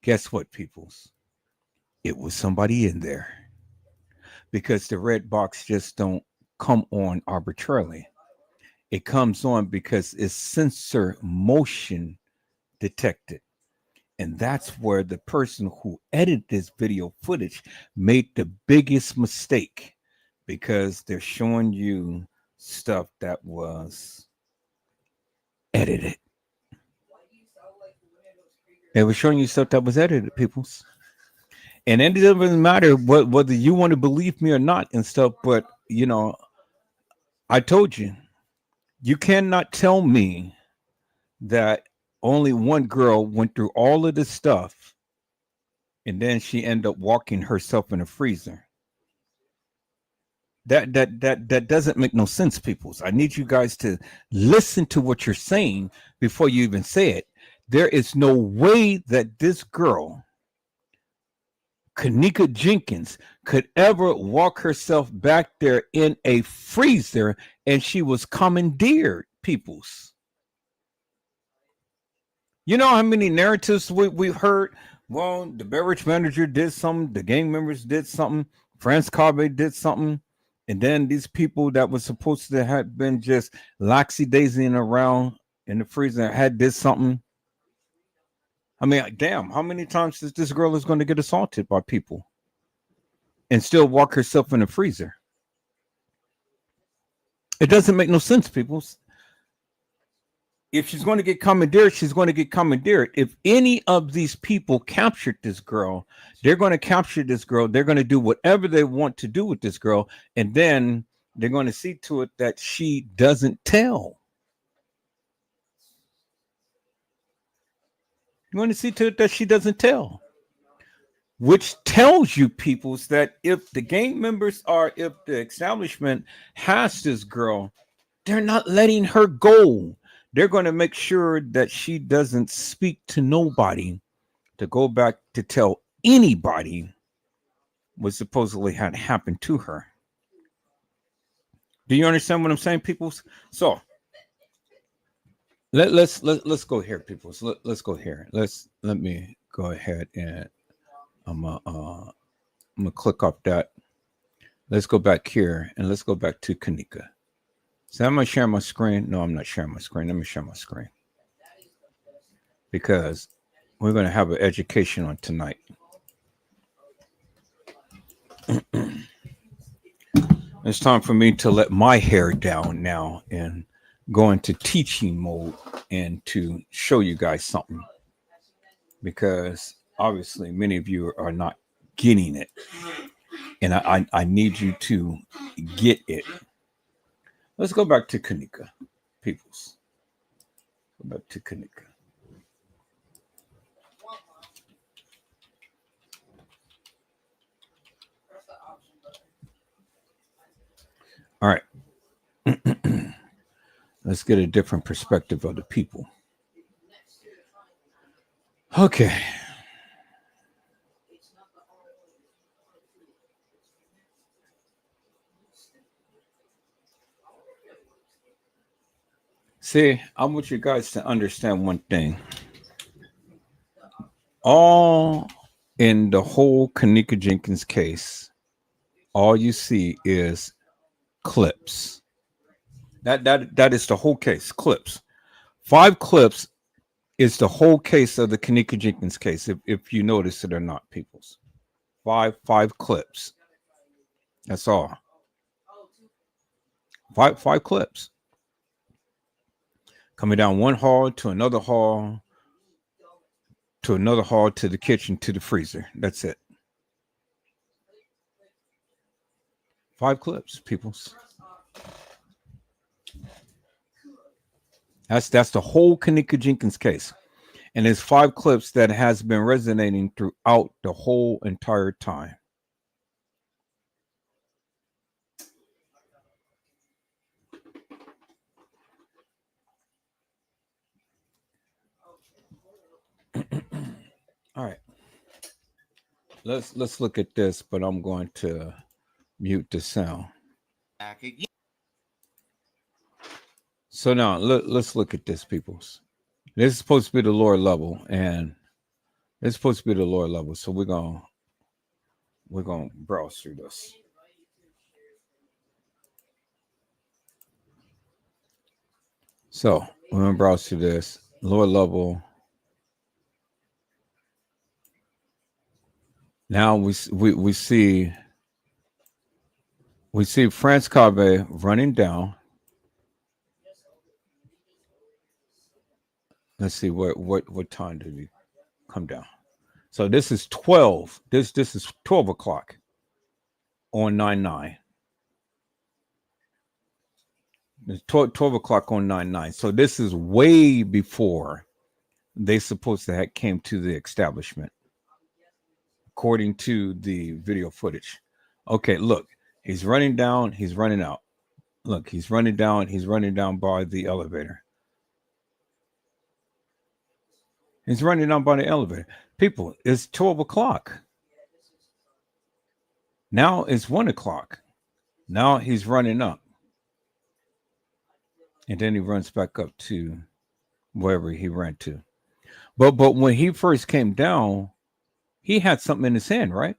[SPEAKER 1] guess what, peoples? It was somebody in there, because the red box just don't come on arbitrarily. It comes on because it's sensor motion detected. And that's where the person who edited this video footage made the biggest mistake, because they're showing you stuff that was edited. They were showing you stuff that was edited, peoples. And it doesn't matter whether you want to believe me or not and stuff, but I told you, you cannot tell me that only one girl went through all of this stuff and then she ended up walking herself in a freezer. That doesn't make no sense, peoples. I need you guys to listen to what you're saying before you even say it. There is no way that this girl, Kenneka Jenkins, could ever walk herself back there in a freezer, and she was commandeered, peoples. You know how many narratives we've heard? Well, the beverage manager did something, the gang members did something, France Carbe did something, and then these people that were supposed to have been just laxy-daising around in the freezer had did something. I mean, damn, how many times is this girl is going to get assaulted by people and still walk herself in the freezer? It doesn't make no sense, people. If she's going to get commandeered, she's going to get commandeered. If any of these people captured this girl, they're going to capture this girl. They're going to do whatever they want to do with this girl. And then they're going to see to it that she doesn't tell. You're going to see to it that she doesn't tell. Which tells you, peoples, that if the gang members if the establishment has this girl, they're not letting her go. They're going to make sure that she doesn't speak to nobody to go back to tell anybody what supposedly had happened to her. Do you understand what I'm saying, peoples? So let's go here, peoples. Let's go here. Let me go ahead and I'm gonna click off that. Let's go back here and let's go back to Kenneka. So I'm gonna share my screen. No, I'm not sharing my screen. Let me share my screen because we're gonna have an education on tonight. It's time for me to let my hair down now and go into teaching mode and to show you guys something, because obviously many of you are not getting it, and I need you to get it. Let's go back to Kenneka, peoples. Go back to Kenneka. All right. Let's get a different perspective of the people. Okay. See, I want you guys to understand one thing. All in the whole Kenneka Jenkins case, all you see is clips. That is the whole case. Clips. 5 clips is the whole case of the Kenneka Jenkins case. If you notice it or not, peoples. 5 clips. That's all. 5 clips. Coming down one hall to another hall, to another hall, to the kitchen, to the freezer. That's it. 5 clips, peoples. That's the whole Kenneka Jenkins case. And there's 5 clips that has been resonating throughout the whole entire time. All right. Let's look at this, but I'm going to mute the sound. So now let's look at this, peoples. This is supposed to be the lower level, and it's supposed to be the lower level. So we're gonna browse through this. So we're gonna browse through this lower level. Now we see France Cave running down. Let's see what time did he come down? So this is 12. This is 12 o'clock on 9/9. It's 12 o'clock on 9/9. So this is way before they supposed to have came to the establishment, according to the video footage. Okay, look, he's running down, he's running out. Look, he's running down by the elevator. He's running down by the elevator. People, it's 12 o'clock. Now it's 1 o'clock. Now he's running up. And then he runs back up to wherever he ran to. But when he first came down, he had something in his hand, right?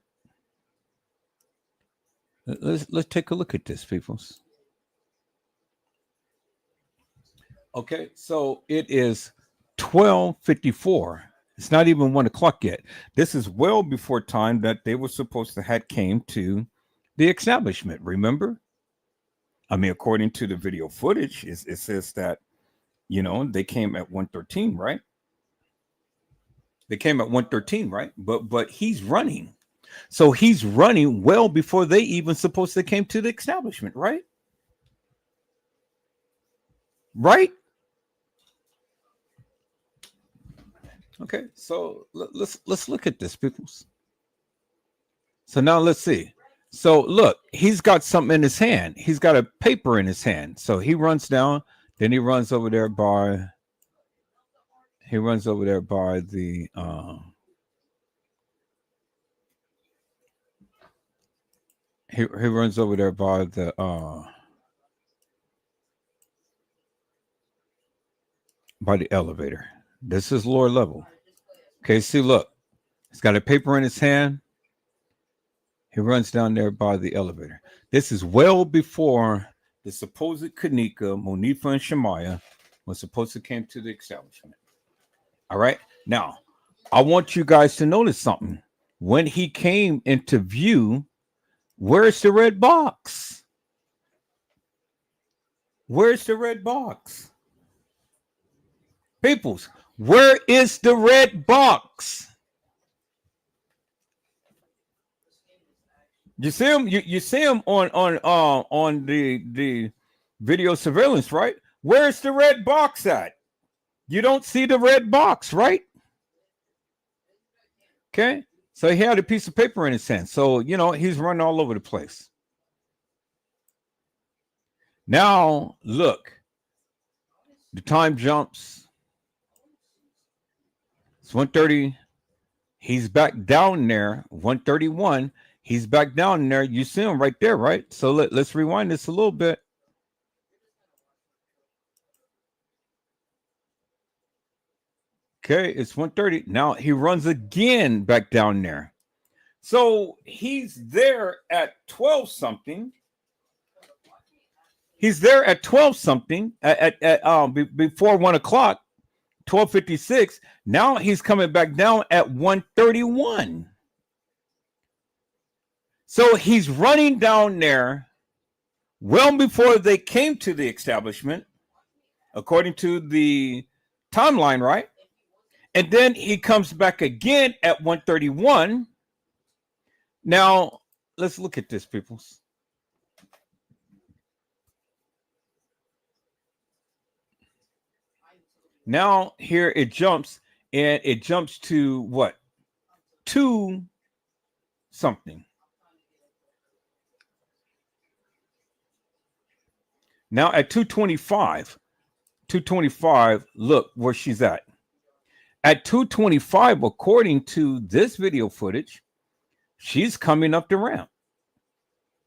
[SPEAKER 1] Let's take a look at this, peoples. Okay, so it is 12:54. It's not even 1 o'clock yet. This is well before time that they were supposed to have came to the establishment. Remember? I mean, according to the video footage, it says that, they came at 1:13, right? They came at 1:13, right? But he's running. So he's running well before they even supposed to came to the establishment, right? Right? Okay, so let's look at this, peoples. So now let's see. So look, he's got something in his hand. He's got a paper in his hand. So he runs down, then he runs over there by the he runs over there by the elevator. This is lower level. Okay, see, look, he's got a paper in his hand. He runs down there by the elevator. This is well before the supposed Kenneka, Monifa, and Shemaiah was supposed to came to the establishment. All right. Now, I want you guys to notice something. When he came into view, where's the red box? Where's the red box? Peoples, where is the red box? You see him? You see him on the video surveillance, right? Where's the red box at? You don't see the red box, right? Okay. So he had a piece of paper in his hand. So, he's running all over the place. Now, look, the time jumps. It's 1:30. He's back down there. 1:31. He's back down there. You see him right there, right? So let's rewind this a little bit. Okay, it's 1:30. Now he runs again back down there. So he's there at 12 something. He's there at 12 something before 1 o'clock, 12:56. Now he's coming back down at 1:31. So he's running down there well before they came to the establishment, according to the timeline, right? And then he comes back again at 1:31. Now, let's look at this, peoples. Now, here it jumps, and it jumps to what? 2 something. Now at 2:25, look where she's at. At 2:25, according to this video footage, she's coming up the ramp,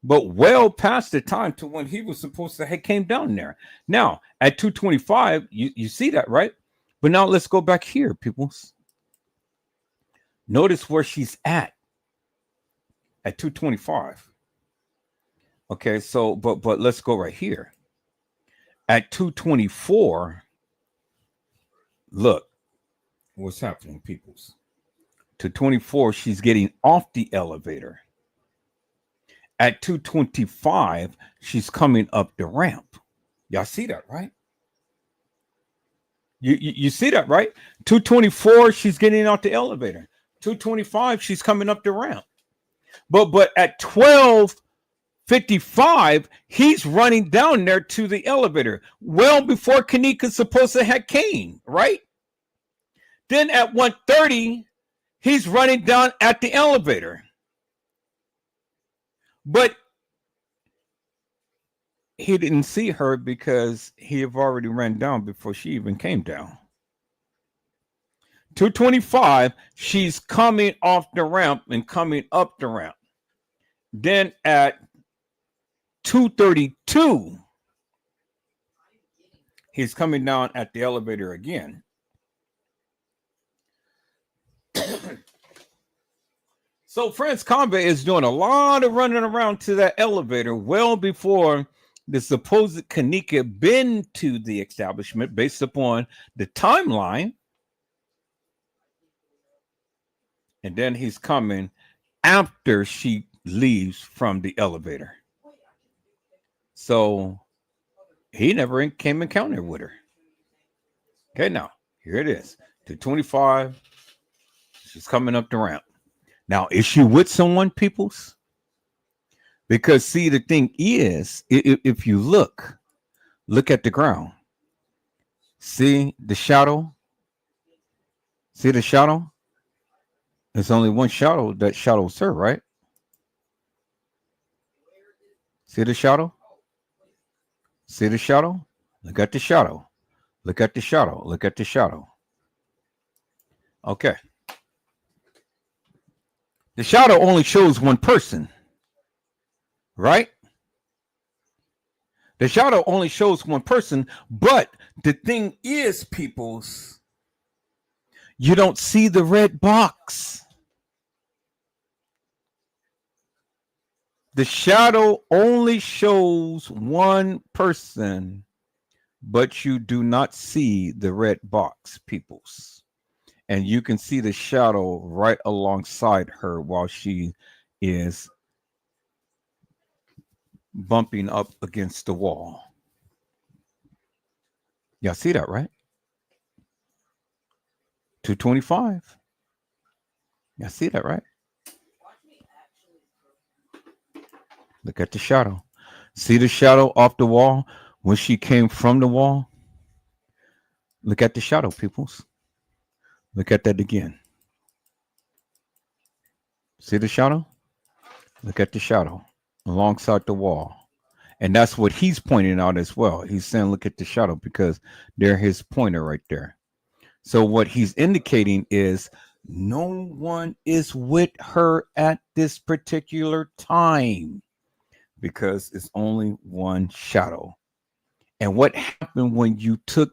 [SPEAKER 1] but well past the time to when he was supposed to have came down there. Now at 2:25, you see that, right? But now let's go back here, peoples. Notice where she's at 225. Okay, so but let's go right here. At 224, look what's happening, peoples. 224, she's getting off the elevator. At 225, she's coming up the ramp. Y'all see that, right? You see that, right? 224, she's getting out the elevator. 225, she's coming up the ramp. But at 12:55, he's running down there to the elevator. Well before Kenneka's supposed to have came, right? Then at 1:30, he's running down at the elevator. But he didn't see her because he have already ran down before she even came down. 225, she's coming off the ramp and coming up the ramp. Then at 2:32, he's coming down at the elevator again. So France Combat is doing a lot of running around to that elevator well before the supposed Kenneka been to the establishment based upon the timeline. And then he's coming after she leaves from the elevator. So he never came encounter with her. Okay, now here it is. 225. She's coming up the ramp. Now, is she with someone, peoples? Because see, the thing is, if you look at the ground. See the shadow? See the shadow? There's only one shadow that shadows her, right? See the shadow? See the shadow? Look at the shadow. Look at the shadow. Look at the shadow. Okay. The shadow only shows one person, right? The shadow only shows one person, but the thing is, peoples, you don't see the red box. The shadow only shows one person, but you do not see the red box, peoples. And you can see the shadow right alongside her while she is bumping up against the wall. Y'all see that, right? 225. Y'all see that, right? Look at the shadow. See the shadow off the wall when she came from the wall? Look at the shadow, peoples. Look at that again. See the shadow? Look at the shadow alongside the wall. And that's what he's pointing out as well. He's saying, look at the shadow because they're his pointer right there. So what he's indicating is no one is with her at this particular time because it's only one shadow. And what happened when you took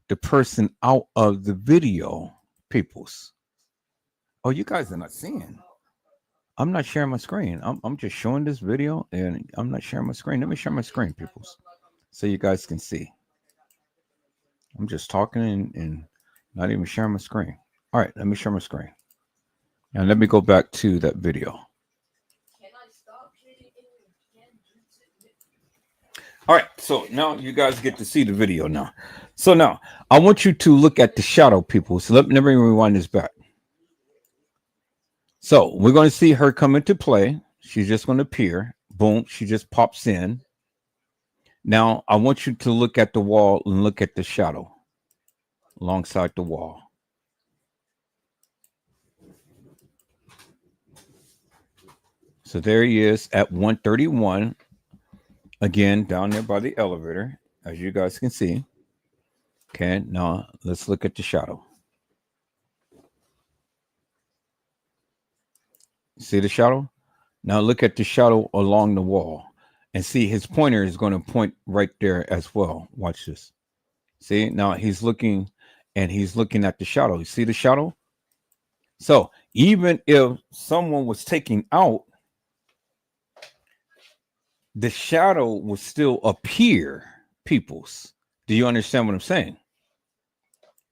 [SPEAKER 1] the person out of the video, peoples? Oh, you guys are not seeing. I'm not sharing my screen. I'm just showing this video and I'm not sharing my screen. Let me share my screen, peoples, so you guys can see. I'm just talking and not even sharing my screen. All right, let me share my screen. And let me go back to that video. All right, so now you guys get to see the video now. So now I want you to look at the shadow, people. So let me rewind this back. So we're going to see her come into play. She's just going to appear. Boom, she just pops in. Now I want you to look at the wall and look at the shadow alongside the wall. So there he is at 131. Again, down there by the elevator, as you guys can see. Okay, now let's look at the shadow. See the shadow? Now look at the shadow along the wall. And see, his pointer is going to point right there as well. Watch this. See, now he's looking and he's looking at the shadow. You see the shadow? So even if someone was taken out, the shadow would still appear, peoples. Do you understand what I'm saying?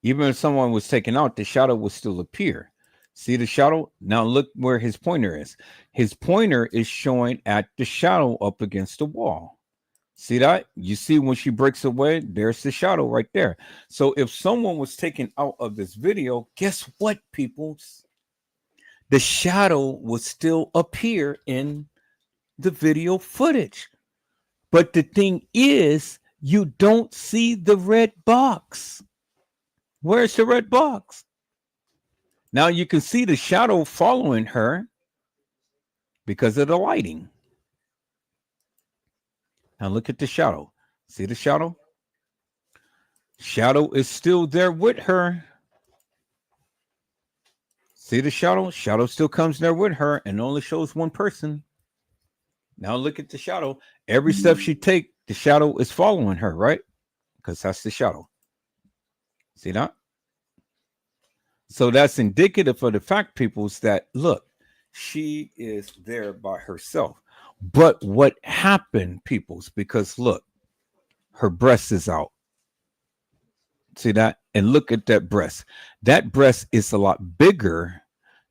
[SPEAKER 1] Even if someone was taken out, the shadow would still appear. See the shadow? Now look where his pointer is. His pointer is showing at the shadow up against the wall. See that? You see when she breaks away, there's the shadow right there. So if someone was taken out of this video, guess what, peoples? The shadow would still appear in the video footage. But the thing is, you don't see the red box. Where's the red box? Now you can see the shadow following her because of the lighting. Now look at the shadow. See the shadow? Shadow is still there with her. See the shadow? Shadow still comes there with her and only shows one person. Now look at the shadow. Every step she takes, the shadow is following her, right? Because that's the shadow. See that? So that's indicative of the fact, peoples, that look, she is there by herself. But what happened, peoples? Because look, her breast is out. See that? And look at that breast. That breast is a lot bigger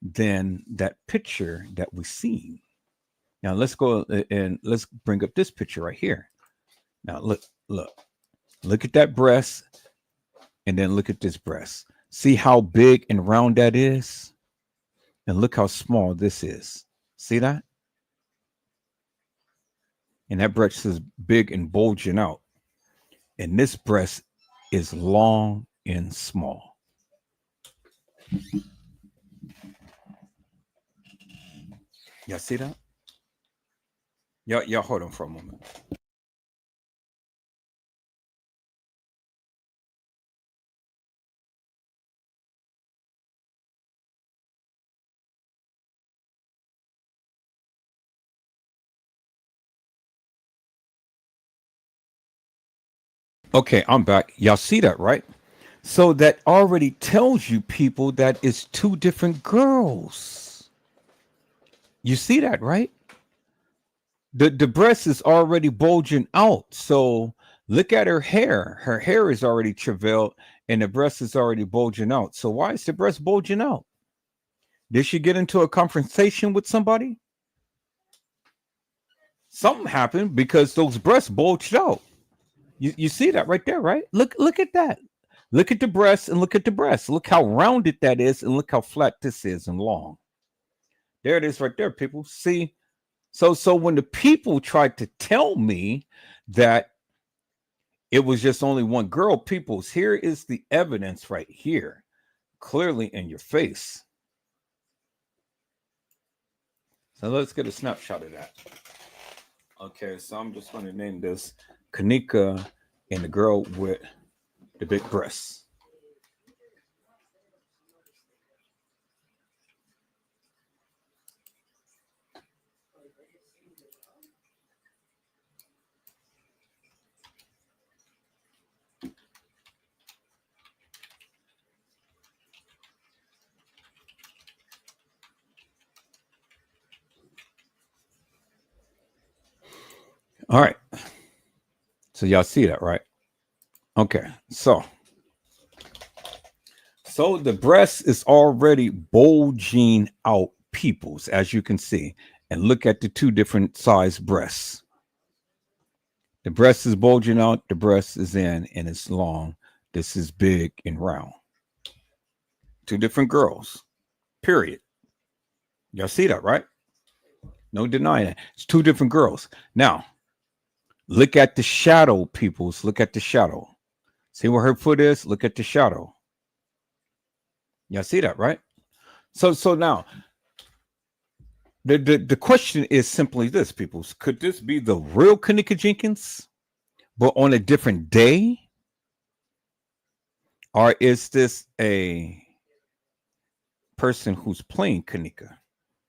[SPEAKER 1] than that picture that we see. Now let's go and let's bring up this picture right here. Now look at that breast, and then look at this breast. See how big and round that is? And look how small this is. See that? And that breast is big and bulging out. And this breast is long and small. Y'all see that? Y'all hold on for a moment. Okay, I'm back. Y'all see that, right? So that already tells you, people, that it's two different girls. You see that, right? The breast is already bulging out. So look at her hair. Her hair is already travailed and the breast is already bulging out. So why is the breast bulging out? Did she get into a confrontation with somebody? Something happened because those breasts bulged out. You see that right there, right? Look at that. Look at the breast and look at the breast. Look how rounded that is and look how flat this is and long. There it is right there, people. See? So when the people tried to tell me that it was just only one girl, peoples, here is the evidence right here, clearly in your face. So let's get a snapshot of that. Okay, so I'm just going to name this Kenneka and the girl with the big breasts. All right. So y'all see that, right? Okay. So the breast is already bulging out, peoples, as you can see. And look at the two different size breasts. The breast is bulging out, the breast is in, and it's long. This is big and round. Two different girls, period. Y'all see that, right? No denying it. It's two different girls. Now, look at the shadow, peoples. Look at the shadow. See where her foot is? Look at the shadow. Y'all see that, right? So now, the question is simply this, peoples. Could this be the real Kenneka Jenkins, but on a different day? Or is this a person who's playing Kenneka?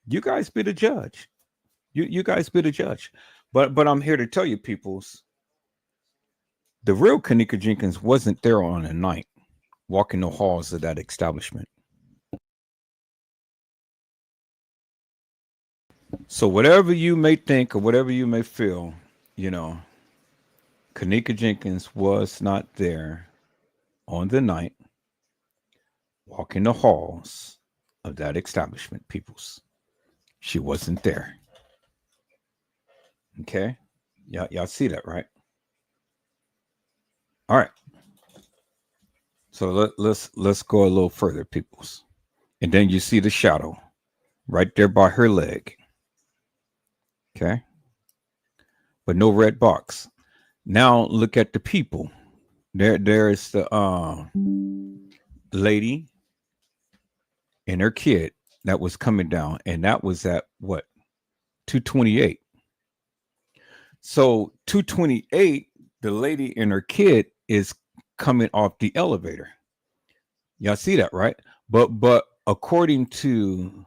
[SPEAKER 1] You guys be the judge. You guys be the judge. But I'm here to tell you, peoples, the real Kenneka Jenkins wasn't there on the night. walking the halls of that establishment. So whatever you may think or whatever you may feel, you know, Kenneka Jenkins was not there on the night walking the halls of that establishment, peoples. She wasn't there. Okay? Y'all see that, right? All right. So let's go a little further, peoples. And then you see the shadow right there by her leg. Okay? But no red box. Now look at the people. There's the lady and her kid that was coming down, and that was at what, 228. So 228, the lady and her kid is coming off the elevator. Y'all see that, right? But according to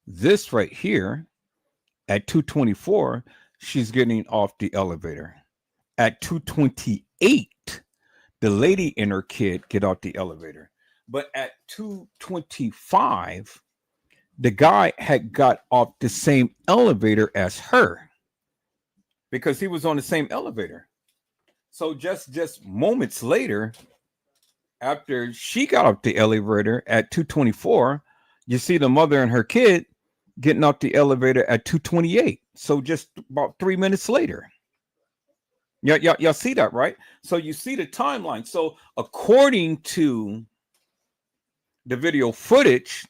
[SPEAKER 1] this right here, at 224, she's getting off the elevator. At 228, the lady and her kid get off the elevator. But at 225, the guy had got off the same elevator as her because he was on the same elevator. So just moments later, after she got off the elevator at 224, you see the mother and her kid getting off the elevator at 228. So just about 3 minutes later. Y'all see that, right? So you see the timeline. So according to the video footage,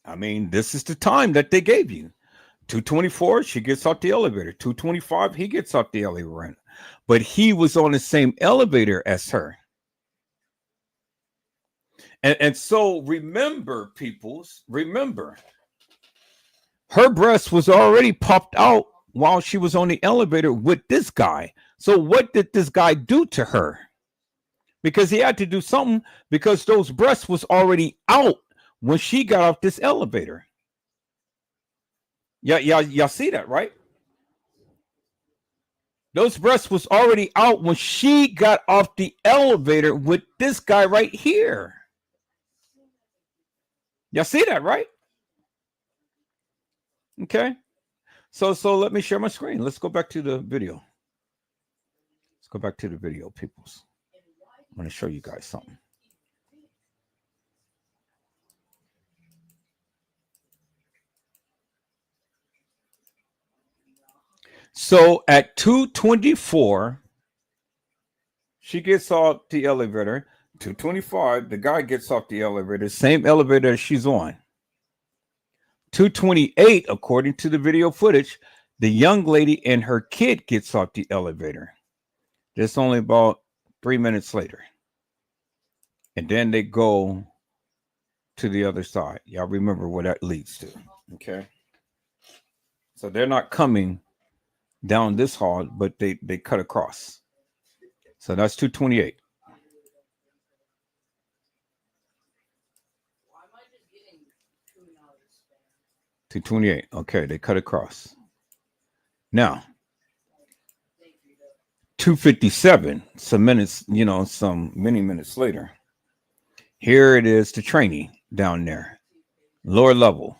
[SPEAKER 1] I mean, this is the time that they gave you. 224, she gets off the elevator. 225, he gets off the elevator. But he was on the same elevator as her. And so remember, peoples, remember, her breast was already popped out while she was on the elevator with this guy. So what did this guy do to her? Because he had to do something, because those breasts was already out when she got off this elevator. Y'all see that, right? Those breasts was already out when she got off the elevator with this guy right here. Y'all see that, right? Okay. So let me share my screen. Let's go back to the video. Let's go back to the video, peoples. I'm going to show you guys something. So at 224, she gets off the elevator. 225, the guy gets off the elevator, same elevator she's on. 228, according to the video footage, the young lady and her kid gets off the elevator. Just only about 3 minutes later. And then they go to the other side. Y'all remember what that leads to. Okay. So they're not coming down this hall, but they cut across. So that's 228. 228. Okay, they cut across. Now, 257, some minutes, many minutes later. Here it is, the trainee down there, lower level.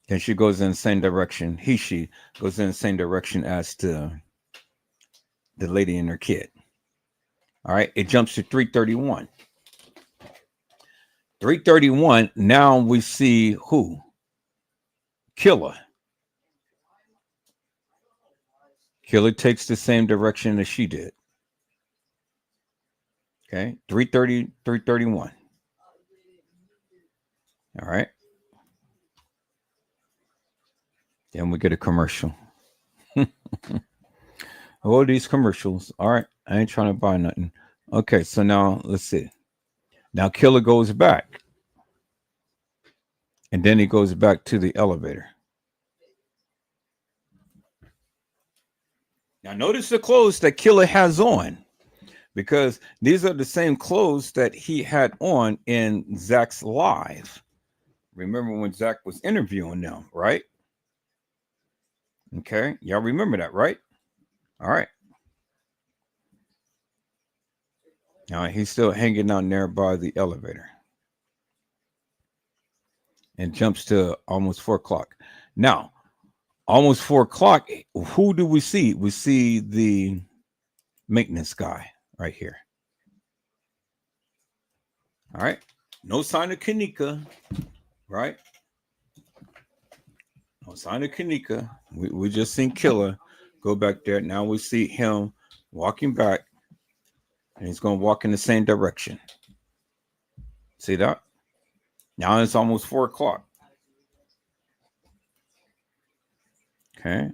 [SPEAKER 1] And she goes in the same direction. She goes in the same direction as the lady and her kid. All right, it jumps to 331. 331, now we see who? Killer. Killer takes the same direction as she did. Okay, 330, 331. All right. Then we get a commercial. Oh, these commercials. All right, I ain't trying to buy nothing. Okay, so now let's see. Now Killer goes back. And then he goes back to the elevator. Now notice the clothes that Killer has on, because these are the same clothes that he had on in Zach's live. Remember when Zach was interviewing them, right? Okay, y'all remember that, right? All right. Now he's still hanging down there by the elevator and jumps to almost 4 o'clock. Now, almost 4 o'clock, who do we see? We see the maintenance guy right here. All right. No sign of Kenneka, right? No sign of Kenneka. We just seen Killer go back there. Now we see him walking back, and he's going to walk in the same direction. See that? Now it's almost 4 o'clock. Okay.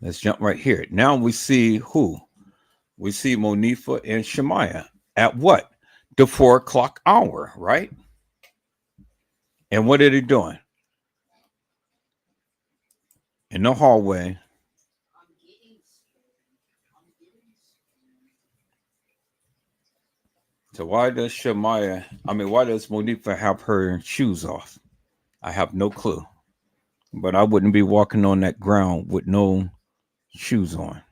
[SPEAKER 1] Let's jump right here. Now we see who? We see Monifa and Shemaiah at what? The 4 o'clock hour, right? And what are they doing? In the hallway. So why does why does Monifa have her shoes off? I have no clue. But I wouldn't be walking on that ground with no shoes on.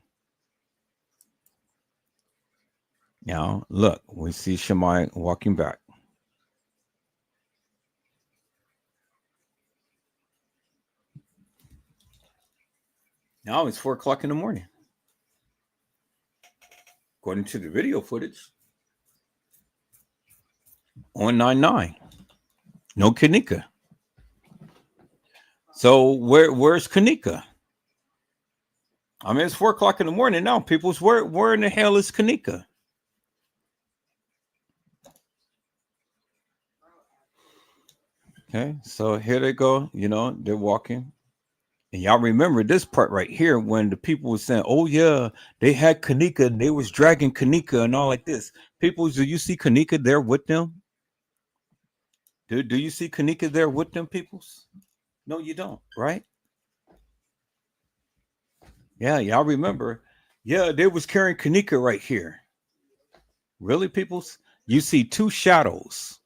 [SPEAKER 1] Now, look, we see Shemaiah walking back. Now it's 4 o'clock in the morning. According to the video footage. On 9/9. No Kenneka. So where's Kenneka? I mean, it's 4 o'clock in the morning now. People's where in the hell is Kenneka? Okay, so here they go. They're walking. And y'all remember this part right here when the people were saying, "Oh yeah, they had Kenneka and they was dragging Kenneka and all like this." People, do you see Kenneka there with them? Do you see Kenneka there with them, peoples? No, you don't, right? Yeah, y'all remember. Yeah, they was carrying Kenneka right here. Really, peoples? You see two shadows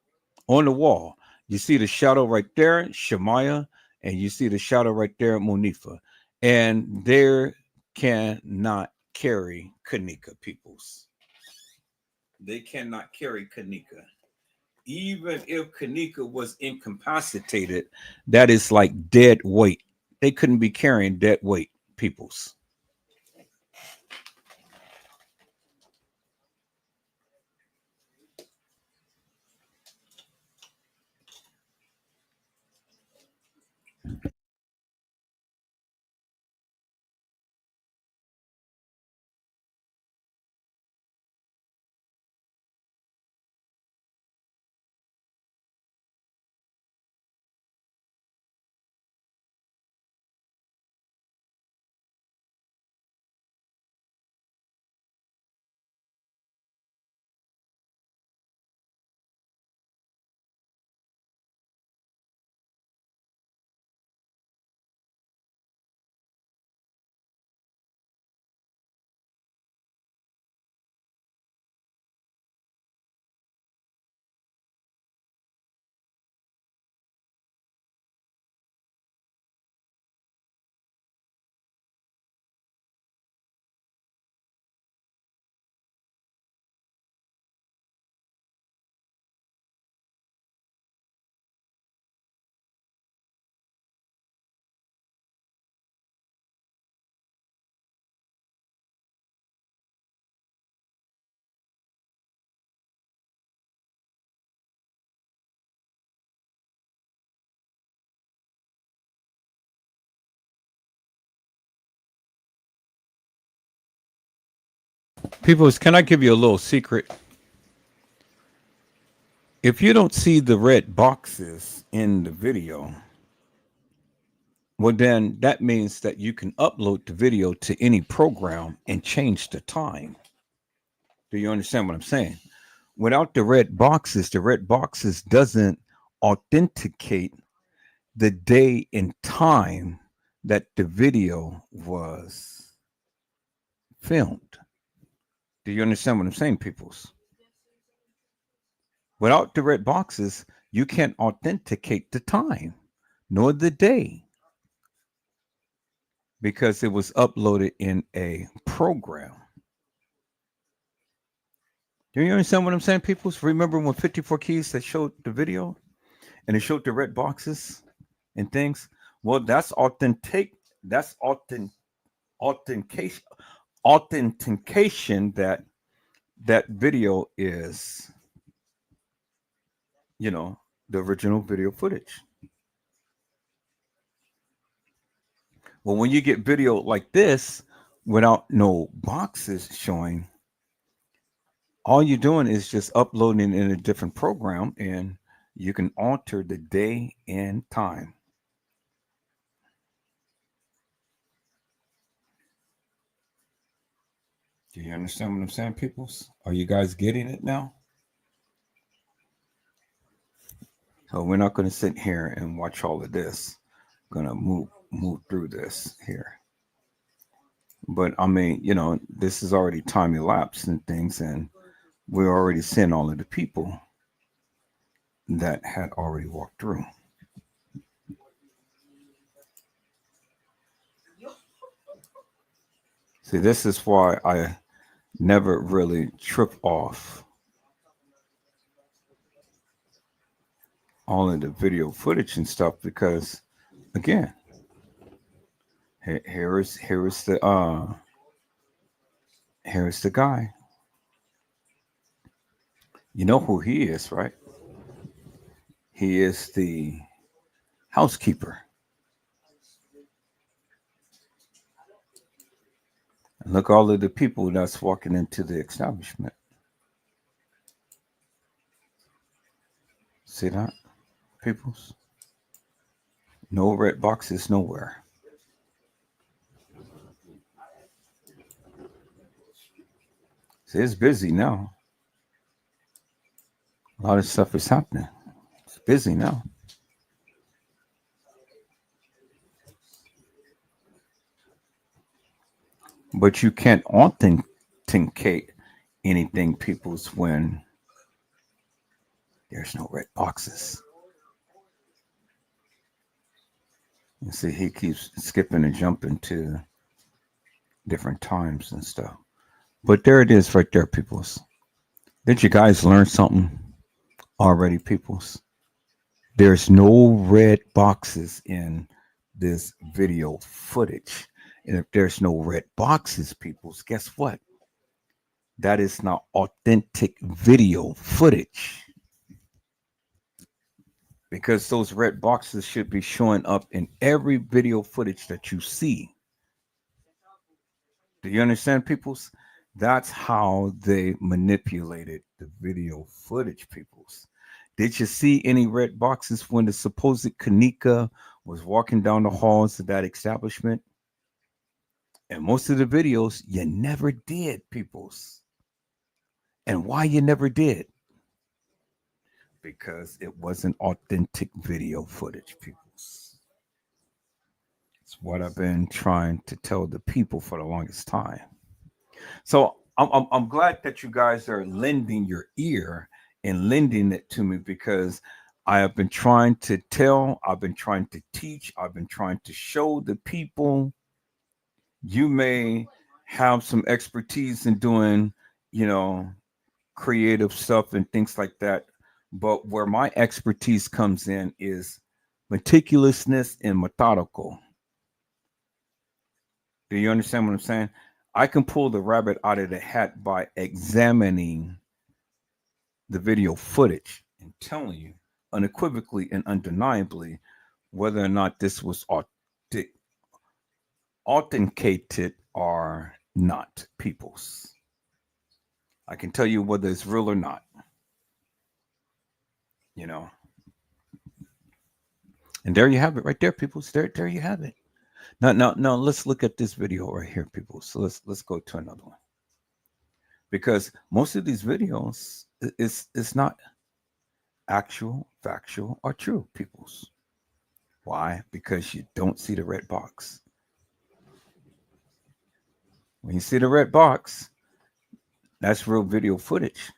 [SPEAKER 1] on the wall. You see the shadow right there, Shemaiah, and you see the shadow right there, Monifa. And they cannot carry Kenneka, peoples. They cannot carry Kenneka. Even if Kenneka was incapacitated, that is like dead weight. They couldn't be carrying dead weight, peoples. Peoples, can I give you a little secret? If you don't see the red boxes in the video, well, then that means that you can upload the video to any program and change the time. Do you understand what I'm saying? Without the red boxes doesn't authenticate the day and time that the video was filmed. Do you understand what I'm saying, peoples? Without the red boxes, you can't authenticate the time nor the day. because it was uploaded in a program. Do you understand what I'm saying, people? Remember when 54 Keys that showed the video and it showed the red boxes and things? Well, that's authentic. That's authentication. Authentication that that video is, you know, the original video footage. Well, when you get video like this without no boxes showing, all you're doing is just uploading in a different program and you can alter the day and time. Do you understand what I'm saying, peoples? Are you guys getting it now? So we're not going to sit here and watch all of this. Going to move through this here. But I mean, you know, this is already time elapsed and things, and we're already seeing all of the people that had already walked through. See, this is why I never really trip off all of the video footage and stuff because, again, here is the guy. You know who he is, right? He is the housekeeper. And look all of the people that's walking into the establishment. See that, peoples? No red boxes nowhere. See, it's busy now. A lot of stuff is happening. It's busy now. But you can't authenticate anything, peoples, when there's no red boxes. You see, he keeps skipping and jumping to different times and stuff. But there it is right there, peoples. Did you guys learn something already, peoples? There's no red boxes in this video footage. And if there's no red boxes, peoples, guess what? That is not authentic video footage. Because those red boxes should be showing up in every video footage that you see. Do you understand, peoples? That's how they manipulated the video footage, peoples. Did you see any red boxes when the supposed Kenneka was walking down the halls of that establishment? And most of the videos, you never did, peoples. And why you never did? Because it wasn't authentic video footage, peoples. It's what I've been trying to tell the people for the longest time. So I'm glad that you guys are lending your ear and lending it to me because I have been trying to tell, I've been trying to teach, I've been trying to show the people. You may have some expertise in doing, you know, creative stuff and things like that. But where my expertise comes in is meticulousness and methodical. Do you understand what I'm saying? I can pull the rabbit out of the hat by examining the video footage and telling you unequivocally and undeniably whether or not this was authenticated or not, peoples. I can tell you whether it's real or not. You know. And there you have it right there, peoples. There you have it. Now let's look at this video right here, people. So let's go to another one. Because most of these videos is not actual, factual, or true, peoples. Why? Because you don't see the red box. When you see the red box, that's real video footage.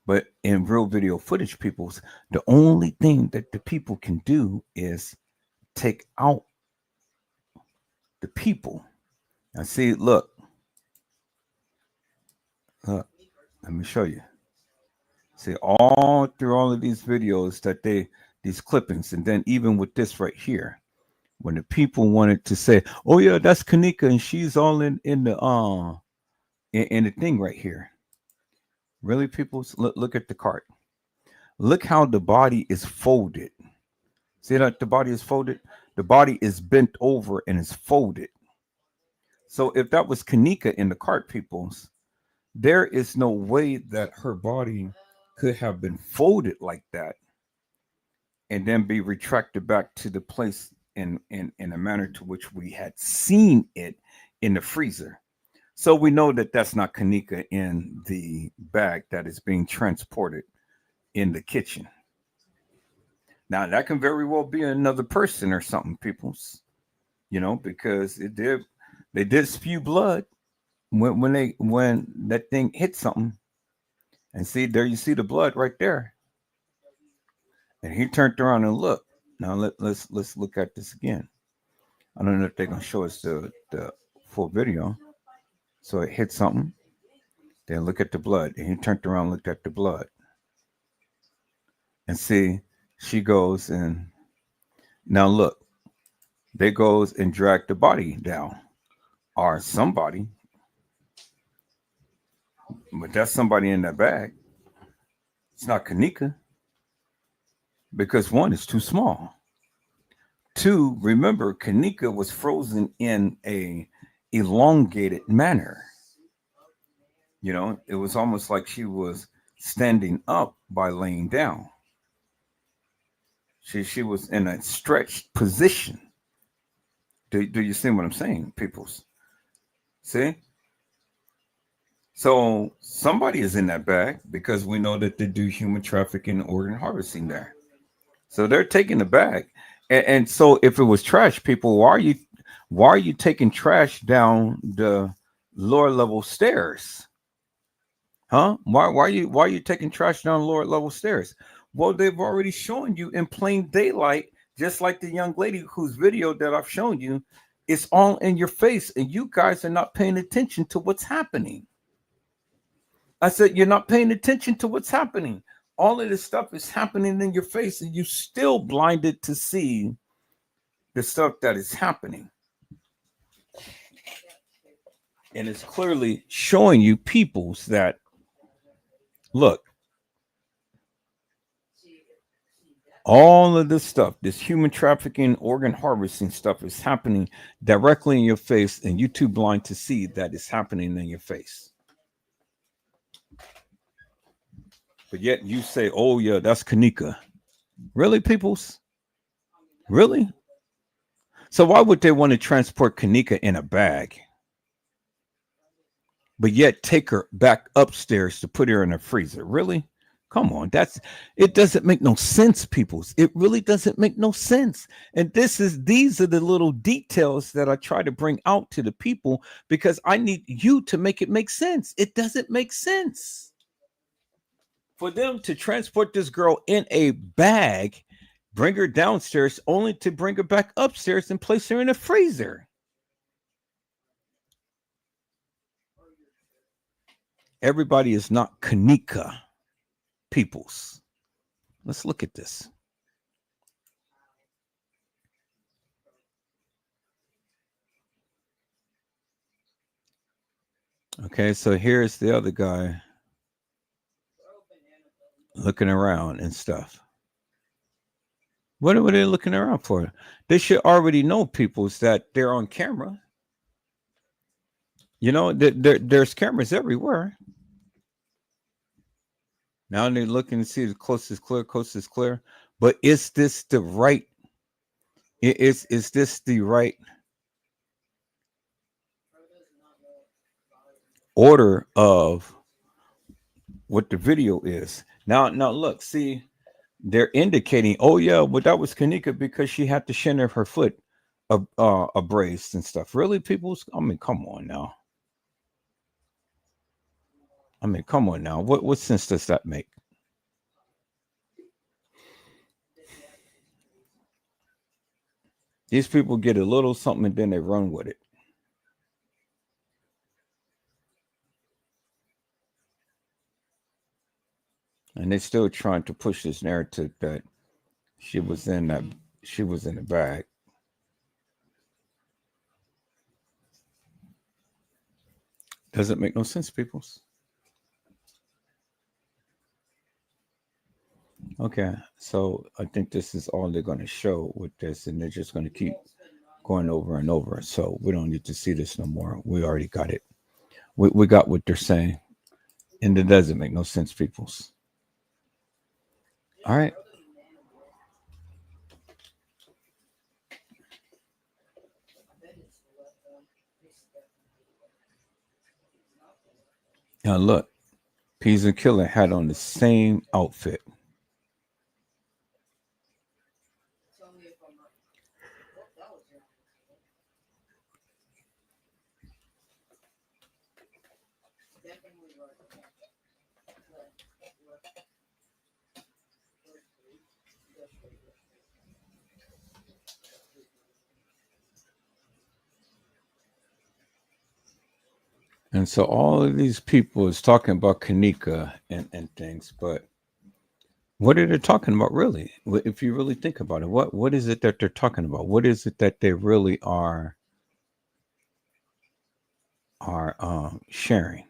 [SPEAKER 1] But in real video footage, peoples, the only thing that the people can do is take out the people. Now see, look, let me show you. See, all through all of these videos that these clippings, and then even with this right here, when the people wanted to say, "Oh yeah, that's Kenneka, and she's all in the thing right here." Really, people, look at the cart. Look how the body is folded. See that the body is folded? The body is bent over and is folded. So if that was Kenneka in the cart, peoples, there is no way that her body could have been folded like that and then be retracted back to the place in a manner to which we had seen it in the freezer. So we know that that's not Kenneka in the bag that is being transported in the kitchen. Now that can very well be another person or something, peoples. Because they did spew blood when that thing hit something. And see, there you see the blood right there. And he turned around and looked. Now let's look at this again. I don't know if they're gonna show us the full video. So it hit something. Then look at the blood. And he turned around and looked at the blood. And see, she goes and now look, they goes and drag the body down. Or somebody. But that's somebody in that bag. It's not Kenneka. Because one is too small. Two, remember, Kenneka was frozen in a elongated manner. It was almost like she was standing up by laying down. She was in a stretched position. Do you see what I'm saying, peoples? See? So somebody is in that bag because we know that they do human trafficking and organ harvesting there. So they're taking the bag. And so if it was trash, people, why are you taking trash down the lower level stairs? Huh? Why are you taking trash down lower level stairs? Well, they've already shown you in plain daylight, just like the young lady whose video that I've shown you, it's all in your face, and you guys are not paying attention to what's happening. I said, you're not paying attention to what's happening. All of this stuff is happening in your face, and you're still blinded to see the stuff that is happening. And it's clearly showing you peoples that, look, all of this stuff, this human trafficking, organ harvesting stuff is happening directly in your face, and you're too blind to see that it's happening in your face. But yet you say, oh yeah, that's Kenneka. Really, peoples? Really? So why would they want to transport Kenneka in a bag, but yet take her back upstairs to put her in a freezer? Really? Come on, it doesn't make no sense, peoples. It really doesn't make no sense. And these are the little details that I try to bring out to the people because I need you to make it make sense. It doesn't make sense for them to transport this girl in a bag, bring her downstairs, only to bring her back upstairs and place her in a freezer. Everybody is not Kenneka, peoples. Let's look at this. Okay, so here's the other guy looking around and stuff. What are they looking around for? They should already know, peoples, that they're on camera. There's cameras everywhere. Now they're looking to see the coast is clear. But is this the right? Is this the right order of what the video is? Now look, see, they're indicating, oh yeah, well that was Kenneka because she had the shin of her foot abrased and stuff. Really, people? I mean, come on now. What sense does that make? These people get a little something and then they run with it. And they're still trying to push this narrative that she was in the bag. Doesn't make no sense, peoples. Okay, so I think this is all they're going to show with this, and they're just going to keep going over and over. So we don't need to see this no more. We already got it. We got what they're saying, and it doesn't make no sense, peoples. All right. Now look, P's and Killer had on the same outfit. And so all of these people is talking about Kenneka and things, but what are they talking about really? If you really think about it, what is it that they're talking about? What is it that they really are sharing?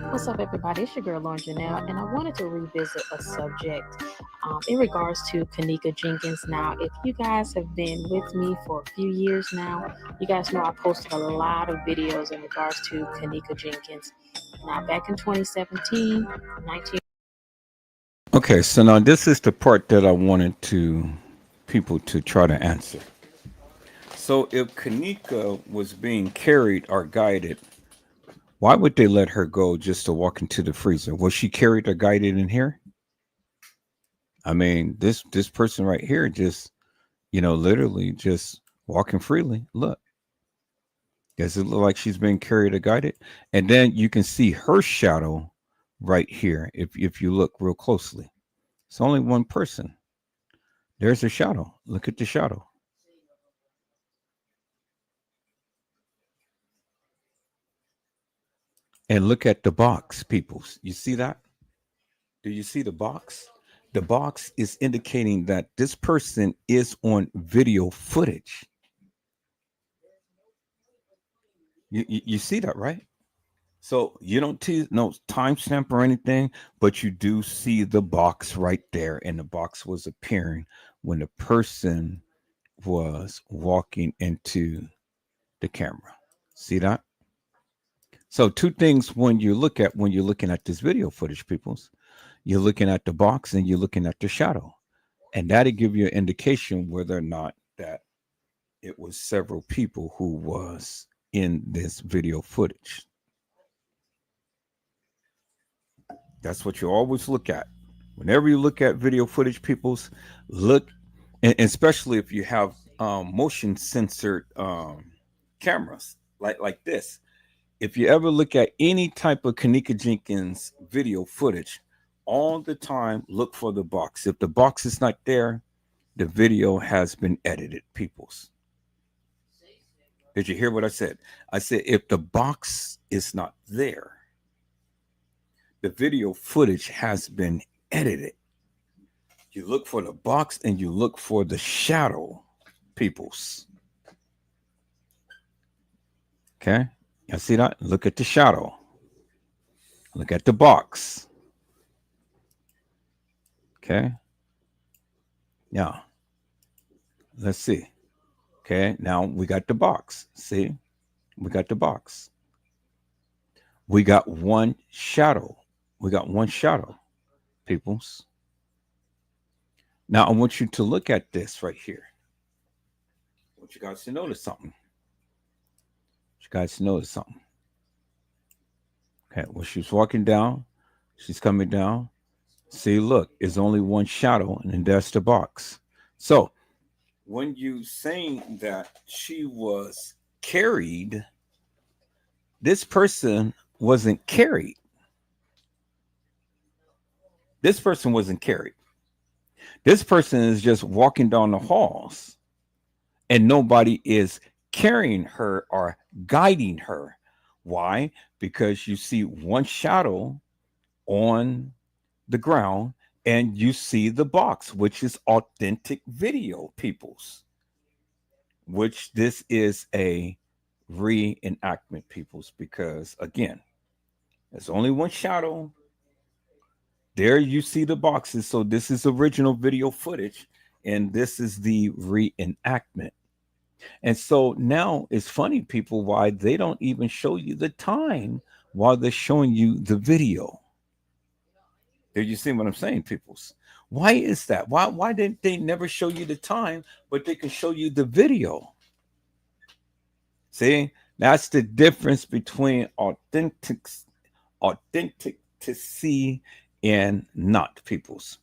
[SPEAKER 6] What's up, everybody? It's your girl, Lauren Janelle, and I wanted to revisit a subject in regards to Kenneka Jenkins. Now, if you guys have been with me for a few years now, you guys know I posted a lot of videos in regards to Kenneka Jenkins. Now, back in 2017, 19.
[SPEAKER 1] Okay, so now this is the part that I wanted people to try to answer. So if Kenneka was being carried or guided, why would they let her go just to walk into the freezer? Was she carried or guided in here? I mean, this person right here just, literally just walking freely. Look. Does it look like she's being carried or guided? And then you can see her shadow right here if you look real closely. It's only one person. There's a shadow. Look at the shadow. And look at the box, peoples. You see that? Do you see the box? The box is indicating that this person is on video footage. You see that, right? So you don't see no timestamp or anything, but you do see the box right there. And the box was appearing when the person was walking into the camera. See that? So two things when you're looking at this video footage, peoples, you're looking at the box and you're looking at the shadow. And that'll give you an indication whether or not that it was several people who was in this video footage. That's what you always look at. Whenever you look at video footage, people's look, and especially if you have motion censored cameras like this. If you ever look at any type of Kenneka Jenkins video footage, all the time look for the box. If the box is not there, the video has been edited, peoples. Did you hear what I said? I said if the box is not there, the video footage has been edited. You look for the box and you look for the shadow, peoples. Okay? You see that? Look at the shadow. Look at the box. Okay? Now, let's see. Okay, now we got the box. See? We got the box. We got one shadow. We got one shadow, peoples. Now I want you to look at this right here. I want you guys to notice something. You guys to notice something. Okay, when she's walking down, she's coming down. See, look, it's only one shadow, and then that's the box. So when you saying that she was carried, this person wasn't carried. This person wasn't carried. This person is just walking down the halls, and nobody is carrying her or guiding her. Why? Because you see one shadow on the ground and you see the box, which is authentic video, peoples, which this is a reenactment, peoples, because again, there's only one shadow. There you see the boxes. So this is original video footage, and this is the reenactment. And so now it's funny, people, why they don't even show you the time while they're showing you the video. Do you see what I'm saying, peoples? Why is that? Why didn't they never show you the time, but they can show you the video? See, that's the difference between authentic to see and not, peoples.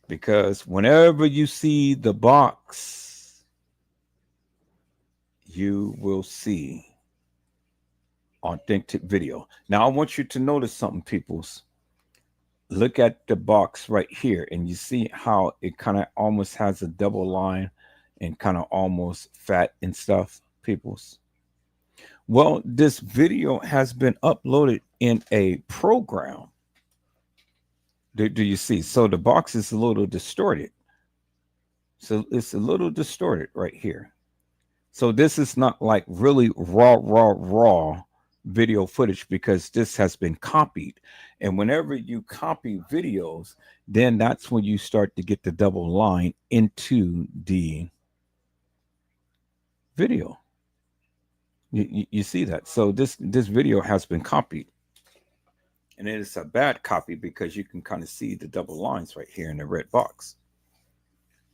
[SPEAKER 1] Because whenever you see the box, you will see authentic video. Now I want you to notice something, peoples. Look at the box right here, and you see how it kind of almost has a double line and kind of almost fat and stuff, peoples. Well, this video has been uploaded in a program. Do you see? So the box is a little distorted. So it's a little distorted right here. So this is not like really raw video footage, because this has been copied. And whenever you copy videos, then that's when you start to get the double line into the video. You see that? So this video has been copied, and it is a bad copy because you can kind of see the double lines right here in the red box.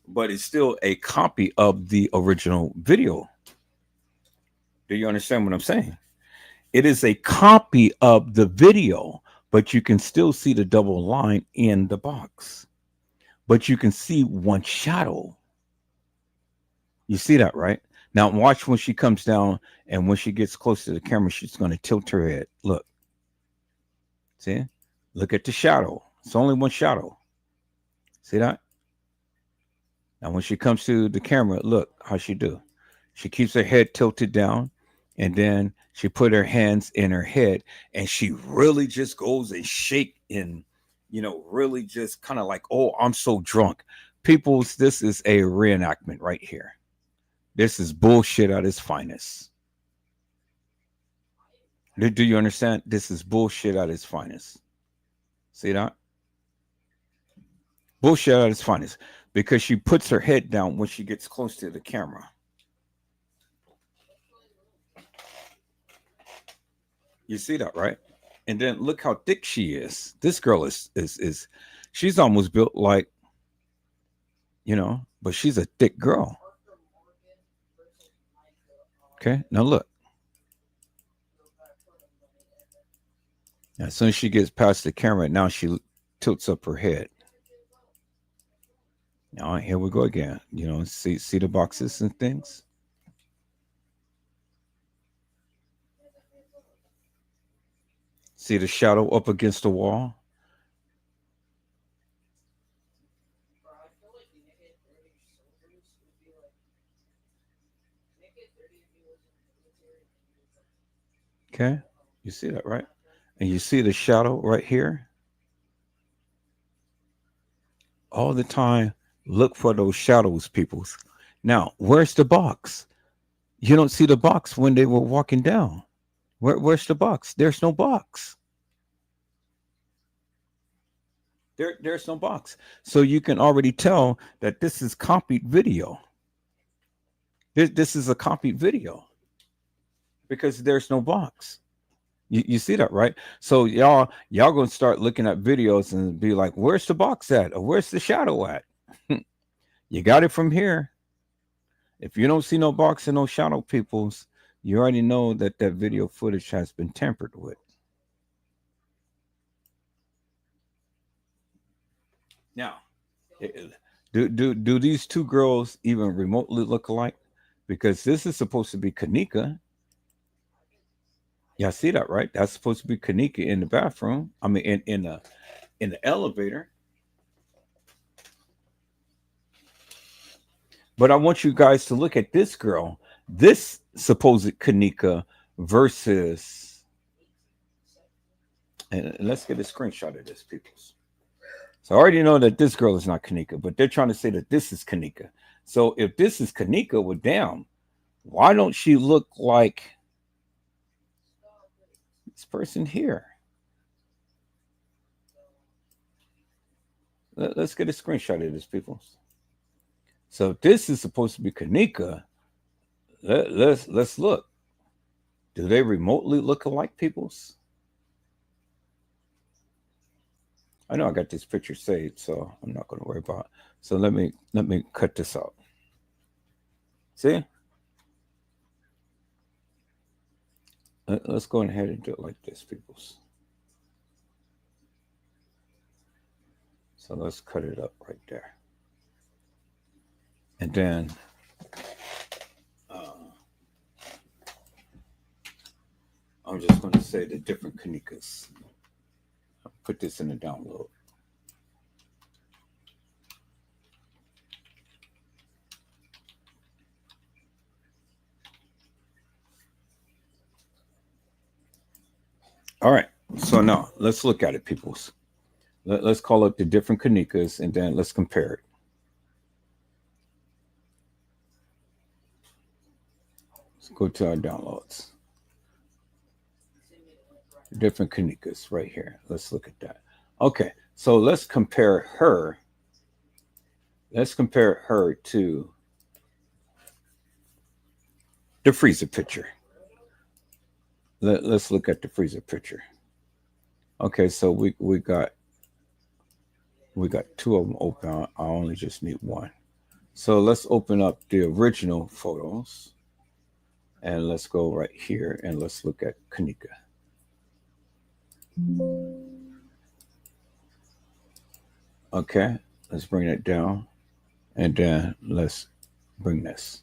[SPEAKER 1] But it's still a copy of the original video. Do you understand what I'm saying? It is a copy of the video, but you can still see the double line in the box. But you can see one shadow. You see that, right? Now watch when she comes down, and when she gets close to the camera, she's going to tilt her head. Look. See? Look at the shadow. It's only one shadow. See that? Now when she comes to the camera, look how she do. She keeps her head tilted down, and then she put her hands in her head, and she really just goes and shake and, really just kind of like, oh, I'm so drunk. Peoples, this is a reenactment right here. This is bullshit at its finest. Do you understand? This is bullshit at its finest. See that? Bullshit at its finest. Because she puts her head down when she gets close to the camera. You see that, right? And then look how thick she is. This girl is she's almost built like, but she's a thick girl. Okay, now look. As soon as she gets past the camera, now she tilts up her head. Now here we go again. See the boxes and things. See the shadow up against the wall. Okay, you see that, right? And you see the shadow right here. All the time, look for those shadows, peoples. Now, where's the box? You don't see the box when they were walking down. Where's the box? There's no box. There's no box. So you can already tell that this is copied video. This is a copied video because there's no box. You see that, right? So y'all gonna start looking at videos and be like, where's the box at? Or where's the shadow at? You got it from here. If you don't see no box and no shadow, peoples, you already know that that video footage has been tampered with. Now, do these two girls even remotely look alike? Because this is supposed to be Kenneka. Y'all see that, right? That's supposed to be Kenneka in the bathroom. I mean, in the elevator. But I want you guys to look at this girl, this supposed Kenneka versus, and let's get a screenshot of this, people. So I already know that this girl is not Kenneka, but they're trying to say that this is Kenneka. So if this is Kenneka, well, damn, why don't she look like this person here? Let's get a screenshot of this, people. So if this is supposed to be Kenneka, let's look. Do they remotely look alike, peoples? I know I got this picture saved, so I'm not going to worry about it. So let me cut this out. See? Let's go ahead and do it like this, peoples. So let's cut it up right there. And then I'm just going to say the different Kennekas. I'll put this in the download. All right. So now let's look at it, peoples. Let's call up the different Kennekas and then let's compare it. Let's go to our downloads. Different Kennekas right here. Let's look at that. Okay, so let's compare her. Let's compare her to the freezer picture. Let's look at the freezer picture. Okay, so we got two of them open. I only just need one. So let's open up the original photos. And let's go right here and let's look at Kenneka. Okay, let's bring it down. And then let's bring this.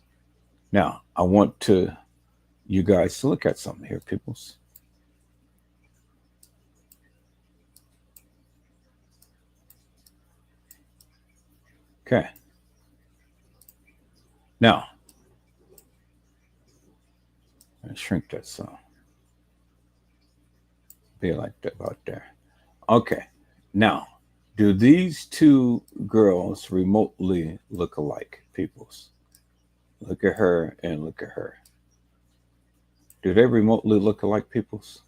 [SPEAKER 1] Now, I want you guys to look at something here, peoples. Okay. Now, let's shrink that some. Be like that about there. Okay. Now, do these two girls remotely look alike, peoples? Look at her and look at her. Do they remotely look alike, peoples?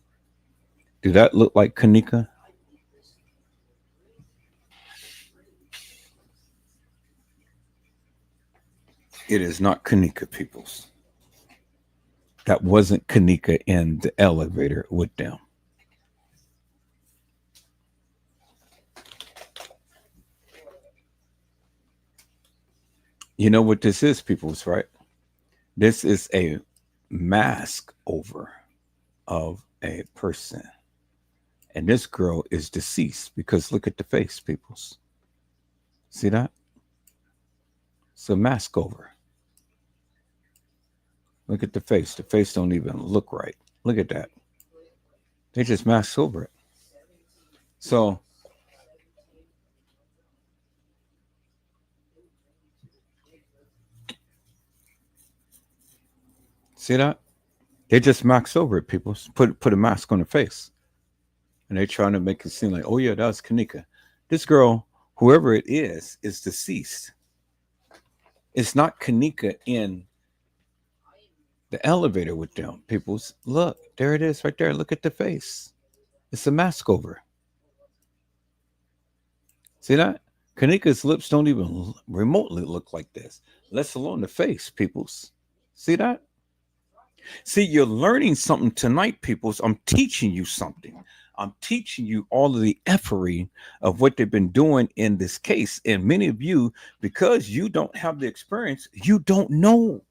[SPEAKER 1] Do that look like Kenneka? It is not Kenneka, peoples. That wasn't Kenneka in the elevator with them. You know what this is, peoples, right? This is a mask over of a person. And this girl is deceased because look at the face, peoples. See that? It's a mask over. Look at the face. The face don't even look right. Look at that. They just masked over it. So see that? They just masked over it, people. Put a mask on their face. And they're trying to make it seem like, oh yeah, that's Kenneka. This girl, whoever it is deceased. It's not Kenneka in the elevator with them. People, look, there it is right there. Look at the face. It's a mask over. See that? Kenneka's lips don't even remotely look like this, let alone the face, peoples. See that? See, you're learning something tonight, peoples. I'm teaching you something. I'm teaching you all of the effery of what they've been doing in this case. And many of you, because you don't have the experience, you don't know.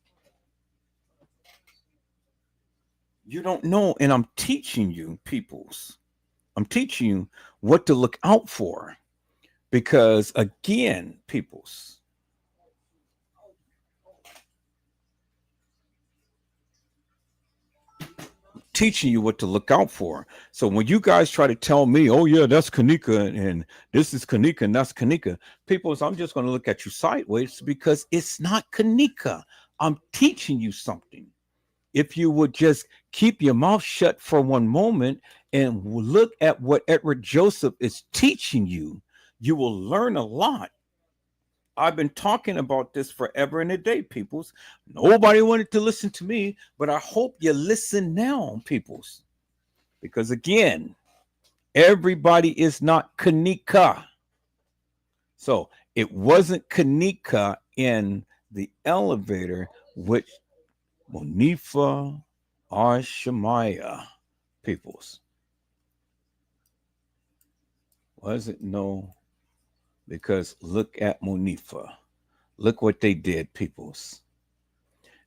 [SPEAKER 1] You don't know. And I'm teaching you, peoples. I'm teaching you what to look out for. Because again, peoples, teaching you what to look out for. So when you guys try to tell me, oh yeah, that's Kenneka and this is Kenneka and that's Kenneka, people, I'm just going to look at you sideways because it's not Kenneka. I'm teaching you something. If you would just keep your mouth shut for one moment and look at what Edward Joseph is teaching you, you will learn a lot. I've been talking about this forever and a day, peoples. Nobody wanted to listen to me, but I hope you listen now, peoples. Because again, everybody is not Kenneka. So it wasn't Kenneka in the elevator with Monifa Arshamaya, peoples. Was it? No, because look at Monifa. Look what they did, peoples.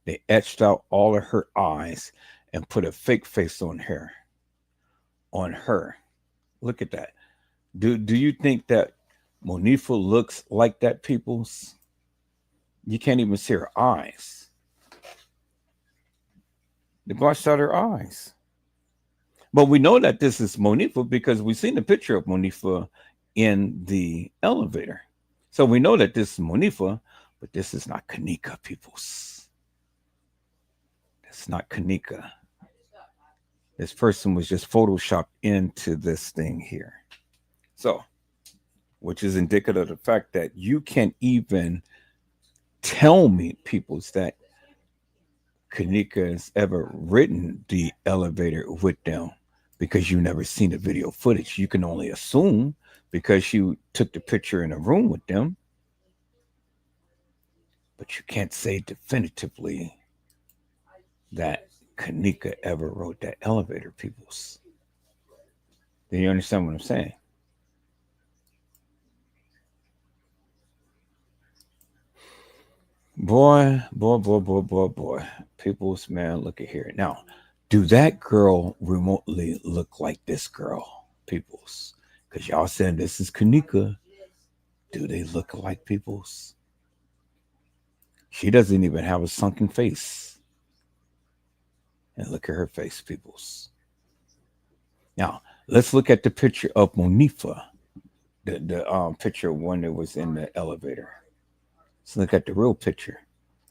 [SPEAKER 1] They etched out all of her eyes and put a fake face on her. On her. Look at that. Do you think that Monifa looks like that, peoples? You can't even see her eyes. They blotched out her eyes. But we know that this is Monifa because we've seen the picture of Monifa in the elevator. So we know that this is Monifa, but this is not Kenneka, peoples. It's not Kenneka. This person was just photoshopped into this thing here. So, which is indicative of the fact that you can't even tell me, peoples, that Kenneka has ever ridden the elevator with them because you never seen the video footage. You can only assume because you took the picture in a room with them, but you can't say definitively that Kenneka ever rode that elevator, peoples. Do you understand what I'm saying? Boy. Peoples, man, look at here. Now, do that girl remotely look like this girl, peoples? Because y'all saying this is Kenneka. Do they look like peoples? She doesn't even have a sunken face. And look at her face, peoples. Now, let's look at the picture of Monifa, the picture of one that was in the elevator. Let's look at the real picture.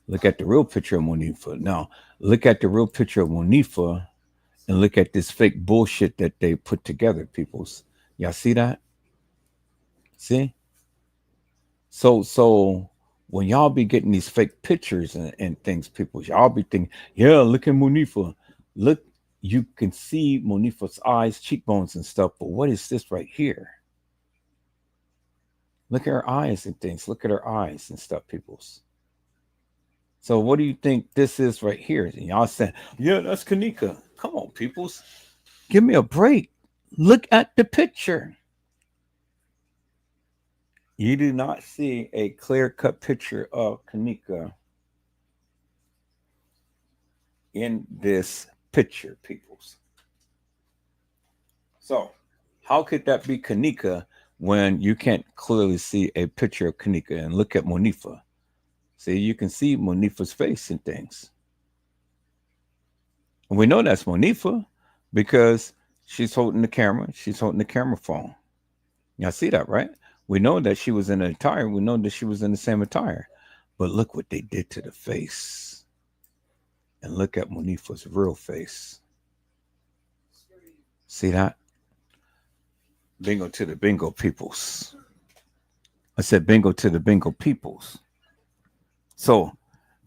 [SPEAKER 1] Look at the real picture of Monifa. Now, look at the real picture of Monifa and look at this fake bullshit that they put together, peoples. Y'all see that? See? So when y'all be getting these fake pictures and things, people, y'all be thinking, yeah, look at Monifa. Look, you can see Monifa's eyes, cheekbones, and stuff, but what is this right here? Look at her eyes and things. Look at her eyes and stuff, peoples. So what do you think this is right here? And y'all saying, yeah, that's Kenneka. Come on, peoples. Give me a break. Look at the picture. You do not see a clear-cut picture of Kenneka in this picture, peoples. So how could that be Kenneka when you can't clearly see a picture of Kenneka? And look at Monifa. See, you can see Monifa's face and things. And we know that's Monifa because she's holding the camera. She's holding the camera phone. Y'all see that, right? We know that she was in an attire. We know that she was in the same attire. But look what they did to the face. And look at Monifa's real face. See that? Bingo to the bingo peoples. I said bingo to the bingo peoples. So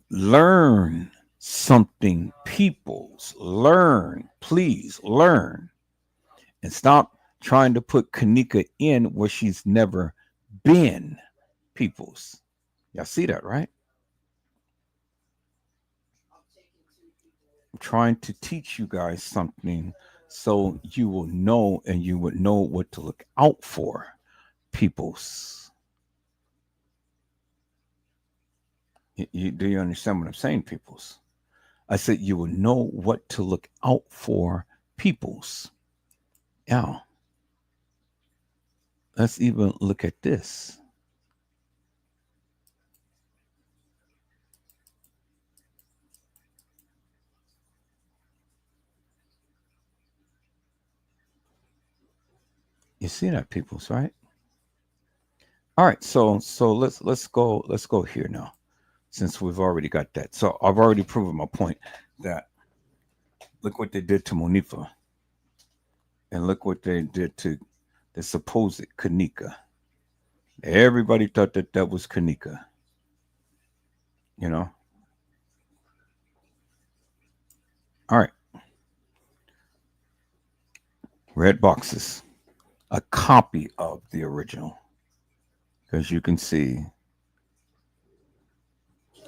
[SPEAKER 1] learn something, peoples. Learn. Please learn. And stop trying to put Kenneka in where she's never been, peoples. Y'all see that, right? I'm trying to teach you guys something so you will know and you would know what to look out for, peoples. Do you understand what I'm saying, peoples? I said you will know what to look out for, peoples. Now, let's even look at this. You see that, peoples, right? All right, so let's go here now, since we've already got that. So I've already proven my point that look what they did to Monifa, and look what they did to the supposed Kenneka. Everybody thought that that was Kenneka, you know. All right, red boxes, a copy of the original, because you can see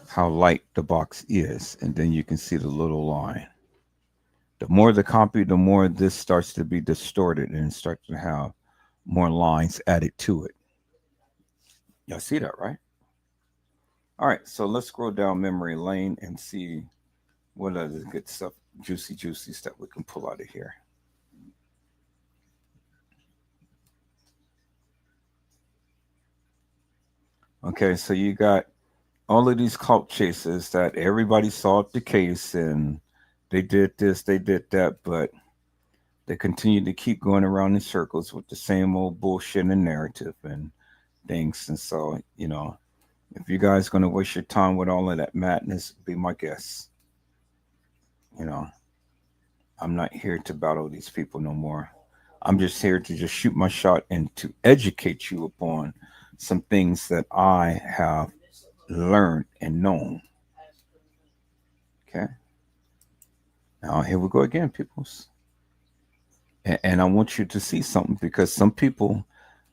[SPEAKER 1] how light the box is, and then you can see the little line. The more the copy, the more this starts to be distorted and starts to have more lines added to it. Y'all see that, right? All right, so let's scroll down memory lane and see what other good stuff, juicy stuff we can pull out of here. Okay, so you got all of these cult chasers that everybody solved the case and they did this, they did that, but they continue to keep going around in circles with the same old bullshit and narrative and things. And so, if you guys going to waste your time with all of that madness, be my guest. You know, I'm not here to battle these people no more. I'm just here to just shoot my shot and to educate you upon some things that I have learned and known. Okay. Now here we go again, peoples. And I want you to see something because some people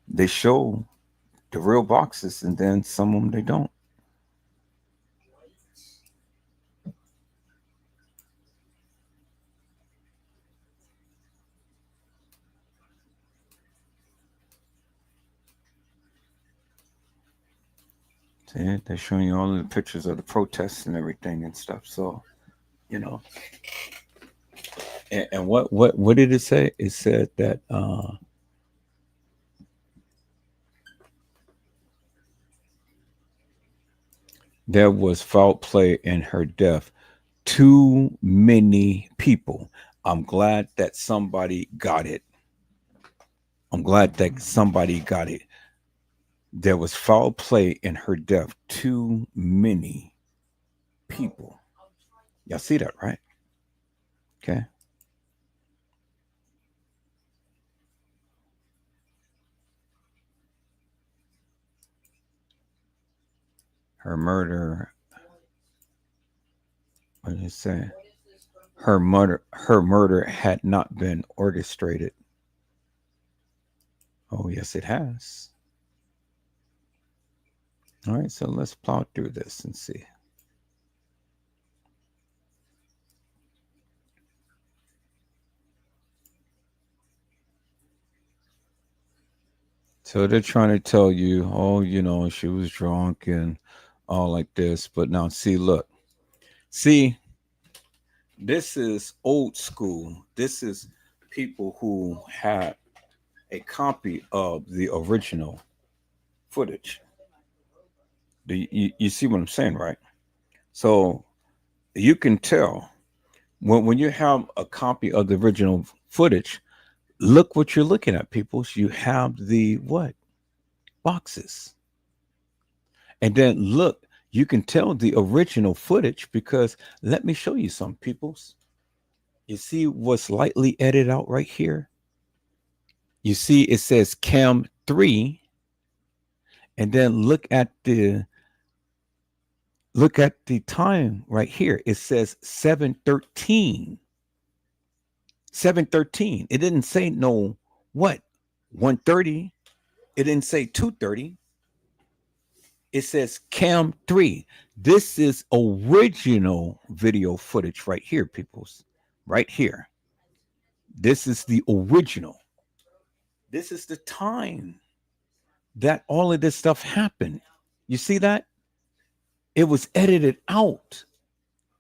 [SPEAKER 1] they show the real boxes and then some of them they don't. See, they're showing you all of the pictures of the protests and everything and stuff. So, you know, and what did it say? It said that there was foul play in her death. Too many people. I'm glad that somebody got it. I'm glad that somebody got it. There was foul play in her death. Too many people. Y'all see that, right? Okay. Her murder. What did it say? Her murder had not been orchestrated. Oh yes, it has. All right, so let's plow through this and see. So they're trying to tell you, oh, she was drunk and all like this. But now, see, look, see, this is old school. This is people who had a copy of the original footage. You see what I'm saying, right? So you can tell when you have a copy of the original footage, look what you're looking at, people. You have the what? Boxes. And then look, you can tell the original footage because let me show you some, peoples. You see what's lightly edited out right here? You see it says cam 3 and then look at the time right here. It says 7:13. 7:13. It didn't say no what? 1:30. It didn't say 2:30. It says cam 3. This is original video footage right here, peoples. Right here. This is the original. This is the time that all of this stuff happened. You see that? It was edited out.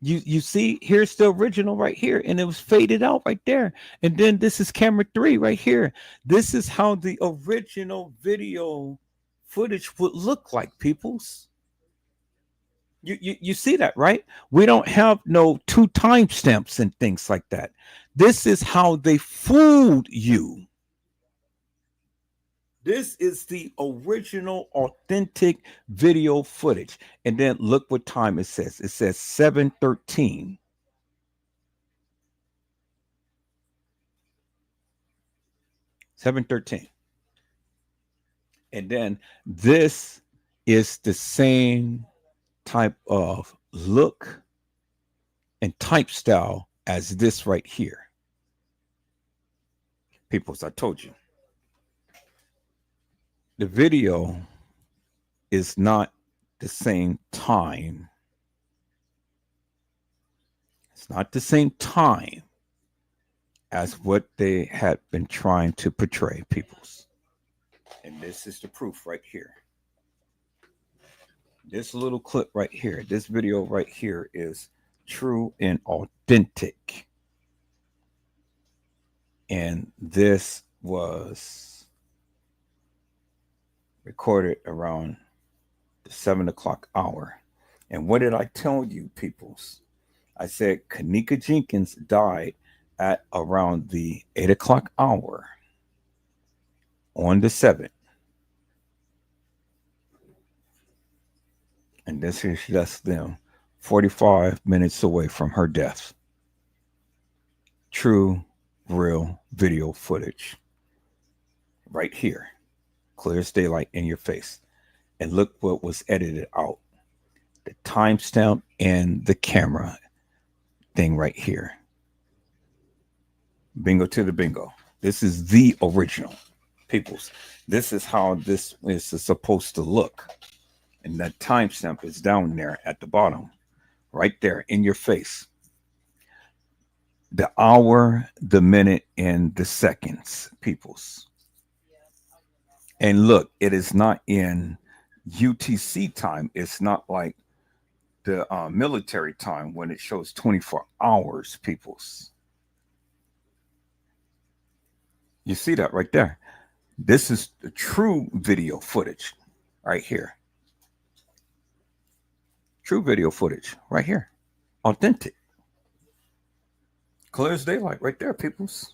[SPEAKER 1] You see, here's the original right here, and it was faded out right there. And then this is camera 3 right here. This is how the original video footage would look like, peoples. You see that, right? We don't have no two timestamps and things like that. This is how they fooled you. This is the original authentic video footage. And then look what time it says. It says 7:13. 7:13. And then this is the same type of look and type style as this right here. People, as I told you, the video is not the same time. It's not the same time as what they had been trying to portray, peoples. And this is the proof right here. This little clip right here, this video right here is true and authentic. And this was recorded around the 7 o'clock hour. And what did I tell you, peoples? I said Kenneka Jenkins died at around the 8 o'clock hour on the 7th. And this is less than 45 minutes away from her death. True, real video footage. Right here. Clear as daylight in your face. And look what was edited out. The timestamp and the camera thing right here. Bingo to the bingo. This is the original. Peoples. This is how this is supposed to look. And that timestamp is down there at the bottom, right there in your face. The hour, the minute, and the seconds, peoples. And look, it is not in UTC time. It's not like the military time when it shows 24 hours, peoples. You see that right there. This is the true video footage right here. True video footage right here. Authentic. Clear as daylight right there, peoples.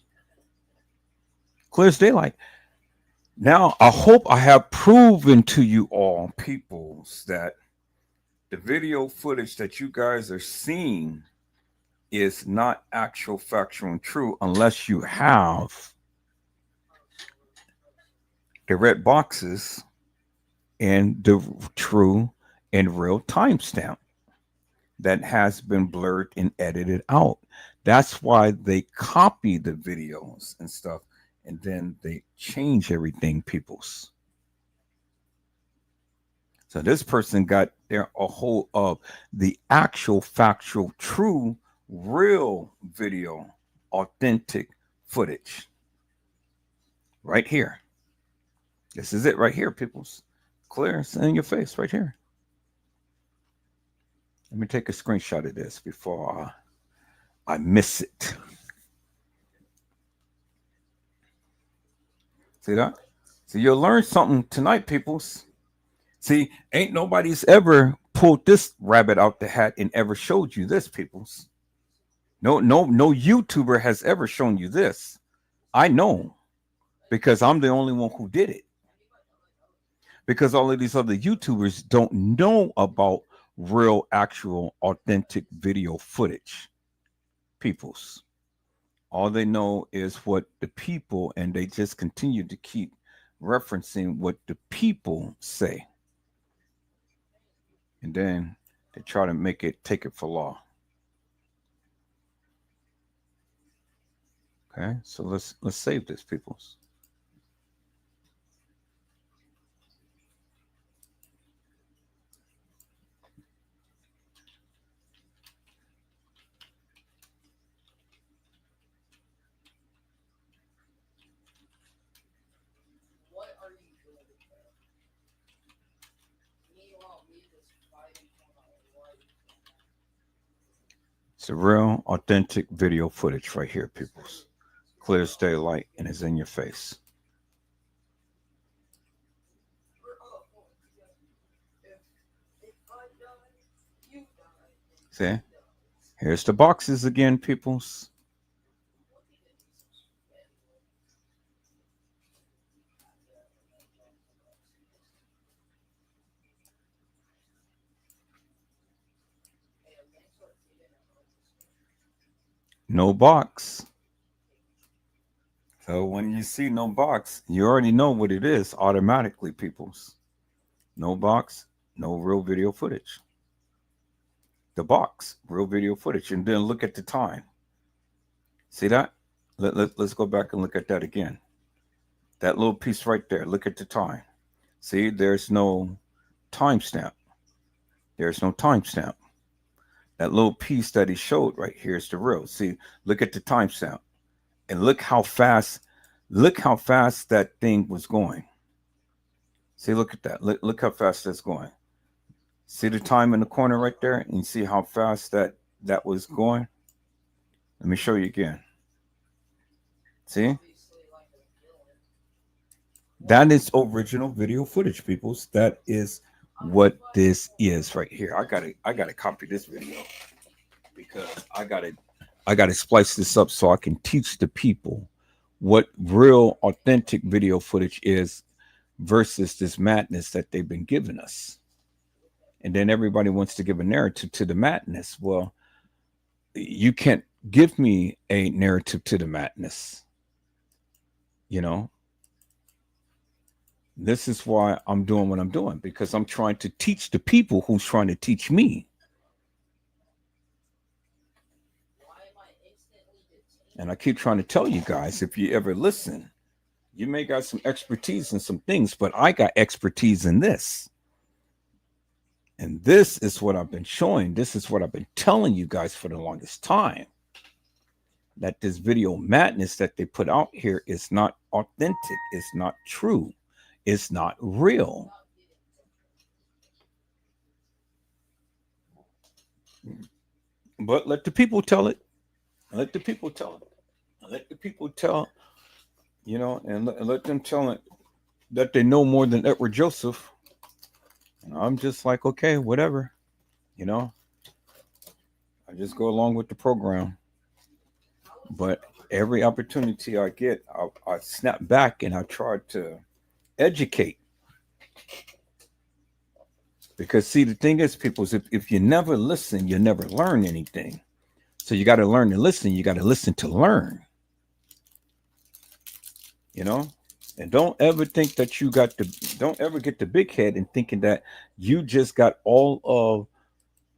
[SPEAKER 1] Clear as daylight. Now, I hope I have proven to you all, peoples, that the video footage that you guys are seeing is not actual, factual, and true unless you have the red boxes and the true and real timestamp that has been blurred and edited out. That's why they copy the videos and stuff, and then they change everything, peoples. So this person got there a hold of the actual, factual, true, real video, authentic footage. Right here. This is it right here, peoples. Clear, it's in your face right here. Let me take a screenshot of this before I miss it. See that? So you'll learn something tonight, peoples. See, ain't nobody's ever pulled this rabbit out the hat and ever showed you this, peoples. No YouTuber has ever shown you this. I know, because I'm the only one who did it. Because all of these other YouTubers don't know about real, actual, authentic video footage. Peoples. All they know is what the people, and they just continue to keep referencing what the people say. And then they try to take it for law. Okay, so let's save this, peoples. the real, authentic video footage right here, peoples. Clear as daylight and it's in your face. See? Here's the boxes again, peoples. No box. So when you see no box, you already know what it is automatically, peoples. No box, no real video footage. The box, real video footage. And then look at the time. See that? Let's go back and look at that again. That little piece right there. Look at the time. See, there's no timestamp. There's no timestamp. That little piece that he showed right here is the real. See, look at the timestamp. And look how fast that thing was going. See, look at that. Look how fast that's going. See the time in the corner right there? And you see how fast that was going? Let me show you again. See? That is original video footage, peoples. That is what this is right here. I gotta copy this video because I gotta splice this up so I can teach the people what real authentic video footage is versus this madness that they've been giving us. And then everybody wants to give a narrative to the madness. Well, you can't give me a narrative to the madness. You know, this is why I'm doing what I'm doing, because I'm trying to teach the people who's trying to teach me. And I keep trying to tell you guys, if you ever listen, you may got some expertise in some things, but I got expertise in this. And this is what I've been showing. This is what I've been telling you guys for the longest time. That this video madness that they put out here is not authentic. It's not true. It's not real. But let the people tell it. Let the people tell it. Let the people tell, you know, and let them tell it that they know more than Edward Joseph. And I'm just like, okay, whatever. You know, I just go along with the program. But every opportunity I get, I snap back and I try to educate. Because see, the thing is, people, is if you never listen, you never learn anything. So you got to learn to listen. You got to listen to learn. You know, and don't ever think that don't ever get the big head and thinking that you just got all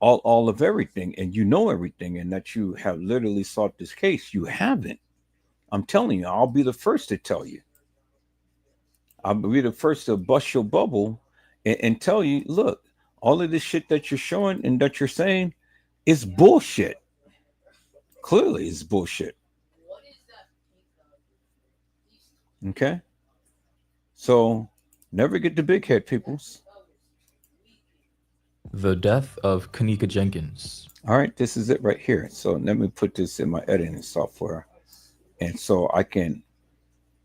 [SPEAKER 1] of everything and you know everything and that you have literally solved this case. You haven't. I'm telling you, I'll be the first to tell you. I'll be the first to bust your bubble and tell you, look, all of this shit that you're showing and that you're saying is bullshit. Clearly it's bullshit. Okay? So never get the big head, peoples.
[SPEAKER 7] The death of Kenneka Jenkins.
[SPEAKER 1] All right, this is it right here. So let me put this in my editing software. And so I can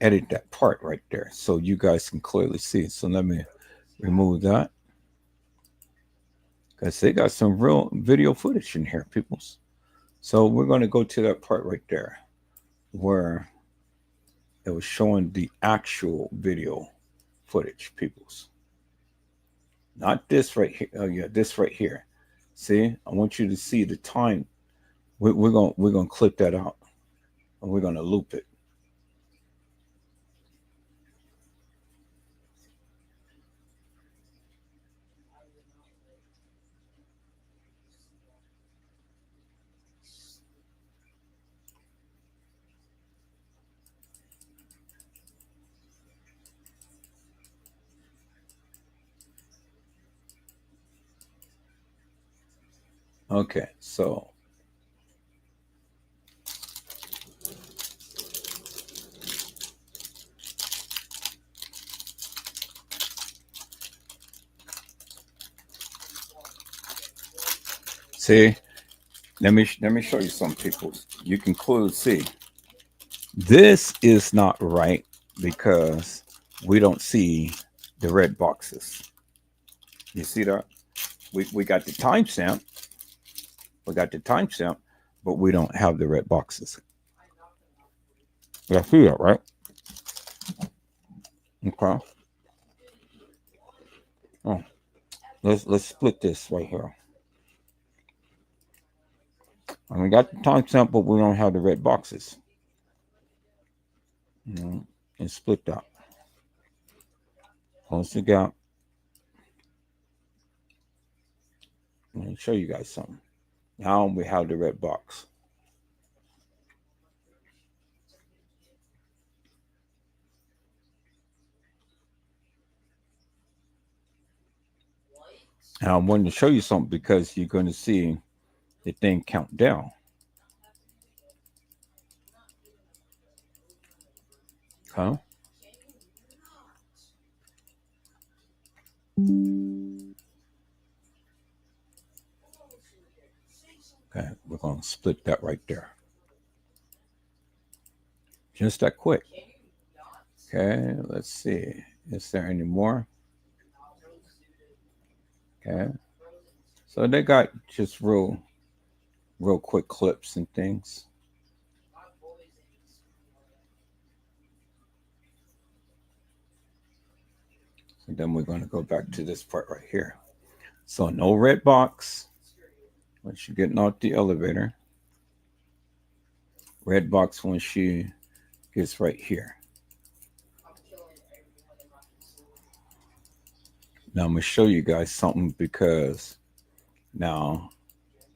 [SPEAKER 1] edit that part right there so you guys can clearly see. So let me remove that. Because they got some real video footage in here, peoples. So we're going to go to that part right there where it was showing the actual video footage, peoples. Not this right here. Oh yeah, this right here. See, I want you to see the time. We're gonna clip that out, and we're gonna loop it. Okay, so see, Let me show you some people. You can clearly see this is not right because we don't see the red boxes. You see that? We got the timestamp. We got the timestamp, but we don't have the red boxes. You see that, right? Okay. Oh, let's split this right here. And we got the timestamp, but we don't have the red boxes. And split that. Close the gap. Let me show you guys something. Now we have the red box. And I wanted to show you something because you're going to see the thing count down. Okay. Okay, we're going to split that right there. Just that quick. Okay, let's see. Is there any more? Okay. So they got just real quick clips and things. And then we're going to go back to this part right here. So no red box when she's getting out the elevator. Red box when she gets right here. Now I'm going to show you guys something because now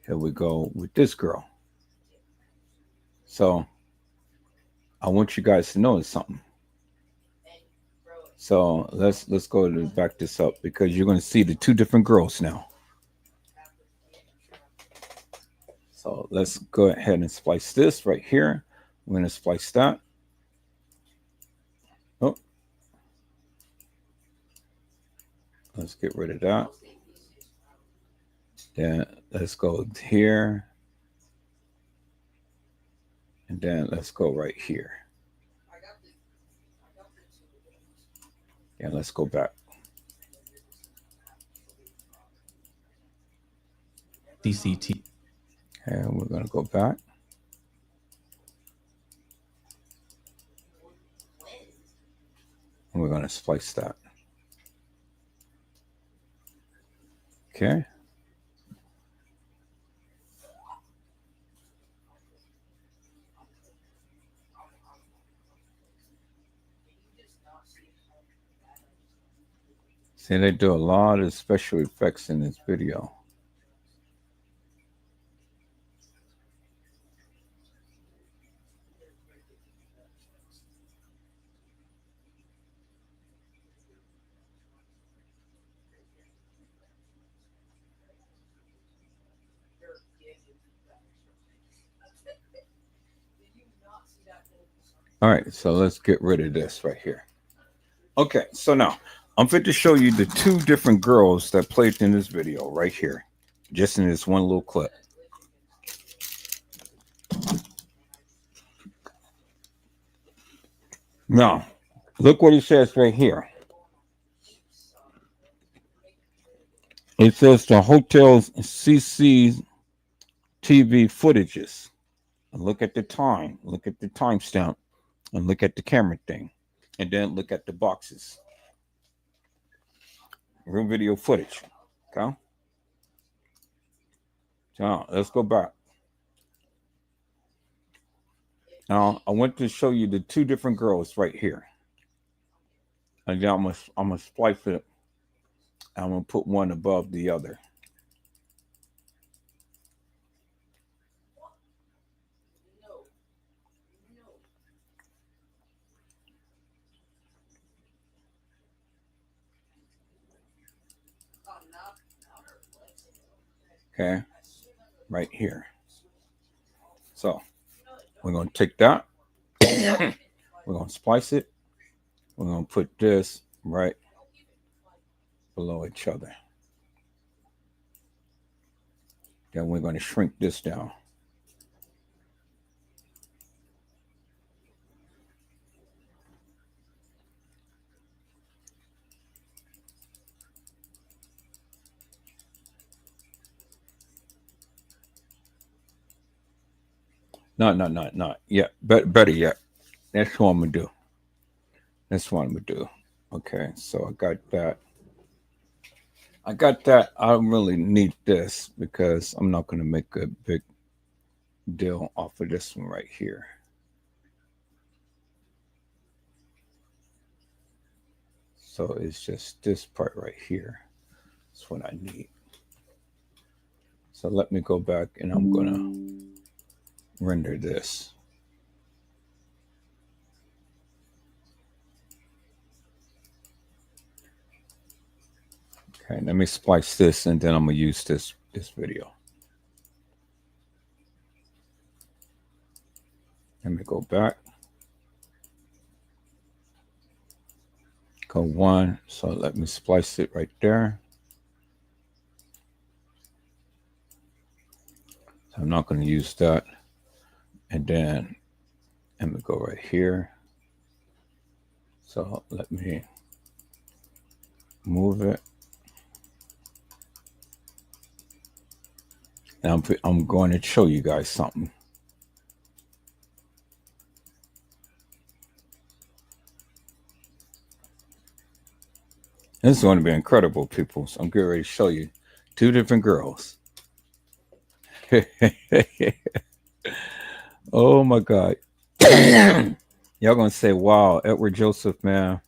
[SPEAKER 1] here we go with this girl. So I want you guys to notice something. So let's go to back this up because you're going to see the two different girls now. So let's go ahead and splice this right here. We're going to splice that. Oh, let's get rid of that. Then let's go here. And then let's go right here. And let's go back.
[SPEAKER 7] DCT.
[SPEAKER 1] And we're going to go back. And we're going to splice that. Okay. See, they do a lot of special effects in this video. All right, so let's get rid of this right here. Okay, so now I'm fit to show you the two different girls that played in this video right here, just in this one little clip. Now, look what it says right here. It says the hotel's CCTV footages. And look at the time, look at the timestamp, and look at the camera thing, and then look at the boxes. Real video footage. Okay. So let's go back. Now I want to show you the two different girls right here. And then I'm gonna splice it. I'm gonna put one above the other. Okay, right here. So we're gonna take that. We're gonna splice it. We're gonna put this right below each other. Then we're going to shrink this down. Not yet. Better yet. That's what I'm gonna do. That's what I'm gonna do. Okay, so I got that. I got that. I don't really need this because I'm not gonna make a big deal off of this one right here. So it's just this part right here. That's what I need. So let me go back and I'm gonna render this. Okay, let me splice this and then I'm gonna use this video. Let me go back. Go one. So let me splice it right there. So I'm not going to use that. And then let me go right here. So let me move it. And I'm going to show you guys something. This is going to be incredible, people. So I'm getting ready to show you two different girls. Oh my God. Y'all going to say, wow, Edward Joseph, man.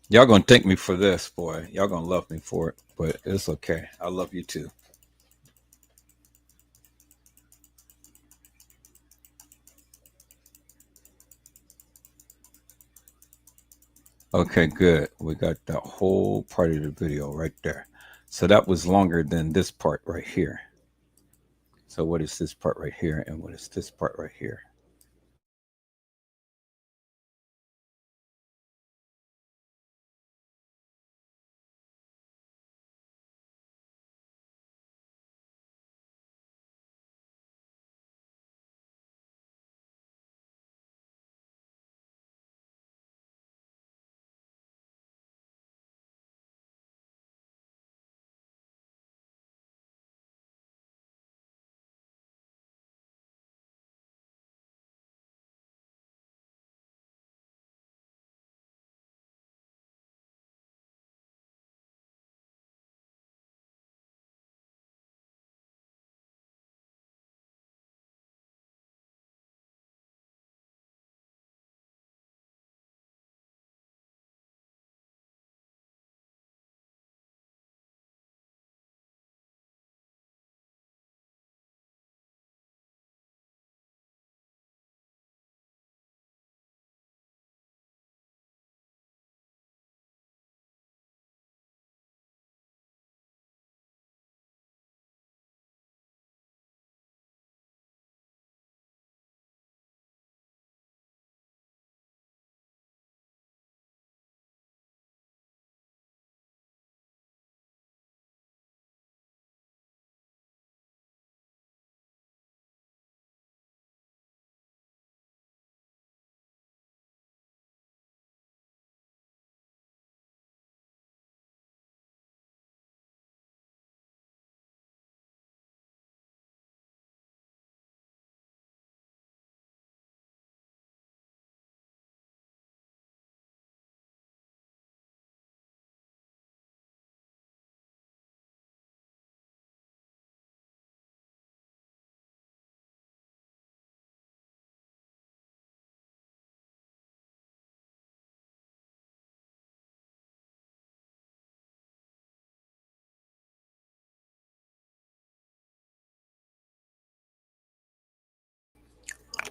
[SPEAKER 1] Y'all going to thank me for this, boy. Y'all going to love me for it, but it's okay. I love you too. Okay, good. We got that whole part of the video right there. So that was longer than this part right here. So what is this part right here? And what is this part right here?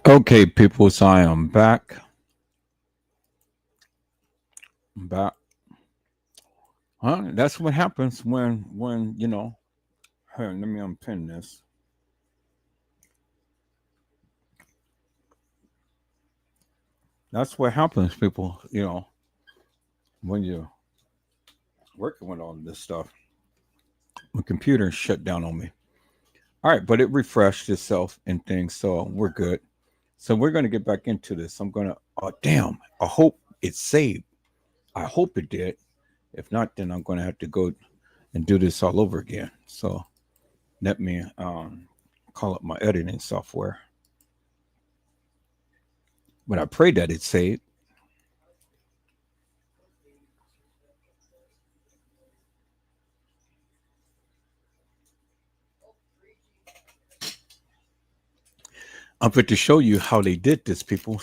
[SPEAKER 1] Okay, people, so I am back. I'm back. That's what happens when you know. Here, let me unpin this. That's what happens, people. You know, when you working with all this stuff. My computer shut down on me. All right, but it refreshed itself and things, so we're good. So we're gonna get back into this. I'm gonna. Oh damn! I hope it saved. I hope it did. If not, then I'm gonna have to go and do this all over again. So let me call up my editing software. But I pray that it saved. I'm going to show you how they did this, people.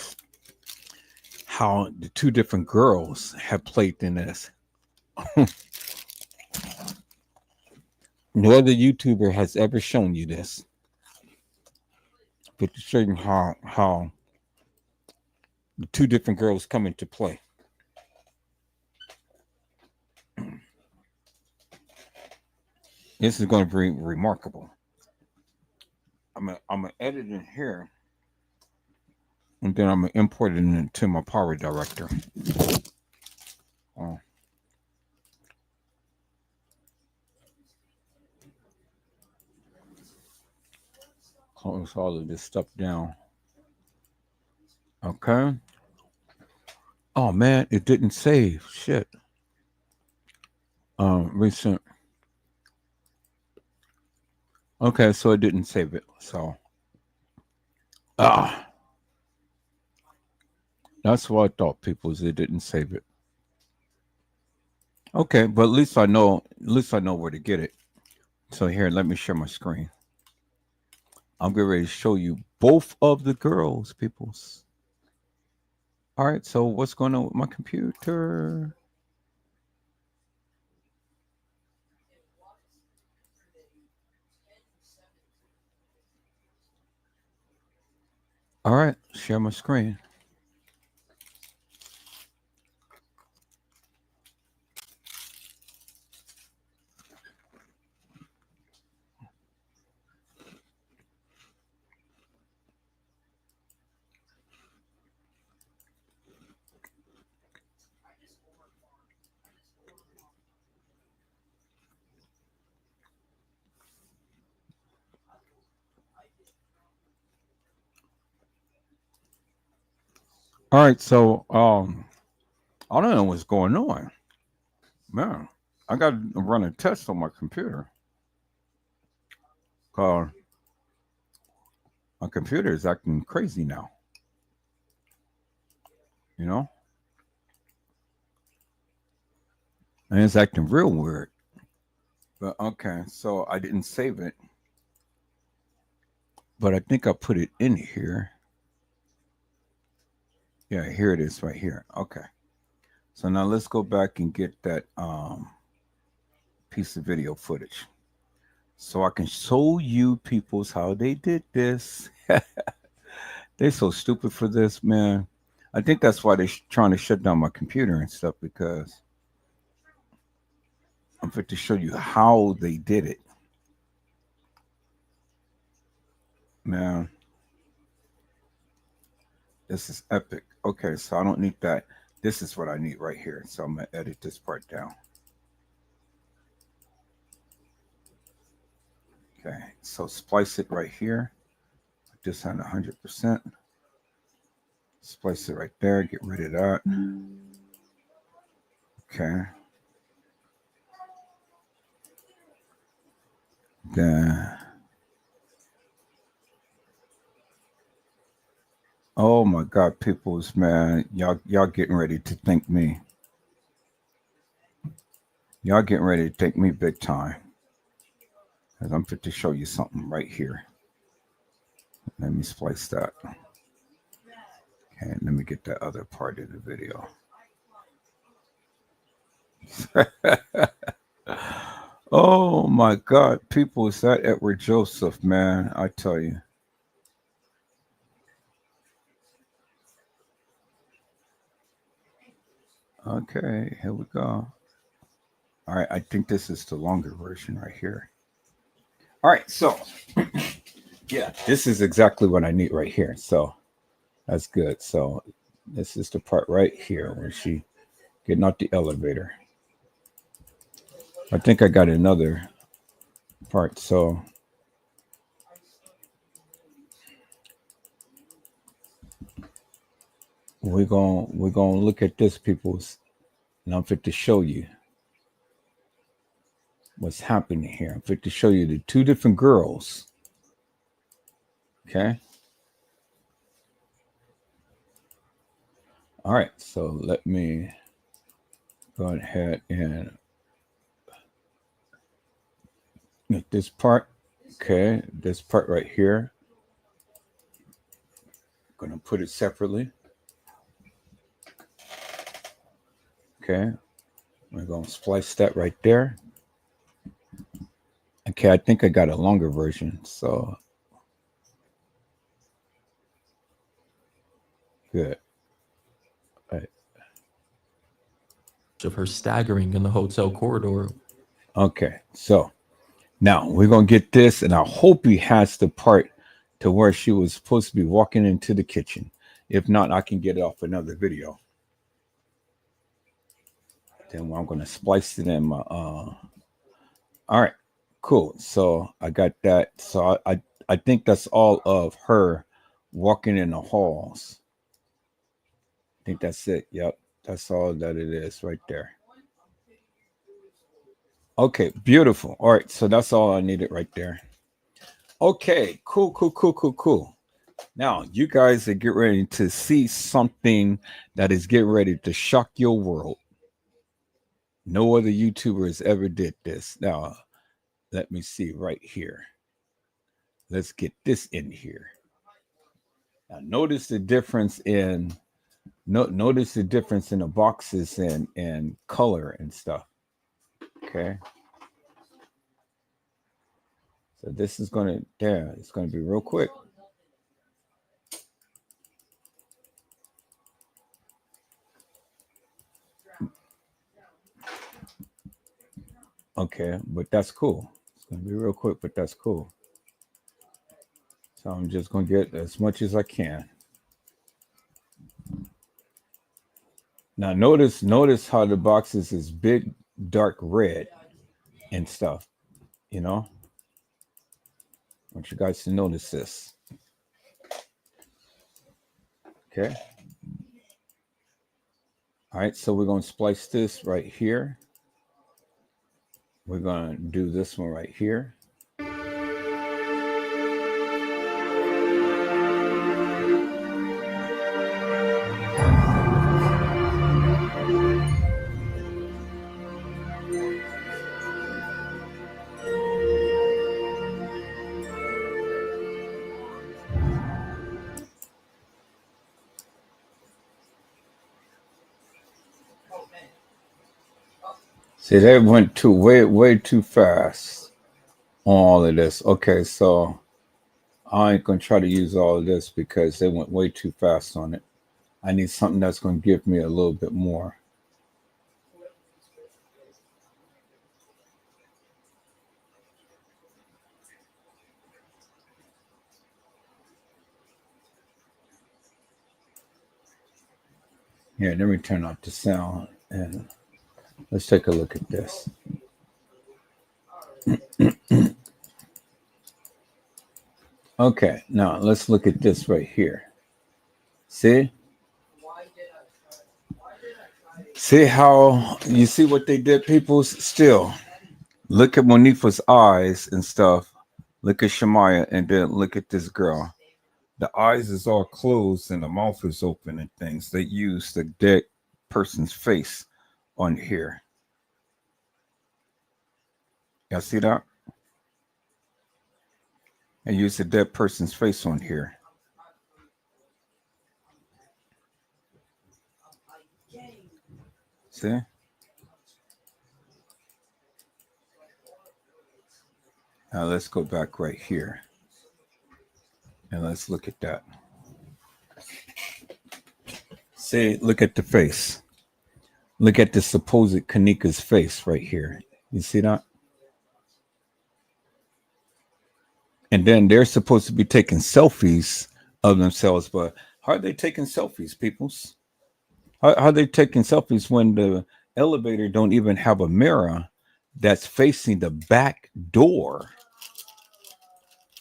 [SPEAKER 1] How the two different girls have played in this. No other YouTuber has ever shown you this. But to show you how the two different girls come into play. This is going to be remarkable. I'm gonna edit in here, and then I'm gonna import it into my Power Director. Oh. Close all of this stuff down. Okay. Oh man, it didn't save. Shit. Recent. Okay, so it didn't save it. So that's what I thought, people, is it didn't save it. Okay, but at least I know where to get it. So here, let me share my screen. I'm getting ready to show you both of the girls, peoples. All right, so what's going on with my computer? All right, share my screen. All right, so I don't know what's going on. Man, I got to run a test on my computer. Cause my computer is acting crazy now. You know? And it's acting real weird. But okay, so I didn't save it. But I think I put it in here. Yeah, here it is right here. Okay. So now let's go back and get that piece of video footage. So I can show you peoples how they did this. They're so stupid for this, man. I think that's why they're trying to shut down my computer and stuff, because I'm fit to show you how they did it. Man, this is epic. Okay, so I don't need that. This is what I need right here. So I'm going to edit this part down. Okay, so splice it right here. Put this on 100%. Splice it right there. Get rid of that. Okay. Then, oh my God, peoples, man, y'all getting ready to thank me. Y'all getting ready to thank me big time. Because I'm fit to show you something right here. Let me splice that. Okay, let me get that other part of the video. Oh my God, people, is that Edward Joseph, man? I tell you. Okay, here we go. All right, I think this is the longer version right here. All right, so yeah, this is exactly what I need right here. So that's good. So this is the part right here where she getting out the elevator. I think I got another part. So we're gonna look at this, people's, and I'm fit to show you what's happening here. I'm fit to show you the two different girls. Okay. All right. So let me go ahead and get this part. Okay. This part right here. I'm gonna put it separately. Okay. We're gonna splice that right there. Okay, I think I got a longer version, so good. All right.
[SPEAKER 7] Of her staggering in the hotel corridor.
[SPEAKER 1] Okay, so now we're gonna get this, and I hope he has the part to where she was supposed to be walking into the kitchen. If not, I can get it off another video. Then I'm gonna splice it in my all right, cool. So I got that. So I think that's all of her walking in the halls. I think that's it. Yep, that's all that it is right there. Okay, beautiful. All right, so that's all I needed right there. Okay, cool. Now, you guys are getting ready to see something that is getting ready to shock your world. No other YouTubers ever did this. Now, let me see right here. Let's get this in here. Now, notice the difference in notice the difference in the boxes and color and stuff. Okay. So this is gonna it's gonna be real quick. Okay, but that's cool. It's gonna be real quick, but that's cool. So I'm just gonna get as much as I can. Now notice how the boxes is big, dark red and stuff. You know, I want you guys to notice this. Okay. All right, so we're gonna splice this right here. We're gonna do this one right here. See, they went way too fast on all of this. Okay, so I ain't gonna try to use all of this because they went way too fast on it. I need something that's gonna give me a little bit more. Here, let me turn off the sound and let's take a look at this. Okay, now let's look at this right here. See? See how you see what they did, people? Still, look at Monifa's eyes and stuff. Look at Shemaya, and then look at this girl. The eyes is all closed and the mouth is open and things. They use the dead person's face on here. Y'all see that? They use the dead person's face on here. See? Now let's go back right here. And let's look at that. See, look at the face. Look at the supposed Kenneka's face right here. You see that? And then they're supposed to be taking selfies of themselves, but how are they taking selfies, peoples? How are they taking selfies when the elevator don't even have a mirror that's facing the back door.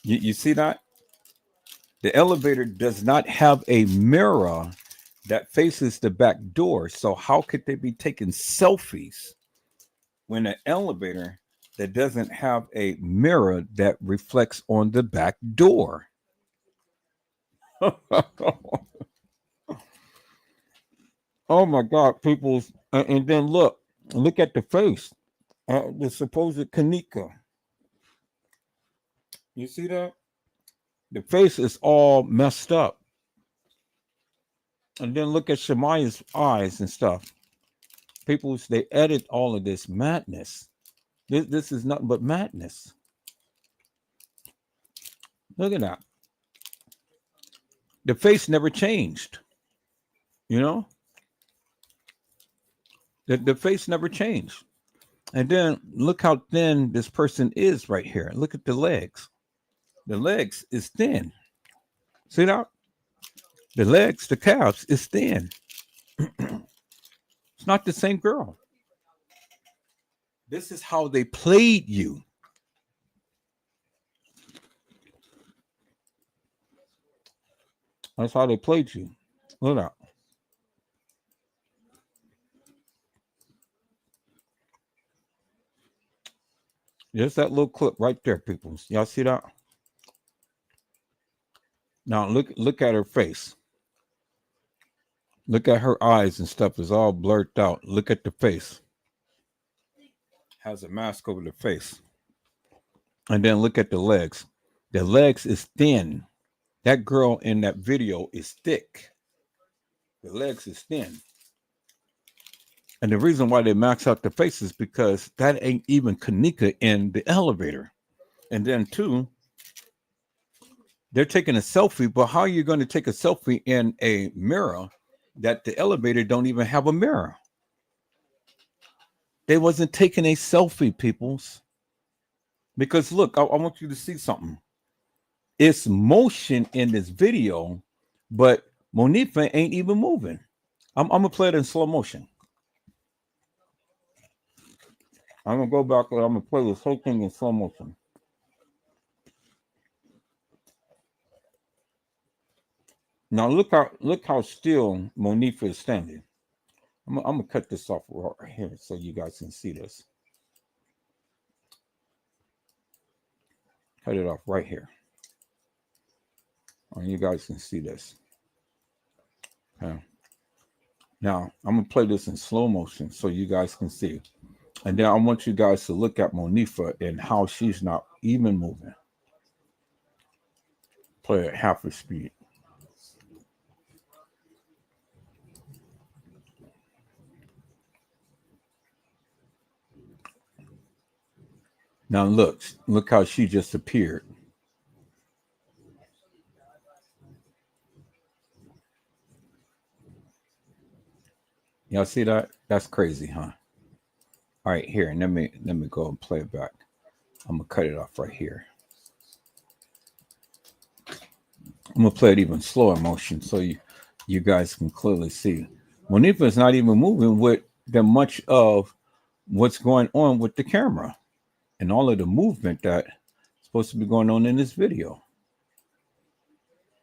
[SPEAKER 1] You see that? The elevator does not have a mirror that faces the back door. So how could they be taking selfies when an elevator that doesn't have a mirror that reflects on the back door? Oh my God, people. And then look at the face. The supposed Kenneka. You see that? The face is all messed up. And then look at Shemaya's eyes and stuff. People, they edit all of this madness. This is nothing but madness. Look at that. The face never changed. You know? The face never changed. And then look how thin this person is right here. Look at the legs. The legs is thin. See that? The legs, the calves is thin. It's not the same girl. This is how they played you. That's how they played you. Look out. Just that little clip right there, people. Y'all see that? Now look at her face. Look at her eyes and stuff is all blurred out. Look at the face. Has a mask over the face. And then look at the legs. The legs is thin. That girl in that video is thick. The legs is thin. And the reason why they max out the face is because that ain't even Kenneka in the elevator. And then two, they're taking a selfie, but how are you going to take a selfie in a mirror that the elevator don't even have a mirror? They wasn't taking a selfie, peoples. Because look, I want you to see something. It's motion in this video, but Monifa ain't even moving. I'm gonna play it in slow motion. I'm gonna go back and I'm gonna play this whole thing in slow motion. Now look how still Monifa is standing. I'm gonna cut this off right here so you guys can see this. Cut it off right here. And you guys can see this. Okay. Now I'm gonna play this in slow motion so you guys can see. And then I want you guys to look at Monifa and how she's not even moving. Play at half her speed. Now look how she just appeared. Y'all see that? That's crazy, huh? All right, here, let me go and play it back. I'm gonna cut it off right here. I'm gonna play it even slower motion so you guys can clearly see. Monifa is not even moving with that much of what's going on with the camera and all of the movement that's supposed to be going on in this video.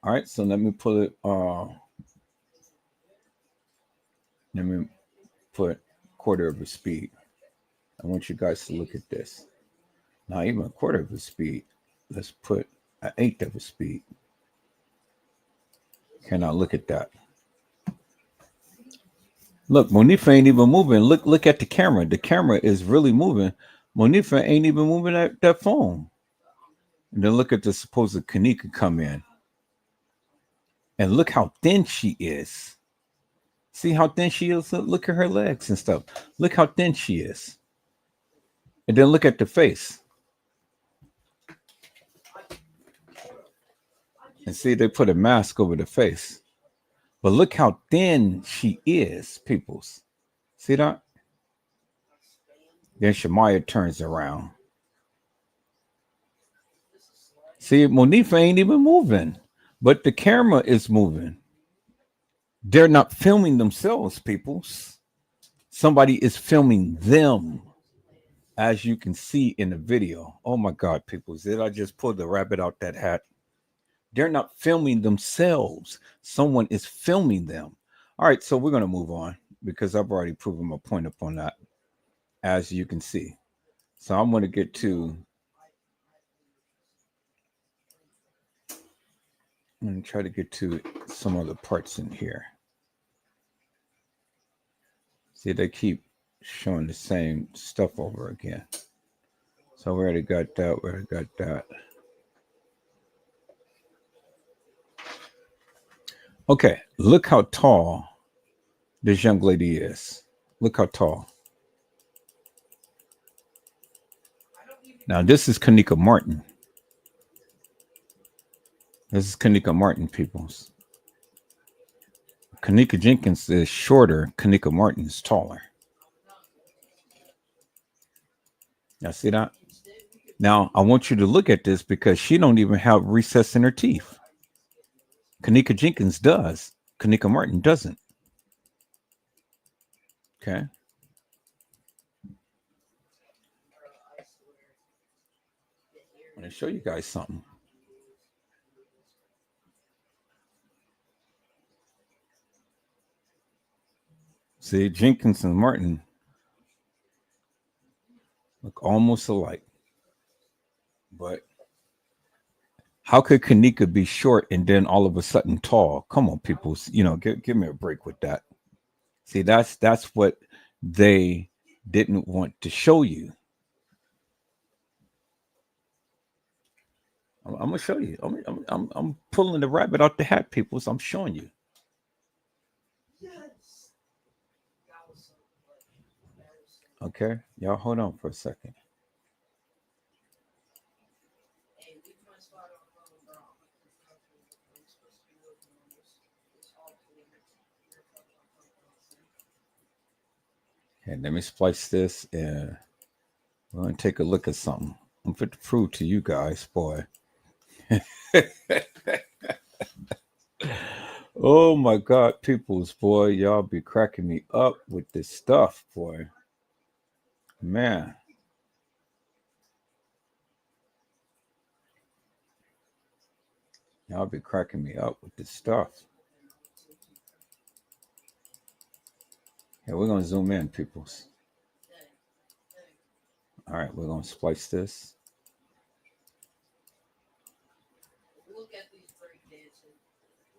[SPEAKER 1] All right, so let me pull it. Let me put quarter of a speed. I want you guys to look at this. Not even a quarter of a speed. Let's put an eighth of a speed. Can I look at that? Look, Monifa ain't even moving. Look at the camera. The camera is really moving. Monifa ain't even moving that phone. And then look at the supposed Kenneka come in. And look how thin she is. See how thin she is? Look at her legs and stuff. Look how thin she is. And then look at the face. And see, they put a mask over the face. But look how thin she is, peoples. See that? Then Shemaya turns around. See, Monifa ain't even moving. But the camera is moving. They're not filming themselves, peoples. Somebody is filming them. as you can see in the video. Oh my God, people, did I just pull the rabbit out that hat? They're not filming themselves. Someone is filming them. All right, so we're going to move on because I've already proven my point upon that, as you can see. So I'm going to get to, I'm going to try to get to some other parts in here. See, they keep showing the same stuff over again. So we already got that. We already got that. Okay, look how tall this young lady is. Look how tall. Now, this is Kenneka Martin. This is Kenneka Martin, peoples. Kenneka Jenkins is shorter. Kenneka Martin is taller. Now, see that? Now, I want you to look at this because she don't even have recess in her teeth. Kenneka Jenkins does. Kenneka Martin doesn't. Okay. I'm going to show you guys something. See, Jenkins and Martin look almost alike. But how could Kenneka be short and then all of a sudden tall? Come on, people. You know, give me a break with that. See, that's what they didn't want to show you. I'm gonna show you. I'm pulling the rabbit out the hat, people. So I'm showing you. Okay, y'all hold on for a second. Okay, let me splice this and we're gonna take a look at something. I'm fit to prove to you guys, boy. Oh my God, peoples, boy, y'all be cracking me up with this stuff, boy. Man. Y'all be cracking me up with this stuff. Yeah, we're gonna zoom in, peoples. All right, we're gonna splice this.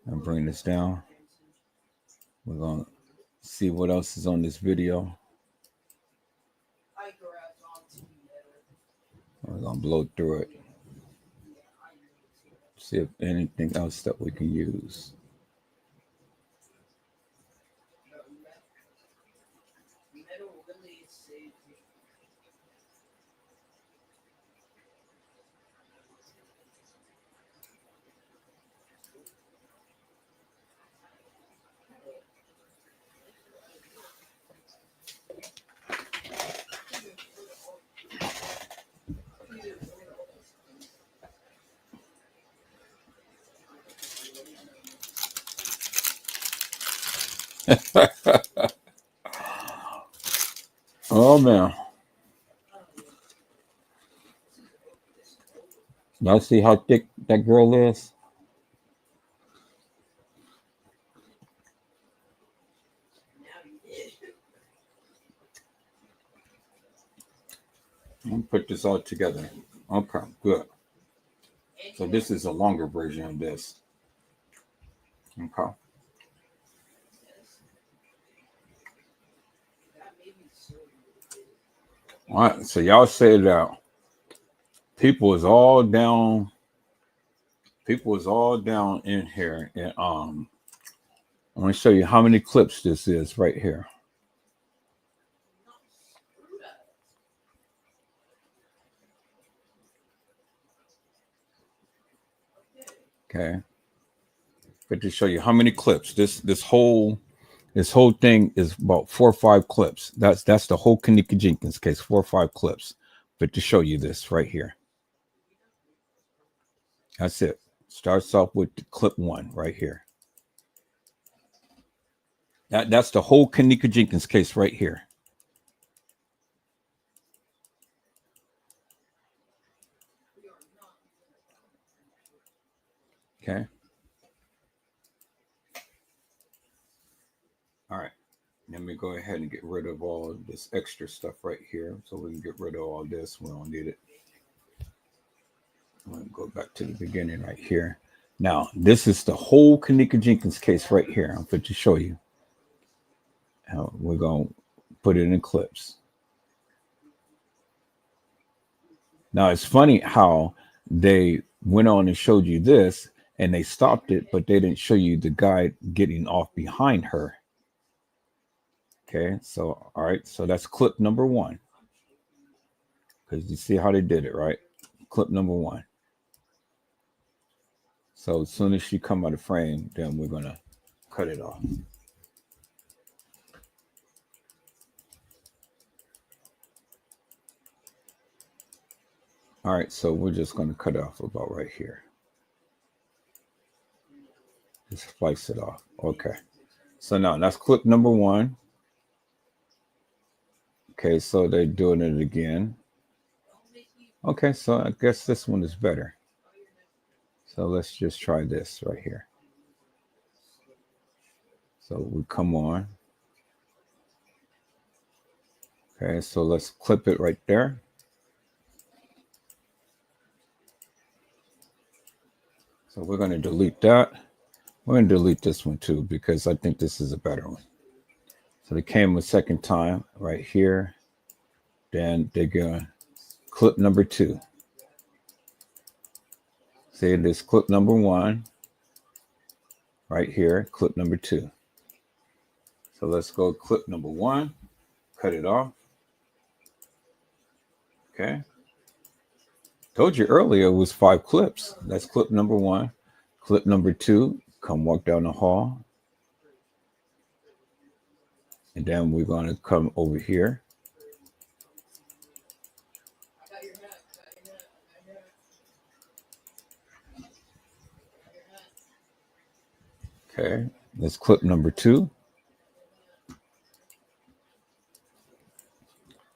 [SPEAKER 1] And bring this down. We're gonna see what else is on this video. We're gonna blow through it. See if anything else that we can use. Oh man. Y'all see how thick that girl is? I'm gonna put this all together. Okay, good. So this is a longer version of this. Okay. All right, so y'all say that people is all down in here, and I'm going to show you how many clips this is right here. Okay, but to show you how many clips, this whole thing is about 4 or 5 clips. That's the whole Kenneka Jenkins case, 4 or 5 clips. But to show you this right here, that's it. Starts off with clip 1 right here. That's the whole Kenneka Jenkins case right here. Okay. All right. Let me go ahead and get rid of all this extra stuff right here so we can get rid of all this. We don't need it. I'm going to go back to the beginning right here. Now, this is the whole Kenneka Jenkins case right here. I'm going to show you. We're going to put it in clips. Now, it's funny how they went on and showed you this and they stopped it, but they didn't show you the guy getting off behind her. Okay, so, all right, so that's clip number one. Because you see how they did it, right? Clip number one. So as soon as she come out of frame, then we're going to cut it off. All right, so we're just going to cut off about right here. Just slice it off. Okay. So now that's clip number one. Okay, so they're doing it again. Okay, so I guess this one is better. So let's just try this right here. So we come on. Okay, so let's clip it right there. So we're going to delete that. We're going to delete this one too, because I think this is a better one. So they came a second time right here. Then they're going clip number two. See, this clip number one right here, clip number two. So let's go clip number one, cut it off. Okay. Told you earlier it was 5 clips. That's clip number one. Clip number two, come walk down the hall. And then we're going to come over here. Okay, that's clip number two.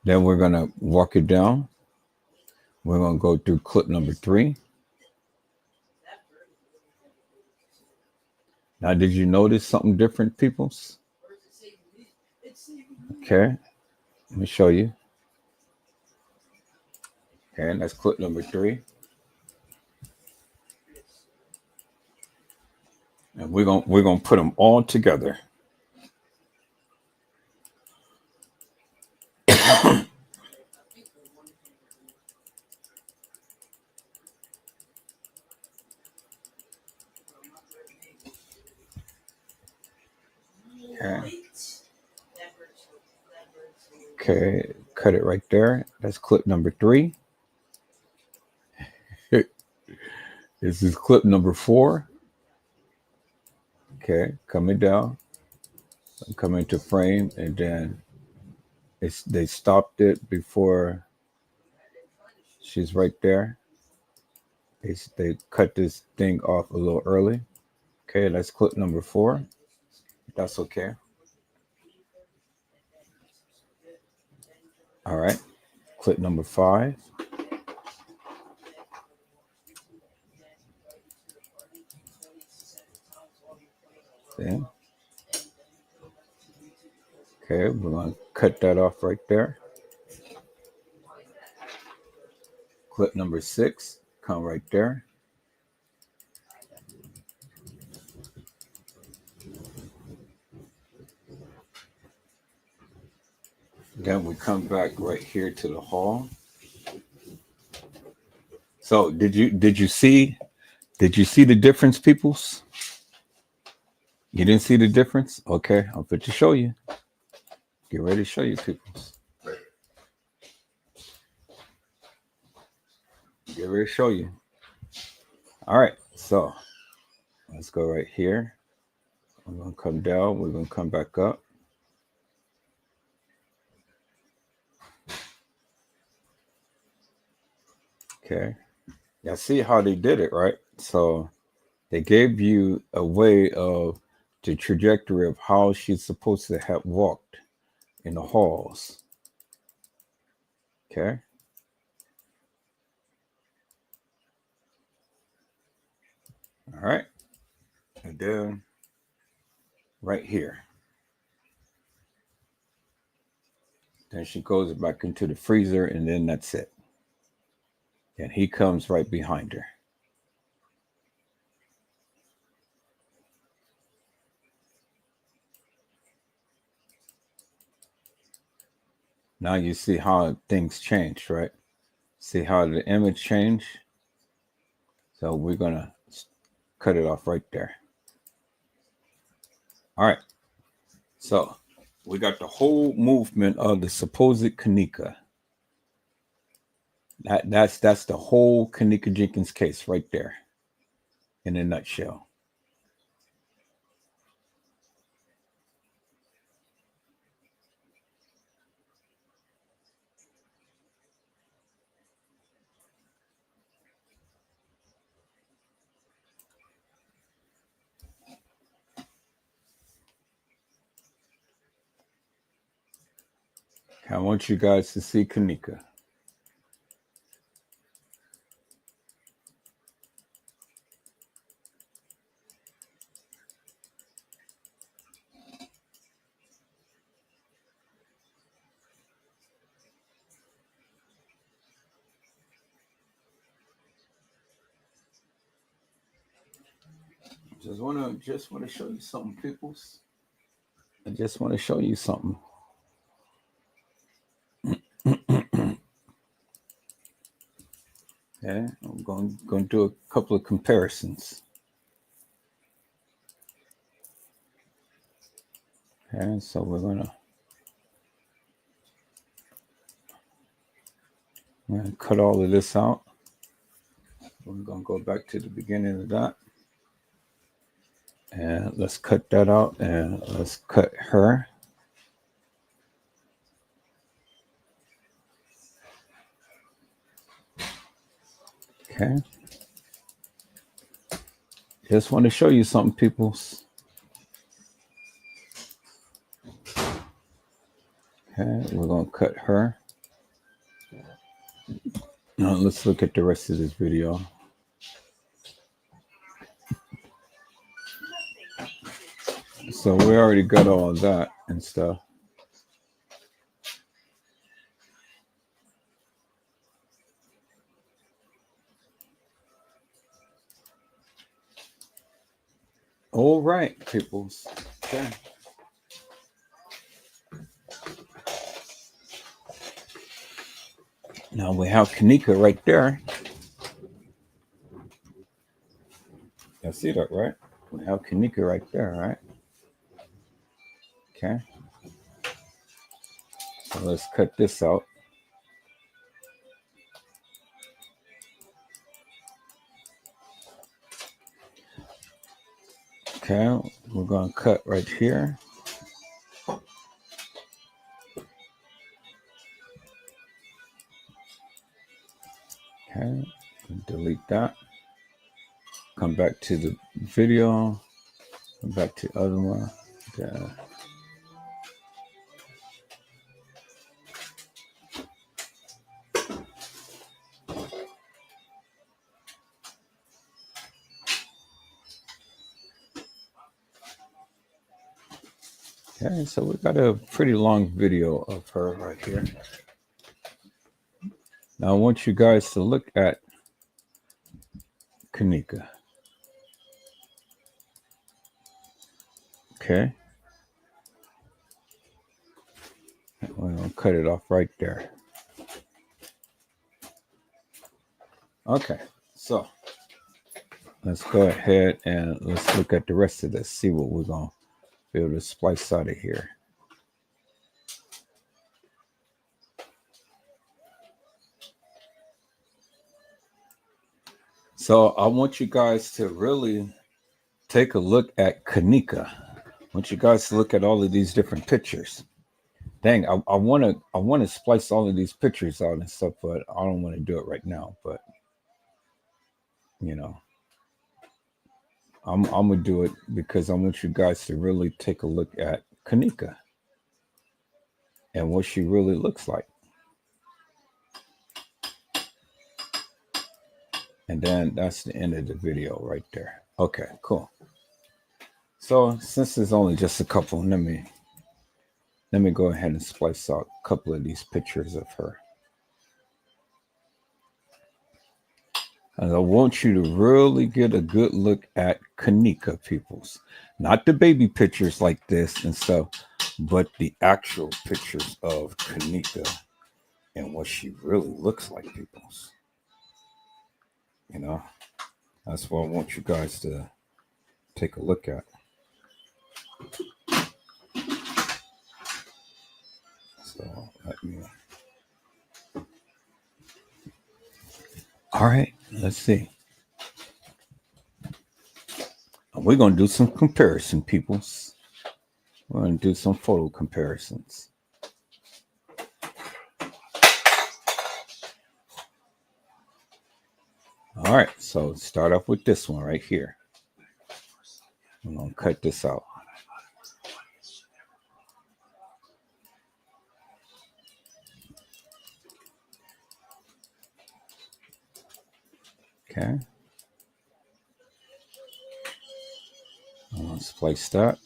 [SPEAKER 1] Then we're going to walk it down. We're going to go through clip number three. Now, did you notice something different, peoples? Okay, let me show you. Okay, and that's clip number three. And we're gonna put them all together. Okay. Okay, cut it right there. That's clip number three. This is clip number four. Okay, coming down, coming to frame, and then they stopped it before she's right there. They cut this thing off a little early. Okay, that's clip number four. That's okay. All right, clip number five. See? Okay, we're going to cut that off right there. Clip number six, come right there. Then we come back right here to the hall. So did you see the difference, peoples? You didn't see the difference? Okay, I'm fit to show you. Get ready to show you, peoples. Get ready to show you. All right, so let's go right here. We're gonna come down. We're gonna come back up. Okay. Now see how they did it, right? So they gave you a way of the trajectory of how she's supposed to have walked in the halls. Okay. All right. And then right here. Then she goes back into the freezer, and then that's it. And he comes right behind her. Now you see how things changed, right? See how the image changed? So we're going to cut it off right there. All right. So we got the whole movement of the supposed Kenneka. That's the whole Kenneka Jenkins case right there in a nutshell. I want you guys to see Kenneka. Just want to show you something, peoples. I just want to show you something. Okay, I'm going to do a couple of comparisons. Okay, so we're going to cut all of this out. We're going to go back to the beginning of that. And let's cut that out, and let's cut her. Okay. Just want to show you something, peoples. Okay, we're going to cut her. Now let's look at the rest of this video. So we already got all of that and stuff. All right, peoples. Okay. Now we have Kenneka right there. You see that, right? We have Kenneka right there, right? Okay. So let's cut this out. Okay, we're going to cut right here. Okay, delete that. Come back to the video. Come back to the other one. Okay, so we got a pretty long video of her right here. Now I want you guys to look at Kenneka. Okay. We're going to cut it off right there. Okay, so let's go ahead and let's look at the rest of this, see what we're going to be able to splice out of here. So I want you guys to really take a look at Kenneka. I want you guys to look at all of these different pictures. Dang, I want to splice all of these pictures out and stuff, but I don't want to do it right now. But you know, I'm gonna do it because I want you guys to really take a look at Kenneka and what she really looks like. And then that's the end of the video right there. Okay, cool. So since there's only just a couple, let me go ahead and splice out a couple of these pictures of her. And I want you to really get a good look at Kenneka, peoples. Not the baby pictures like this and stuff, but the actual pictures of Kenneka and what she really looks like, peoples. You know, that's what I want you guys to take a look at. So let me. All right, let's see. We're gonna do some comparison, peoples. We're gonna do some photo comparisons. All right, so start off with this one right here. I'm gonna cut this out. Okay. I'm gonna splice that.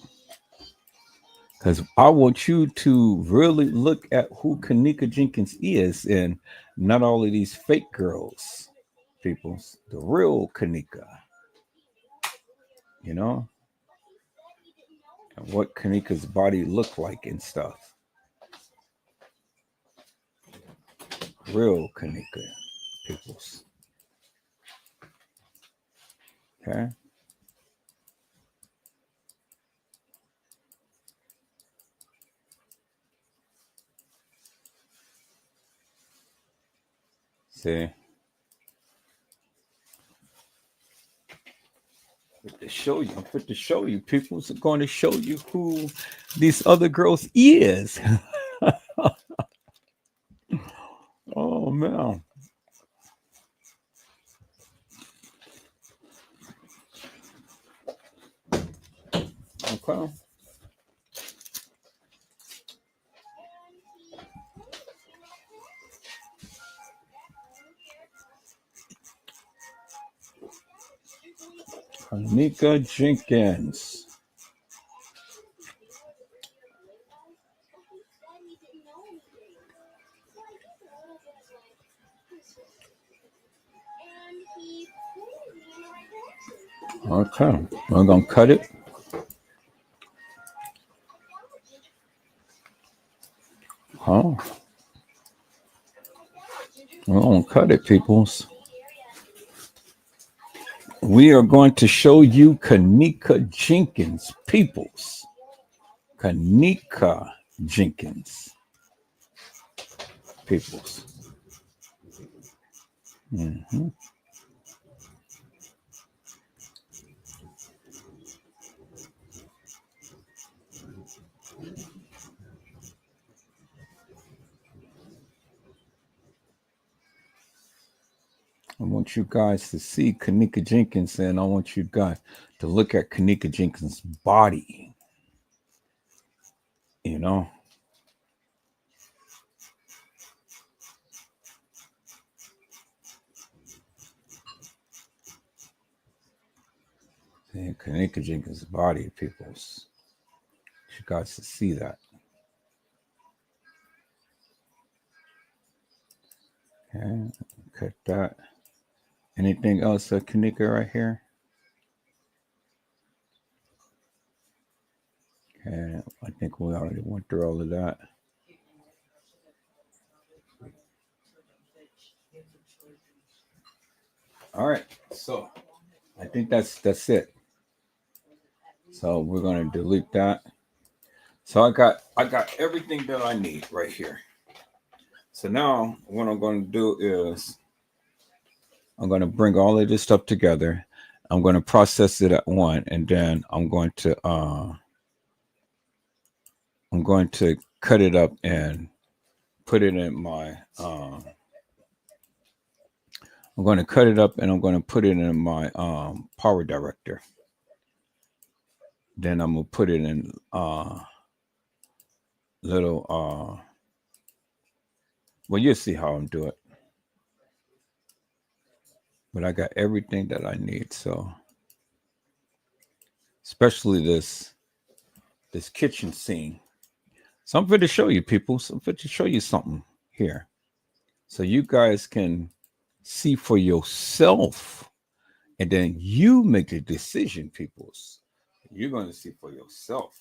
[SPEAKER 1] Because I want you to really look at who Kenneka Jenkins is and not all of these fake girls, peoples. The real Kenneka, you know, and what Kenneka's body looked like and stuff. Real Kenneka, peoples. Okay. See, I'm fit to show you, people. It's going to show you who these other girls is. Oh man. Okay. Kenneka Jenkins. Okay, we're gonna cut it. Oh, we're gonna cut it, peoples. We are going to show you Kenneka Jenkins, peoples. Kenneka Jenkins, peoples. Mm-hmm. I want you guys to see Kenneka Jenkins, and I want you guys to look at Kenneka Jenkins' body. You know, see Kenneka Jenkins' body, peoples. You guys to see that. Okay, cut that. Anything else, Kenneka, right here? Okay, I think we already went through all of that. All right, so I think that's it. So we're gonna delete that. So I got everything that I need right here. So now what I'm gonna do is I'm gonna bring all of this stuff together. I'm gonna process it at one, and then I'm going to cut it up and put it in my I'm going to cut it up and I'm going to put it in my power director. Then I'm going to put it in little well, you'll see how I'm doing it. But I got everything that I need, so especially this kitchen scene. Something to show you, people. Something to show you something here, so you guys can see for yourself, and then you make the decision, peoples. You're going to see for yourself.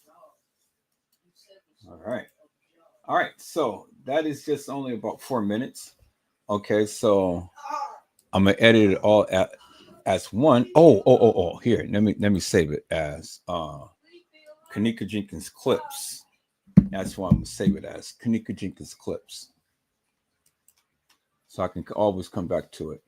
[SPEAKER 1] All right. So that is just only about 4 minutes. Okay, so I'm gonna edit it all as one. Oh. Here, let me save it as Kenneka Jenkins clips. That's why I'm gonna save it as Kenneka Jenkins clips, so I can always come back to it.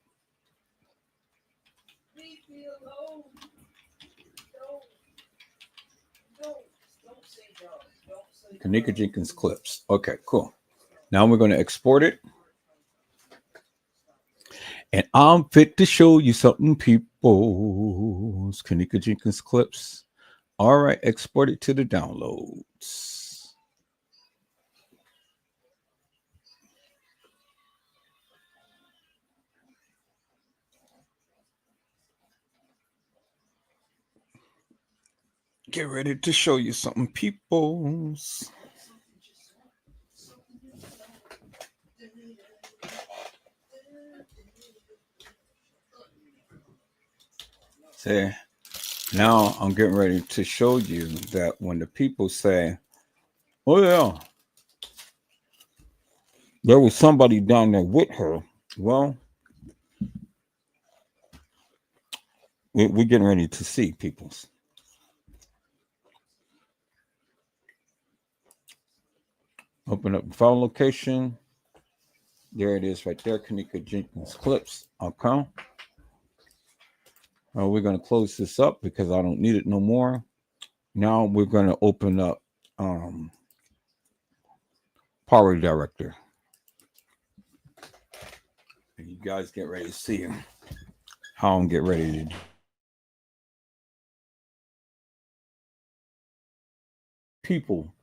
[SPEAKER 1] Kenneka Jenkins clips. Okay, cool. Now we're gonna export it. And I'm fit to show you something, people. Kenneka Jenkins clips. All right, export it to the downloads. Get ready to show you something, peoples. See, now I'm getting ready to show you that when the people say, oh yeah, there was somebody down there with her, well, we're getting ready to see, peoples. Open up the file location. There it is right there, Kenneka Jenkins clips. Okay. We're going to close this up because I don't need it no more. Now we're going to open up Power Director. And you guys get ready to see how I'm getting ready to do. People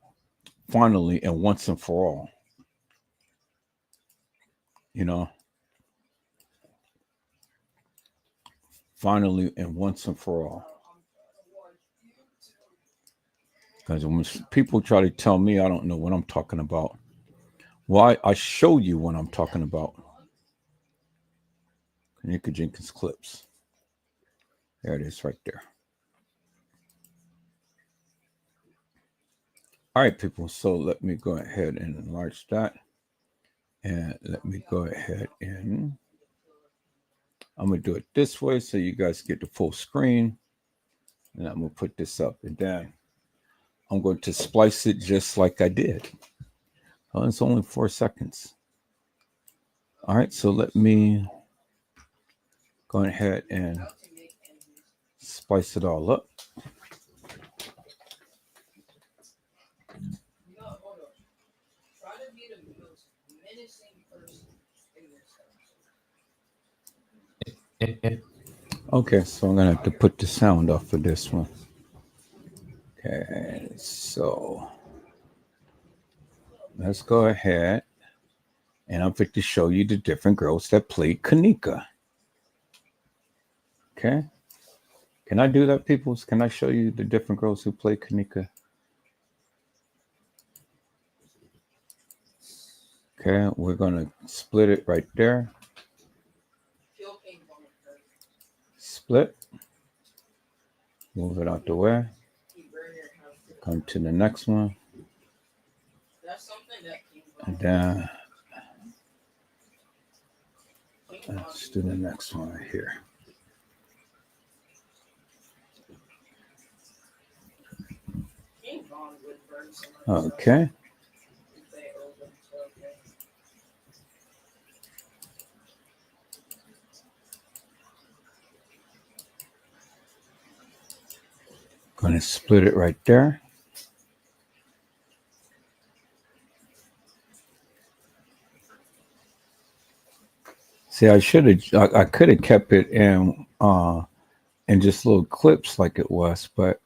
[SPEAKER 1] finally and once and for all. You know, finally and once and for all. Because when people try to tell me I don't know what I'm talking about, well, I show you what I'm talking about. Kenneka Jenkins clips. There it is right there. All right, people. So let me go ahead and enlarge that. And let me go ahead and I'm going to do it this way so you guys get the full screen. And I'm going to put this up. And then I'm going to splice it just like I did. Oh, it's only 4 seconds. All right, so let me go ahead and splice it all up. Okay, so I'm gonna have to put the sound off for this one. Okay, so let's go ahead and I'm fit to show you the different girls that played Kenneka. Okay, can I do that, people? Can I show you the different girls who played Kenneka? Okay, we're gonna split it right there. Split. Move it out the way. Come to the next one. And then let's do the next one right here. Okay. Going to split it right there. See, I could have kept it in just little clips like it was, but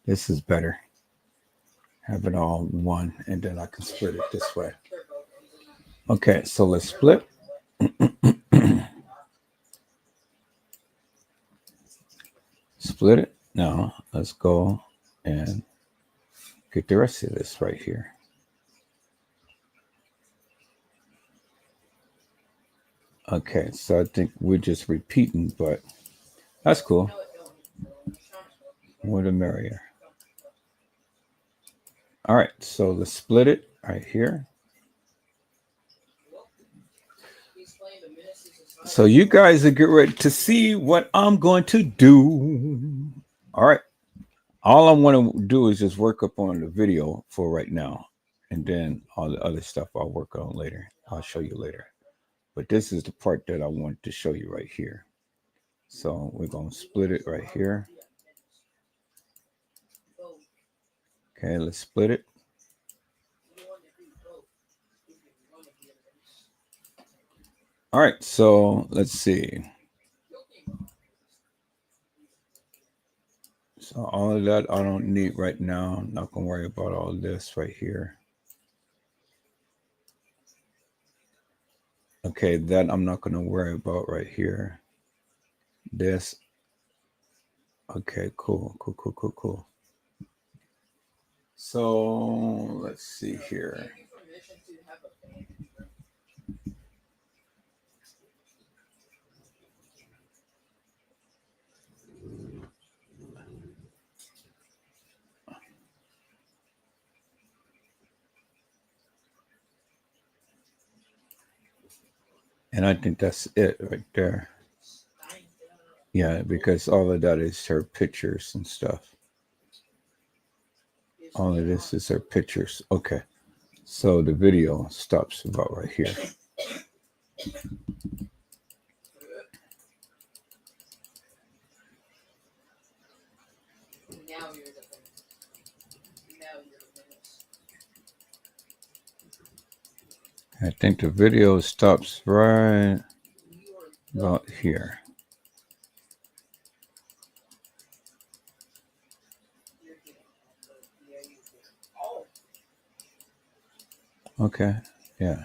[SPEAKER 1] this is better. Have it all one, and then I can split it this way. Okay, so let's split. Split it. Now let's go and get the rest of this right here. Okay, so I think we're just repeating, but that's cool. More the merrier. All right, so let's split it right here. So you guys are getting ready to see what I'm going to do. All right. All I want to do is just work up on the video for right now. And then all the other stuff I'll work on later. I'll show you later. But this is the part that I wanted to show you right here. So we're going to split it right here. Okay, let's split it. All right, so let's see. So all of that I don't need right now. I'm not going to worry about all this right here. Okay, that I'm not going to worry about right here. This. Okay, cool. So let's see here. And I think that's it right there. Yeah, because all of that is her pictures and stuff. All of this is her pictures. Okay. So the video stops about right here. I think the video stops right about here. Okay, yeah.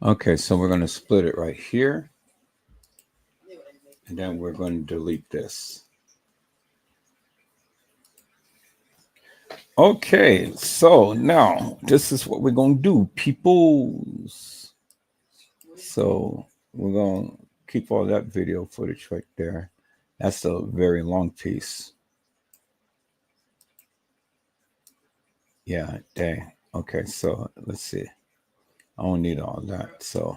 [SPEAKER 1] Okay, so we're going to split it right here. And then we're going to delete this. Okay, so now this is what we're going to do, peoples. So we're going to keep all that video footage right there. That's a very long piece. Yeah, dang. Okay, so let's see. I don't need all that. So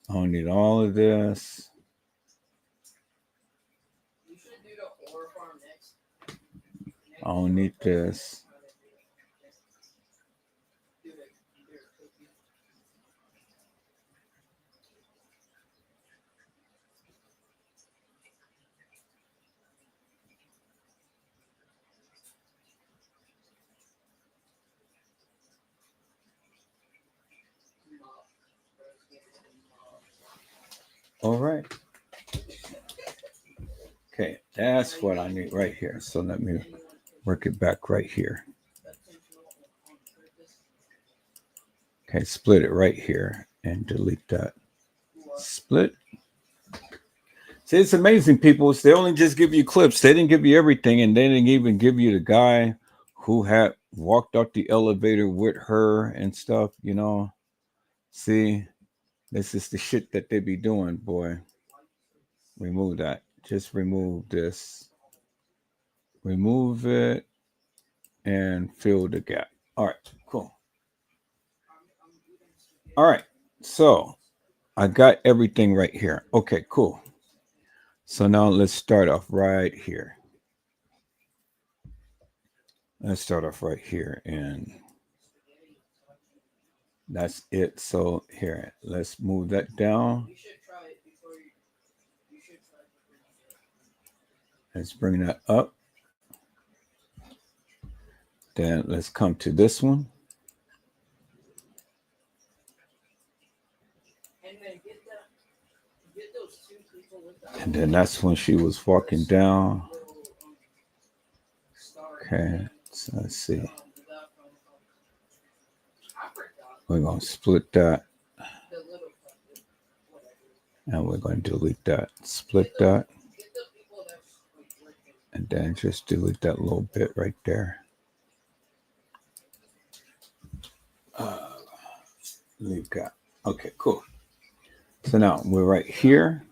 [SPEAKER 1] I don't need all of this. I don't need this. All right. Okay, that's what I need right here. So let me work it back right here. Okay, split it right here and delete that. Split. See, it's amazing, people. They only just give you clips. They didn't give you everything, and they didn't even give you the guy who had walked up the elevator with her and stuff, you know. See, this is the shit that they be doing, boy. Remove that. Just remove this. Remove it and fill the gap. All right, cool. All right, so I got everything right here. Okay, cool. So now let's start off right here. Let's start off right here, and that's it. So here, let's move that down. Let's bring that up. Then let's come to this one. And then that's when she was walking down. Okay, so let's see. We're going to split that. And we're going to delete that, split that, and then just delete that little bit right there. Leave that. Okay, cool. So now we're right here.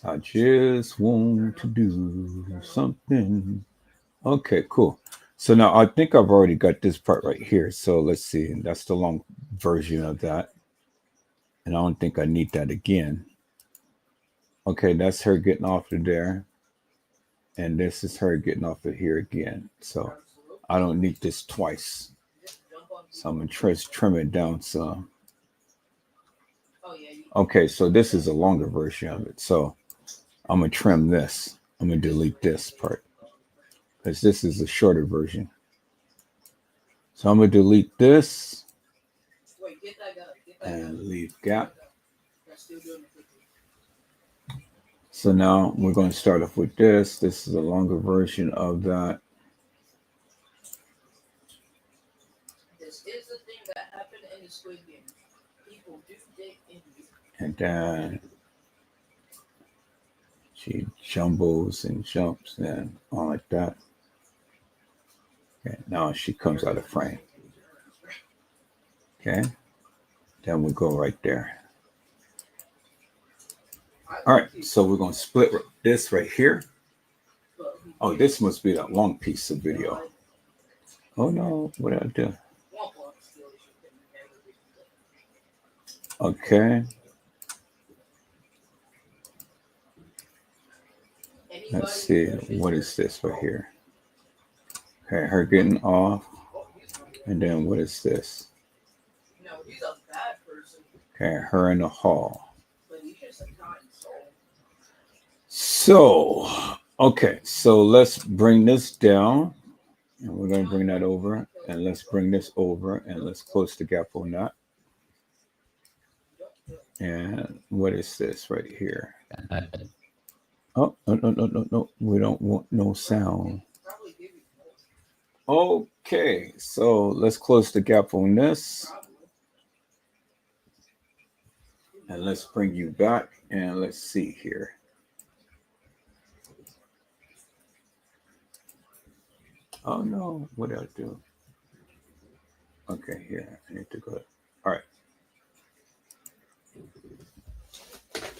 [SPEAKER 1] I just want to do something. Okay, cool. So now I think I've already got this part right here. So let's see. That's the long version of that. And I don't think I need that again. Okay, that's her getting off of there. And this is her getting off of here again. So I don't need this twice. So I'm going to trim it down some. Okay, so this is a longer version of it. So I'm going to trim this. I'm going to delete this part because this is a shorter version. So I'm going to delete this and leave gap. So now we're going to start off with this. This is a longer version of that.
[SPEAKER 2] This is the thing that happened in the Squid Game. People do dig in you.
[SPEAKER 1] And then she jumbles and jumps and all like that. Okay, now she comes out of frame. Okay, then we go right there. All right, so we're going to split this right here. Oh, this must be that long piece of video. Oh no, what did I do? Okay. Let's see, what is this right here? Okay, her getting off. And then what is this? Okay, her in the hall. So, okay, so let's bring this down. And we're going to bring that over. And let's bring this over. And let's close the gap on that. And what is this right here? Oh, no. We don't want no sound. Okay, so let's close the gap on this. And let's bring you back and let's see here. Oh no, what did I do? Okay, here, I need to go. All right.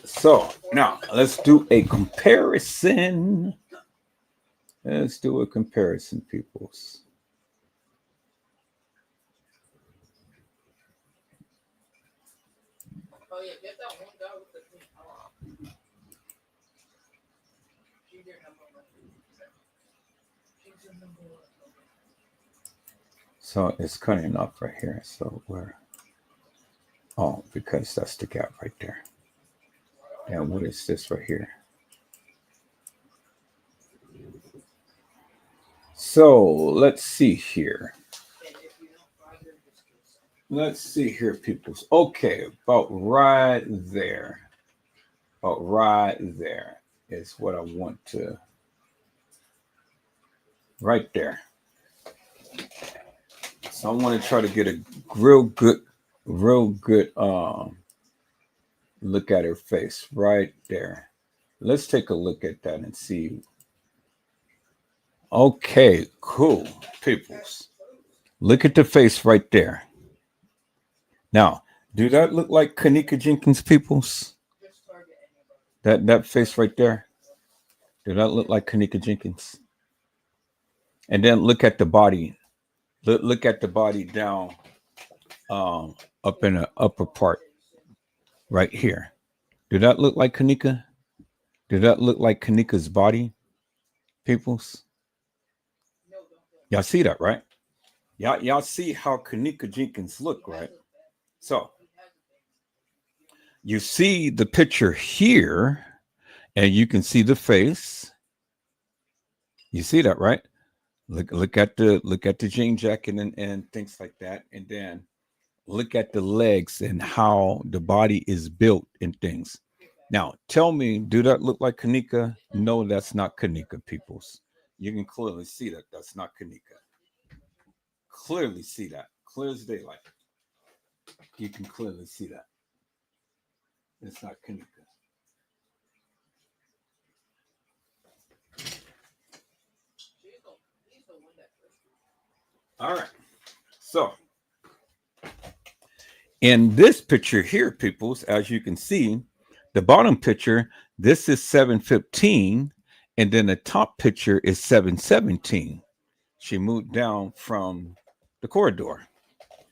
[SPEAKER 1] So now let's do a comparison. Let's do a comparison, peoples.
[SPEAKER 2] Oh yeah, get that one guy with the thing.
[SPEAKER 1] So it's cutting off right here. So we're, oh, because that's the gap right there. And what is this right here? So let's see here. Let's see here, peoples. Okay, about right there. About right there is what I want to. Right there. So I want to try to get a real good look at her face right there. Let's take a look at that and see. Okay, cool, peoples. Look at the face right there. Now, do that look like Kenneka Jenkins, peoples? That face right there. Do that look like Kenneka Jenkins? And then look at the body. Look at the body down, up in the upper part, right here. Do that look like Kenneka? Do that look like Kenneka's body, peoples? Y'all see that, right? Y'all see how Kenneka Jenkins look, right? So you see the picture here, and you can see the face. You see that, right? Look at the jean jacket and things like that, and then look at the legs and how the body is built and things. Now, tell me, do that look like Kenneka? No, that's not Kenneka, peoples. You can clearly see that that's not Kenneka. Clearly see that. clear as daylight. You can clearly see that. It's not Kenneka. All right. So in this picture here, peoples, as you can see, the bottom picture, this is 7:15, and then the top picture is 7:17. She moved down from the corridor,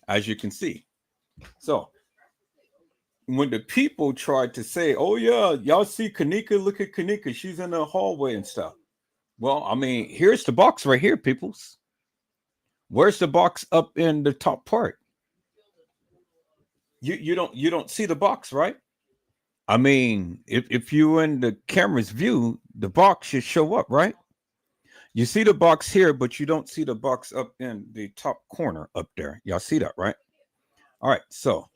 [SPEAKER 1] as you can see. So when the people tried to say, "Oh yeah, y'all see Kenneka? Look at Kenneka. She's in the hallway and stuff." Well, I mean, here's the box right here, peoples. Where's the box up in the top part? You don't see the box, right? I mean, if you're in the camera's view, the box should show up, right? You see the box here, but you don't see the box up in the top corner up there. Y'all see that, right? All right, so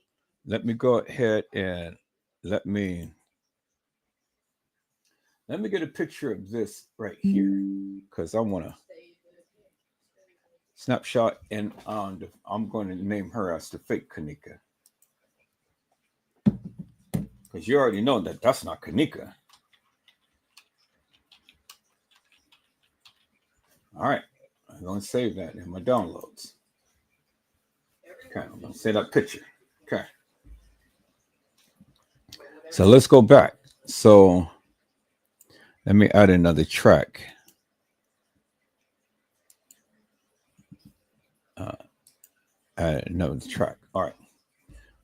[SPEAKER 1] let me go ahead and let me get a picture of this right here because I want to snapshot, and I'm going to name her as the fake Kenneka because you already know that that's not Kenneka. All right, I'm going to save that in my downloads. Okay, I'm going to save that picture. Okay. So let's go back. So let me add another track. Add another track. All right.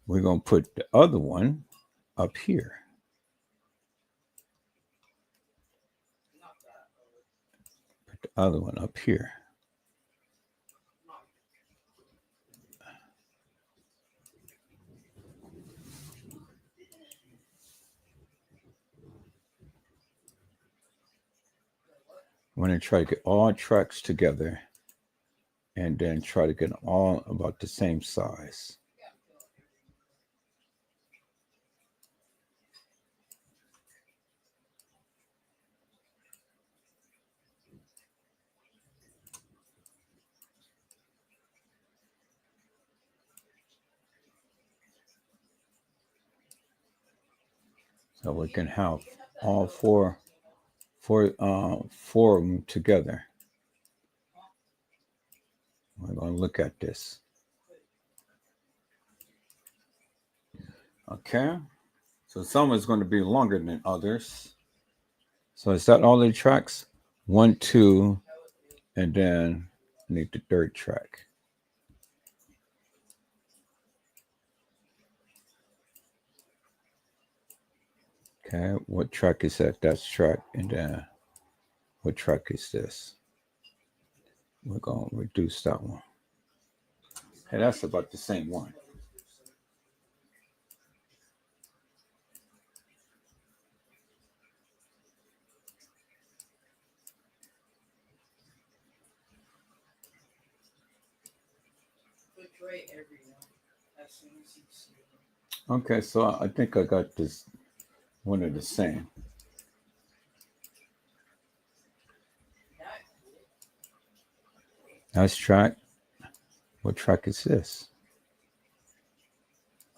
[SPEAKER 1] We're going to put the other one up here. Put the other one up here. I'm going to try to get all tracks together and then try to get them all about the same size. So we can have all four of them together. We're going to look at this. Okay. So some is going to be longer than others. So is that all the tracks? 1, 2, and then I need the third track. Okay, what track is that? That's track. And then what track is this? We're going to reduce that one. Okay, that's about the same one. Okay, so I think I got this one of the same. That's track. What track is this?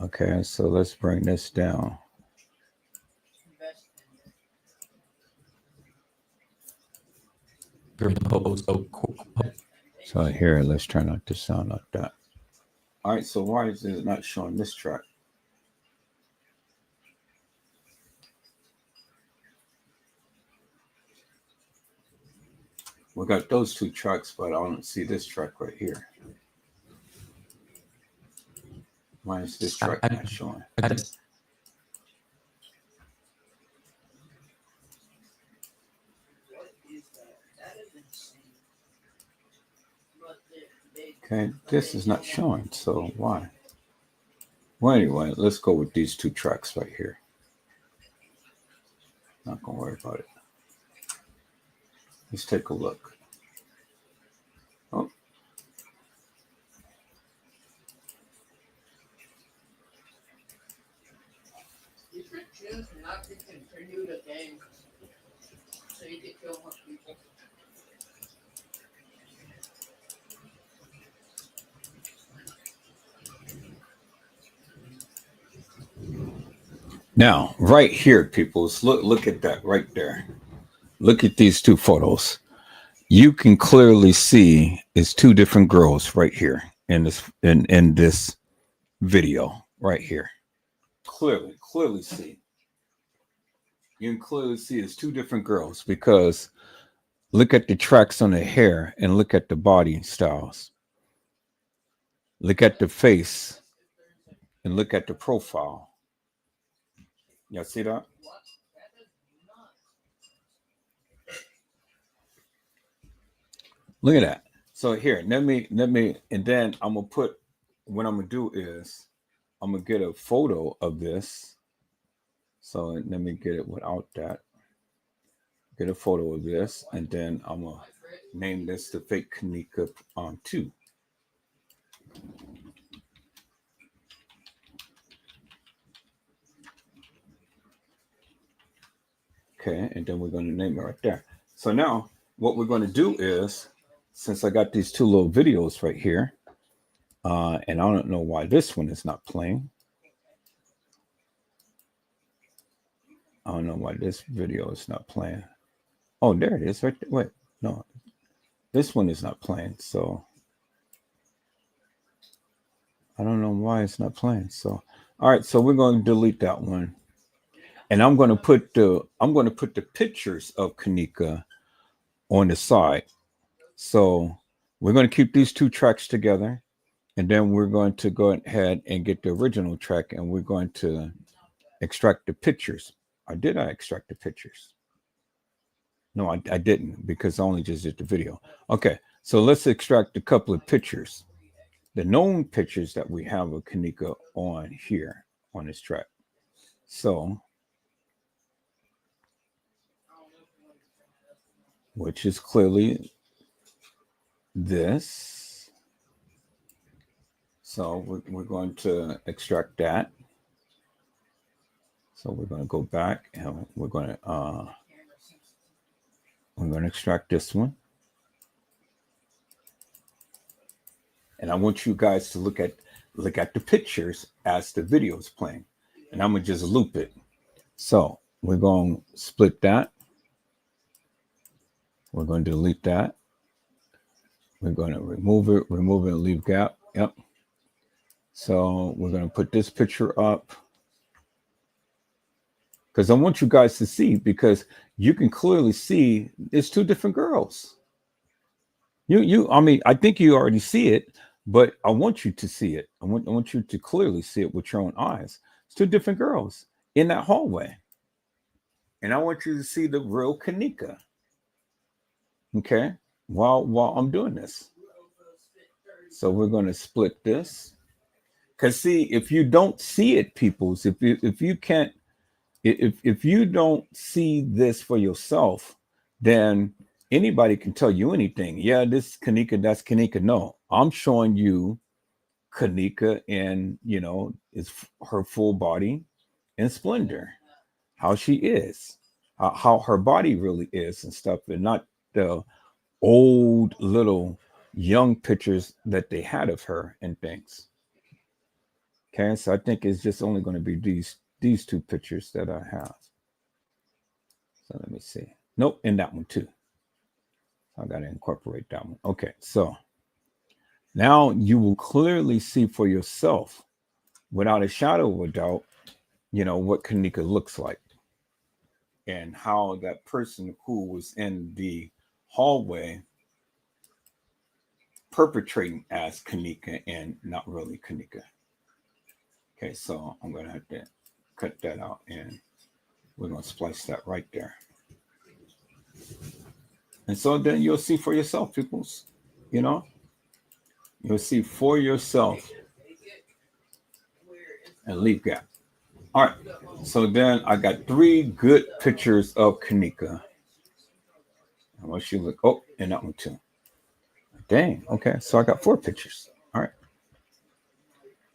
[SPEAKER 1] Okay, so let's bring this down. So here, let's turn out the sound like that. All right, so why is it not showing this track? We got those two tracks, but I don't see this track right here. Why is this track not showing? Okay, this is not showing, so why? Well, anyway, let's go with these two tracks right here. Not gonna worry about it. Let's take a look. Oh.
[SPEAKER 2] You should choose not to continue the game so you can kill more people.
[SPEAKER 1] Now, right here, peoples, look at that right there. Look at these two photos. You can clearly see it's two different girls right here in this video right here. Clearly see. You can clearly see it's two different girls because look at the tracks on the hair and look at the body styles. Look at the face and look at the profile. Y'all see that? Look at that. So here, let me, and then I'm gonna put. What I'm gonna do is I'm gonna get a photo of this. So let me get it without that. Get a photo of this, and then I'm gonna name this the fake Kenneka 2. Okay, and then we're going to name it right there. So now what we're going to do is, since I got these two little videos right here, and I don't know why this one is not playing. I don't know why this video is not playing. Oh, there it is right there. Wait, no, this one is not playing. So I don't know why it's not playing. So, all right, so we're going to delete that one. And I'm going to put the pictures of Kenneka on the side. So we're going to keep these two tracks together, and then we're going to go ahead and get the original track, and we're going to extract the pictures. I extract the pictures? No, I didn't, because I only just did the video. Okay, so let's extract a couple of pictures, the known pictures that we have of Kenneka on here on this track. So, which is clearly this. So we're going to extract that. So we're going to go back and we're going to extract this one. And I want you guys to look at the pictures as the video is playing. And I'm going to just loop it. So we're going to split that. We're going to delete that. We're going to remove it, and leave gap. Yep. So we're going to put this picture up, because I want you guys to see, because you can clearly see it's two different girls. I mean, I think you already see it, but I want you to see it. I want you to clearly see it with your own eyes. It's two different girls in that hallway. And I want you to see the real Kenneka. Okay? While I'm doing this. So we're going to split this. Because see, if you don't see it, peoples, if you can't, if you don't see this for yourself, then anybody can tell you anything. Yeah, this is Kenneka, that's Kenneka. No, I'm showing you Kenneka and, is her full body and splendor, how she is, how her body really is and stuff, and not the old little young pictures that they had of her and things. Okay, so I think it's just only going to be these two pictures that I have. So let me see. Nope, and that one too. I got to incorporate that one. Okay, so now you will clearly see for yourself, without a shadow of a doubt, what Kenneka looks like, and how that person who was in the hallway perpetrating as Kenneka and not really Kenneka. Okay, so I'm going to have to cut that out, and we're going to splice that right there. And so then you'll see for yourself, peoples. You'll see for yourself and leave gap. All right. So then I got 3 good pictures of Kenneka. I want you to look. Oh, and that one too. Dang. Okay. So I got 4 pictures. All right.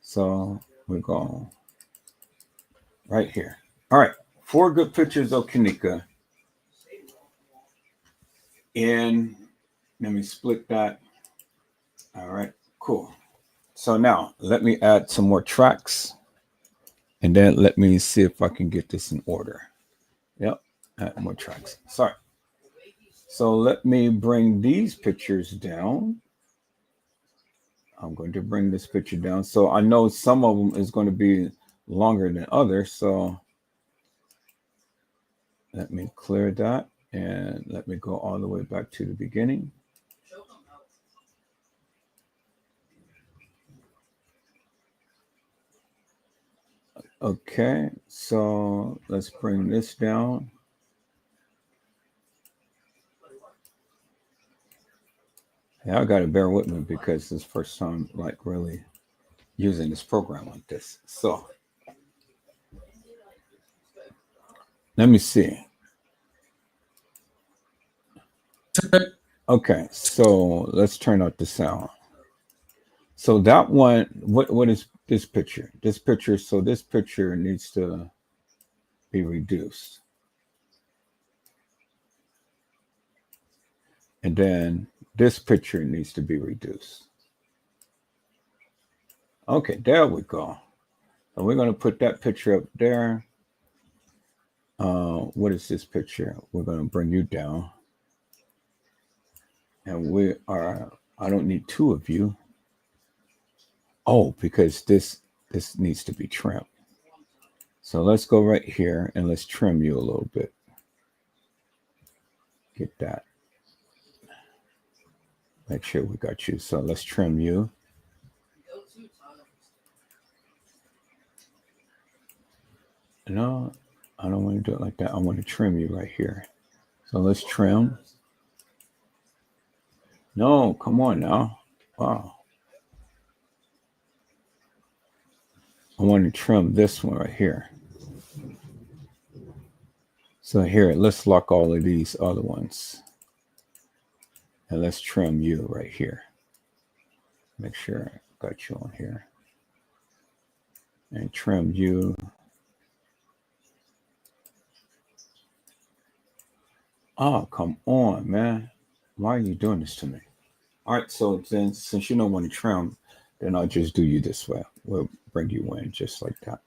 [SPEAKER 1] So we're going right here. All right. 4 good pictures of Kenneka. And let me split that. All right. Cool. So now let me add some more tracks. And then let me see if I can get this in order. Yep, add more tracks. Sorry. So let me bring these pictures down. I'm going to bring this picture down. So I know some of them is going to be longer than others. So let me clear that and let me go all the way back to the beginning. Okay, so let's bring this down. Yeah, I got to bear with me because this first time, like really using this program like this. So let me see. Okay, so let's turn up the sound. So that one, what is this picture? This picture, so this picture needs to be reduced. And then this picture needs to be reduced. Okay, there we go. And we're going to put that picture up there. What is this picture? We're going to bring you down. And we are, I don't need two of you. Oh, because this needs to be trimmed. So let's go right here and let's trim you a little bit. Get that. Make sure we got you. So let's trim you. No, I don't want to do it like that. I want to trim you right here. So let's trim. No, come on now. Wow. I want to trim this one right here. So here, let's lock all of these other ones. And let's trim you right here. Make sure I got you on here. And trim you. Oh, come on, man. Why are you doing this to me? All right, so then since you don't want to trim, then I'll just do you this way. We'll bring you in just like that.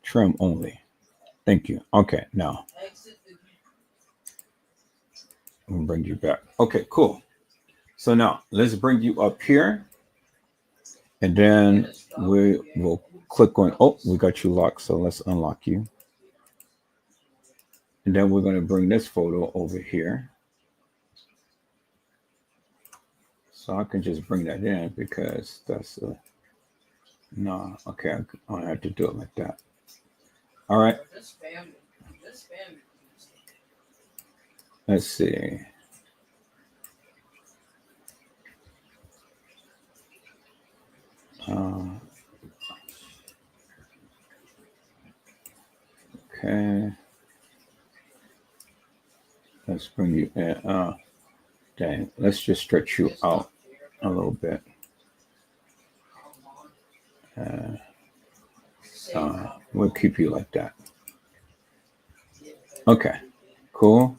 [SPEAKER 1] Trim only. Thank you. Okay, now I'm gonna bring you back. Okay, cool. So now let's bring you up here. And then we will click on, oh, we got you locked. So let's unlock you. And then we're going to bring this photo over here. So I can just bring that in because that's no, okay, I don't have to do it like that. All right. Let's see. Okay. Let's bring you in. Dang, let's just stretch you out a little bit. We'll keep you like that. Okay, cool.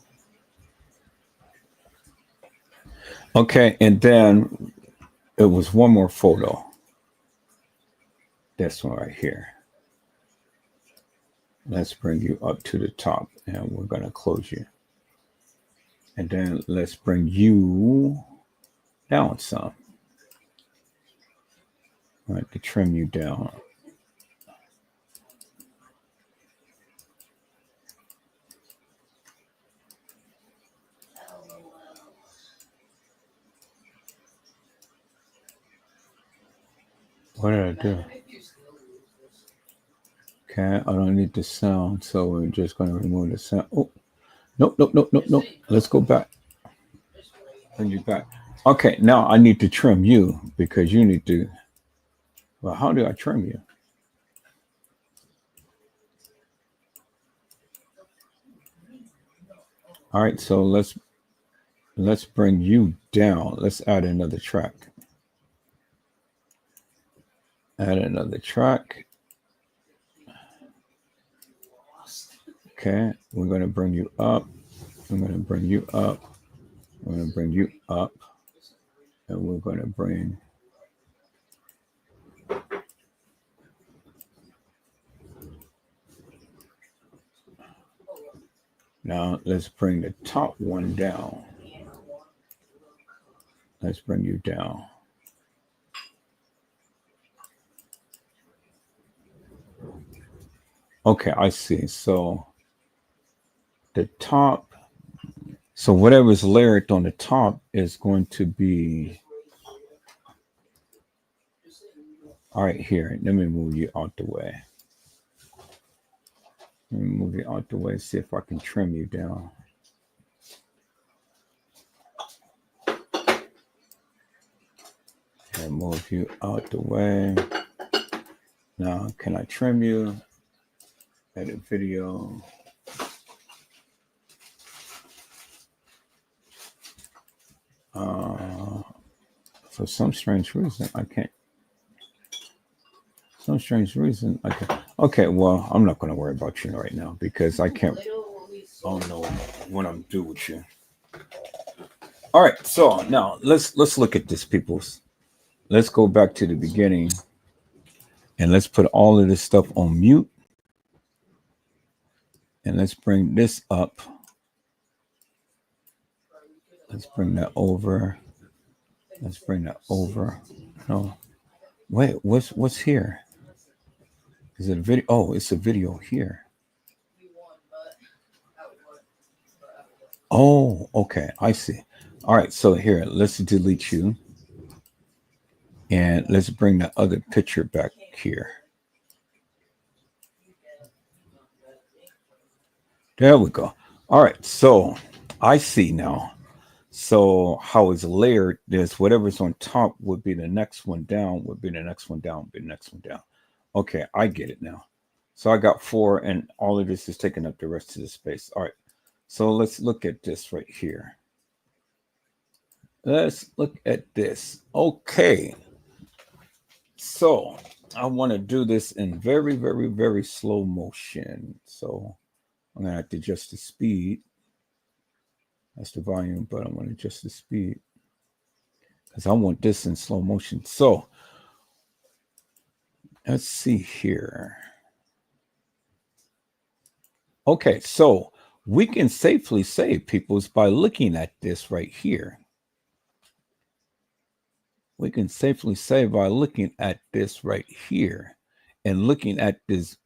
[SPEAKER 1] Okay, and then it was one more photo. This one right here. Let's bring you up to the top and we're going to close you. And then let's bring you down some. All right, to trim you down. What did I do? Okay, I don't need the sound, so we're just going to remove the sound. Oh, nope. Let's go back. Bring you back. Okay, now I need to trim you because you need to. Well, how do I trim you? All right, so let's bring you down. Let's add another track. Add another track. Okay, we're going to bring you up. I'm going to bring you up. We're going to bring you up. And we're going to bring Now let's bring the top one down. Let's bring you down. Okay, I see. So the top, so whatever's layered on the top is going to be, all right, here. Let me move you out the way. Let me move you out the way, see if I can trim you down. And move you out the way. Now, can I trim you? Edit video. For some strange reason, I can't. Some strange reason, I can't. Okay, well, I'm not going to worry about you right now because I can't. I don't know what I'm doing with you. All right, so now let's look at this, peoples. Let's go back to the beginning, and let's put all of this stuff on mute, and let's bring this up. Let's bring that over. Let's bring that over. No, wait. What's here? Is it a video? Oh, it's a video here. Oh, okay. I see. All right. So here, let's delete you. And let's bring the other picture back here. There we go. All right. So I see now. So how it's layered, this whatever's on top would be the next one down, would be the next one down, would be the next one down. Okay, I get it now. So I got 4, and all of this is taking up the rest of the space. All right, so let's look at this right here. Let's look at this. Okay, so I want to do this in very, very, very slow motion. So I'm going to have to adjust the speed. That's the volume, but I'm going to adjust the speed because I want this in slow motion. So let's see here. Okay, so we can safely say, peoples, by looking at this right here. We can safely say by looking at this right here and looking at this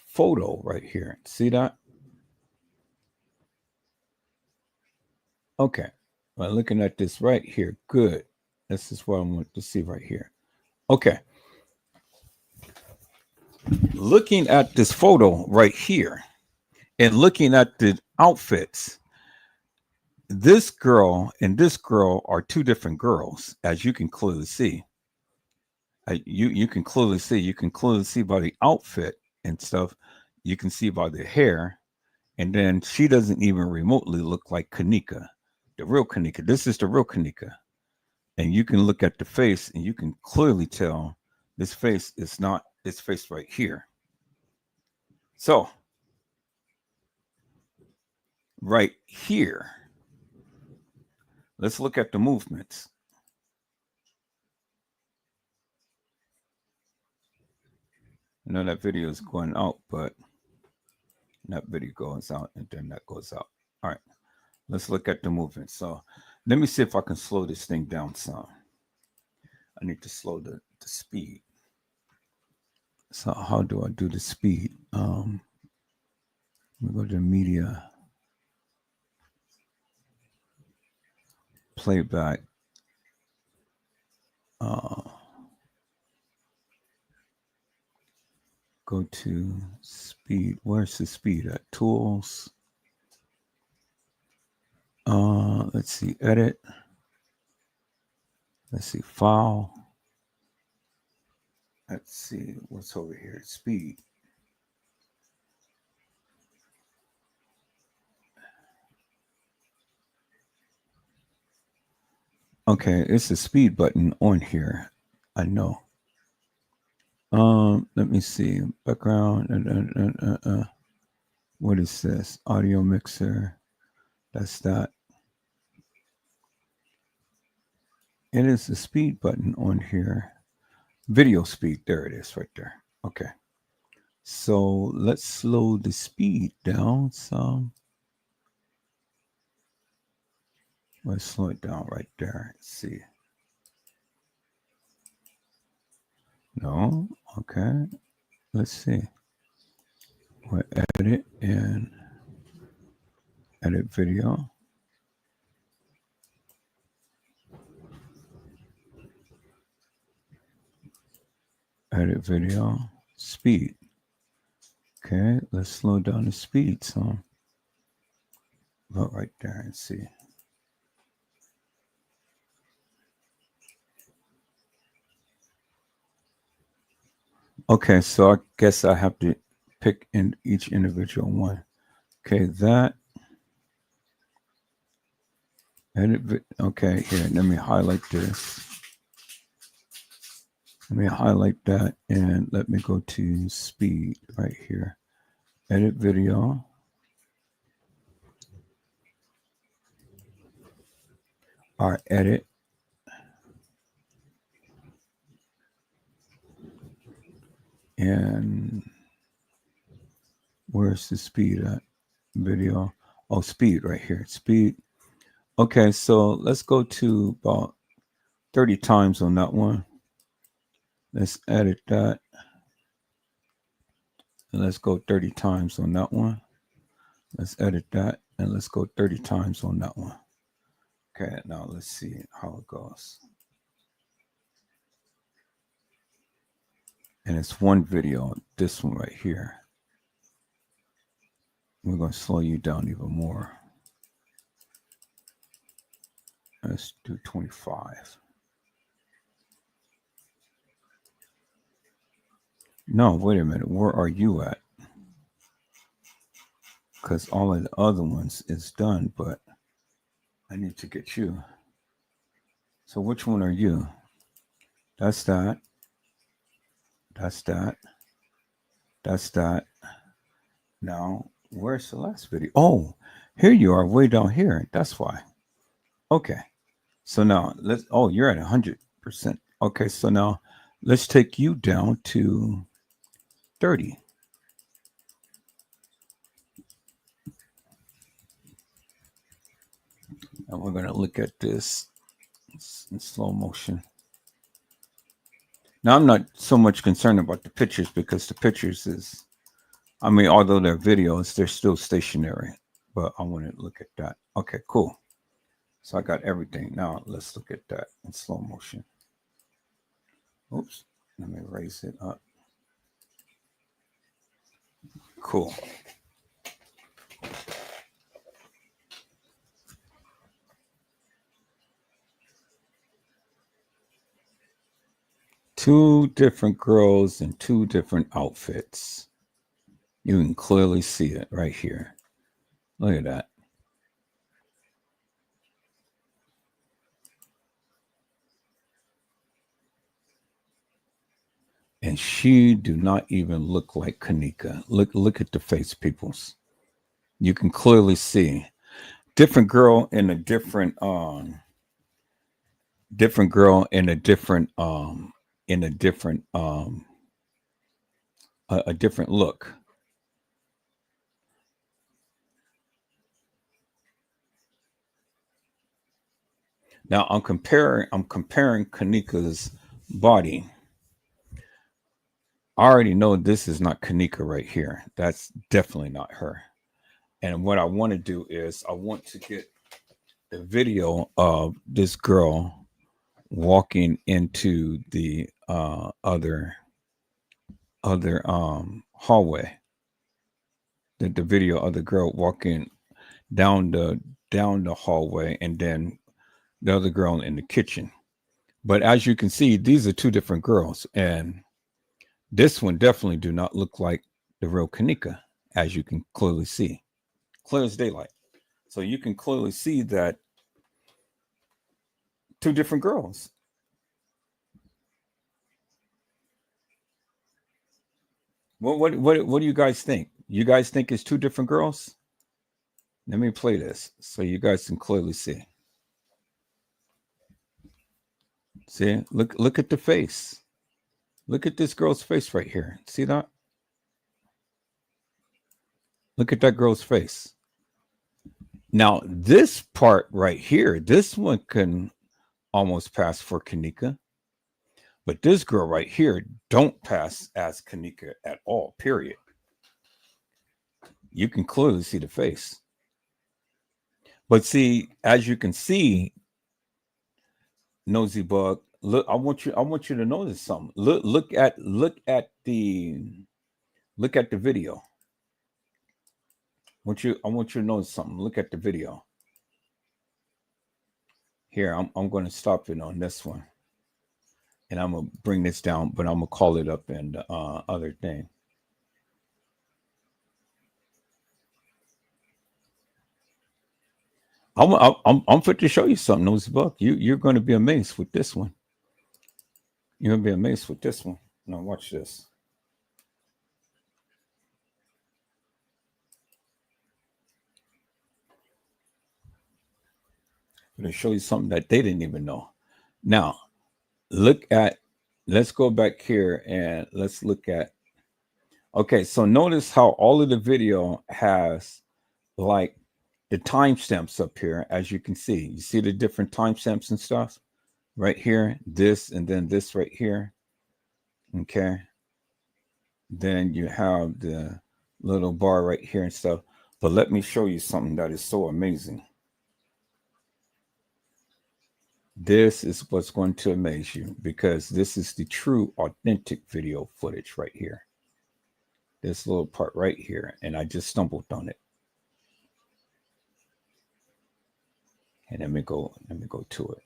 [SPEAKER 1] photo right here. See that? Okay, by looking at this right here, good. This is what I want to see right here. Okay. Looking at this photo right here and looking at the outfits, this girl and this girl are two different girls, as you can clearly see. You can clearly see. You can clearly see by the outfit and stuff. You can see by the hair. And then she doesn't even remotely look like Kenneka, the real Kenneka. This is the real Kenneka. And you can look at the face and you can clearly tell this face is not this face right here. So, right here, let's look at the movements. I know that video is going out, but that video goes out and then that goes out. All right, let's look at the movement. So let me see if I can slow this thing down some. I need to slow the speed. So how do I do the speed? Let me go to media, playback. Go to speed. Where's the speed at? Tools. Let's see, edit. Let's see, file. Let's see what's over here. Speed. Okay, it's a speed button on here. I know. Let me see. Background. What is this? Audio mixer. That's that. It is a speed button on here. Video speed. There it is right there. Okay. So let's slow the speed down some. Let's slow it down right there. Let's see. No, okay. Let's see. We'll edit and edit video. Edit video. Speed. Okay, let's slow down the speed some. Look right there and see. Okay, so I guess I have to pick in each individual one. Okay, that. Edit. Okay, here, let me highlight this. Let me highlight that and let me go to speed right here. Edit video. All right, edit. And where's the speed at? Video. Oh, speed right here. Speed. Okay, so let's go to about 30 times on that one. Let's edit that. And let's go 30 times on that one. Let's edit that. And let's go 30 times on that one. Okay, now let's see how it goes. And it's one video, this one right here. We're going to slow you down even more. Let's do 25. No, wait a minute. Where are you at? Because all of the other ones is done, but I need to get you. So which one are you? That's that. That's that. That's that. Now, where's the last video? Oh, here you are, way down here. That's why. Okay. So now let's, oh, you're at 100%. Okay, so now let's take you down to 30. And we're going to look at this in slow motion. Now, I'm not so much concerned about the pictures because the pictures is, I mean, although they're videos, they're still stationary. But I want to look at that. Okay, cool. So I got everything. Now let's look at that in slow motion. Oops. Let me raise it up. Cool. Two different girls in two different outfits. You can clearly see it right here. Look at that. And she do not even look like Kenneka. Look at the face, peoples. You can clearly see. Different girl in a different different girl in a different a different look. Now I'm comparing Kenneka's body. I already know this is not Kenneka right here. That's definitely not her. And what I want to do is I want to get the video of this girl walking into the other hallway. The video of the girl walking down the hallway, and then the other girl in the kitchen. But as you can see, these are two different girls, and this one definitely do not look like the real Kenneka, as you can clearly see, clear as daylight. So you can clearly see that two different girls. What do you guys think? You guys think it's two different girls? Let me play this so you guys can clearly see. See, look at the face. Look at this girl's face right here. See that? Look at that girl's face. Now, this part right here, this one can almost pass for Kenneka, but this girl right here don't pass as Kenneka at all, period. You can clearly see the face. But see, as you can see, Nosy Bug, look, I want you to notice something. Look at the video. I want you to notice something. Look at the video. Here, I'm going to stop it on this one, and I'm gonna bring this down, but I'm gonna call it up in the other thing. I'm fit to show you something, Nosy Buck. You're going to be amazed with this one. You're going to be amazed with this one. Now watch this. I'm going to show you something that they didn't even know. Now, let's go back here and let's look at, okay, so notice how all of the video has like the timestamps up here, as you can see. You see the different timestamps and stuff right here, this, and then this right here. Okay. Then you have the little bar right here and stuff. But let me show you something that is so amazing. This is what's going to amaze you, because this is the true authentic video footage right here. This little part right here, and I just stumbled on it. And let me go to it.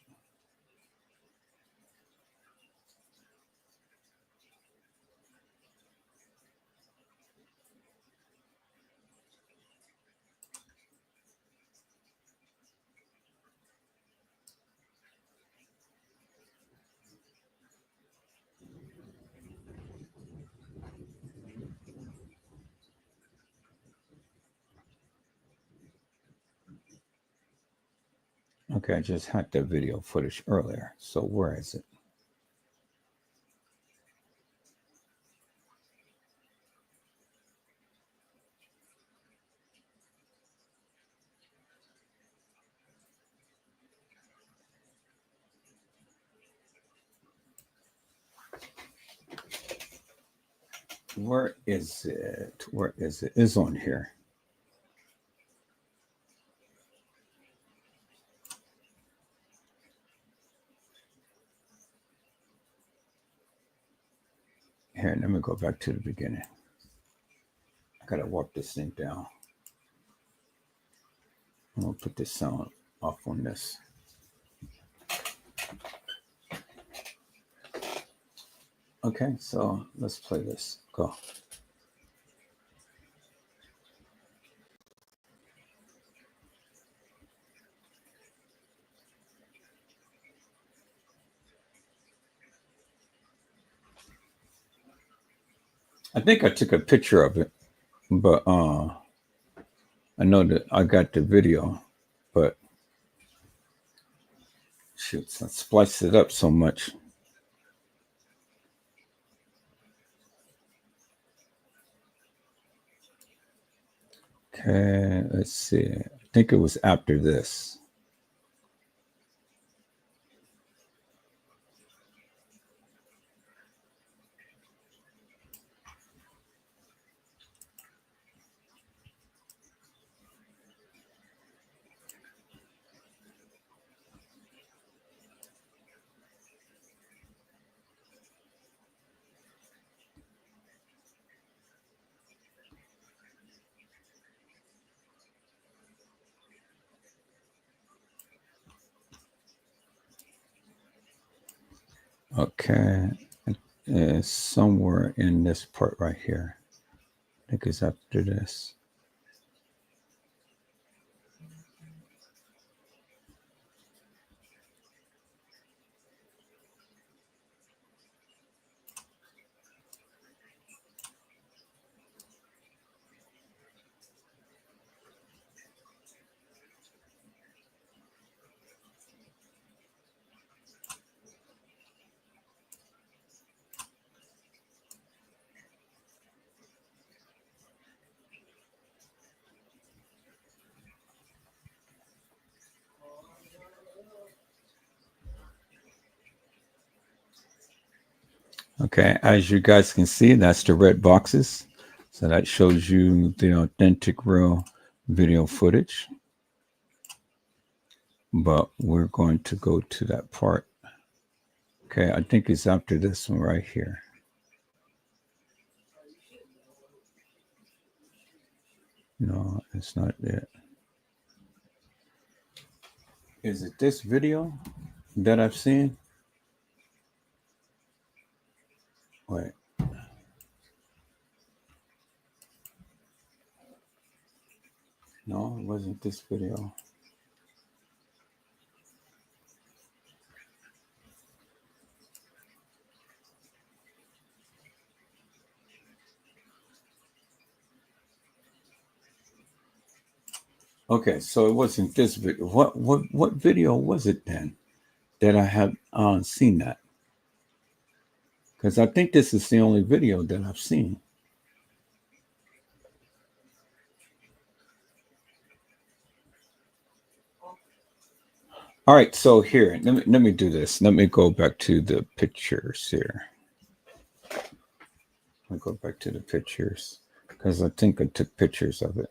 [SPEAKER 1] Okay, I just had the video footage earlier. So where is it? Where is it? Where is it? It's on here. Here, let me go back to the beginning. I gotta walk this thing down. I'm gonna put this sound off on this. Okay, so let's play this. Go. I think I took a picture of it, but I know that I got the video, but shoot, I spliced it up so much. Okay, let's see. I think it was after this. Okay, it's somewhere in this part right here. I think it's after this. Okay, as you guys can see, that's the red boxes. So that shows you the authentic, real video footage. But we're going to go to that part. Okay, I think it's after this one right here. No, it's not it. Is it this video that I've seen? Wait. No, it wasn't this video. Okay, so it wasn't this video. What video was it then that I have seen that? Because I think this is the only video that I've seen. All right, so here, let me do this. Let me go back to the pictures here. I'll go back to the pictures because I think I took pictures of it.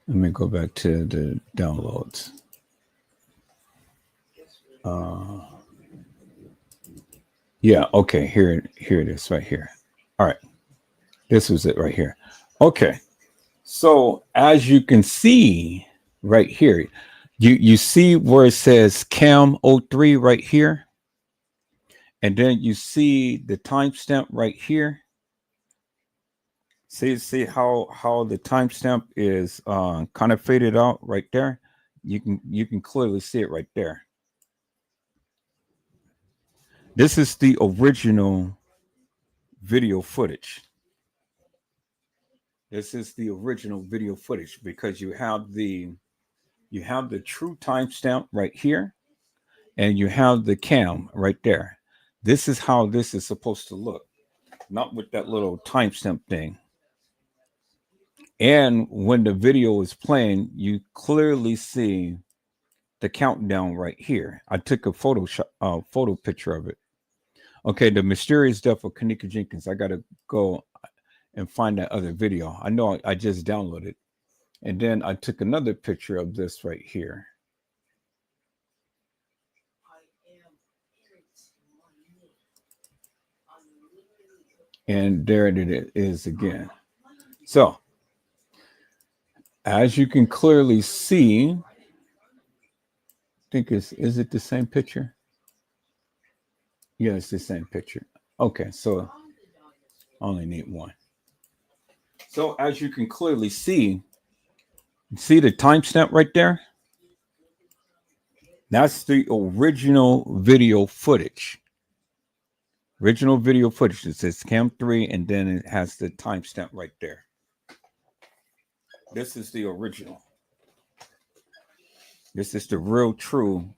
[SPEAKER 1] Let me go back to the downloads. Yeah, okay, here it is right here. All right, this was it right here. Okay, so as you can see right here, you see where it says Cam 03 right here, and then you see the timestamp right here. See how the timestamp is kind of faded out right there. You can clearly see it right there. This is the original video footage. This is the original video footage because you have the true timestamp right here, and you have the cam right there. This is how this is supposed to look, not with that little timestamp thing. And when the video is playing, you clearly see the countdown right here. I took a photo picture of it. Okay, the mysterious death of Kenneka Jenkins. I gotta go and find that other video. I know I just downloaded, and then I took another picture of this right here. And there it is again. So, as you can clearly see, I think is it the same picture? Yeah, it's the same picture. Okay, so I only need one. So as you can clearly see the timestamp right there? That's the original video footage. Original video footage. It says Cam 3, and then it has the timestamp right there. This is the original. This is the real, true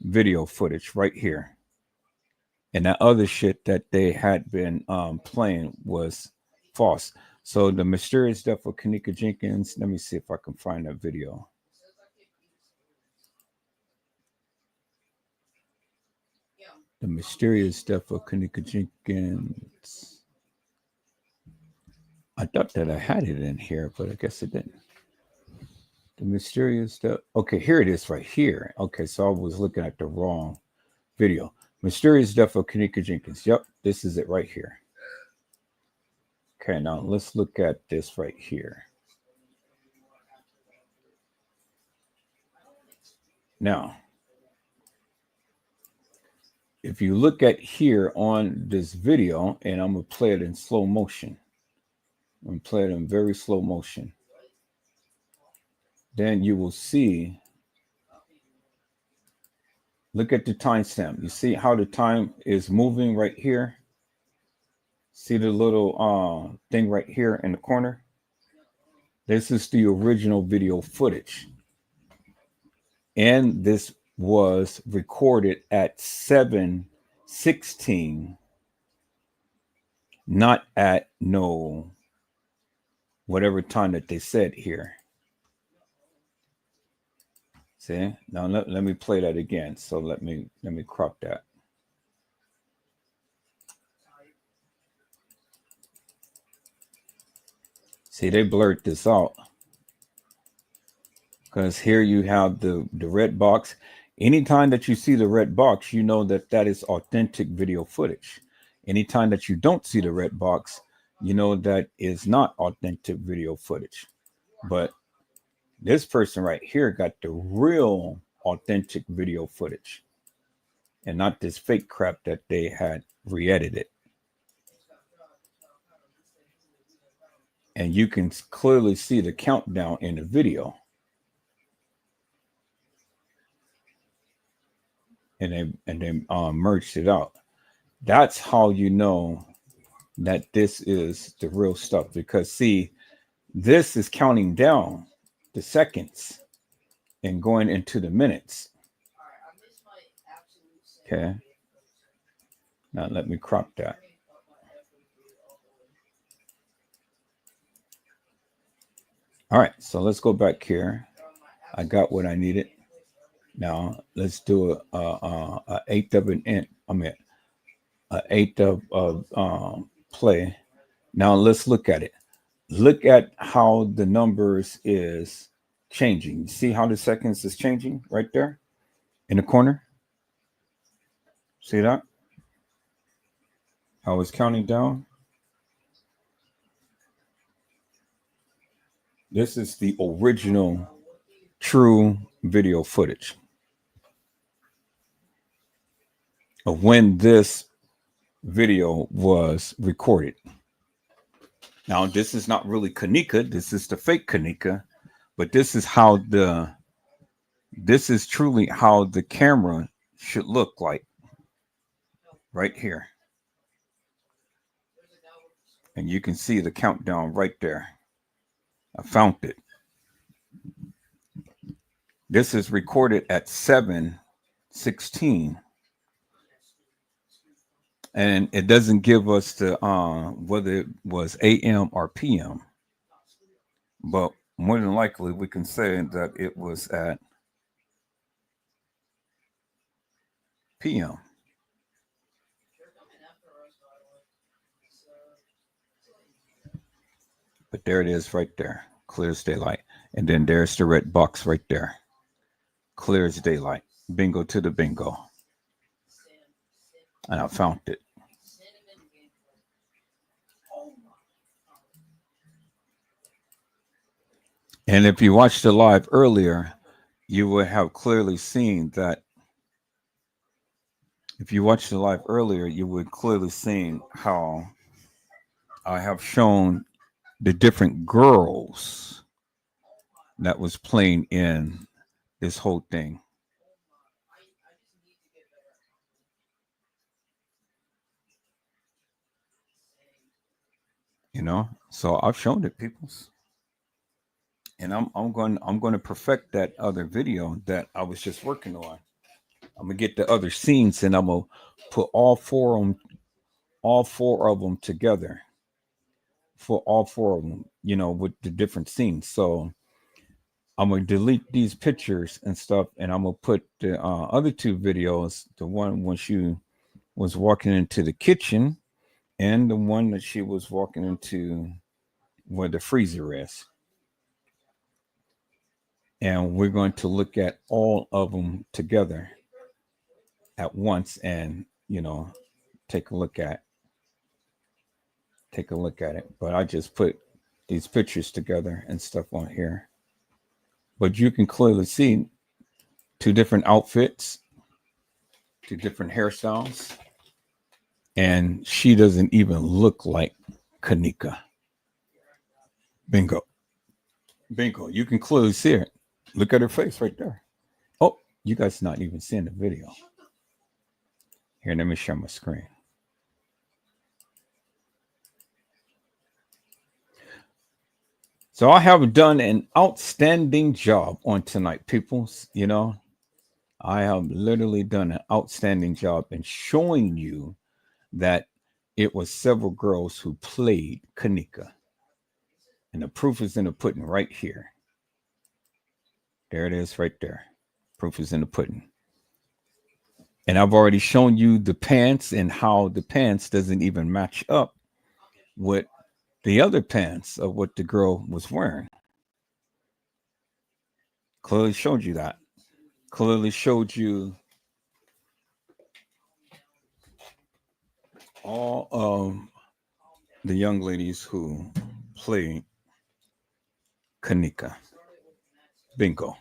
[SPEAKER 1] video footage right here. And that other shit that they had been playing was false. So the mysterious death of Kenneka Jenkins. Let me see if I can find that video. The mysterious death of Kenneka Jenkins. I thought that I had it in here, but I guess it didn't. The mysterious death. Okay, here it is right here. Okay, so I was looking at the wrong video. Mysterious death of Kenneka Jenkins. Yep, this is it right here. Okay, now let's look at this right here. Now, if you look at here on this video, and I'm going to play it in slow motion. I'm going to play it in very slow motion. Then you will see, look at the timestamp. You see how the time is moving right here? See the little thing right here in the corner? This is the original video footage. And this was recorded at 7:16, not at no whatever time that they said here. See, now let me play that again. So let me crop that. See, they blurred this out because here you have the red box. Anytime that you see the red box, you know that that is authentic video footage. Anytime that you don't see the red box, you know that is not authentic video footage. But this person right here got the real authentic video footage and not this fake crap that they had re-edited. And you can clearly see the countdown in the video. And they merged it out. That's how you know that this is the real stuff, because see, this is counting down the seconds and going into the minutes. Okay. Now let me crop that. All right, so let's go back here. I got what I needed. Now let's do a eighth of an inch. I mean, an eighth of play. Now let's look at it. Look at how the numbers is changing. You see how the seconds is changing right there in the corner? See that? How it's counting down. This is the original true video footage of when this video was recorded. Now, this is not really Kenneka. This is the fake Kenneka, but this is truly how the camera should look like right here. And you can see the countdown right there. I found it. This is recorded at 7:16. And it doesn't give us the whether it was AM or PM. But more than likely we can say that it was at PM. But there it is right there, clear as daylight. And then there's the red box right there, clear as daylight. Bingo to the bingo. And I found it. And if you watched the live earlier, you would have clearly seen that. If you watched the live earlier, you would clearly seen how I have shown the different girls that was playing in this whole thing. You know, so I've shown it, peoples. And I'm going to perfect that other video that I was just working on. I'm gonna get the other scenes and I'm gonna put all four of them together for all four of them, you know, with the different scenes. So I'm gonna delete these pictures and stuff, and I'm gonna put the other two videos, the one when she was walking into the kitchen and the one that she was walking into where the freezer is. And we're going to look at all of them together at once and, you know, take a look at it. But I just put these pictures together and stuff on here. But you can clearly see two different outfits, two different hairstyles. And she doesn't even look like Kenneka. Bingo. Bingo. You can clearly see it. Look at her face right there. Oh, you guys not even seeing the video. Here, let me share my screen. So I have done an outstanding job on tonight, peoples. You know, I have literally done an outstanding job in showing you that it was several girls who played Kenneka. And the proof is in the pudding right here. There it is right there. Proof is in the pudding. And I've already shown you the pants and how the pants doesn't even match up with the other pants of what the girl was wearing. Clearly showed you that. Clearly showed you all of the young ladies who played Kenneka. Bingo.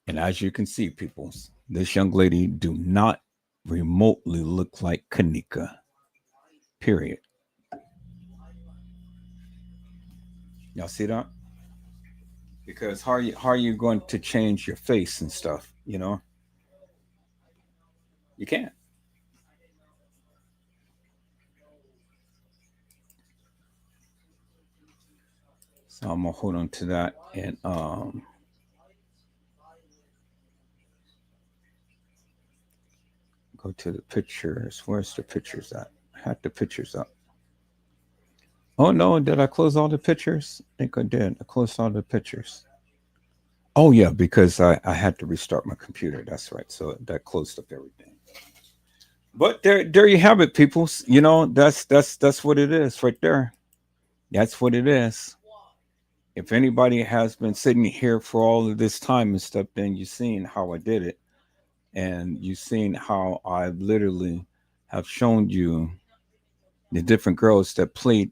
[SPEAKER 1] And as you can see, people, this young lady do not remotely look like Kenneka. Period. Y'all see that? Because how are you going to change your face and stuff? You know, you can't. So I'm gonna hold on to that and go to the pictures. Where's the pictures at? I had the pictures up. Oh no, did I close all the pictures? I think I did. I closed all the pictures. Oh yeah, because I had to restart my computer. That's right. So that closed up everything. But there you have it, people. You know, that's what it is right there. That's what it is. If anybody has been sitting here for all of this time and stuff, then you've seen how I did it. And you've seen how I literally have shown you the different girls that played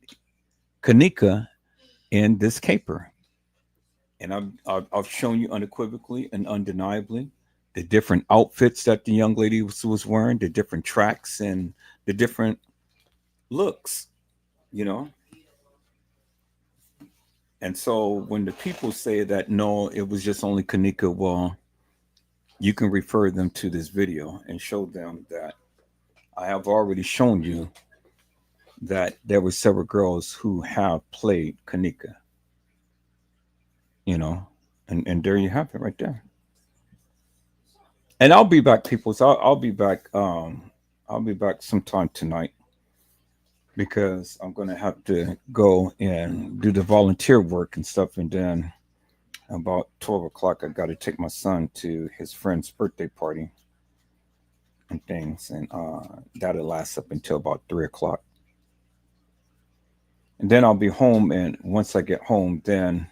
[SPEAKER 1] Kenneka in this caper. And I've shown you unequivocally and undeniably the different outfits that the young lady was wearing, the different tracks and the different looks, you know. And so when the people say that no, it was just only Kenneka, well, you can refer them to this video and show them that I have already shown you that there were several girls who have played Kenneka, you know, and there you have it right there. And I'll be back, people. So I'll be back. I'll be back sometime tonight because I'm gonna have to go and do the volunteer work and stuff, and then about 12 o'clock, I got to take my son to his friend's birthday party and things, and that'll last up until about 3 o'clock. And then I'll be home, and once I get home, then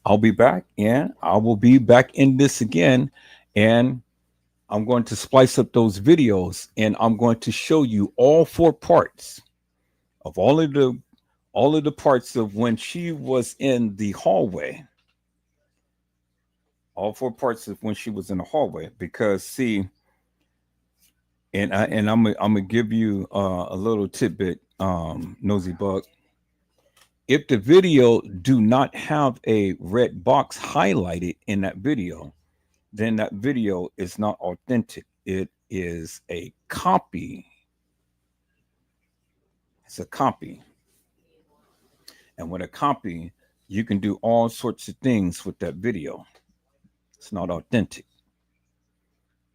[SPEAKER 1] I'll be back, and I will be back in this again, and I'm going to splice up those videos, and I'm going to show you all four parts of all of the parts of when she was in the hallway. All four parts of when she was in the hallway, because see, and I'm gonna give you a little tidbit, nosy bug. If the video do not have a red box highlighted in that video, then that video is not authentic. It is a copy. It's a copy. And with a copy, you can do all sorts of things with that video. It's not authentic.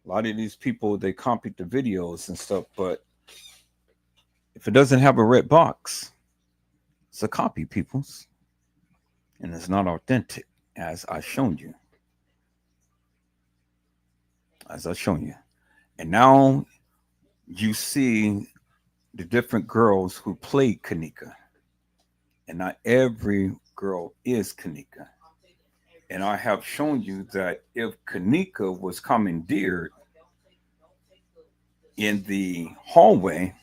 [SPEAKER 1] A lot of these people, they copy the videos and stuff, but if it doesn't have a red box, it's a copy, peoples. And it's not authentic, as I shown you. As I shown you. And now you see the different girls who played Kenneka. And not every girl is Kenneka. And I have shown you that if Kenneka was commandeered in the hallway,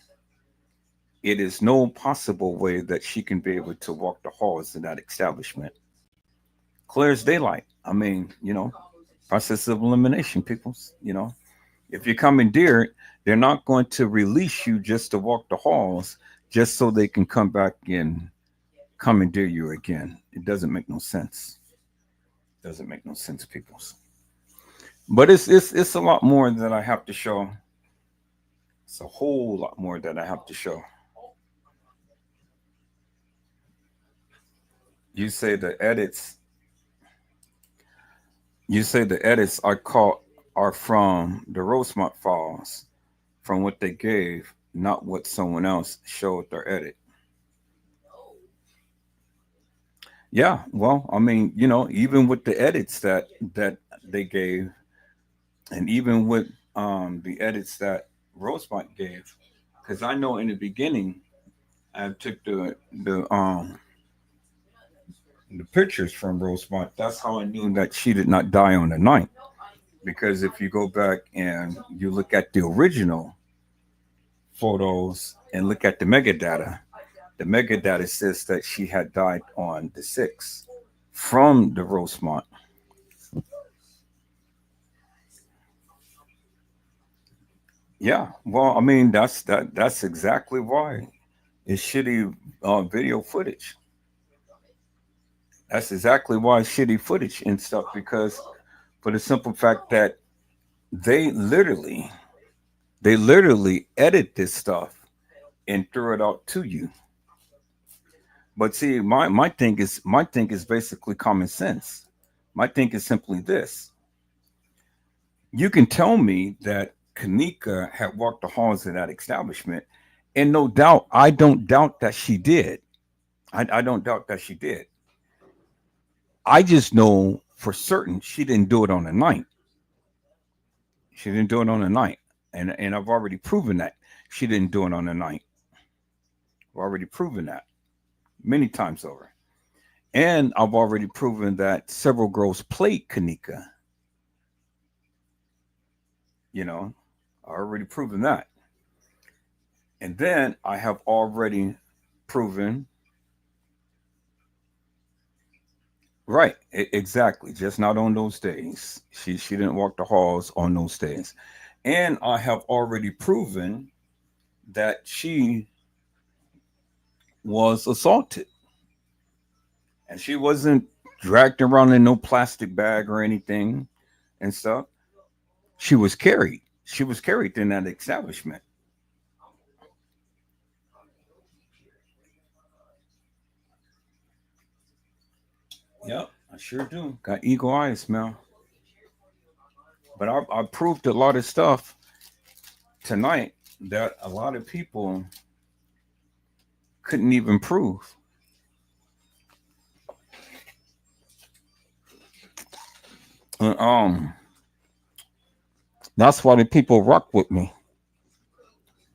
[SPEAKER 1] it is no possible way that she can be able to walk the halls in that establishment. Clear as daylight. I mean, you know, process of elimination, peoples. You know, if you commandeered, they're not going to release you just to walk the halls just so they can come back and commandeer you again. It doesn't make no sense. Doesn't make no sense, peoples. But it's a lot more that I have to show. It's a whole lot more that I have to show. You say the edits. You say the edits I caught are from the Rosemont files, from what they gave, not what someone else showed their edit. Yeah, well, I mean, even with the edits that they gave, and even with the edits that Rosemont gave, because I know in the beginning I took the pictures from Rosemont. That's how I knew that she did not die on the night. Because if you go back and you look at the original photos and look at the metadata says that she had died on the 6th from the Rosemont. Yeah, well, I mean that's exactly why it's shitty video footage. That's exactly why it's shitty footage and stuff because for the simple fact that they literally they literally edit this stuff and throw it out to you. But see, my thing is basically common sense. My thing is simply this: you can tell me that Kanika had walked the halls of that establishment, and no doubt, I don't doubt that she did. I don't doubt that she did. I just know for certain she didn't do it on the night. She didn't do it on the night, and I've already proven that she didn't do it on the night. I've already proven that many times over. And I've already proven that several girls played Kanika. You know, I already proven that. And then I have already proven, right, exactly, just not on those days. She didn't walk the halls on those days. And I have already proven that she was assaulted. And she wasn't dragged around in no plastic bag or anything and stuff. She was carried. She was carried in that establishment. Yep, I sure do. Got eagle eyes, man. But I proved a lot of stuff tonight that a lot of people couldn't even prove. And, that's why the people rock with me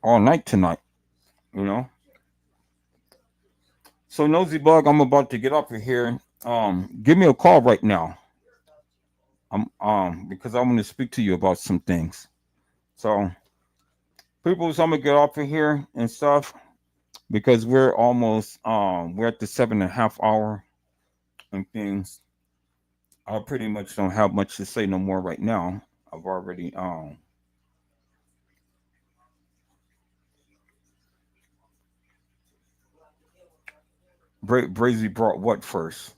[SPEAKER 1] all night tonight. You know. So nosy bug, I'm about to get up here. Give me a call right now. Because I want to speak to you about some things. So people, so I'm gonna get off of here and stuff because we're at the 7.5 hour and things. I pretty much don't have much to say no more right now. I've already Brazy brought what first?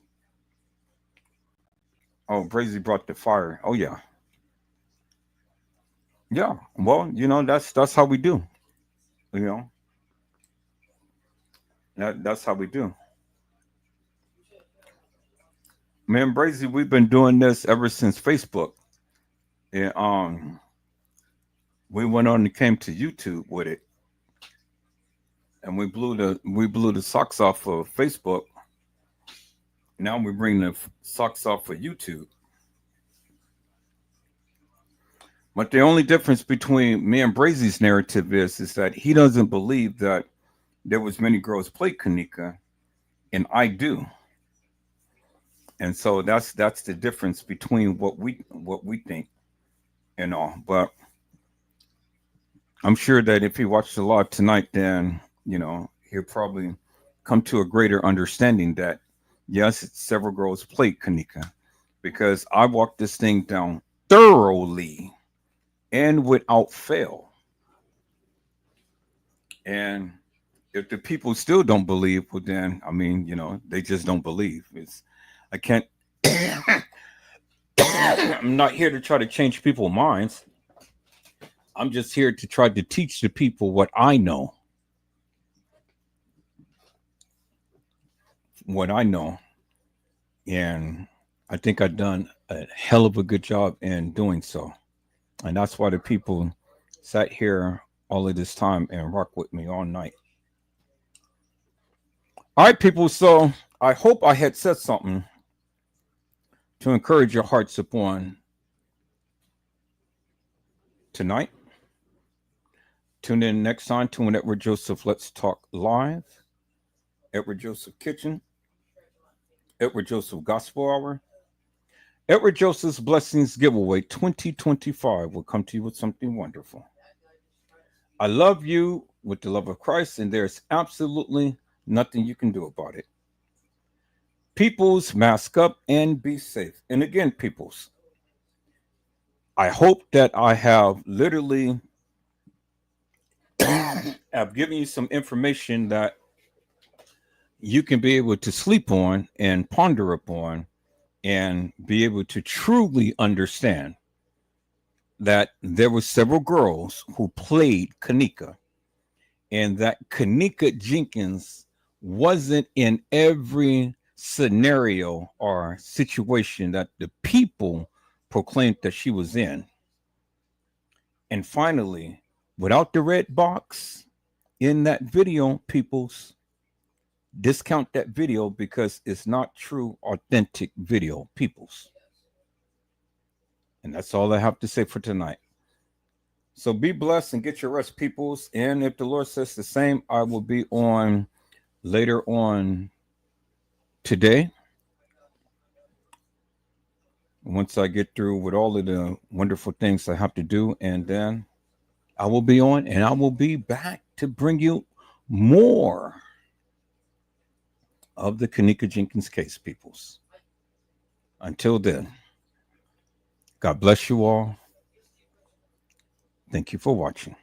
[SPEAKER 1] Oh, Brazy brought the fire. Oh yeah. Yeah. Well, that's how we do. You know, that's how we do. Man, Brazy, we've been doing this ever since Facebook. And we went on and came to YouTube with it. And we blew the socks off of Facebook. Now we bring the socks off of YouTube. But the only difference between me and Brazy's narrative is that he doesn't believe that there was many girls play Kanika, and I do. And so that's the difference between what we think and all. But I'm sure that if he watched the live tonight, then he'll probably come to a greater understanding that yes, several girls played Kanika because I walked this thing down thoroughly and without fail. And if the people still don't believe, well, then I mean, they just don't believe. I can't. I'm not here to try to change people's minds. I'm just here to try to teach the people what I know, and I think I've done a hell of a good job in doing so. And that's why the people sat here all of this time and rock with me all night. All right, people. So I hope I had said something to encourage your hearts upon tonight. Tune in next time to an Edward Joseph Let's Talk Live. Edward Joseph Kitchen, Edward Joseph Gospel Hour. Edward Joseph's Blessings Giveaway 2025 will come to you with something wonderful. I love you with the love of Christ, and there's absolutely nothing you can do about it. Peoples, mask up and be safe. And again, peoples, I hope that I have literally have given you some information that you can be able to sleep on and ponder upon and be able to truly understand that there were several girls who played Kenneka, and that Kenneka Jenkins wasn't in every scenario or situation that the people proclaimed that she was in. And finally, without the red box in that video, peoples, discount that video because it's not true, authentic video, peoples. And that's all I have to say for tonight. So be blessed and get your rest, peoples. And if the Lord says the same, I will be on later on today. Once I get through with all of the wonderful things I have to do, and then I will be on and I will be back to bring you more of the Kenneka Jenkins case, peoples. Until then, God bless you all. Thank you for watching.